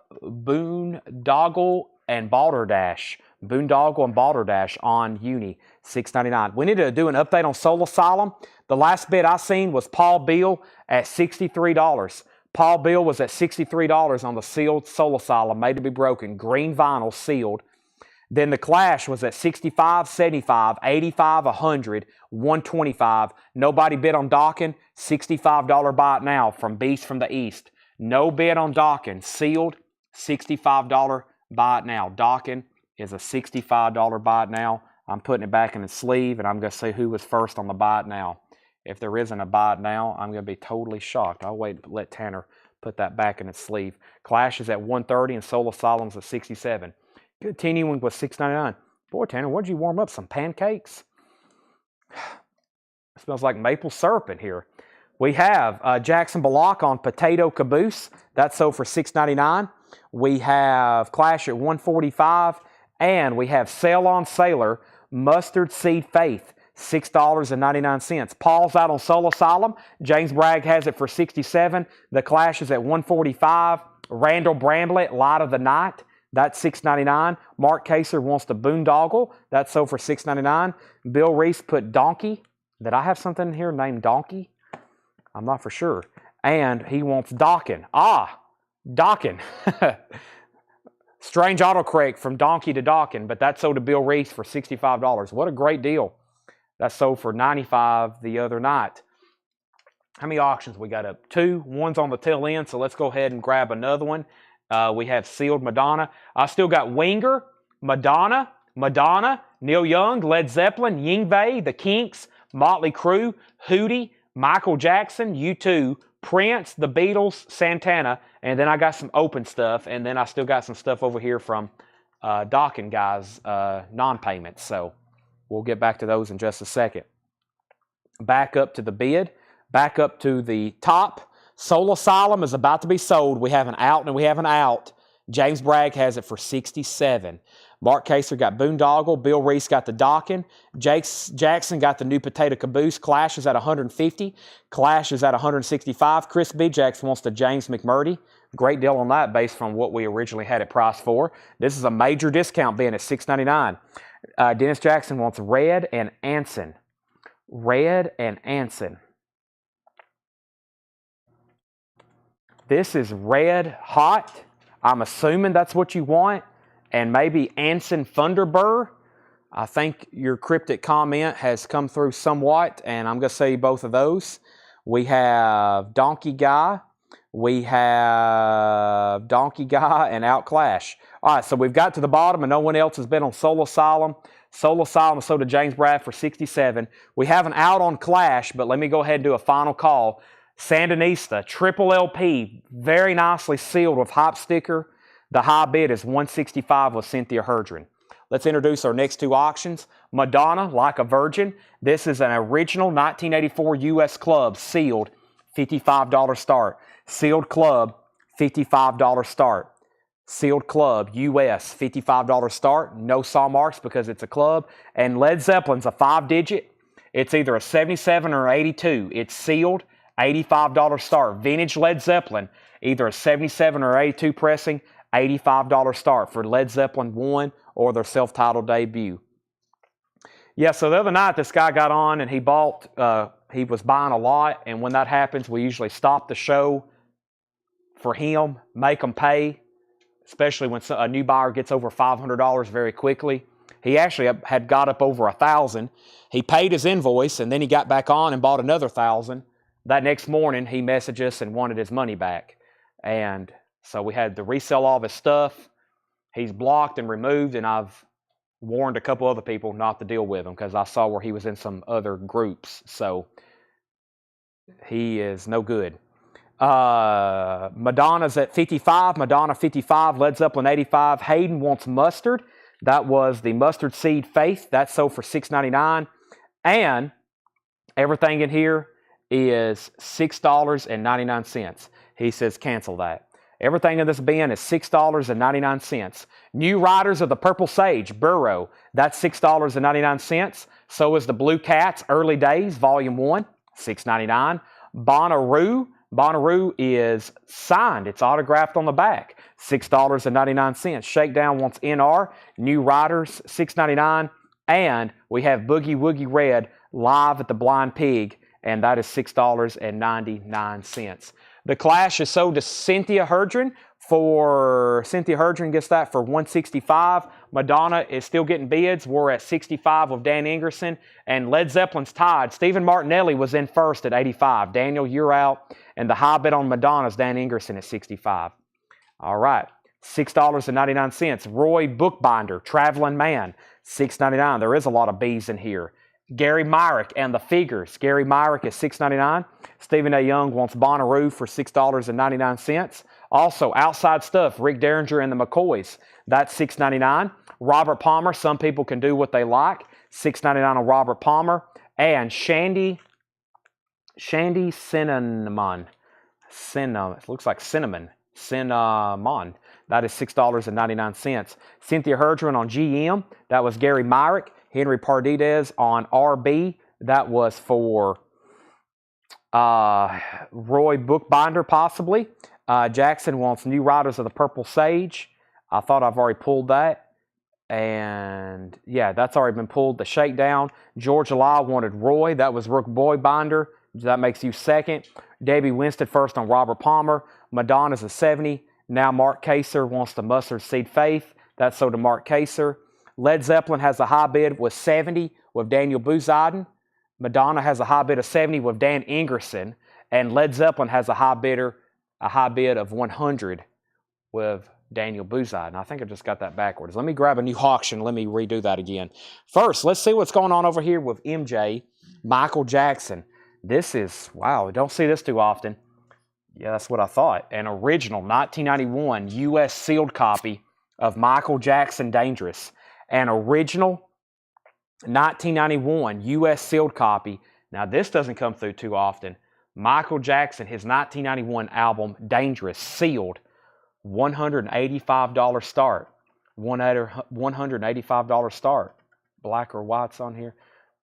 and Balderdash. Boondoggle and Balderdash on Uni, $6.99. We need to do an update on Soul Asylum. The last bid I seen was Paul Beal at $63. Paul Beal was at $63 on the sealed Soul Asylum, made to be broken, green vinyl, sealed. Then The Clash was at $65, $75, $85, $100, $125. Nobody bid on Dawkins. $65 buy it now from Beast from the East. No bid on Dawkins. Sealed, $65 buy it now. Dawkins is a $65 buy it now. I'm putting it back in the sleeve, and I'm going to see who was first on the buy it now. If there isn't a buy it now, I'm going to be totally shocked. I'll wait and let Tanner put that back in its sleeve. Clash is at $130 and Soul Asylum's at $67. Continuing with $6.99. Boy, Tanner, what did you warm up? Some pancakes? Smells like maple syrup in here. We have Jackson Bullock on Potato Caboose. That sold for $6.99. We have Clash at $145. And we have Sail on Sailor Mustard Seed Faith, $6.99. Paul's out on Soul Asylum. James Bragg has it for $67. The Clash is at $145. Randall Bramblett, Light of the Night. That's $6.99. Mark Kaser wants the Boondoggle. That's sold for $6.99. Bill Reese put Donkey. Did I have something in here named Donkey? I'm not for sure. And he wants Dockin. Dockin. Strange autocorrect from Donkey to Dockin, but that sold to Bill Reese for $65. What a great deal. That sold for $95 the other night. How many auctions we got up? 2. One's on the tail end, so let's go ahead and grab another one. We have Sealed Madonna. I still got Winger, Madonna, Neil Young, Led Zeppelin, Yngwie, The Kinks, Motley Crue, Hootie, Michael Jackson, U2, Prince, The Beatles, Santana, and then I got some open stuff, and then I still got some stuff over here from Dockin guys, non-payments. So we'll get back to those in just a second. Back up to the bid, back up to the top. Soul Asylum is about to be sold. We have an out and we have an out. James Bragg has it for $67. Mark Kaser got Boondoggle. Bill Reese got the Dockin. Jackson got the new Potato Caboose. Clash is at $150. Clash is at $165. Chris B. Jackson wants the James McMurdy. Great deal on that based on what we originally had it priced for. This is a major discount bin at $6.99. Dennis Jackson wants Red and Anson. Red and Anson. This is Red Hot. I'm assuming that's what you want. And maybe Anson Thunderbird. I think your cryptic comment has come through somewhat, and I'm going to say both of those. We have Donkey Guy. We have Donkey Guy and Outclash. All right, so we've got to the bottom, and no one else has been on Soul Asylum. Soul Asylum sold to James Bragg for $67. We have an out on Clash, but let me go ahead and do a final call. Sandinista, triple LP, very nicely sealed with hop sticker. The high bid is $165 with Cynthia Herdren. Let's introduce our next 2 auctions. Madonna, Like a Virgin. This is an original 1984 U.S. Club, sealed, $55 start. Sealed Club, $55 start. Sealed Club, U.S., $55 start. No saw marks because it's a club. And Led Zeppelin's a 5-digit. It's either a 77 or 82. It's sealed, $85 start. Vintage Led Zeppelin, either a 77 or 82 pressing, $85 start for Led Zeppelin 1 or their self-titled debut. Yeah, so the other night this guy got on and he was buying a lot, and when that happens, we usually stop the show for him, make him pay, especially when a new buyer gets over $500 very quickly. He actually had got up over $1,000. He paid his invoice, and then he got back on and bought another $1,000. That next morning, he messaged us and wanted his money back. And so we had to resell all of his stuff. He's blocked and removed, and I've warned a couple other people not to deal with him because I saw where he was in some other groups. So he is no good. Madonna's at $55. Madonna $55. Led Zeppelin $85. Hayden wants Mustard. That was the Mustard Seed Faith. That sold for $6.99. And everything in here is $6.99. He says cancel that. Everything in this bin is $6.99. New Riders of the Purple Sage, Burrow, that's $6.99. So is the Blue Cats, Early Days, Volume 1, $6.99. Bonnaroo is signed. It's autographed on the back, $6.99. Shakedown wants NR, New Riders, $6.99. And we have Boogie Woogie Red live at the Blind Pig, and that is $6.99. The Clash is sold to Cynthia Herdren. Cynthia Herdren gets that for $165. Madonna is still getting bids. We're at $65 with Dan Ingerson. And Led Zeppelin's tied. Stephen Martinelli was in first at $85. Daniel, you're out. And the high bid on Madonna's Dan Ingerson at $65. All right. $6.99. Roy Bookbinder, Traveling Man, $6.99. There is a lot of B's in here. Gary Myrick and the Figures. Gary Myrick is $6.99. Stephen A. Young wants Bonnaroo for $6.99. Also, Outside Stuff, Rick Derringer and the McCoys. That's $6.99. Robert Palmer, Some People Can Do What They Like. $6.99 on Robert Palmer. And Shandy Shandy Cinnamon. It looks like cinnamon. Cinnamon. That is $6.99. Cynthia Herdron on GM. That was Gary Myrick. Henry Pardidez on RB. That was for Roy Bookbinder, possibly. Jackson wants New Riders of the Purple Sage. I thought I've already pulled that. And yeah, that's already been pulled. The Shakedown. George Lai wanted Roy. That was Rook Boy Binder. That makes you second. Debbie Winston first on Robert Palmer. Madonna's a 70. Now Mark Kaser wants the Mustard Seed Faith. That's so to Mark Kaser. Led Zeppelin has a high bid with 70 with Daniel Bouzadin. Madonna has a high bid of 70 with Dan Ingerson. And Led Zeppelin has a high bid of 100 with Daniel Bouzadin. I think I just got that backwards. Let me grab a new auction. Let me redo that again. First, let's see what's going on over here with MJ, Michael Jackson. This is, wow, don't see this too often. Yeah, that's what I thought. An original 1991 U.S. sealed copy of Michael Jackson Dangerous. An original 1991 U.S. sealed copy. Now, this doesn't come through too often. Michael Jackson, his 1991 album Dangerous, sealed. $185 start. $185 start. Black or white's on here.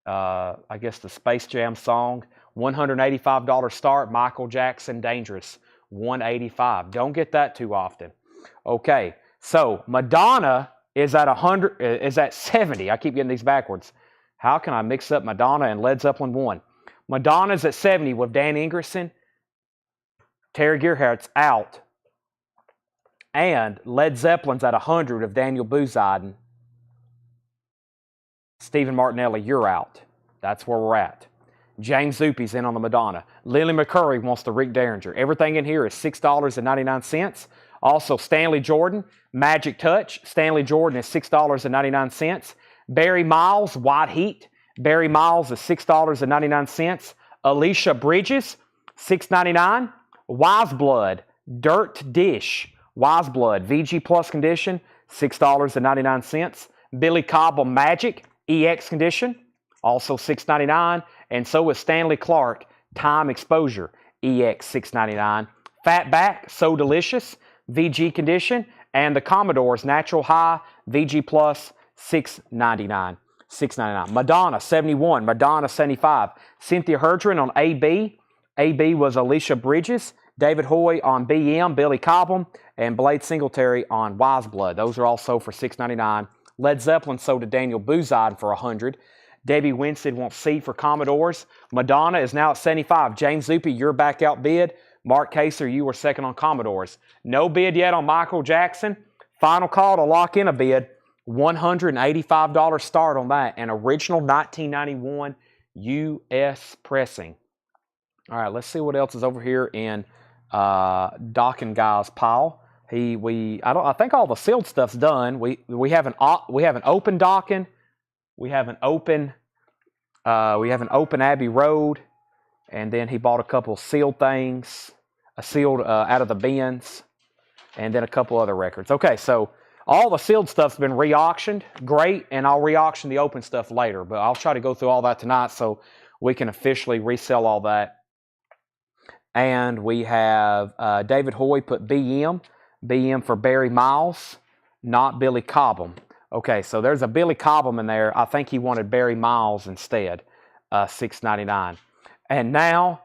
I guess the Space Jam song. $185 start. Michael Jackson Dangerous. $185. Don't get that too often. Okay, so Madonna is at 70. I keep getting these backwards. How can I mix up Madonna and Led Zeppelin 1? Madonna's at 70 with Dan Ingerson. Terry Gearhart's out. And Led Zeppelin's at 100 of Daniel Bouzadin. Stephen Martinelli, you're out. That's where we're at. James Zuppy's in on the Madonna. Lily McCurry wants the Rick Derringer. Everything in here is $6.99. Also, Stanley Jordan, Magic Touch. Stanley Jordan is $6.99. Barry Miles, White Heat. Barry Miles is $6.99. Alicia Bridges, $6.99. Wise Blood, Dirt Dish. Wise Blood, VG Plus condition, $6.99. Billy Cobham Magic, EX condition, also $6.99. And so is Stanley Clark, Time Exposure, EX $6.99. Fatback, So Delicious, VG condition. And the Commodore's Natural High, VG Plus, $6.99. $6.99. Madonna, 71. Madonna, 75. Cynthia Herdron on AB. AB was Alicia Bridges. David Hoy on BM, Billy Cobham, and Blade Singletary on Wise Blood. Those are all sold for $6.99. Led Zeppelin sold to Daniel Bouzadin for $100. Debbie Winston wants C for Commodores. Madonna is now at 75. James Zuppy, you're back out bid. Mark Kaser, you were second on Commodores. No bid yet on Michael Jackson. Final call to lock in a bid. $185 start on that. An original 1991 U.S. pressing. All right, let's see what else is over here in Docking Guy's pile. I think all the sealed stuff's done. We have an open Docking. We have an open Abbey Road, and then he bought a couple sealed things, sealed out of the bins, and then a couple other records. Okay, so all the sealed stuff's been re-auctioned. Great, and I'll re-auction the open stuff later, but I'll try to go through all that tonight so we can officially resell all that. And we have David Hoy put BM for Barry Miles, not Billy Cobham. Okay, so there's a Billy Cobham in there. I think he wanted Barry Miles instead, $6.99. And now,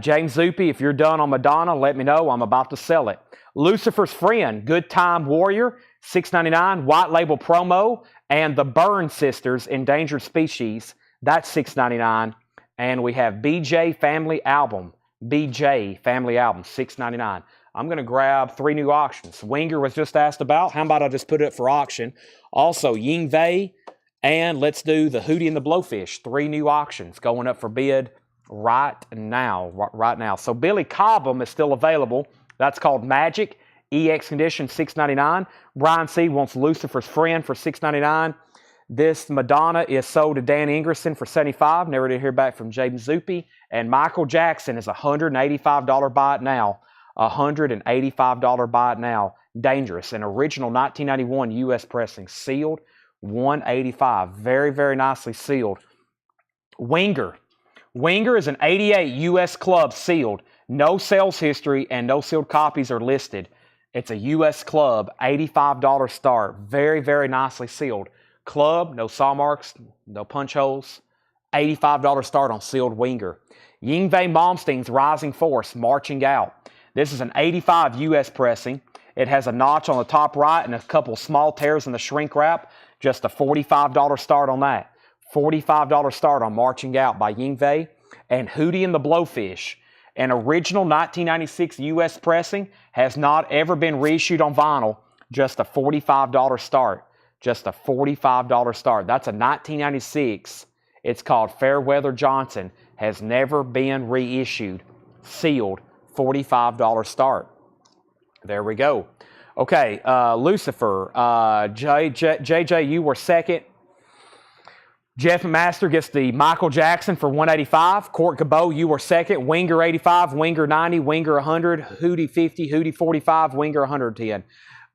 James Zuppy, if you're done on Madonna, let me know. I'm about to sell it. Lucifer's Friend, Good Time Warrior, $6.99. White Label Promo, and the Byrne Sisters, Endangered Species, that's $6.99. And we have BJ Family Album, $6.99. I'm going to grab 3 new auctions. Winger was just asked about. How about I just put it up for auction? Also, Yingwei, and let's do the Hootie and the Blowfish. 3 new auctions going up for bid right now. So Billy Cobham is still available. That's called Magic. EX condition, $6.99. Brian C. wants Lucifer's Friend for $6.99. This Madonna is sold to Dan Ingerson for $75. Never did hear back from James Zuppy. And Michael Jackson is $185 buy it now. $185 buy it now. Dangerous. An original 1991 U.S. pressing. Sealed. $185. Very, very nicely sealed. Winger. Winger is an 88 U.S. club sealed. No sales history and no sealed copies are listed. It's a U.S. club, $85 start. Very, very nicely sealed. Club, no saw marks, no punch holes. $85 start on sealed Winger. Yingwei Malmsteen's Rising Force, Marching Out. This is an 85 U.S. pressing. It has a notch on the top right and a couple small tears in the shrink wrap. Just a $45 start on that. $45 start on Marching Out by Yingwei. And Hootie and the Blowfish, an original 1996 U.S. pressing, has not ever been reissued on vinyl. Just a $45 start. Just a $45 start. That's a 1996. It's called Fairweather Johnson. Has never been reissued. Sealed. $45 start. There we go. Okay, Lucifer. JJ, you were second. Jeff Master gets the Michael Jackson for $185. Court Cabot, you were second. Winger 85, Winger 90, Winger 100, Hootie 50, Hootie 45, Winger 110.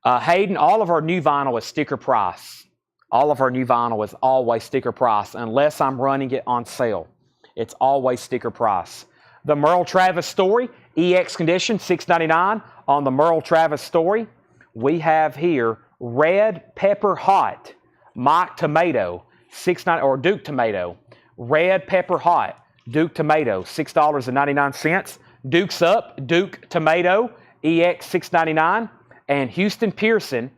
Hayden, all of our new vinyl is sticker price. All of our new vinyl is always sticker price unless I'm running it on sale. It's always sticker price. The Merle Travis Story, EX condition, $6.99 on the Merle Travis Story. We have here Red Pepper Hot, Mike Tomato, $6.99 or Duke Tomato. Red Pepper Hot, Duke Tomato, $6.99. Duke's Up, Duke Tomato, EX $6.99. And Houston Pearson,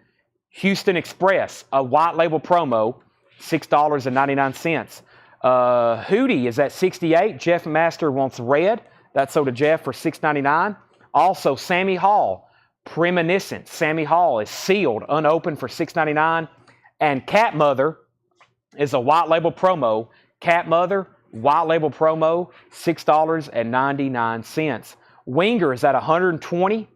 Houston Express, a white label promo, $6.99. Hootie is at $68. Jeff Master wants red. That's sold to Jeff for $6.99. Also, Sammy Hall, Premonition. Sammy Hall is sealed, unopened for $6.99. And Cat Mother is a white label promo. Cat Mother, white label promo, $6.99. Winger is at $120.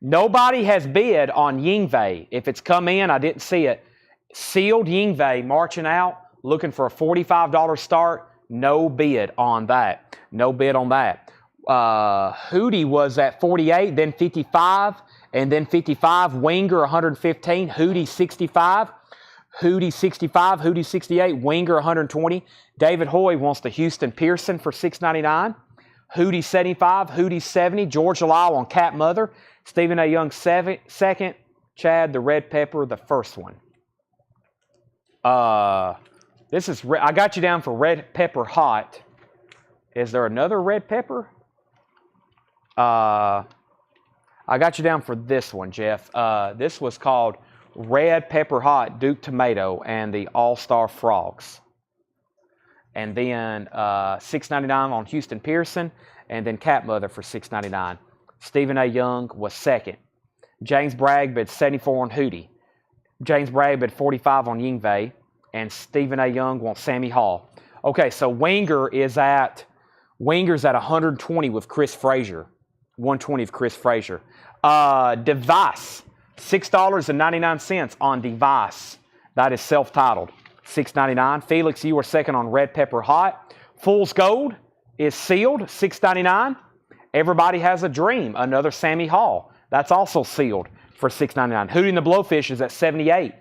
Nobody has bid on Yingwei. If it's come in, I didn't see it. Sealed Yingwei marching out, looking for a $45 start. No bid on that. No bid on that. Hootie was at 48, then 55, and then 55. Winger 115. Hootie 65. Hootie 65. Hootie 68. Winger 120. David Hoy wants the Houston Pearson for $6.99. Hootie 75. Hootie 70. George Lyle on Cat Mother. Stephen A. Young second. Chad the Red Pepper the first one. This is I got you down for Red Pepper Hot. Is there another Red Pepper? I got you down for this one, Jeff. This was called Red Pepper Hot Duke Tomato and the All-Star Frogs. And then $6.99 on Houston Pearson, and then Cat Mother for $6.99. Stephen A. Young was second. James Bragg bid 74 on Hootie. James Bragg bid 45 on Yingwei. And Stephen A. Young wants Sammy Hall. Okay, so Winger's at 120 with Chris Frazier. 120 of Chris Frazier. Device, $6.99 on Device. That is self-titled. $6.99. Felix, you are second on Red Pepper Hot. Fool's Gold is sealed, $6.99. Everybody Has a Dream, another Sammy Hall. That's also sealed for $6.99. Hootie and the Blowfish is at 78.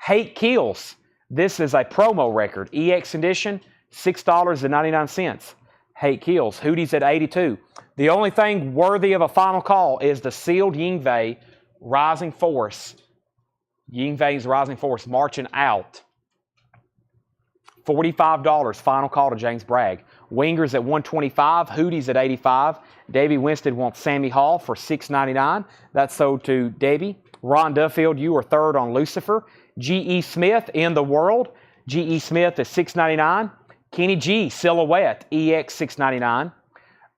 Hate Kills. This is a promo record. EX edition, $6.99. Hate Kills. Hootie's at 82. The only thing worthy of a final call is the sealed Yingwei Rising Force. Yingwei's Rising Force marching out. $45 final call to James Bragg. Winger's at $125. Hootie's at $85. Debbie Winstead wants Sammy Hall for $6.99. That's sold to Debbie. Ron Duffield, you are third on Lucifer. G.E. Smith, In the World. G.E. Smith is $6.99. Kenny G, Silhouette, EX $6.99.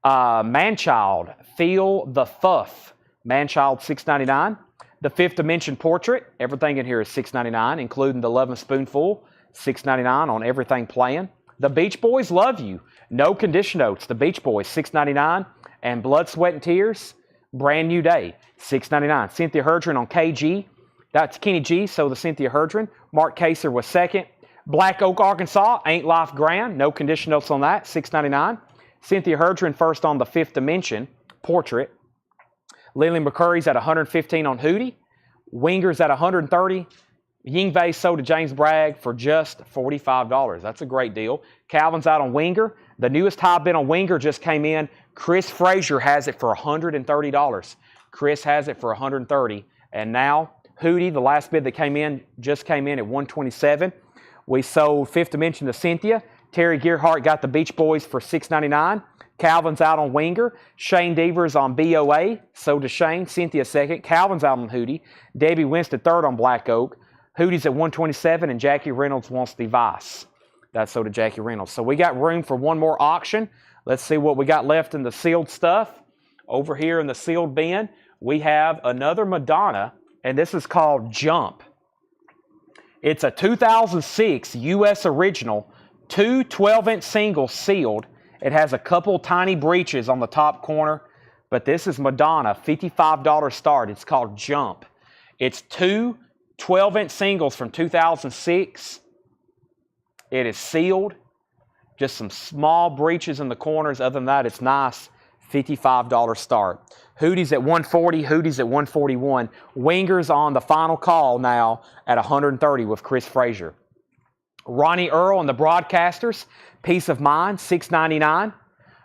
Manchild, Feel the Fuff. Manchild, $6.99. The Fifth Dimension Portrait, everything in here is $6.99, including the Lovin' Spoonful, $6.99 on everything playing. The Beach Boys Love You. No Condition Notes. The Beach Boys, $6.99. And Blood, Sweat, and Tears, Brand New Day, $6.99. Cynthia Herdron on KG. That's Kenny G, so the Cynthia Herdron. Mark Kaser was second. Black Oak, Arkansas, Ain't Life Grand. No Condition Notes on that, $6.99. Cynthia Herdron first on the Fifth Dimension Portrait. Lily McCurry's at $115 on Hootie. Winger's at $130. Yingwei sold to James Bragg for just $45. That's a great deal. Calvin's out on Winger. The newest high bid on Winger just came in. Chris Frazier has it for $130. Chris has it for $130. And now Hootie, the last bid that came in, just came in at $127. We sold Fifth Dimension to Cynthia. Terry Gearhart got the Beach Boys for $6.99. Calvin's out on Winger. Shane Devers on BOA. Sold to Shane. Cynthia second. Calvin's out on Hootie. Debbie Winston third on Black Oak. Hootie's at $127, and Jackie Reynolds wants the Vice. That's sold to Jackie Reynolds. So we got room for one more auction. Let's see what we got left in the sealed stuff. Over here in the sealed bin, we have another Madonna, and this is called Jump. It's a 2006 U.S. original, two 12-inch singles sealed. It has a couple tiny breeches on the top corner, but this is Madonna, $55 start. It's called Jump. It's two 12-inch singles from 2006. It is sealed. Just some small breeches in the corners. Other than that, it's nice. $55 start. Hootie's at $140. Hootie's at $141. Winger's on the final call now at $130 with Chris Frazier. Ronnie Earl and the Broadcasters. Peace of Mind, $6.99.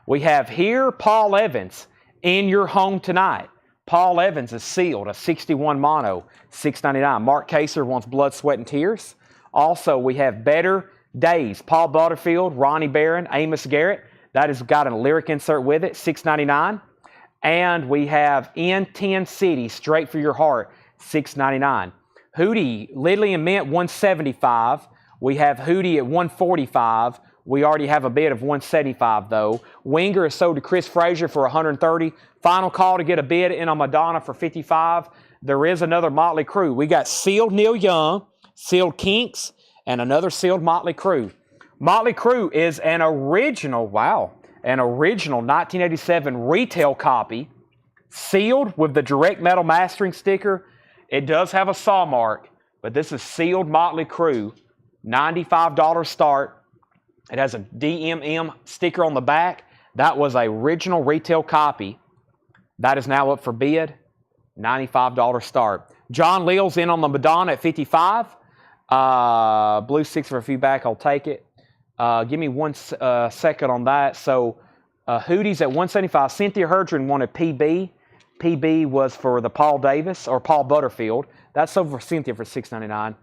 We have here Paul Evans, In Your Home Tonight. Paul Evans is sealed, a 61 mono, $6.99. Mark Kaser wants Blood, Sweat, and Tears. Also, we have Better Days. Paul Butterfield, Ronnie Barron, Amos Garrett. That has got a lyric insert with it, $6.99. And we have In 10 City, Straight for Your Heart, $6.99. Hootie, Lillian Mint, $175. We have Hootie at $145. We already have a bid of $175 though. Winger is sold to Chris Frazier for $130. Final call to get a bid in on Madonna for $55. There is another Motley Crue. We got sealed Neil Young, sealed Kinks, and another sealed Motley Crue. Motley Crue is an original 1987 retail copy, sealed with the direct metal mastering sticker. It does have a saw mark, but this is sealed Motley Crue, $95 start. It has a DMM sticker on the back. That was an original retail copy. That is now up for bid, $95 start. John Leal's in on the Madonna at $55. Blue 6 for a few back, I'll take it. Give me one second on that. So Hootie's at $175. Cynthia Herdron wanted PB. PB was for the Paul Davis or Paul Butterfield. That's over for Cynthia for $6.99.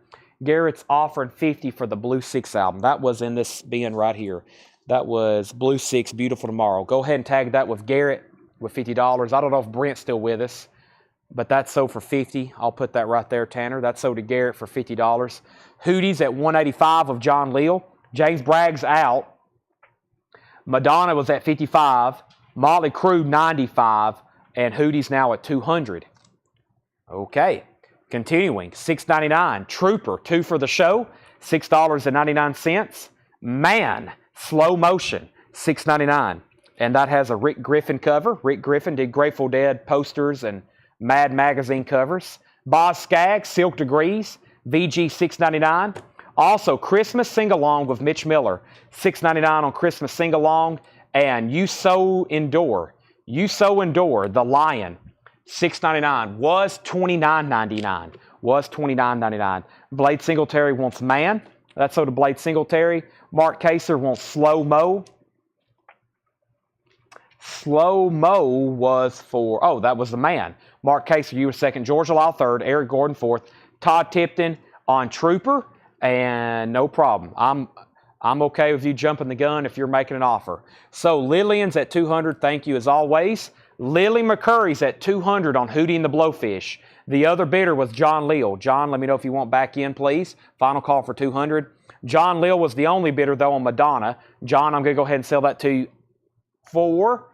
Garrett's offering $50 for the Blue 6 album. That was in this bin right here. That was Blue 6, Beautiful Tomorrow. Go ahead and tag that with Garrett with $50. I don't know if Brent's still with us, but that's sold for $50. I'll put that right there, Tanner. That's sold to Garrett for $50. Hootie's at $185 of John Leal. James Bragg's out. Madonna was at $55. Motley Crue, $95. And Hootie's now at $200. Okay. Continuing, $6.99. Trooper, 2 for the show, $6.99. Man, Slow Motion, $6.99. And that has a Rick Griffin cover. Rick Griffin did Grateful Dead posters and Mad Magazine covers. Boz Scaggs, Silk Degrees, VG, $6.99. Also, Christmas Sing-Along with Mitch Miller, $6.99 on Christmas Sing-Along. And You So Endure, The Lion, $6.99, was $29.99. Was $29.99. Blade Singletary wants Man. That's sold to Blade Singletary. Mark Kaser wants Slow Mo. Slow Mo was for, that was the Man. Mark Kaser, you were second. George Lyle third. Eric Gordon fourth. Todd Tipton on Trooper. And no problem. I'm okay with you jumping the gun if you're making an offer. So Lillian's at $200. Thank you as always. Lily McCurry's at $200 on Hootie and the Blowfish. The other bidder was John Leal. John, let me know if you want back in, please. Final call for $200. John Leal was the only bidder, though, on Madonna. John, I'm going to go ahead and sell that to you for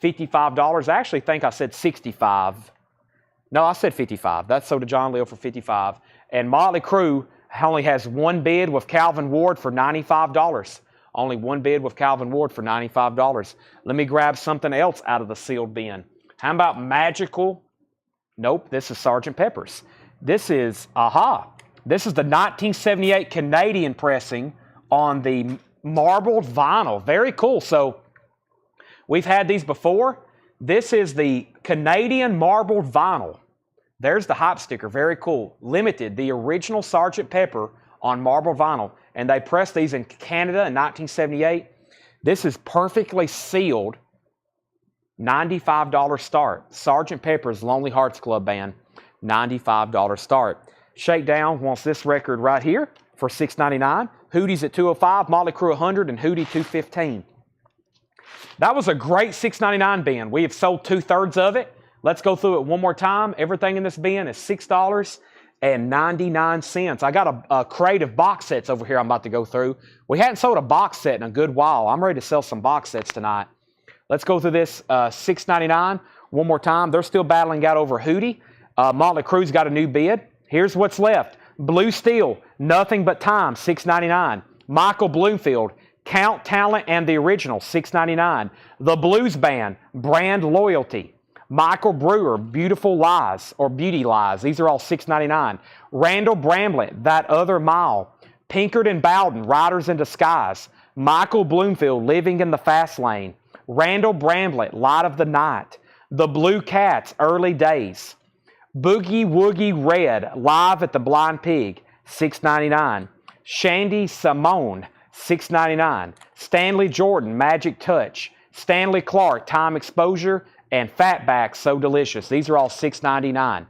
$55. I actually think I said $65. No, I said $55. That's sold to John Leal for $55. And Motley Crue only has one bid with Calvin Ward for $95. Only one bid with Calvin Ward for $95. Let me grab something else out of the sealed bin. How about Magical? Nope, this is Sgt. Pepper's. This is, this is the 1978 Canadian pressing on the marbled vinyl. Very cool. So we've had these before. This is the Canadian marbled vinyl. There's the hype sticker. Very cool. Limited, the original Sgt. Pepper on marble vinyl. And they pressed these in Canada in 1978. This is perfectly sealed. $95 start. Sgt. Pepper's Lonely Hearts Club Band. $95 start. Shakedown wants this record right here for $6.99. Hootie's at $205, Motley Crue $100, and Hootie $215. That was a great $6.99 bin. We have sold 2/3 of it. Let's go through it one more time. Everything in this bin is $6.99. I got a crate of box sets over here I'm about to go through. We hadn't sold a box set in a good while. I'm ready to sell some box sets tonight. Let's go through this $6.99 one more time. They're still battling out over Hootie. Motley Crue's got a new bid. Here's what's left. Blue Steel, Nothing But Time, $6.99. Michael Bloomfield, Count Talent and the Original, $6.99. The Blues Band, Brand Loyalty. Michael Brewer, Beautiful Lies, or Beauty Lies. These are all $6.99. Randall Bramlett, That Other Mile. Pinkard and Bowden, Riders in Disguise. Michael Bloomfield, Living in the Fast Lane. Randall Bramlett, Light of the Night. The Blue Cats, Early Days. Boogie Woogie Red, Live at the Blind Pig, $6.99. Shandy Simone, $6.99. Stanley Jordan, Magic Touch. Stanley Clark, Time Exposure. And Fatback, So Delicious. These are all $6.99.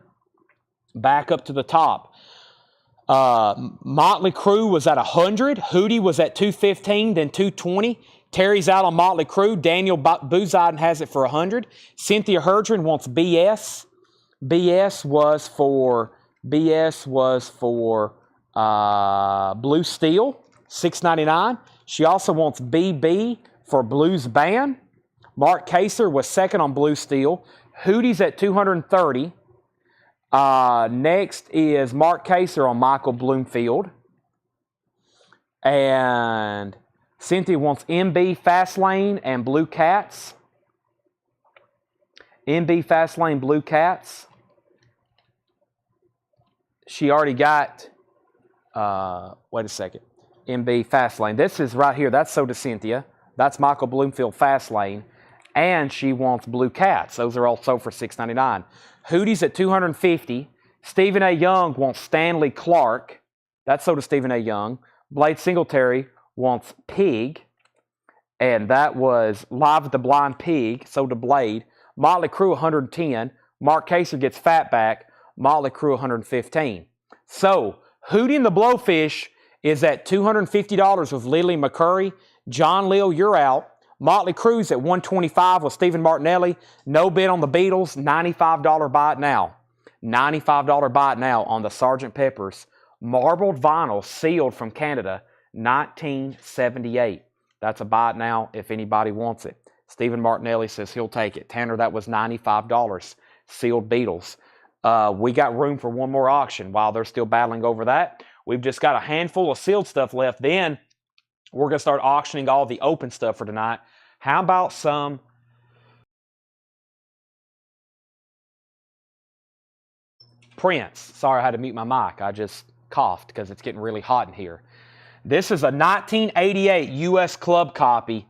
Back up to the top. Motley Crue was at $100. Hootie was at $215, then $220. Terry's out on Motley Crue. Daniel Booziden has it for $100. Cynthia Herdren wants BS. BS was for Blue Steel, $6.99. She also wants BB for Blues Band. Mark Kaser was second on Blue Steel. Hootie's at $230. Next is Mark Kaser on Michael Bloomfield. And Cynthia wants MB Fastlane and Blue Cats. MB Fastlane, Blue Cats. She already got, wait a second, MB Fastlane. This is right here. That's So to Cynthia. That's Michael Bloomfield Fastlane. And she wants Blue Cats. Those are also for $6.99. Hootie's at $250. Stephen A. Young wants Stanley Clark. That's So to Stephen A. Young. Blade Singletary wants Pig. And that was Live at the Blind Pig, So to Blade. Motley Crue, 110. Mark Kaser gets Fatback. Motley Crue, 115. So, Hootie and the Blowfish is at $250 with Lily McCurry. John Lill, you're out. Motley Crue's at $125 with Stephen Martinelli. No bid on the Beatles. $95 buy it now. $95 buy it now on the Sgt. Pepper's marbled vinyl sealed from Canada, 1978. That's a buy it now if anybody wants it. Stephen Martinelli says he'll take it. Tanner, that was $95. Sealed Beatles. We got room for one more auction while they're still battling over that. We've just got a handful of sealed stuff left. Then we're going to start auctioning all the open stuff for tonight. How about some Prince? Sorry, I had to mute my mic. I just coughed because it's getting really hot in here. This is a 1988 U.S. Club copy,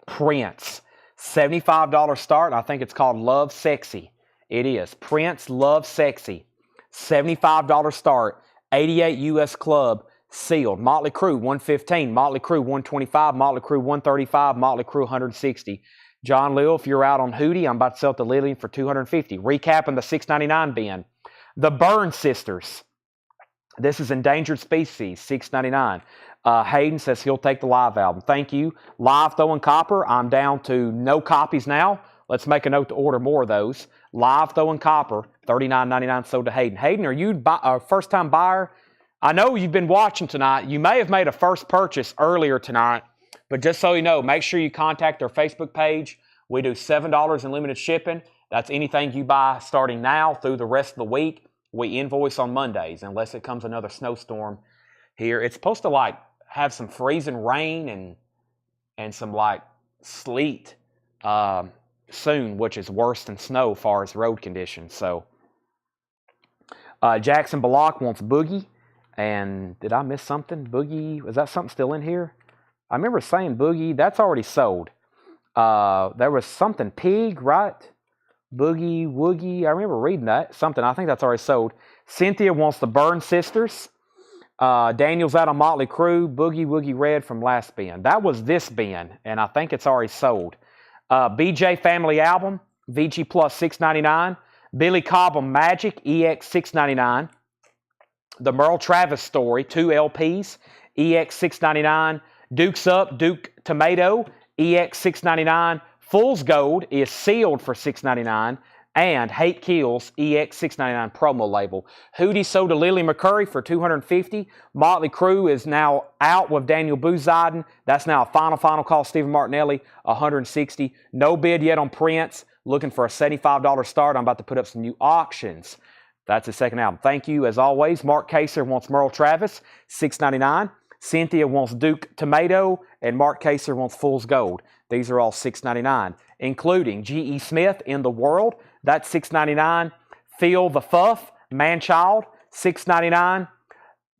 Prince. $75 start. I think it's called Love Sexy. It is. Prince Love Sexy. $75 start. 88 U.S. Club sealed. Motley Crue, 115. Motley Crue, 125. Motley Crue, 135. Motley Crue, 160. John Lill, if you're out on Hootie, I'm about to sell it to Lillian for $250. Recapping the $6.99 bin. The Byrne Sisters. This is Endangered Species, $6.99. Hayden says he'll take the live album. Thank you. Live Throwing Copper. I'm down to no copies now. Let's make a note to order more of those. Live Throwing Copper, $39.99 sold to Hayden. Hayden, are you a first-time buyer? I know you've been watching tonight. You may have made a first purchase earlier tonight, but just so you know, make sure you contact our Facebook page. We do $7 in limited shipping. That's anything you buy starting now through the rest of the week. We invoice on Mondays unless it comes another snowstorm here. It's supposed to have some freezing rain and some sleet soon, which is worse than snow as far as road conditions. So Jackson Bullock wants Boogie. And did I miss something? Boogie, was that something still in here? I remember saying Boogie. That's already sold. There was something Pig, right? Boogie Woogie. I remember reading that. Something. I think that's already sold. Cynthia wants the Byrne Sisters. Daniel's out on Motley Crue. Boogie Woogie Red from last bin. That was this bin, and I think it's already sold. BJ Family Album. VG Plus $6.99. Billy Cobham Magic EX $6.99. The Merle Travis Story 2 LPs EX $6.99. Duke's Up Duke Tomato EX $6.99. Fool's Gold is sealed for $6.99. And Hate Kills EX $6.99 promo label. Hootie sold to Lily McCurry for $250. Motley Crue is now out with Daniel Bouzadin. That's now a final call. Stephen Martinelli $160. No bid yet on Prince. Looking for a $75 start. I'm about to put up some new auctions. That's his second album. Thank you as always. Mark Kaser wants Merle Travis $6.99. Cynthia wants Duke Tomato, and Mark Kaser wants Fool's Gold. These are all $6.99, including G.E. Smith, In the World. That's $6.99. Feel the Fuff, Manchild, $6.99.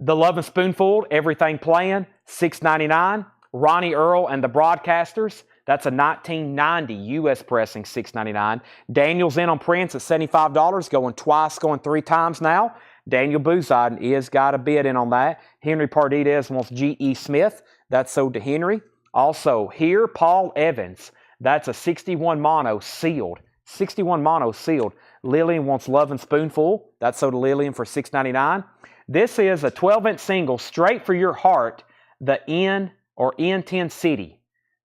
The Lovin' Spoonful, Everything Playing, $6.99. Ronnie Earl and the Broadcasters. That's a 1990 U.S. pressing, $6.99. Daniel's in on Prince at $75, going twice, going 3 times now. Daniel Bouzadin is got a bid in on that. Henry Pardidez wants G.E. Smith. That's sold to Henry. Also, here, Paul Evans. That's a 61 mono sealed. 61 mono sealed. Lillian wants Lovin' Spoonful. That's sold to Lillian for $6.99. This is a 12-inch single, straight for your heart, the N10 City.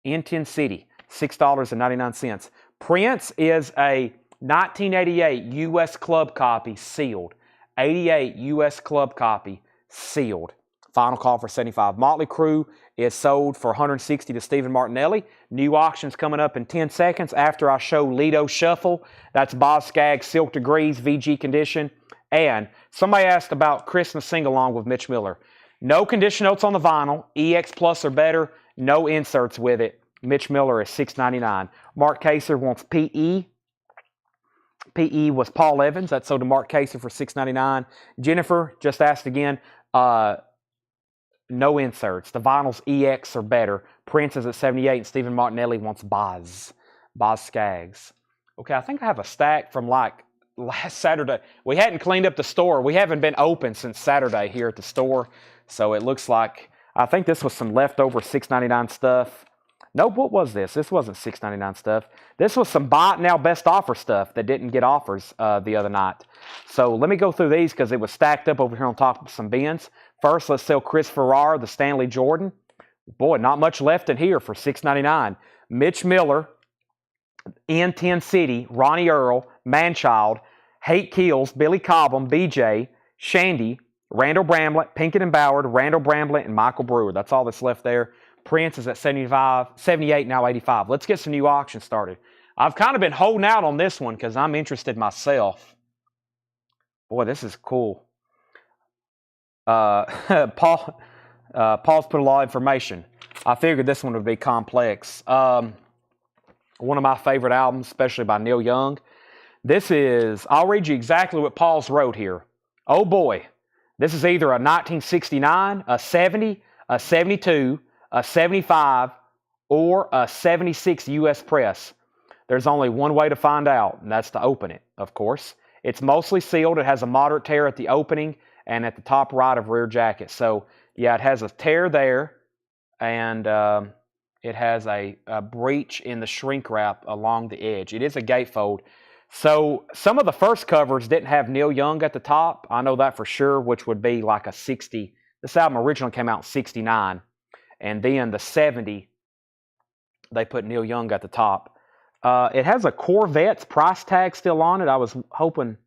N10 City, $6.99. Prince is a 1988 U.S. club copy sealed. 88 U.S. club copy sealed. Final call for $75. Motley Crue is sold for $160 to Stephen Martinelli. New auctions coming up in 10 seconds after I show Lido Shuffle. That's Boz Scaggs Silk Degrees VG condition. And somebody asked about Christmas sing-along with Mitch Miller. No condition notes on the vinyl. EX Plus or better. No inserts with it. Mitch Miller is $6.99. Mark Kaser wants PE. PE was Paul Evans. That's sold to Mark Kaser for $6.99. Jennifer just asked again. No inserts. The vinyl's EX or better. Prince is at 78, and Stephen Martinelli wants Boz Scaggs. Okay, I think I have a stack from like last Saturday. We hadn't cleaned up the store. We haven't been open since Saturday here at the store. So it looks like, I think this was some leftover $6.99 stuff. Nope, what was this? This wasn't $6.99 stuff. This was some buy it now best offer stuff that didn't get offers the other night. So let me go through these because it was stacked up over here on top of some bins. First, let's sell Chris Farrar, the Stanley Jordan. Boy, not much left in here for $6.99. Mitch Miller, N10 City, Ronnie Earl, Manchild, Hate Kills, Billy Cobham, BJ, Shandy, Randall Bramlett, Pinkett and Bauer, Randall Bramlett, and Michael Brewer. That's all that's left there. Prince is at 78, now 85. Let's get some new auctions started. I've kind of been holding out on this one because I'm interested myself. Boy, this is cool. Paul's put a lot of information. I figured this one would be complex. One of my favorite albums, especially by Neil Young. This is, I'll read you exactly what Paul's wrote here. Oh boy, this is either a 1969, a 70, a 72, a 75, or a 76 U.S. press. There's only one way to find out, and that's to open it, of course. It's mostly sealed. It has a moderate tear at the opening and at the top right of rear jacket. So, yeah, it has a tear there, and it has a breach in the shrink wrap along the edge. It is a gatefold. So, some of the first covers didn't have Neil Young at the top. I know that for sure, which would be like a 60. This album originally came out in 69. And then the 70, they put Neil Young at the top. It has a Corvette's price tag still on it. I was hoping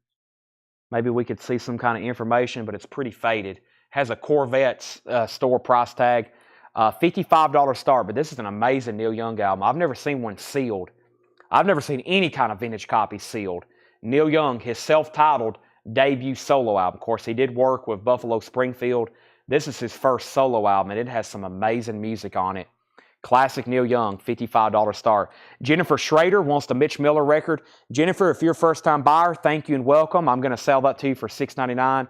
maybe we could see some kind of information, but it's pretty faded. It has a Corvette's store price tag. $55 start, but this is an amazing Neil Young album. I've never seen one sealed. I've never seen any kind of vintage copy sealed. Neil Young, his self-titled debut solo album. Of course, he did work with Buffalo Springfield. This is his first solo album, and it has some amazing music on it. Classic Neil Young, $55 start. Jennifer Schrader wants the Mitch Miller record. Jennifer, if you're a first-time buyer, thank you and welcome. I'm going to sell that to you for $6.99.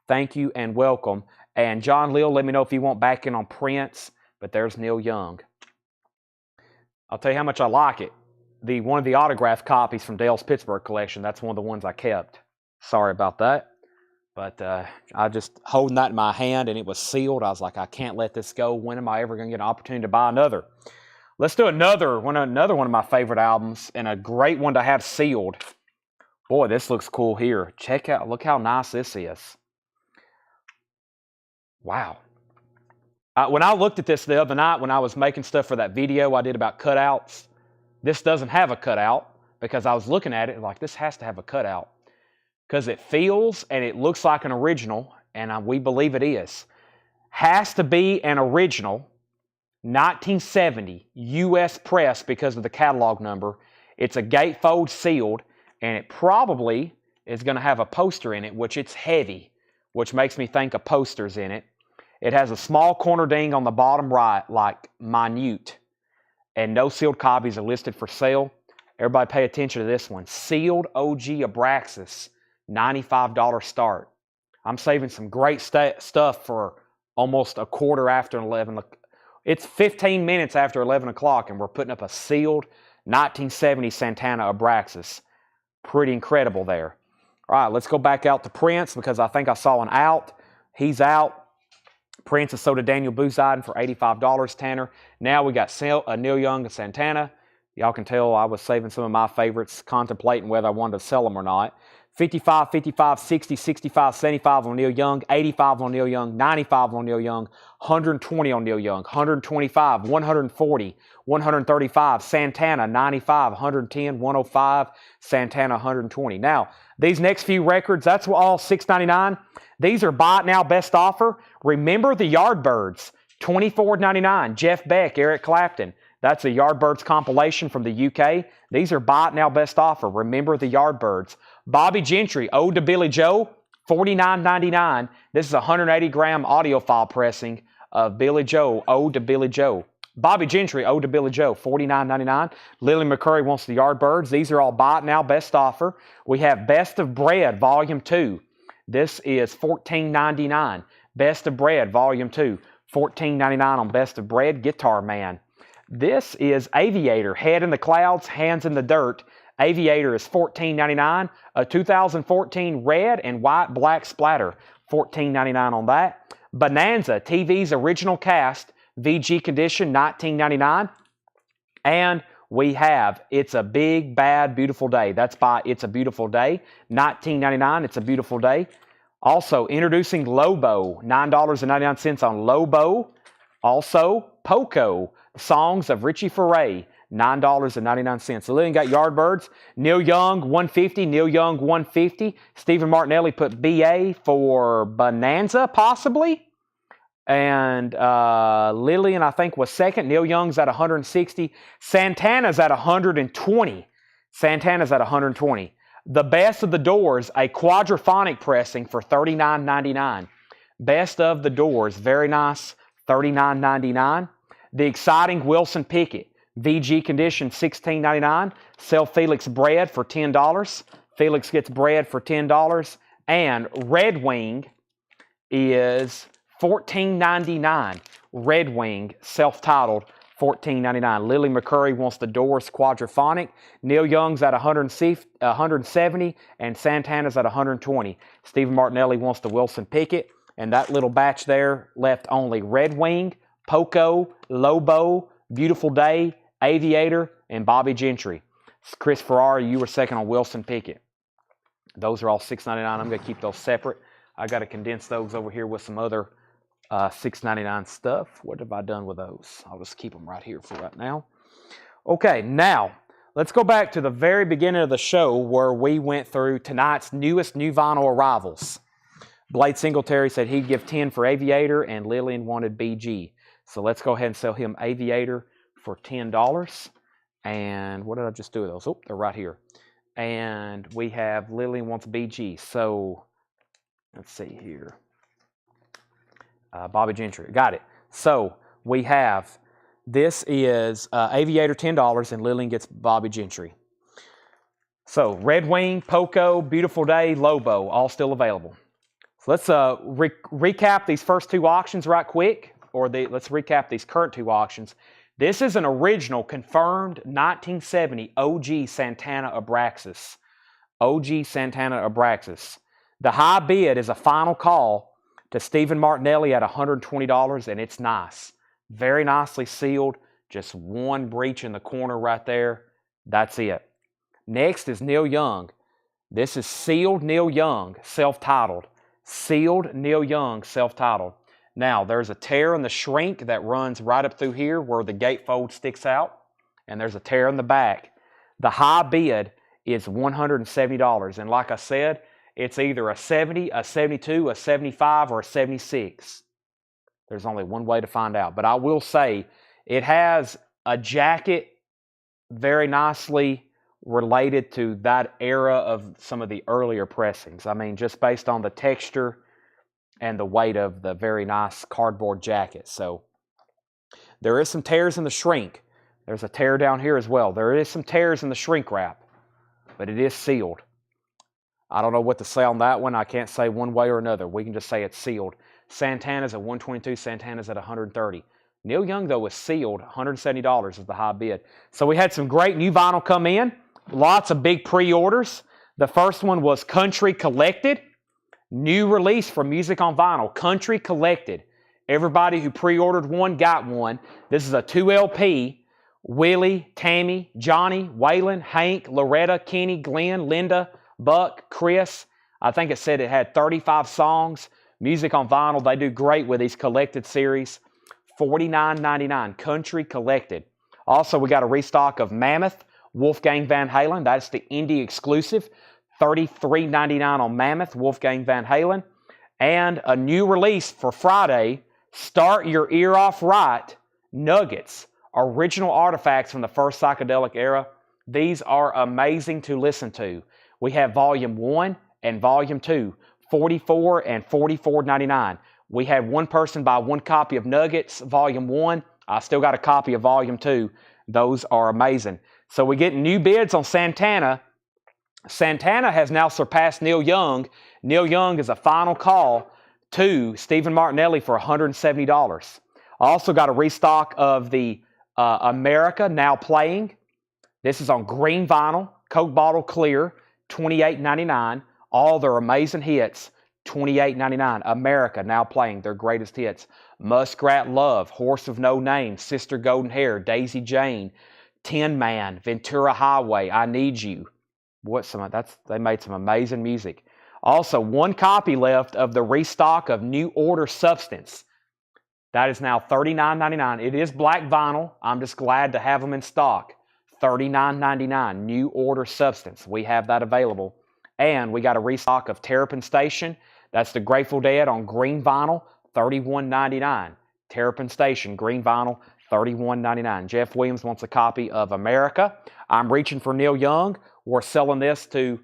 Thank you and welcome. And John Leal, let me know if you want back in on Prince, but there's Neil Young. I'll tell you how much I like it. one of the autographed copies from Dale's Pittsburgh collection. That's one of the ones I kept. Sorry about that. But I just holding that in my hand, and it was sealed. I was like, I can't let this go. When am I ever going to get an opportunity to buy another? Let's do another one of my favorite albums, and a great one to have sealed. Boy, this looks cool here. Check out, look how nice this is. Wow. When I looked at this the other night when I was making stuff for that video I did about cutouts, this doesn't have a cutout because I was looking at it like this has to have a cutout because it feels and it looks like an original, and we believe it is. Has to be an original, 1970 U.S. press because of the catalog number. It's a gatefold sealed, and it probably is going to have a poster in it, which it's heavy, which makes me think a poster's in it. It has a small corner ding on the bottom right, like minute, and no sealed copies are listed for sale. Everybody pay attention to this one. Sealed OG Abraxas, $95 start. I'm saving some great stuff for almost a quarter after 11. It's 15 minutes after 11 o'clock, and we're putting up a sealed 1970 Santana Abraxas. Pretty incredible there. All right, let's go back out to Prince because I think I saw an out. He's out. Prince has sold to Daniel Booziden for $85, Tanner. Now we got Neil Young and Santana. Y'all can tell I was saving some of my favorites, contemplating whether I wanted to sell them or not. 55, 55, 60, 65, 75 on Neil Young, 85 on Neil Young, 95 on Neil Young, 120 on Neil Young, 125, 140, 135, Santana, 95, 110, 105, Santana, 120. Now, these next few records, that's all $6.99. These are buy it now, best offer. Remember the Yardbirds, $24.99. Jeff Beck, Eric Clapton. That's a Yardbirds compilation from the UK. These are buy it now, best offer. Remember the Yardbirds. Bobby Gentry, Ode to Billy Joe, $49.99. This is a 180-gram audiophile pressing of Billy Joe, Ode to Billy Joe. Bobby Gentry, Ode to Billy Joe, $49.99. Lily McCurry wants the Yardbirds. These are all buy it now, best offer. We have Best of Bread, Volume 2. This is $14.99. Best of Bread, Volume 2. $14.99 on Best of Bread. Guitar Man. This is Aviator, Head in the Clouds, Hands in the Dirt. Aviator is $14.99. A 2014 red and white black splatter, $14.99 on that. Bonanza, TV's original cast, VG condition, $19.99. And we have It's a Big, Bad, Beautiful Day. That's by It's a Beautiful Day, $19.99. It's a Beautiful Day. Also, introducing Lobo, $9.99 on Lobo. Also, Poco, Songs of Richie Furay, $9.99. So Lillian got Yardbirds. Neil Young, $150. Neil Young, $150. Stephen Martinelli put BA for Bonanza, possibly. And Lillian, I think, was second. Neil Young's at $160. Santana's at $120. Santana's at $120. The Best of the Doors, a quadraphonic pressing for $39.99. Best of the Doors, very nice, $39.99. The Exciting Wilson Pickett, VG condition, $16.99. Sell Felix Bread for $10. Felix gets bread for $10. And Red Wing is $14.99. Red Wing, self-titled, $14.99. Lily McCurry wants the Doors quadraphonic. Neil Young's at $170, and Santana's at $120. Stephen Martinelli wants the Wilson Pickett, and that little batch there left only Red Wing, Poco, Lobo, Beautiful Day, Aviator, and Bobby Gentry. Chris Ferrari, you were second on Wilson Pickett. Those are all $6.99. I'm going to keep those separate. I got to condense those over here with some other $6.99 stuff. What have I done with those? I'll just keep them right here for right now. Okay, now let's go back to the very beginning of the show where we went through tonight's newest new vinyl arrivals. Blade Singletary said he'd give 10 for Aviator, and Lillian wanted BG. So let's go ahead and sell him Aviator for $10. And what did I just do with those? Oh, they're right here. And we have Lillian wants BG. So let's see here. Bobby Gentry. Got it. So we have, this is Aviator $10, and Lillian gets Bobby Gentry. So Red Wing, Poco, Beautiful Day, Lobo, all still available. So let's recap these first two auctions right quick, or let's recap these current two auctions. This is an original, confirmed 1970 OG Santana Abraxas. OG Santana Abraxas. The high bid is a final call to Stephen Martinelli at $120, and it's nice. Very nicely sealed. Just one breach in the corner right there. That's it. Next is Neil Young. This is sealed Neil Young, self-titled. Sealed Neil Young, self-titled. Now, there's a tear in the shrink that runs right up through here where the gatefold sticks out, and there's a tear in the back. The high bid is $170, and like I said, it's either a 70, a 72, a 75, or a 76. There's only one way to find out, but I will say it has a jacket very nicely related to that era of some of the earlier pressings. I mean, just based on the texture and the weight of the very nice cardboard jacket. So there is some tears in the shrink. There's a tear down here as well. There is some tears in the shrink wrap, but it is sealed. I don't know what to say on that one. I can't say one way or another. We can just say it's sealed. Santana's at $122. Santana's at $130. Neil Young, though, was sealed. $170 is the high bid. So we had some great new vinyl come in. Lots of big pre-orders. The first one was Country Collected. New release from Music on Vinyl. Country Collected. Everybody who pre-ordered one got one. This is a 2 LP. Willie, Tammy, Johnny, Waylon, Hank, Loretta, Kenny, Glenn, Linda, Buck, Chris. I think it said it had 35 songs. Music on Vinyl, they do great with these collected series. $49.99, Country Collected. Also, we got a restock of Mammoth, Wolfgang Van Halen. That's the indie exclusive. $33.99 on Mammoth, Wolfgang Van Halen. And a new release for Friday, Start Your Ear Off Right, Nuggets. Original artifacts from the first psychedelic era. These are amazing to listen to. We have Volume 1 and Volume 2, $44 and $44.99. We had one person buy one copy of Nuggets, Volume 1. I still got a copy of Volume 2. Those are amazing. So we get new bids on Santana. Santana has now surpassed Neil Young. Neil Young is a final call to Stephen Martinelli for $170. I also got a restock of the America Now Playing. This is on green vinyl, Coke bottle clear, $28.99. All their amazing hits, $28.99. America Now Playing, their greatest hits. Muskrat Love, Horse of No Name, Sister Golden Hair, Daisy Jane, Tin Man, Ventura Highway, I Need You. They made some amazing music. Also, one copy left of the restock of New Order Substance. That is now $39.99. It is black vinyl. I'm just glad to have them in stock. $39.99, New Order Substance. We have that available. And we got a restock of Terrapin Station. That's the Grateful Dead on green vinyl, $31.99. Terrapin Station, green vinyl, $31.99. Jeff Williams wants a copy of America. I'm reaching for Neil Young. We're selling this to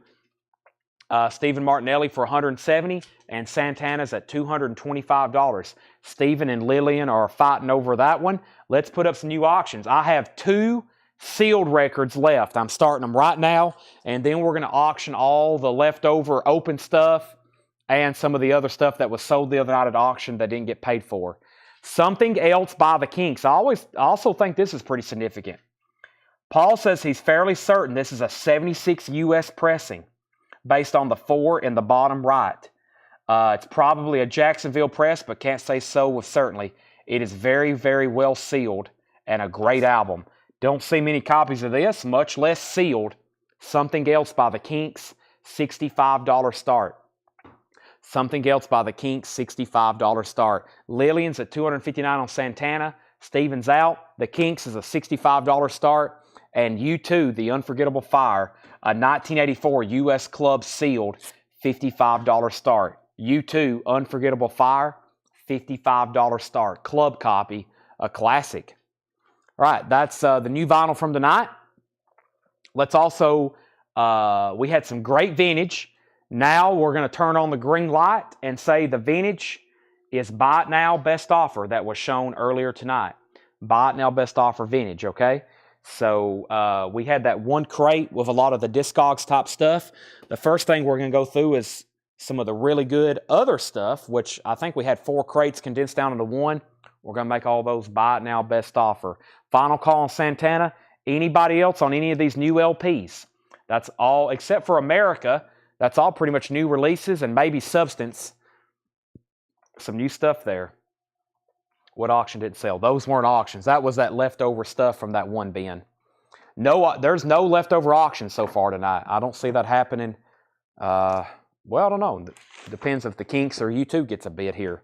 Stephen Martinelli for $170, and Santana's at $225. Stephen and Lillian are fighting over that one. Let's put up some new auctions. I have 2 sealed records left. I'm starting them right now, and then we're going to auction all the leftover open stuff and some of the other stuff that was sold the other night at auction that didn't get paid for. Something Else by the Kinks. I also think this is pretty significant. Paul says he's fairly certain this is a 76 U.S. pressing based on the 4 in the bottom right. It's probably a Jacksonville press, but can't say so with certainty. It is very, very well sealed and a great album. Don't see many copies of this, much less sealed. Something Else by the Kinks, $65 start. Something Else by the Kinks, $65 start. Lillian's at $259 on Santana. Stevens out. The Kinks is a $65 start. And U2, The Unforgettable Fire, a 1984 U.S. Club sealed, $55 start. U2, Unforgettable Fire, $55 start. Club copy, a classic. All right, that's the new vinyl from tonight. Let's also, we had some great vintage. Now we're going to turn on the green light and say the vintage is Buy It Now Best Offer that was shown earlier tonight. Buy It Now Best Offer vintage, okay? So we had that one crate with a lot of the Discogs type stuff. The first thing we're going to go through is some of the really good other stuff, which I think we had 4 crates condensed down into one. We're going to make all those buy it now, best offer. Final call on Santana. Anybody else on any of these new LPs? That's all, except for America. That's all pretty much new releases and maybe Substance. Some new stuff there. What auction didn't sell? Those weren't auctions. That was that leftover stuff from that one bin. No, there's no leftover auctions so far tonight. I don't see that happening. Well, I don't know. Depends if the Kinks or U2 gets a bid here.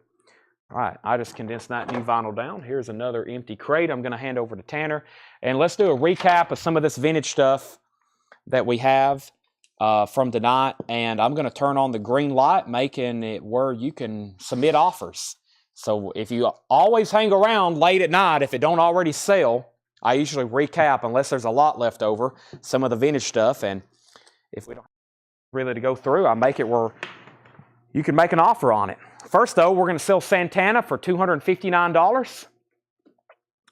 All right, I just condensed that new vinyl down. Here's another empty crate I'm going to hand over to Tanner. And let's do a recap of some of this vintage stuff that we have from tonight. And I'm going to turn on the green light, making it where you can submit offers. So if you always hang around late at night, if it don't already sell, I usually recap, unless there's a lot left over, some of the vintage stuff. And if we don't really to go through, I make it where you can make an offer on it. First, though, we're going to sell Santana for $259.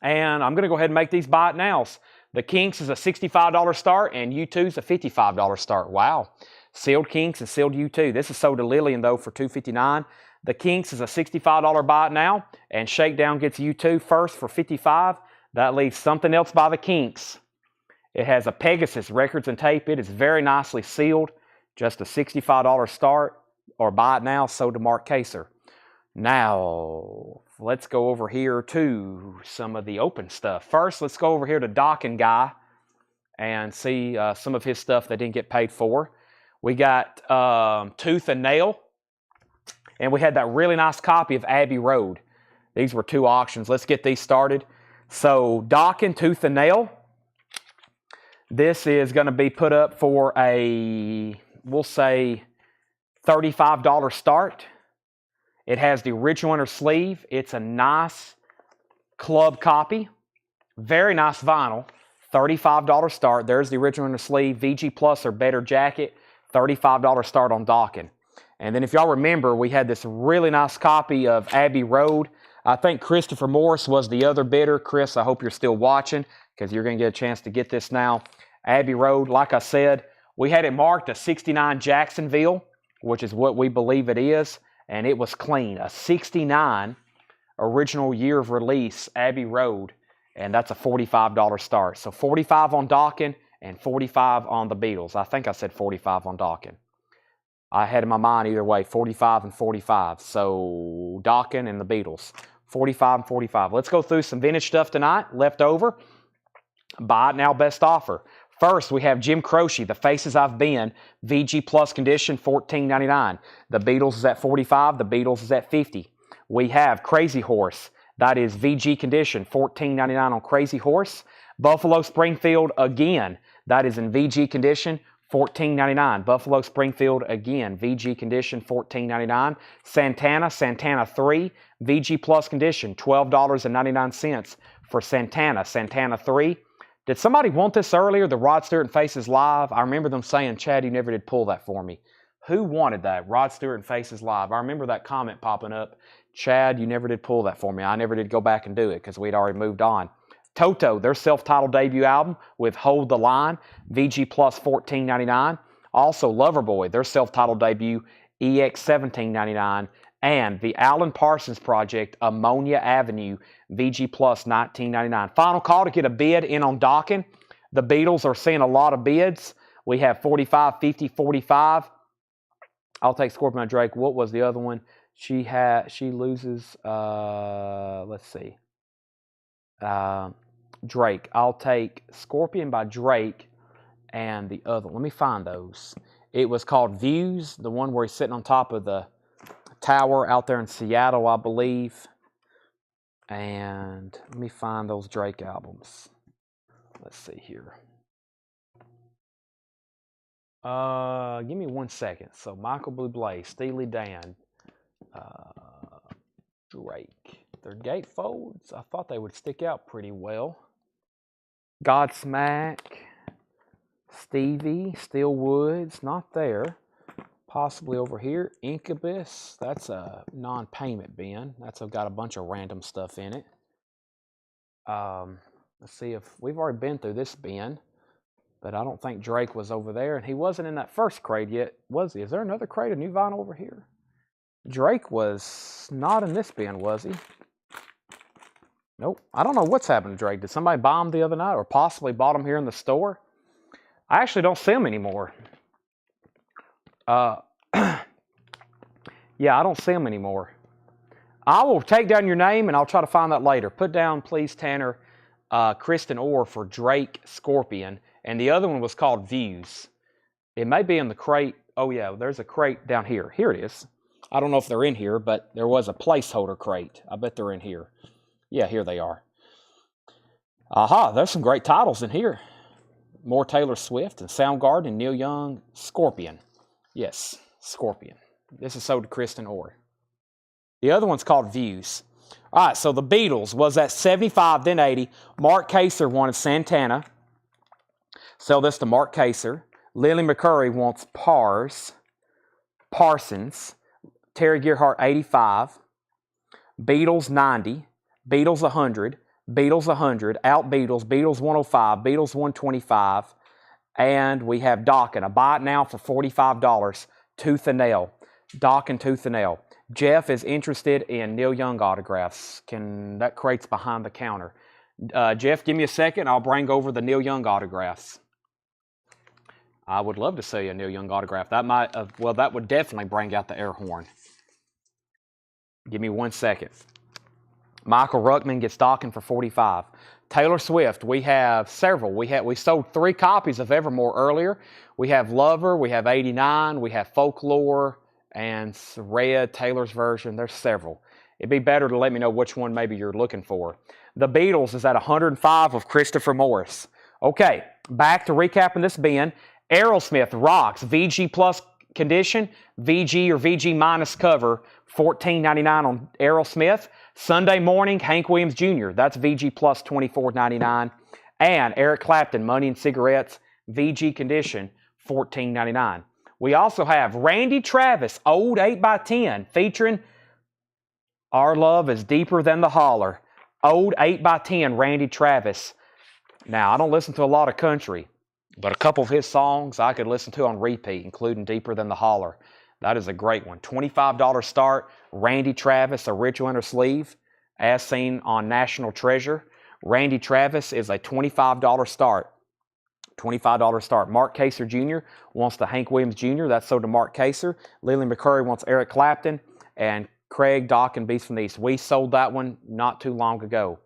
And I'm going to go ahead and make these buy it nows. The Kinks is a $65 start, and U2 is a $55 start. Wow. Sealed Kinks and sealed U2. This is sold to Lillian, though, for $259. The Kinks is a $65 buy it now, and Shakedown gets U2 first for $55. That leaves something else by the Kinks. It has a Pegasus records and tape. It is very nicely sealed. Just a $65 start, or buy it now, sold to Mark Kaser. Now, let's go over here to some of the open stuff. First, let's go over here to Dockin Guy and see some of his stuff that didn't get paid for. We got Tooth and Nail, and we had that really nice copy of Abbey Road. These were two auctions. Let's get these started. So, Dockin, Tooth and Nail. This is going to be put up for a, we'll say, $35 start. It has the original inner sleeve. It's a nice club copy. Very nice vinyl. $35 start. There's the original inner sleeve. VG Plus or better jacket. $35 start on Dockin. And then if y'all remember, we had this really nice copy of Abbey Road. I think Christopher Morris was the other bidder. Chris, I hope you're still watching, because you're going to get a chance to get this now. Abbey Road, like I said, we had it marked a 69 Jacksonville, which is what we believe it is, and it was clean. A 69 original year of release, Abbey Road, and that's a $45 start. So $45 on Dockin and $45 on the Beatles. I think I said $45 on Dockin. I had in my mind either way, $45 and $45. So Dockin and the Beatles, $45 and $45. Let's go through some vintage stuff tonight, left over. Buy it now, best offer. First, we have Jim Croce, The Faces I've Been, VG Plus condition, $14.99. The Beatles is at $45. The Beatles is at $50. We have Crazy Horse. That is VG condition, $14.99 on Crazy Horse. Buffalo Springfield again. That is in VG condition, $14.99. Buffalo Springfield again, VG condition, $14.99. Santana 3, VG Plus condition, $12.99 for Santana 3. Did somebody want this earlier, the Rod Stewart and Faces Live? I remember them saying, Chad, you never did pull that for me. Who wanted that, Rod Stewart and Faces Live? I remember that comment popping up. Chad, you never did pull that for me. I never did go back and do it because we'd already moved on. Toto, their self-titled debut album with Hold the Line, VG Plus $14.99. Also, Loverboy, their self-titled debut, EX $17.99. And the Alan Parsons Project, Ammonia Avenue, VG Plus $19.99. Final call to get a bid in on Dockin. The Beatles are seeing a lot of bids. We have 45, 50, 45. I'll take Scorpion by Drake. What was the other one? She loses, let's see. Drake. I'll take Scorpion by Drake and the other. Let me find those. It was called Views, the one where he's sitting on top of the tower out there in Seattle, I believe. And let me find those Drake albums. Let's see here. Give me 1 second. So Michael Bublé, Steely Dan, Drake. Their gatefolds, I thought they would stick out pretty well. Godsmack, Stevie, Steel Woods, not there. Possibly over here, Incubus. That's a non-payment bin. That's got a bunch of random stuff in it. Let's see if we've already been through this bin, but I don't think Drake was over there, and he wasn't in that first crate yet, was he? Is there another crate of new vinyl over here? Drake was not in this bin, was he? Nope. I don't know what's happened to Drake. Did somebody buy them the other night or possibly bought them here in the store? I actually don't see them anymore. Yeah, I don't see them anymore. I will take down your name and I'll try to find that later. Put down, please, Tanner, Kristen Orr for Drake Scorpion. And the other one was called Views. It may be in the crate. Oh, yeah, there's a crate down here. Here it is. I don't know if they're in here, but there was a placeholder crate. I bet they're in here. Yeah, here they are. Aha, there's some great titles in here. More Taylor Swift and Soundgarden and Neil Young, Scorpion. Yes, Scorpion. This is sold to Kristen Orr. The other one's called Views. All right, so the Beatles was at 75, then 80. Mark Kaser wanted Santana. Sell this to Mark Kaser. Lily McCurry wants Parsons. Terry Gerhardt, 85. Beatles, 90. Beatles, 100. Beatles, 100. Out Beatles. Beatles, 105. Beatles, 125. And we have Dokken. I buy it now for $45. Tooth and nail. Dokken, tooth and nail. Jeff is interested in Neil Young autographs. That crate's behind the counter. Jeff, give me a second. I'll bring over the Neil Young autographs. I would love to see a Neil Young autograph. That might, that would definitely bring out the air horn. Give me 1 second. Michael Ruckman gets Dokken for $45. Taylor Swift, we have several. We sold 3 copies of Evermore earlier. We have Lover, we have 89, we have Folklore, and Red, Taylor's version. There's several. It'd be better to let me know which one maybe you're looking for. The Beatles is at 105 of Christopher Morris. Okay, back to recapping this bin. Aerosmith Rocks, VG Plus condition, VG or VG minus cover, $14.99 on Aerosmith. Sunday Morning, Hank Williams Jr., that's VG Plus $24.99. And Eric Clapton, Money and Cigarettes, VG condition, $14.99. We also have Randy Travis, old 8x10, featuring Our Love is Deeper Than the Holler. Old 8x10 Randy Travis. Now, I don't listen to a lot of country, but a couple of his songs I could listen to on repeat, including Deeper Than the Holler. That is a great one. $25 start. Randy Travis, A Ritual Inner Sleeve, as seen on National Treasure. Randy Travis is a $25 start. $25 start. Mark Kaser Jr. wants the Hank Williams Jr. That's sold to Mark Kaser. Lily McCurry wants Eric Clapton. And Craig Dokken, Beast from the East. We sold that one not too long ago.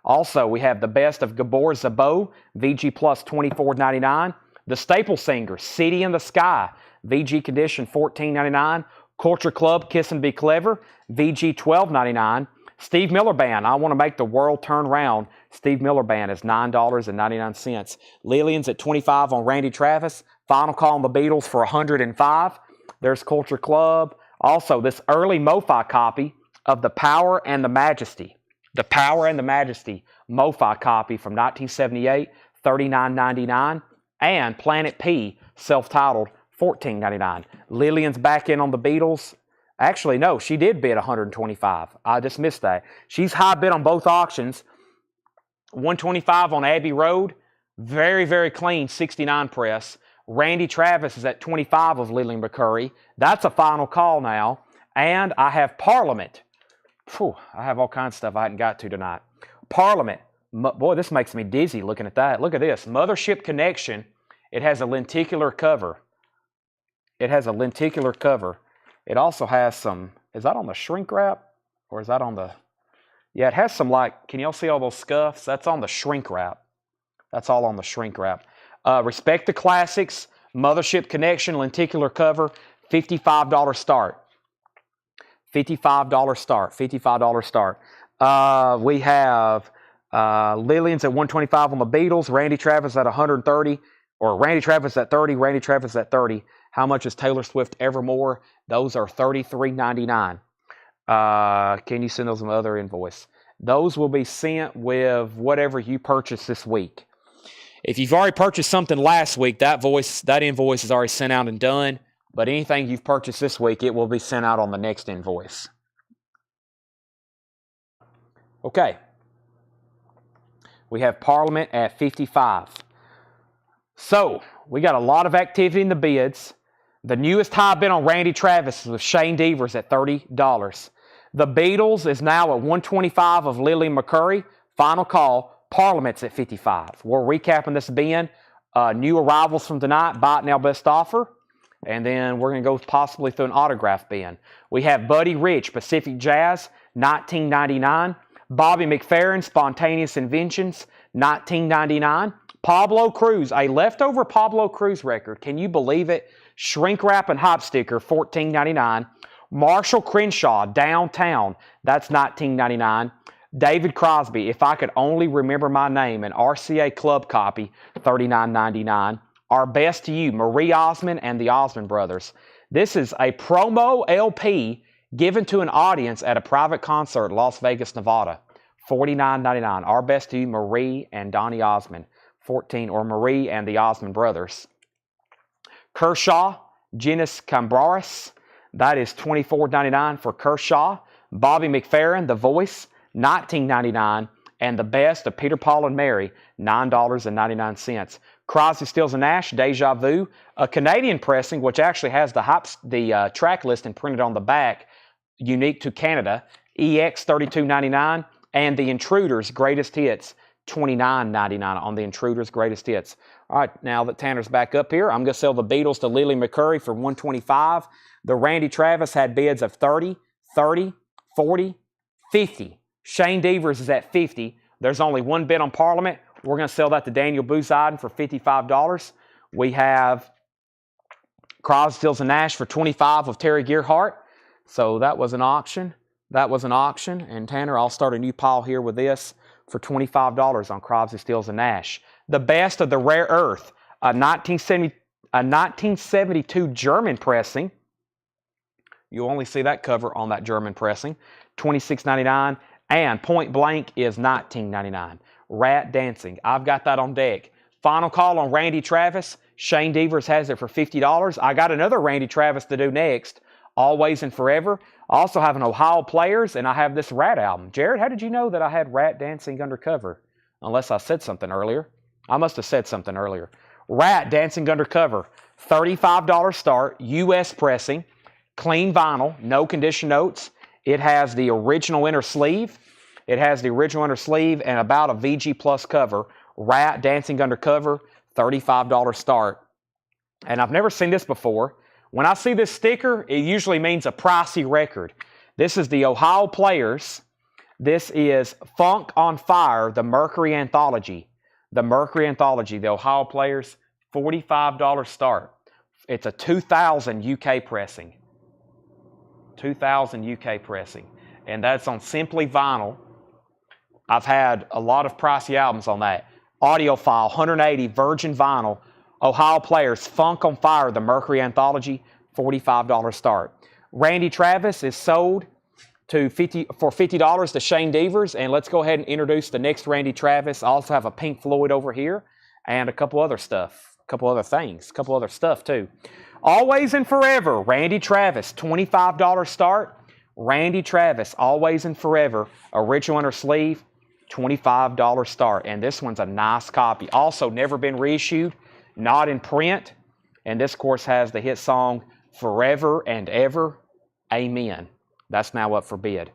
Also, we have the best of Gabor Szabo, VG Plus $24.99. The Staple Singer, City in the Sky, VG condition $14.99. Culture Club, Kiss and Be Clever, VG $12.99. Steve Miller Band, I Want to Make the World Turn Round. Steve Miller Band is $9.99. Lillian's at $25 on Randy Travis. Final Call on the Beatles for $105. There's Culture Club. Also, this early MoFi copy of The Power and the Majesty. The Power and the Majesty MoFi copy from 1978, $39.99. And Planet P, self-titled, $14.99. Lillian's back in on the Beatles. Actually, no, she did bid $125. I just missed that. She's high bid on both auctions. $125 on Abbey Road. Very, very clean 69 press. Randy Travis is at $25 of Lillian McCurry. That's a final call now. And I have Parliament. Whew, I have all kinds of stuff I hadn't got to tonight. Parliament. Boy, this makes me dizzy looking at that. Look at this. Mothership Connection. It has a lenticular cover. It has a lenticular cover. It also has some, is that on the shrink wrap? Or is that on the, yeah, it has some like, can y'all see all those scuffs? That's on the shrink wrap. That's all on the shrink wrap. Respect the Classics, Mothership Connection, lenticular cover, $55 start. $55 start. $55 start. We have Lillian's at $125 on the Beatles, Randy Travis at $130, or Randy Travis at $30, Randy Travis at $30. How much is Taylor Swift Evermore? Those are $33.99. Can you send those some other invoice? Those will be sent with whatever you purchase this week. If you've already purchased something last week, that invoice is already sent out and done. But anything you've purchased this week, it will be sent out on the next invoice. Okay. We have Parliament at $55. So, we got a lot of activity in the bids. The newest high bid on Randy Travis with Shane Devers at $30. The Beatles is now at $125 of Lily McCurry, Final call, Parliament's at 55. We're recapping this bin. New arrivals from tonight, buy it now, best offer. And then we're going to go possibly through an autograph bin. We have Buddy Rich, Pacific Jazz, 1999. Bobby McFerrin, Spontaneous Inventions, 1999. Pablo Cruz, a leftover Pablo Cruz record. Can you believe it? Shrink wrap and hop sticker, $14.99. Marshall Crenshaw, Downtown, that's $19.99. David Crosby, If I Could Only Remember My Name, an RCA Club copy, $39.99. Our Best to You, Marie Osmond and the Osmond Brothers. This is a promo LP given to an audience at a private concert in Las Vegas, Nevada, $49.99. Our Best to You, Marie and Donnie Osmond, or Marie and the Osmond Brothers. Kershaw, Genis Cambraris, that is $24.99 for Kershaw. Bobby McFerrin, The Voice, $19.99. And The Best of Peter, Paul, and Mary, $9.99. Crosby, Stills, and Nash, Deja Vu, a Canadian pressing, which actually has the track listing printed on the back, unique to Canada, EX, $32.99. And The Intruders, Greatest Hits, $29.99 on The Intruders Greatest Hits. All right, now that Tanner's back up here, I'm going to sell the Beatles to Lily McCurry for $125. The Randy Travis had bids of $30, $30, $40, $50. Shane Devers is at $50. There's only one bid on Parliament. We're going to sell that to Daniel Booziden for $55. We have Crosby, Stills, and Nash for $25 of Terry Gearhart. So that was an auction. And Tanner, I'll start a new pile here with this for $25 on Crosby, Stills, and Nash. The Best of the Rare Earth, a 1972 German pressing. You'll only see that cover on that German pressing, $26.99. And Point Blank is $19.99. Rat Dancing, I've got that on deck. Final call on Randy Travis. Shane Devers has it for $50. I got another Randy Travis to do next, Always and Forever. I also have an Ohio Players, and I have this Rat album. Jared, how did you know that I had Rat Dancing Undercover? Unless I said something earlier. I must have said something earlier. Rat Dancing Undercover, $35 start, U.S. pressing, clean vinyl, no condition notes. It has the original inner sleeve. And about a VG Plus cover. Rat Dancing Undercover, $35 start. And I've never seen this before. When I see this sticker, it usually means a pricey record. This is the Ohio Players. This is Funk on Fire, the Mercury Anthology. The Ohio Players, $45 start. It's a 2000 UK pressing. And that's on Simply Vinyl. I've had a lot of pricey albums on that. Audiophile, 180, Virgin Vinyl. Ohio Players, Funk on Fire, the Mercury Anthology, $45 start. Randy Travis is sold for $50 to Shane Devers. And let's go ahead and introduce the next Randy Travis. I also have a Pink Floyd over here and a couple other stuff, a couple other stuff too. Always and Forever, Randy Travis, $25 start. Randy Travis, Always and Forever, original inner sleeve, $25 start. And this one's a nice copy. Also never been reissued, not in print. And this, of course, has the hit song Forever and Ever, Amen. That's now up for bid.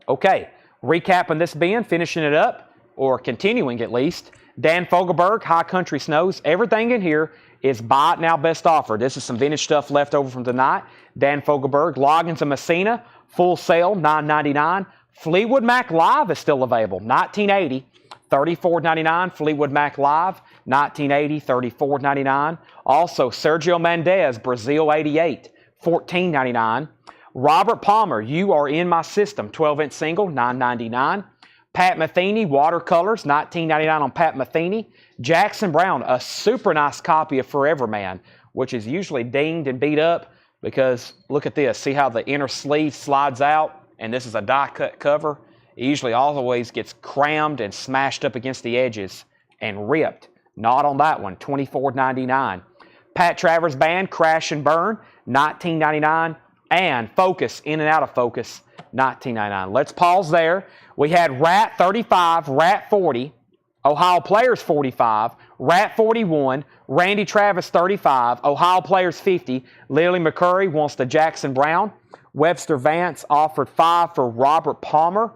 Okay, recapping this bin, finishing it up, or continuing at least. Dan Fogelberg, High Country Snows. Everything in here is buy it now, best offer. This is some vintage stuff left over from tonight. Dan Fogelberg, Loggins and Messina, full sale, $9.99. Fleetwood Mac Live is still available, 1980, $34.99. Fleetwood Mac Live, 1980, $34.99. Also, Sergio Mendes, Brazil 88, $14.99. Robert Palmer, You Are In My System, 12-inch single, $9.99. Pat Metheny, Watercolors, $19.99 on Pat Metheny. Jackson Brown, a super nice copy of Forever Man, which is usually dinged and beat up because look at this. See how the inner sleeve slides out? And this is a die-cut cover. It usually always gets crammed and smashed up against the edges and ripped. Not on that one, $24.99. Pat Travers Band, Crash and Burn, $19.99. And Focus, In and Out of Focus, $19.99. Let's pause there. We had Rat 35, Rat 40, Ohio Players 45, Rat 41, Randy Travis 35, Ohio Players 50, Lily McCurry wants the Jackson Brown, Webster Vance offered 5 for Robert Palmer,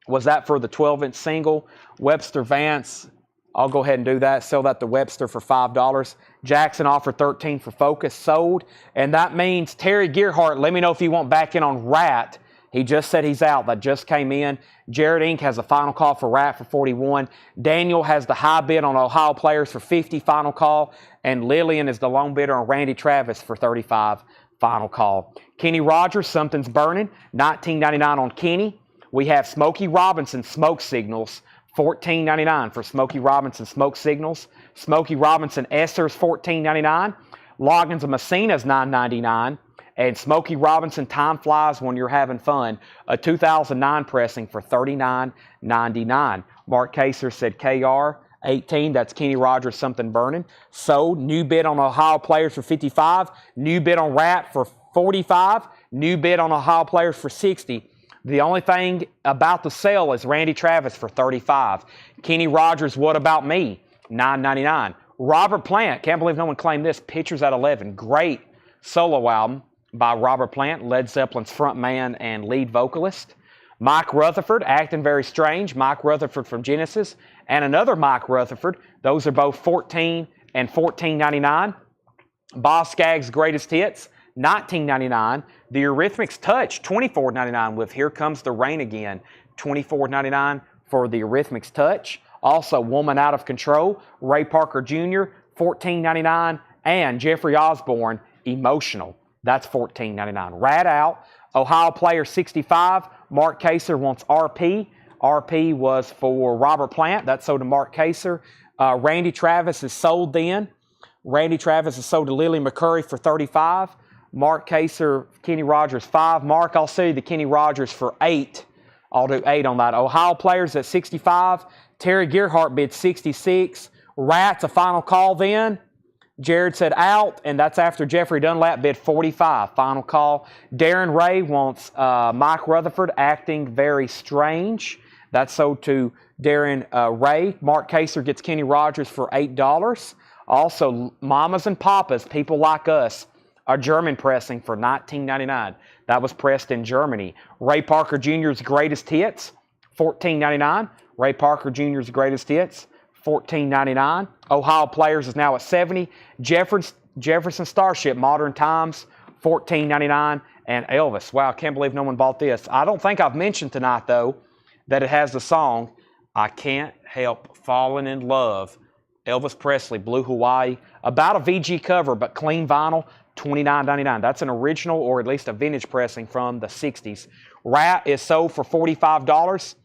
Was that for the 12-inch single? Webster Vance, I'll go ahead and do that. Sell that to Webster for $5. Jackson offered 13 for Focus, sold. And that means Terry Gearhart, let me know if you want back in on Rat. He just said he's out. That just came in. Jared Inc. has a final call for Rat for 41. Daniel has the high bid on Ohio Players for 50, final call. And Lillian is the long bidder on Randy Travis for 35, final call. Kenny Rogers, something's burning. $19.99 on Kenny. We have Smokey Robinson Smoke Signals, $14.99 for Smokey Robinson Smoke Signals. Smokey Robinson Essers, $14.99. Loggins of Messina's $9.99. And Smokey Robinson Time Flies When You're Having Fun, a 2009 pressing for $39.99. Mark Kaser said KR 18. That's Kenny Rogers, something burning. Sold. New bid on Ohio Players for 55. New bid on Rat for 45. New bid on Ohio Players for 60. The only thing about the sale is Randy Travis for 35. Kenny Rogers, What About Me, $9.99. Robert Plant, can't believe no one claimed this, Pictures at 11. Great solo album by Robert Plant, Led Zeppelin's frontman and lead vocalist. Mike Rutherford, Acting Very Strange, Mike Rutherford from Genesis, and another Mike Rutherford. Those are both $14 and $14.99. Boss Skaggs' Greatest Hits, $19.99. The Eurythmics Touch, $24.99 with Here Comes the Rain Again, $24.99 for the Eurythmics Touch. Also, Woman Out of Control, Ray Parker Jr., $14.99. And Jeffrey Osborne, Emotional, that's $14.99. Rat Out, Ohio Player 65, Mark Kaser wants RP. RP was for Robert Plant, that's sold to Mark Kaser. Randy Travis is sold then. Randy Travis is sold to Lily McCurry for $35. Mark Kaser, Kenny Rogers, 5. Mark, I'll sell you the Kenny Rogers for 8. I'll do 8 on that. Ohio Players at 65. Terry Gearhart bid 66. Rat's a final call then. Jared said out, and that's after Jeffrey Dunlap bid 45. Final call. Darren Ray wants Mike Rutherford, Acting Very Strange. That's sold to Darren Ray. Mark Kaser gets Kenny Rogers for $8. Also, Mamas and Papas, People Like Us, a German pressing for $19.99. That was pressed in Germany. Ray Parker Jr.'s Greatest Hits, $14.99. Ray Parker Jr.'s Greatest Hits, $14.99. Ohio Players is now at 70. Jefferson Starship, Modern Times, $14.99. And Elvis. Wow, I can't believe no one bought this. I don't think I've mentioned tonight, though, that it has the song, I Can't Help Falling in Love. Elvis Presley, Blue Hawaii. About a VG cover, but clean vinyl, $29.99. That's an original or at least a vintage pressing from the 60s. Rat is sold for $45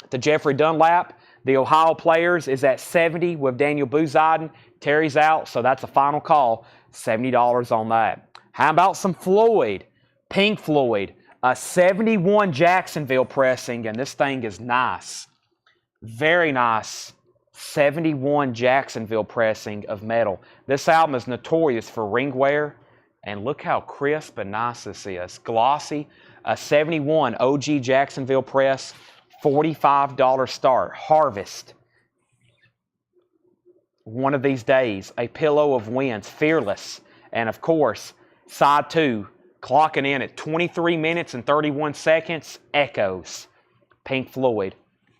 to Jeffrey Dunlap. The Ohio Players is at 70 with Daniel Booziden. Terry's out, so that's a final call. $70 on that. How about some Floyd? Pink Floyd. A 71 Jacksonville pressing, and this thing is nice. Very nice. 71 Jacksonville pressing of metal. This album is notorious for ring wear, and look how crisp and nice this is. Glossy. A 71 OG Jacksonville press. $45 start. Harvest. One of These Days. A Pillow of Winds. Fearless. And of course, side 2, clocking in at 23 minutes and 31 seconds. Echoes. Pink Floyd.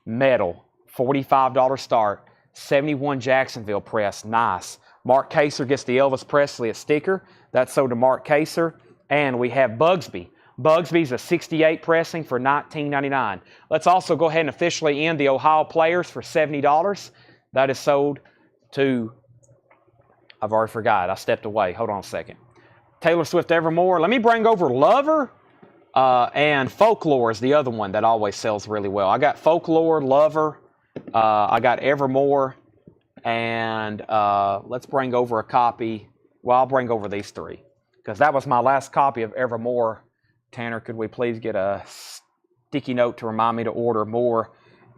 Metal. $45 start. 71 Jacksonville press. Nice. Mark Kaser gets the Elvis Presley a sticker. That's sold to Mark Kaser. And we have Bugsby. Bugsby's a 68 pressing for $19.99. Let's also go ahead and officially end the Ohio Players for $70. That is sold to, I've already forgot. I stepped away. Hold on a second. Taylor Swift Evermore. Let me bring over Lover and Folklore is the other one that always sells really well. I got Folklore, Lover. I got Evermore. And let's bring over a copy. Well, I'll bring over these 3 because that was my last copy of Evermore. Tanner, could we please get a sticky note to remind me to order more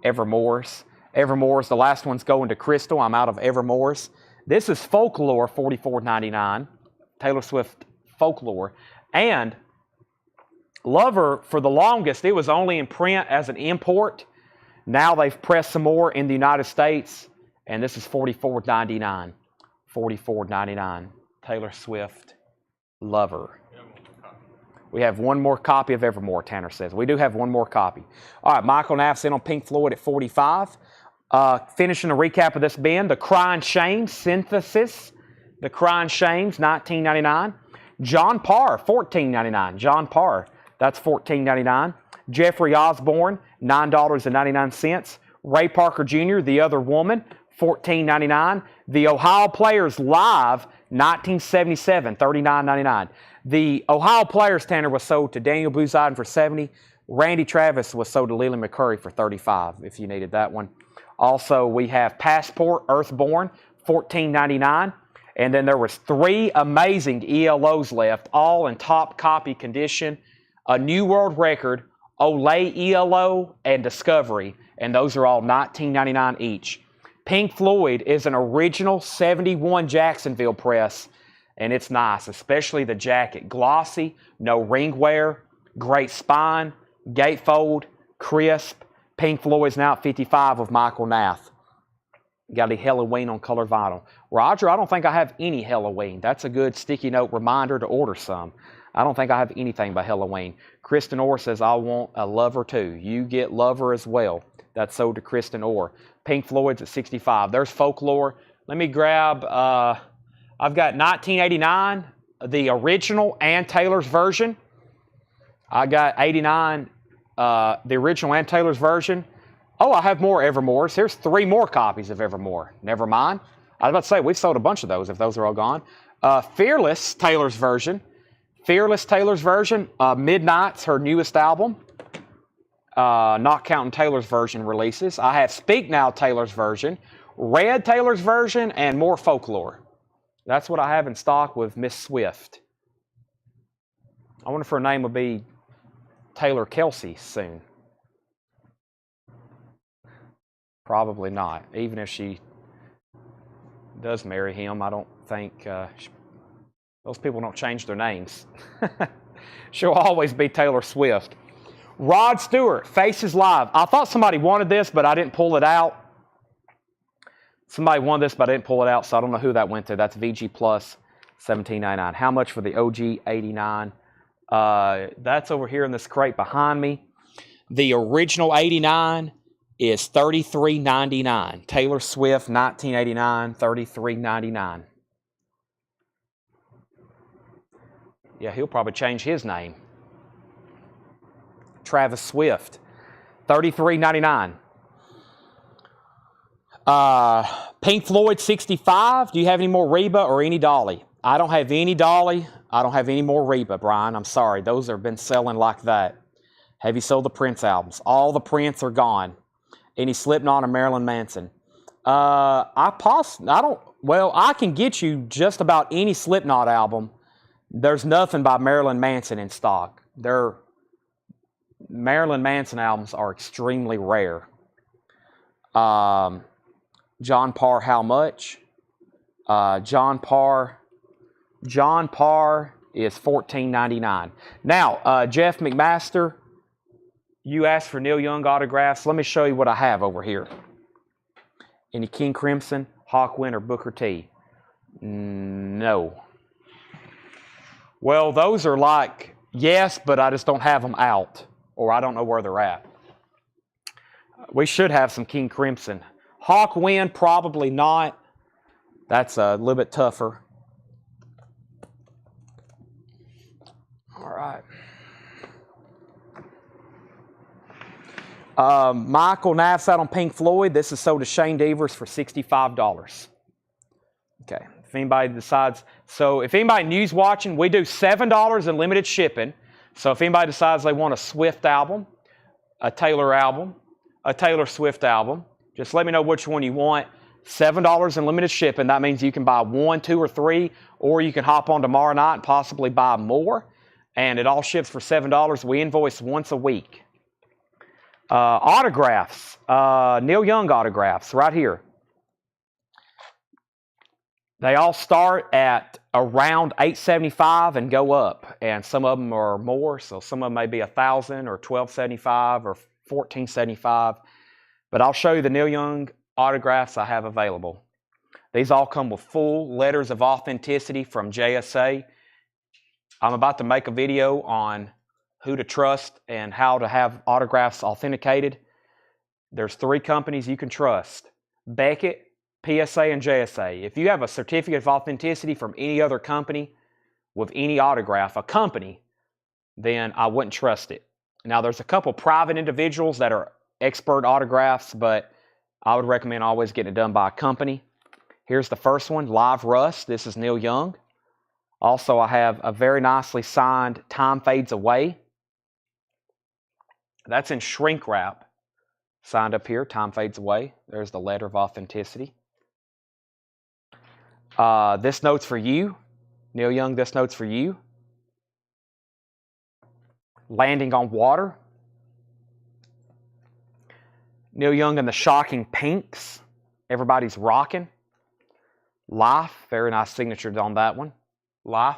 Evermores? Evermores, the last one's going to Crystal. I'm out of Evermores. This is Folklore, $44.99. Taylor Swift Folklore. And Lover, for the longest, it was only in print as an import. Now they've pressed some more in the United States, and this is $44.99. $44.99. Taylor Swift Lover. We have one more copy of Evermore, Tanner says. We do have one more copy. All right, Michael Knapp's in on Pink Floyd at 45. Finishing a recap of this bin, The Crying Shames Synthesis. The Crying Shames, $19.99. John Parr, $14.99. John Parr, that's $14.99. Jeffrey Osborne, $9.99. Ray Parker Jr., The Other Woman, $14.99. The Ohio Players Live, 1977, $39.99. The Ohio Players, Tanner, was sold to Daniel Boozaiden for $70. Randy Travis was sold to Leland McCurry for $35, if you needed that one. Also, we have Passport Earthborn, $14.99. And then there was 3 amazing ELOs left, all in top copy condition. A New World Record, Olay ELO, and Discovery. And those are all $19.99 each. Pink Floyd is an original 71 Jacksonville press, and it's nice, especially the jacket. Glossy, no ring wear, great spine, gatefold, crisp. Pink Floyd's now at 55 with Michael Nath. Got a Halloween on color vinyl. Roger, I don't think I have any Halloween. That's a good sticky note reminder to order some. I don't think I have anything by Halloween. Kristen Orr says, I want a Lover too. You get Lover as well. That's sold to Kristen Orr. Pink Floyd's at 65. There's Folklore. Let me grab, I've got 1989, the original and Taylor's version. I got 89, the original and Taylor's version. Oh, I have more Evermores. Here's 3 more copies of Evermore. Never mind. I was about to say, we've sold a bunch of those if those are all gone. Fearless, Taylor's version. Fearless, Taylor's version. Midnight's her newest album. Not counting Taylor's version releases. I have Speak Now, Taylor's version. Red, Taylor's version, and more Folklore. That's what I have in stock with Miss Swift. I wonder if her name will be Taylor Kelsey soon. Probably not. Even if she does marry him, I don't think those people don't change their names. She'll always be Taylor Swift. Rod Stewart, Faces Live. I thought somebody wanted this, but I didn't pull it out. Somebody wanted this, but I didn't pull it out, so I don't know who that went to. That's VG Plus, $17.99. How much for the OG 89? That's over here in this crate behind me. The original 89 is $33.99. Taylor Swift, 1989, $33.99. Yeah, he'll probably change his name. Travis Swift, $33.99. Pink Floyd, 65. Do you have any more Reba or any Dolly? I don't have any Dolly. I don't have any more Reba, Brian. I'm sorry. Those have been selling like that. Have you sold the Prince albums? All the Prince are gone. Any Slipknot or Marilyn Manson? I can get you just about any Slipknot album. There's nothing by Marilyn Manson in stock. Marilyn Manson albums are extremely rare. John Parr, how much? John Parr is $14.99. Now, Jeff McMaster, you asked for Neil Young autographs. Let me show you what I have over here. Any King Crimson, Hawkwind, or Booker T? No. Well, those are like, yes, but I just don't have them out, or I don't know where they're at. We should have some King Crimson. Hawkwind, probably not. That's a little bit tougher. All right. Michael Naff's out on Pink Floyd. This is sold to Shane Devers for $65. Okay. If anybody decides, so if anybody news watching, we do $7 in limited shipping. So if anybody decides they want a Swift album, a Taylor album, a Taylor Swift album, just let me know which one you want. $7 in limited shipping. That means you can buy 1, 2, or 3, or you can hop on tomorrow night and possibly buy more. And it all ships for $7. We invoice once a week. Autographs. Neil Young autographs right here. They all start at around $875 and go up. And some of them are more. So some of them may be $1,000 or $1,275 or $1,475. But I'll show you the Neil Young autographs I have available. These all come with full letters of authenticity from JSA. I'm about to make a video on who to trust and how to have autographs authenticated. There's 3 companies you can trust: Beckett, PSA, and JSA. If you have a certificate of authenticity from any other company with any autograph, a company, then I wouldn't trust it. Now, there's a couple private individuals that are expert autographs, but I would recommend always getting it done by a company. Here's the first one, Live Rust. This is Neil Young. Also, I have a very nicely signed Time Fades Away. That's in shrink wrap. Signed up here, Time Fades Away. There's the letter of authenticity. This note's for you. Neil Young, this note's for you. Landing on Water. Neil Young and the Shocking Pinks. Everybody's Rocking. Life, very nice signature on that one. Life,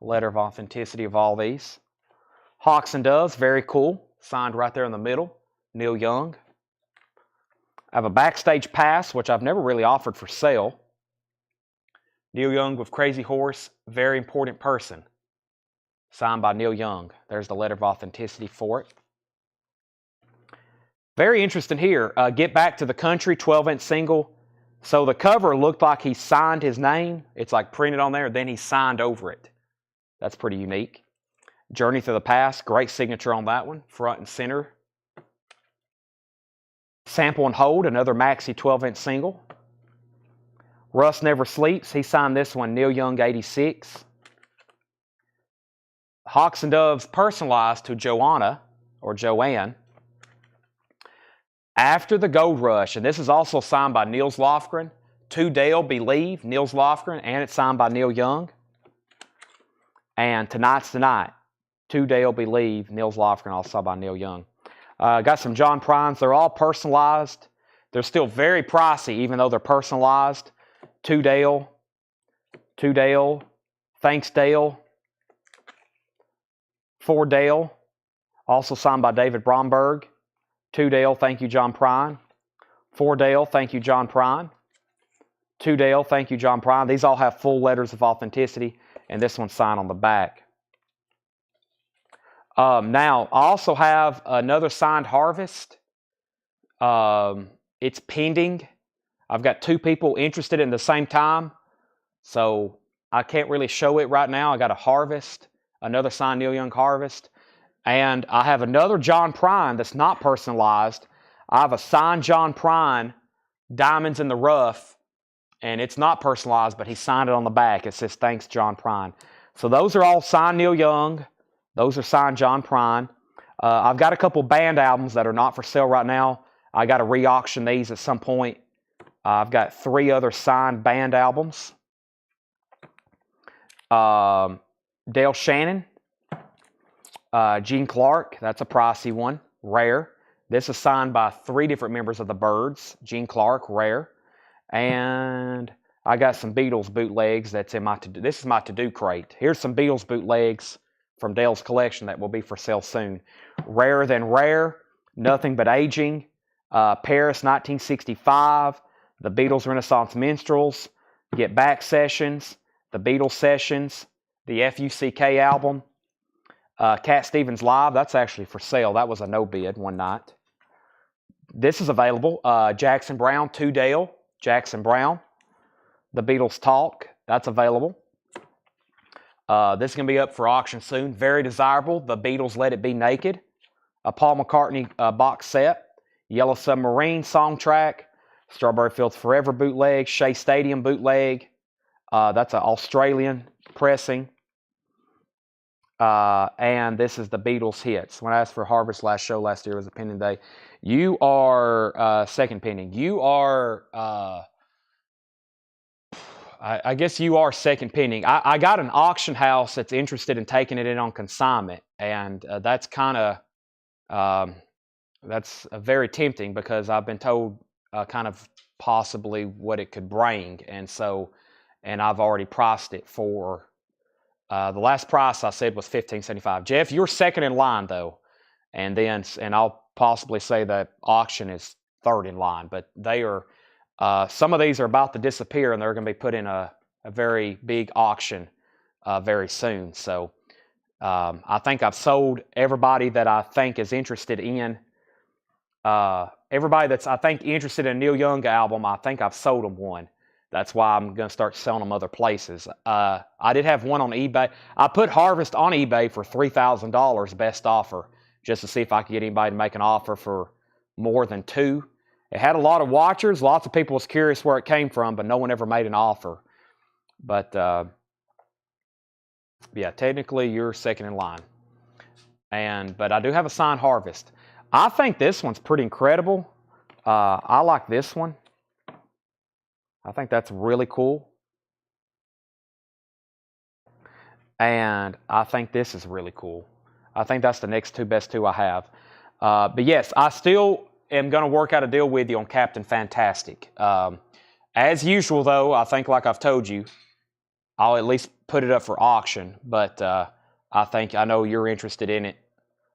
letter of authenticity of all these. Hawks and Doves, very cool. Signed right there in the middle. Neil Young. I have a Backstage Pass, which I've never really offered for sale. Neil Young with Crazy Horse, very important person. Signed by Neil Young. There's the letter of authenticity for it. Very interesting here. Get Back to the Country, 12-inch single. So the cover looked like he signed his name. It's like printed on there, then he signed over it. That's pretty unique. Journey Through the Past, great signature on that one, front and center. Sample and Hold, another maxi 12-inch single. Rust Never Sleeps, he signed this one, Neil Young 86. Hawks and Doves, personalized to Joanna, or Joanne. After the Gold Rush, and this is also signed by Nils Lofgren. To Dale, Believe, Nils Lofgren, and it's signed by Neil Young. And Tonight's the Night, To Dale, Believe, Nils Lofgren, also by Neil Young. Got some John Prines. They're all personalized. They're still very pricey, even though they're personalized. To Dale, Thanks Dale, For Dale, also signed by David Bromberg. To Dale, Thank You, John Prine. For Dale, Thank You, John Prine. To Dale, Thank You, John Prine. These all have full letters of authenticity, and this one's signed on the back. Now, I also have another signed Harvest. It's pending. I've got 2 people interested in the same time, so I can't really show it right now. I got a Harvest, another signed Neil Young Harvest, and I have another John Prine that's not personalized. I have a signed John Prine, Diamonds in the Rough, and it's not personalized, but he signed it on the back. It says, Thanks, John Prine. So those are all signed Neil Young. Those are signed John Prine. I've got a couple band albums that are not for sale right now. I got to re-auction these at some point. I've got 3 other signed band albums. Dale Shannon. Gene Clark, that's a pricey one, rare. This is signed by 3 different members of the Byrds. Gene Clark, rare. And I got some Beatles bootlegs that's in my to-do. This is my to-do crate. Here's some Beatles bootlegs from Dale's collection that will be for sale soon. Rarer Than Rare, Nothing But Aging, Paris 1965, The Beatles Renaissance Minstrels, Get Back Sessions, The Beatles Sessions, the FUCK album, Cat Stevens Live, that's actually for sale. That was a no bid one night. This is available. Jackson Browne, To Dale, Jackson Browne. The Beatles Talk, that's available. This is going to be up for auction soon. Very desirable. The Beatles Let It Be Naked. A Paul McCartney box set. Yellow Submarine song track. Strawberry Fields Forever bootleg. Shea Stadium bootleg. That's an Australian pressing. And this is the Beatles hits. When I asked for Harvest last show last year, it was a pending day. You are second pending. You are, I guess you are second pending. I got an auction house that's interested in taking it in on consignment, and that's kind of that's very tempting because I've been told kind of possibly what it could bring, and I've already priced it for. The last price I said was $15.75. Jeff, you're second in line though, and I'll possibly say that auction is third in line. But they are some of these are about to disappear, and they're going to be put in a very big auction very soon. So I think I've sold everybody that I think is interested in. Everybody that's, I think, interested in a Neil Young album, I think I've sold them one. That's why I'm going to start selling them other places. I did have one on eBay. I put Harvest on eBay for $3,000, best offer, just to see if I could get anybody to make an offer for more than $2,000. It had a lot of watchers. Lots of people was curious where it came from, but no one ever made an offer. But, yeah, technically you're second in line. But I do have a signed Harvest. I think this one's pretty incredible. I like this one. I think that's really cool. And I think this is really cool. I think that's the next best two I have. But yes, I still am going to work out a deal with you on Captain Fantastic. As usual, though, I think like I've told you, I'll at least put it up for auction. But I know you're interested in it.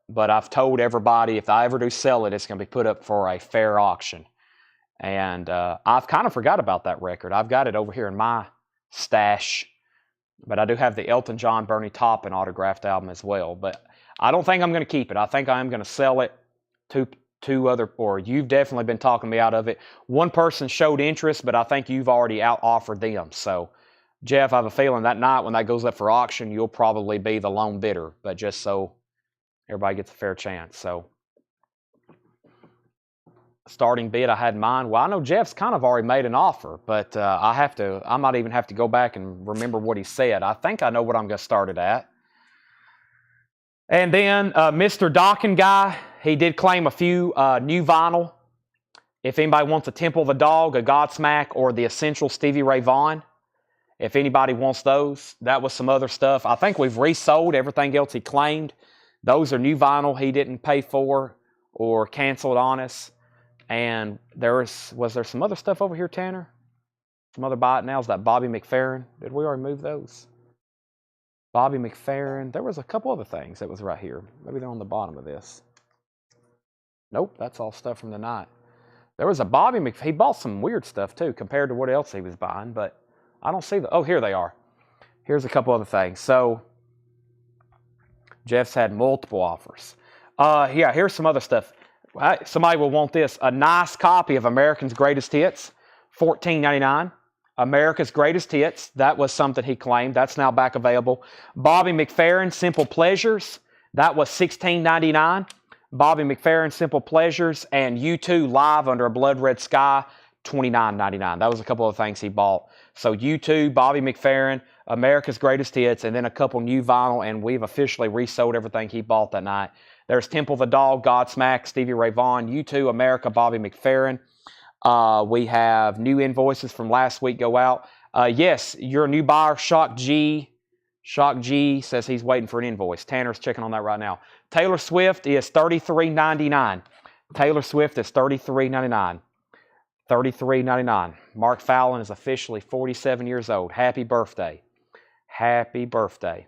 But I've told everybody if I ever do sell it, it's going to be put up for a fair auction. And I've kind of forgot about that record. I've got it over here in my stash. But I do have the Elton John, Bernie Taupin autographed album as well. But I don't think I'm going to keep it. I think I am going to sell it to or you've definitely been talking me out of it. One person showed interest, but I think you've already out-offered them. So, Jeff, I have a feeling that night when that goes up for auction, you'll probably be the lone bidder. But just so everybody gets a fair chance. So, starting bid I had in mind. Well, I know Jeff's kind of already made an offer, but I might even have to go back and remember what he said. I think I know what I'm going to start it at. And then Mr. Dockin guy, he did claim a few new vinyl. If anybody wants a Temple of the Dog, a Godsmack, or the Essential Stevie Ray Vaughan, if anybody wants those, that was some other stuff. I think we've resold everything else he claimed. Those are new vinyl he didn't pay for or canceled on us. And was there some other stuff over here, Tanner? Some other buy it nows, that Bobby McFerrin. Did we already move those? Bobby McFerrin. There was a couple other things that was right here. Maybe they're on the bottom of this. Nope, that's all stuff from the night. There was a Bobby McFerrin. He bought some weird stuff too compared to what else he was buying, but I don't see the. Oh, here they are. Here's a couple other things. So Jeff's had multiple offers. Yeah, here's some other stuff. Somebody will want this. A nice copy of American's Greatest Hits, $14.99. America's Greatest Hits. That was something he claimed. That's now back available. Bobby McFerrin, Simple Pleasures. That was $16.99. Bobby McFerrin, Simple Pleasures, and U2 Live Under a Blood Red Sky, $29.99. That was a couple of things he bought. So U2, Bobby McFerrin, America's Greatest Hits, and then a couple new vinyl, and we've officially resold everything he bought that night. There's Temple of the Dog, Godsmack, Stevie Ray Vaughan, U2, America, Bobby McFerrin. We have new invoices from last week go out. Yes, you're a new buyer, Shock G. Shock G says he's waiting for an invoice. Tanner's checking on that right now. Taylor Swift is $33.99. Taylor Swift is $33.99. $33.99. Mark Fallon is officially 47 years old. Happy birthday. Happy birthday.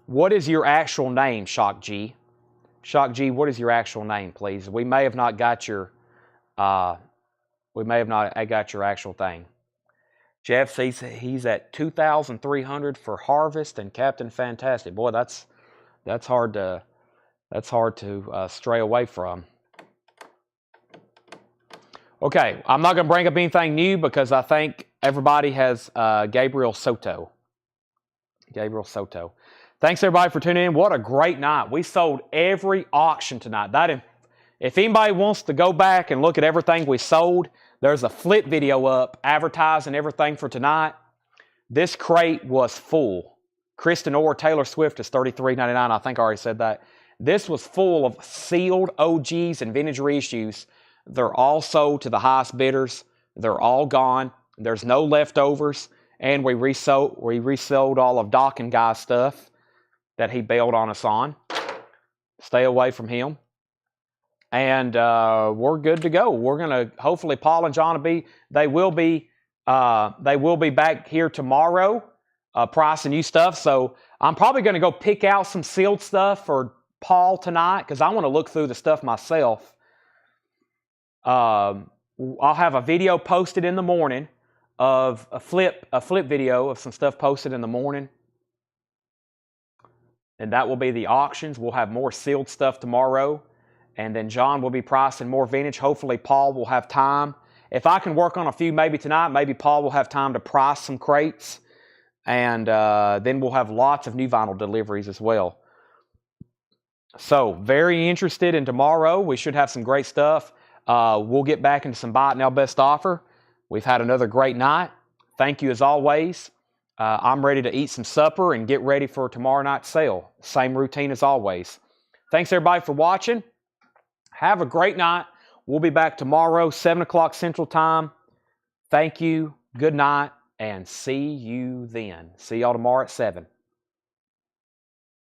What is your actual name, Shock G? Shock G, what is your actual name, please? We may have not got your actual thing. Jeff says he's at 2,300 for Harvest and Captain Fantastic. Boy, that's hard to stray away from. Okay, I'm not going to bring up anything new because I think everybody has Gabriel Soto. Gabriel Soto. Thanks, everybody, for tuning in. What a great night. We sold every auction tonight. If anybody wants to go back and look at everything we sold, there's a flip video up advertising everything for tonight. This crate was full. Kristen Orr, Taylor Swift is $33.99. I think I already said that. This was full of sealed OGs and vintage reissues. They're all sold to the highest bidders. They're all gone. There's no leftovers. And we resold all of Doc and Guy's stuff that he bailed on us on. Stay away from him. And we're good to go. We're gonna hopefully Paul and John will be back here tomorrow, pricing you stuff. So I'm probably gonna go pick out some sealed stuff for Paul tonight because I want to look through the stuff myself. I'll have a video posted in the morning of a flip video of some stuff posted in the morning. And that will be the auctions. We'll have more sealed stuff tomorrow. And then John will be pricing more vintage. Hopefully Paul will have time. If I can work on a few maybe tonight, maybe Paul will have time to price some crates. And then we'll have lots of new vinyl deliveries as well. So very interested in tomorrow. We should have some great stuff. We'll get back into some buy it now best offer. We've had another great night. Thank you as always. I'm ready to eat some supper and get ready for tomorrow night's sale. Same routine as always. Thanks everybody for watching. Have a great night. We'll be back tomorrow, 7 o'clock Central Time. Thank you. Good night. And see you then. See y'all tomorrow at 7.